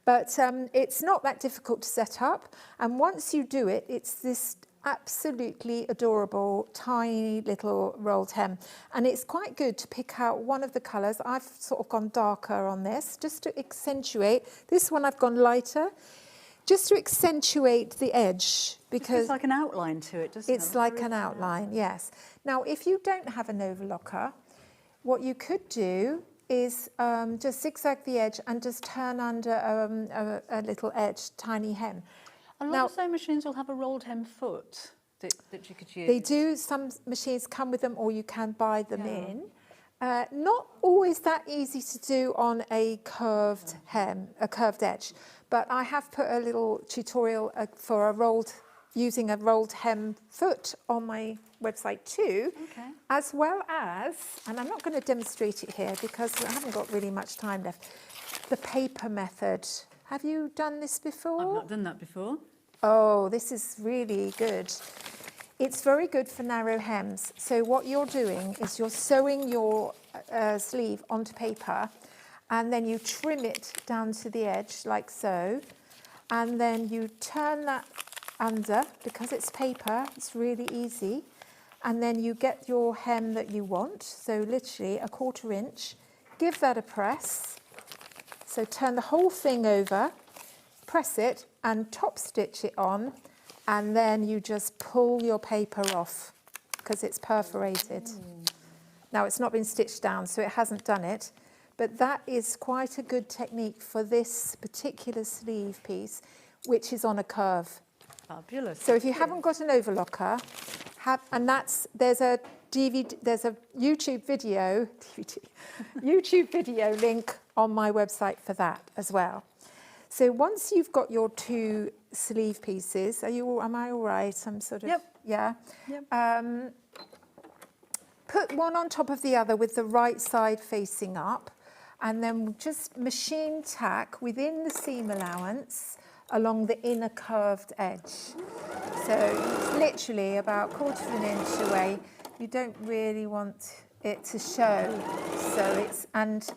But it's not that difficult to set up. And once you do it, it's this absolutely adorable, tiny little rolled hem. And it's quite good to pick out one of the colours. I've sort of gone darker on this, just to accentuate. This one I've gone lighter, just to accentuate the edge. Because it's like an outline to it, doesn't it? It's like an outline, yes. Now, if you don't have an overlocker, what you could do is just zigzag the edge and just turn under a little edge, tiny hem. A lot of sewing machines will have a rolled hem foot that you could use. They do. Some machines come with them, or you can buy them in. Not always that easy to do on a curved hem, a curved edge. But I have put a little tutorial for a rolled using a rolled hem foot on my website too, as well as, and I'm not going to demonstrate it here because I haven't got really much time left, the paper method. Have you done this before? I've not done that before. Oh, this is really good. It's very good for narrow hems. So what you're doing is you're sewing your sleeve onto paper, and then you trim it down to the edge like so, and then you turn that under, because it's paper, it's really easy, and then you get your hem that you want, so literally a 1/4 inch, give that a press, so turn the whole thing over, press it and top stitch it on, and then you just pull your paper off because it's perforated. Now it's not been stitched down, so it hasn't done it, but that is quite a good technique for this particular sleeve piece, which is on a curve. Fabulous. So if you haven't got an overlocker, there's a YouTube video, YouTube video link on my website for that as well. So once you've got your 2 sleeve pieces, am I all right? Some sort of, yeah. Yep. Put one on top of the other with the right side facing up, and then just machine tack within the seam allowance along the inner curved edge. So it's literally about 1/4 inch away. You don't really want it to show. So and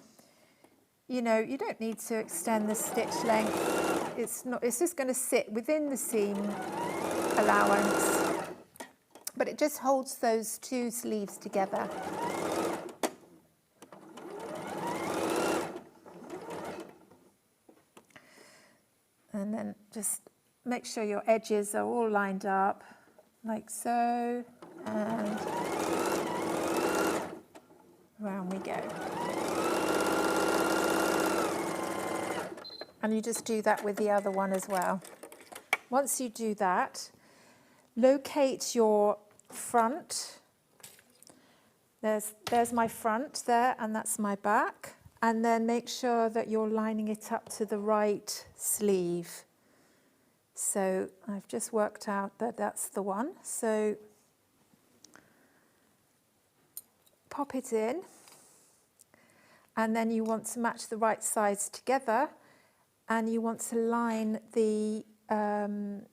you know, you don't need to extend the stitch length. It's just going to sit within the seam allowance, but it just holds those 2 sleeves together. And then just make sure your edges are all lined up, like so, and round we go. And you just do that with the other one as well. Once you do that, locate your front. There's my front there, and that's my back. And then make sure that you're lining it up to the right sleeve. So I've just worked out that that's the one. So pop it in, and then you want to match the right sides together, and you want to line the, hang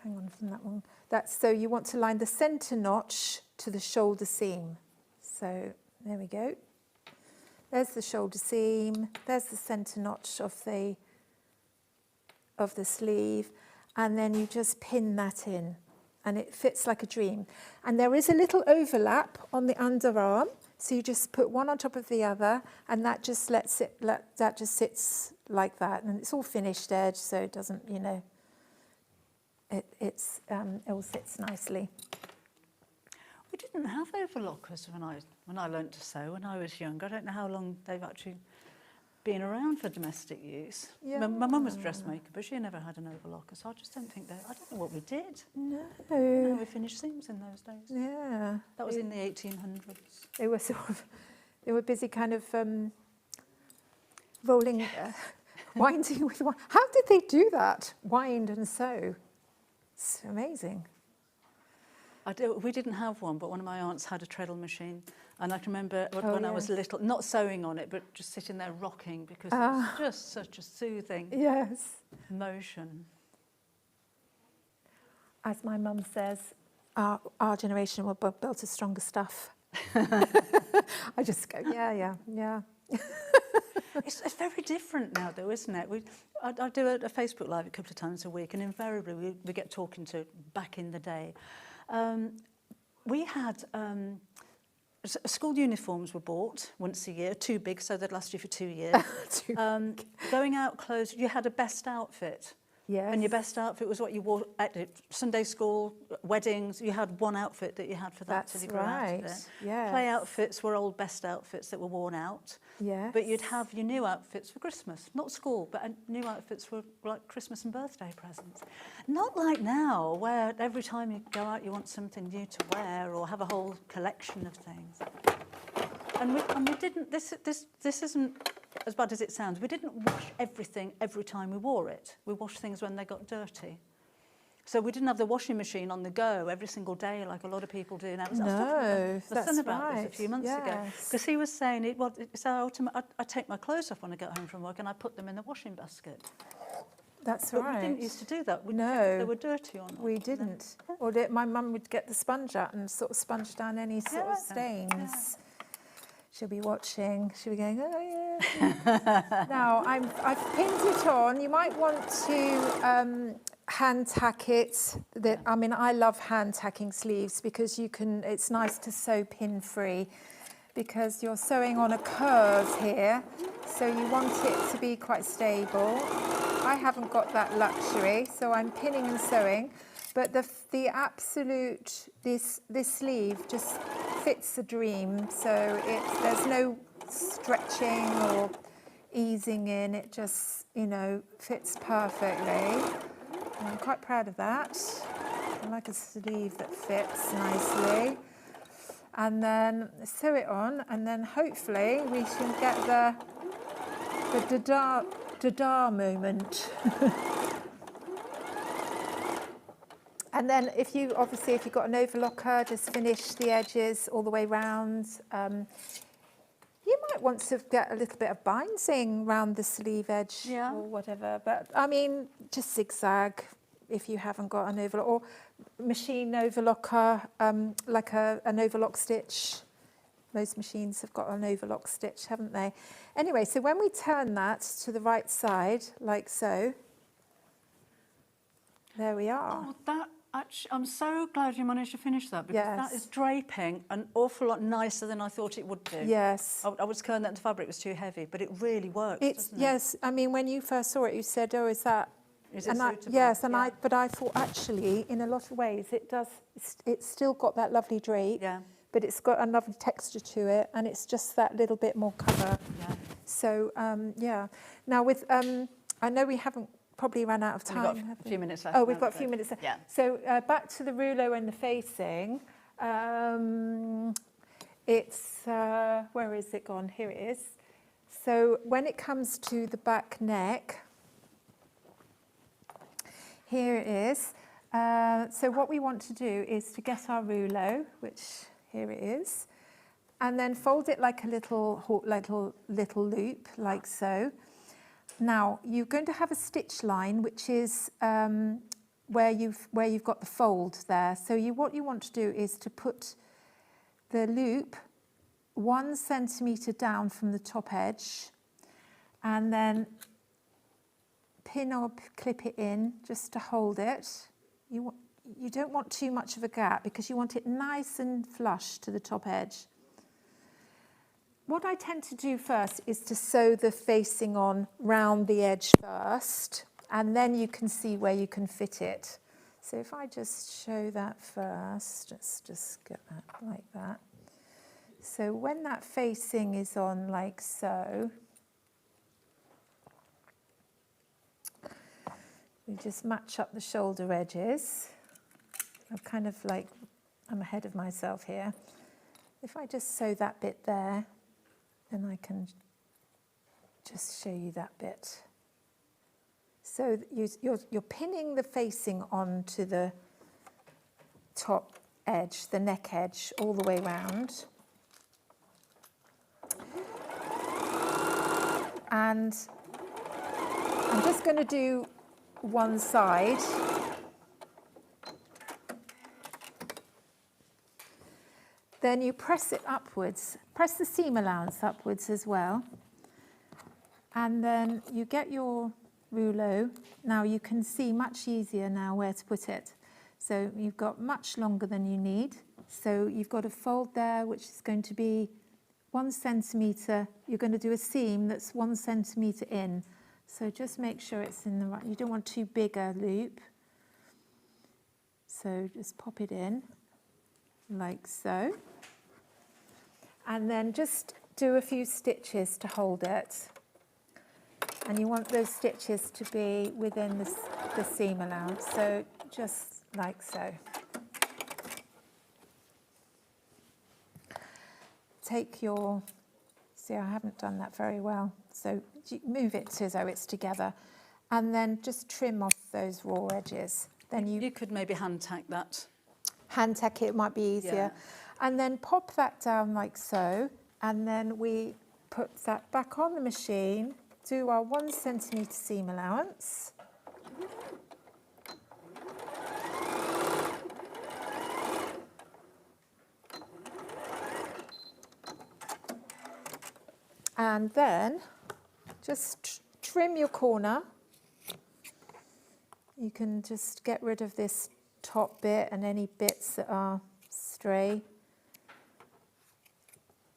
on from that one. So you want to line the centre notch to the shoulder seam. So there we go. There's the shoulder seam, there's the centre notch of the sleeve, and then you just pin that in, and it fits like a dream. And there is a little overlap on the underarm, so you just put one on top of the other, and that just sits like that, and it's all finished edge, so it doesn't, you know, it all sits nicely. We didn't have overlockers when I learnt to sew when I was young. I don't know how long they've actually been around for domestic use. Yeah. My mum was a dressmaker, but she never had an overlocker, so I just don't think I don't know what we did. No. We finished seams in those days. Yeah. That was in the 1800s. They were they were busy kind of rolling, winding with one. How did they do that? Wind and sew. It's amazing. We didn't have one, but one of my aunts had a treadle machine. And I can remember when I was little, not sewing on it, but just sitting there rocking, because it was just such a soothing motion. As my mum says, our generation were built of stronger stuff. I just go, yeah. It's very different now, though, isn't it? I do a Facebook Live a couple of times a week, and invariably we get talking to back in the day. We had school uniforms were bought once a year, too big, so they'd last you for 2 years. Going out clothes, you had a best outfit. Yes. And your best outfit was what you wore at Sunday school, weddings. You had one outfit that you had for that till you grew out of it. Yes. Play outfits were old best outfits that were worn out. Yes. But you'd have your new outfits for Christmas, not school, but new outfits were like Christmas and birthday presents. Not like now, where every time you go out you want something new to wear or have a whole collection of things. And we didn't. This isn't as bad as it sounds. We didn't wash everything every time we wore it. We washed things when they got dirty. So we didn't have the washing machine on the go every single day like a lot of people do now. I was talking No, to my son that's about this a right. few months ago Yes. because he was saying I take my clothes off when I get home from work and I put them in the washing basket. That's But right. we didn't used to do that. We No. checked if they were dirty or not. We didn't. Or my mum would get the sponge out and sort of sponge down any sort of stains. She'll be watching. She'll be going, oh yeah. Now I've pinned it on. You might want to hand tack it. I love hand tacking sleeves because it's nice to sew pin free because you're sewing on a curve here, so you want it to be quite stable. I haven't got that luxury, so I'm pinning and sewing. But the absolute, this sleeve just fits a dream. So there's no stretching or easing in. It just, fits perfectly. And I'm quite proud of that. I like a sleeve that fits nicely. And then sew it on, and then hopefully we can get the da-da moment. And then if you've got an overlocker, just finish the edges all the way round. You might want to get a little bit of binding round the sleeve edge or whatever. But just zigzag if you haven't got an overlock, or machine overlocker, like an overlock stitch. Most machines have got an overlock stitch, haven't they? Anyway, so when we turn that to the right side, like so, there we are. Oh, I'm so glad you managed to finish that because that is draping an awful lot nicer than I thought it would do. Yes. I was concerned that the fabric was too heavy, but it really works, doesn't it? Yes, when you first saw it, you said, oh, is that... Is it suitable? Yes, but I thought actually, in a lot of ways, it's still got that lovely drape, but it's got a lovely texture to it, and it's just that little bit more cover. Yeah. So, Now with, I know we haven't probably run out of time. We've got a few minutes left. Oh, we've got a few minutes left. Yeah. So back to the rouleau and the facing. It's, where is it gone? Here it is. So when it comes to the back neck, here it is. So what we want to do is to get our rouleau, which here it is, and then fold it like a little loop, like so. Now you're going to have a stitch line, which is where you've got the fold there. So what you want to do is to put the loop 1 centimetre down from the top edge, and then pin or clip it in just to hold it. You don't want too much of a gap because you want it nice and flush to the top edge. What I tend to do first is to sew the facing on round the edge first, and then you can see where you can fit it. So if I just show that first, let's just get that like that. So when that facing is on like so, we just match up the shoulder edges. I'm ahead of myself here. If I just sew that bit there, then I can just show you that bit. So you're pinning the facing onto the top edge, the neck edge, all the way round. And I'm just going to do one side. Then you press it upwards, press the seam allowance upwards as well. And then you get your rouleau. Now you can see much easier now where to put it. So you've got much longer than you need. So you've got a fold there, which is going to be 1 centimetre. You're going to do a seam that's 1 centimetre in. So just make sure it's in the right, you don't want too big a loop. So just pop it in like so. And then just do a few stitches to hold it. And you want those stitches to be within the seam allowance. So just like so. Take your, see, I haven't done that very well. So move it as though it's together. And then just trim off those raw edges. then You could maybe hand tack that. hand tack it, might be easier. And then pop that down like so, and then we put that back on the machine, do our 1 centimetre seam allowance. And then just trim your corner. You can just get rid of this top bit and any bits that are stray.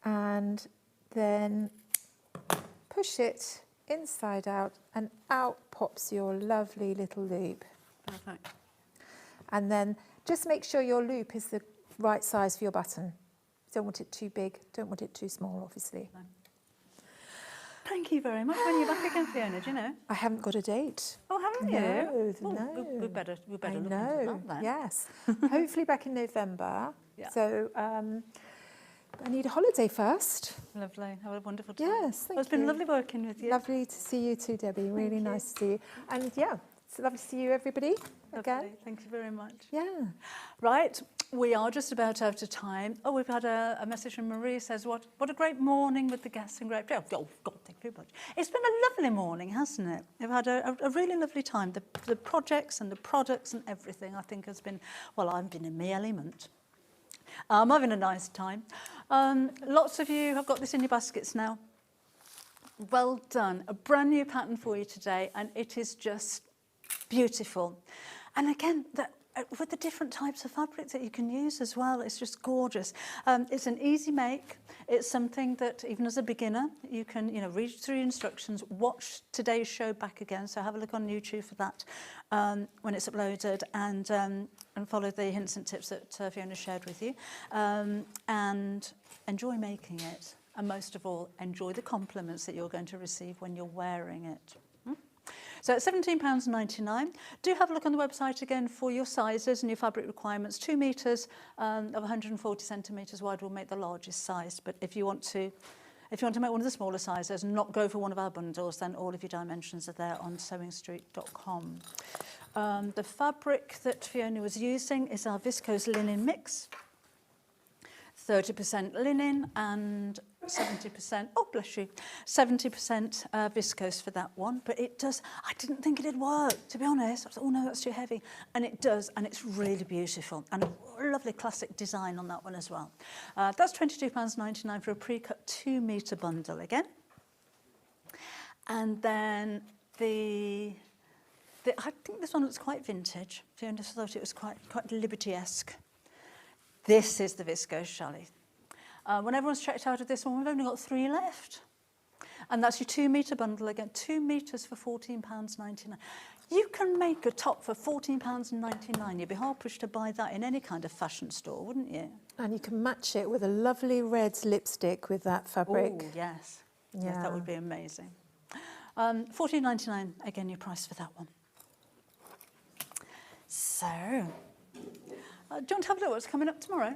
And then push it inside out, and out pops your lovely little loop. Perfect. And then just make sure your loop is the right size for your button. Don't want it too big, don't want it too small, obviously. No. Thank you very much. When are you back again, Fiona, do you know? I haven't got a date. Oh, haven't you? No. We better look into that then. Yes. Hopefully back in November. Yeah. So I need a holiday first. Lovely. Have a wonderful time. Yes, thank Well, it's been lovely working with you. Lovely to see you too, Debbie. Really nice to see you. And yeah, it's lovely to see you, everybody, again. Lovely. Thank you very much. Yeah. Right, we are just about out of time. Oh, we've had a message from Marie, says, what a great morning with the guests and great... Oh, God, thank you very much. It's been a lovely morning, hasn't it? We've had a really lovely time. The projects and the products and everything, I think, has been... Well, I've been in my element. I'm having a nice time. Lots of you have got this in your baskets now. Well done. A brand new pattern for you today, and it is just beautiful. And again, with the different types of fabric that you can use as well, it's just gorgeous. It's an easy make. It's something that even as a beginner, you can read through the instructions, watch today's show back again. So have a look on YouTube for that when it's uploaded, and follow the hints and tips that Fiona shared with you, and enjoy making it. And most of all, enjoy the compliments that you're going to receive when you're wearing it. So at £17.99, do have a look on the website again for your sizes and your fabric requirements. 2 metres of 140 centimetres wide will make the largest size. But if you want to make one of the smaller sizes and not go for one of our bundles, then all of your dimensions are there on sewingstreet.com. The fabric that Fiona was using is our viscose linen mix. 30% linen and 70%, oh bless you, 70% viscose for that one. But it does, I didn't think it'd work, to be honest. I thought, oh no, that's too heavy. And it does, and it's really beautiful. And a lovely classic design on that one as well. That's £22.99 for a pre-cut 2 metre bundle again. And then I think this one looks quite vintage. Fiona thought it was quite Liberty-esque. This is the viscose challis. When everyone's checked out of this one, we've only got 3 left. And that's your 2 metre bundle again, 2 metres for £14.99. You can make a top for £14.99. You'd be hard pushed to buy that in any kind of fashion store, wouldn't you? And you can match it with a lovely red lipstick with that fabric. Oh, yes. Yeah. Yes, that would be amazing. £14.99, again, your price for that one. So, do you want to have a look what's coming up tomorrow?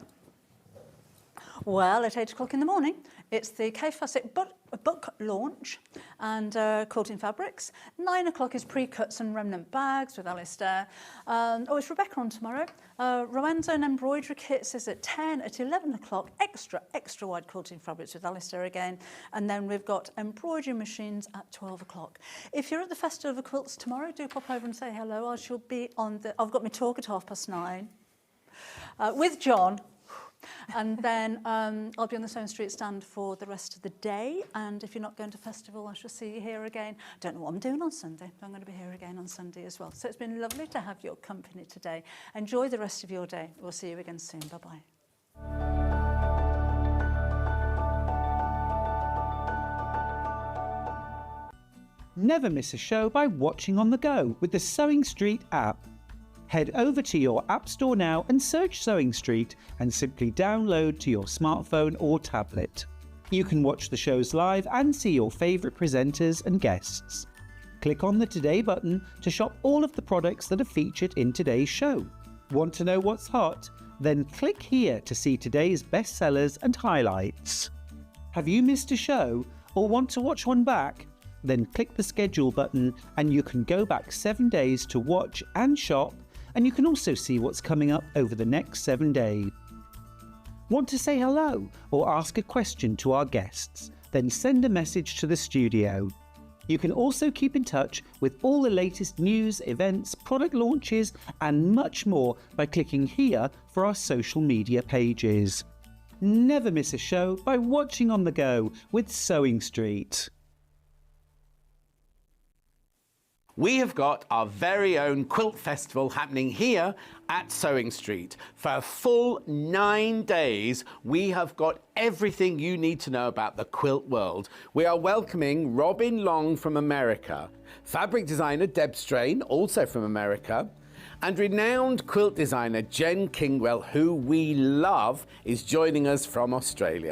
Well, at 8 o'clock in the morning, it's the Kay Fassett book launch and quilting fabrics. 9 o'clock is pre-cuts and remnant bags with Alistair. It's Rebecca on tomorrow. Rowanda and embroidery kits is at 10. At 11 o'clock, extra wide quilting fabrics with Alistair again. And then we've got embroidery machines at 12 o'clock. If you're at the Festival of Quilts tomorrow, do pop over and say hello. I shall be I've got my talk at 9:30 with John. And then I'll be on the Sewing Street stand for the rest of the day. And if you're not going to festival, I shall see you here again. Don't know what I'm doing on Sunday, but I'm going to be here again on Sunday as well. So it's been lovely to have your company today. Enjoy the rest of your day. We'll see you again soon. Bye-bye. Never miss a show by watching on the go with the Sewing Street app. Head over to your App Store now and search Sewing Street and simply download to your smartphone or tablet. You can watch the shows live and see your favourite presenters and guests. Click on the Today button to shop all of the products that are featured in today's show. Want to know what's hot? Then click here to see today's bestsellers and highlights. Have you missed a show or want to watch one back? Then click the schedule button and you can go back 7 days to watch and shop and you can also see what's coming up over the next 7 days. Want to say hello or ask a question to our guests? Then send a message to the studio. You can also keep in touch with all the latest news, events, product launches, and much more by clicking here for our social media pages. Never miss a show by watching on the go with Sewing Street. We have got our very own quilt festival happening here at Sewing Street. For a full 9 days, we have got everything you need to know about the quilt world. We are welcoming Robin Long from America, fabric designer Deb Strain, also from America, and renowned quilt designer Jen Kingwell, who we love, is joining us from Australia.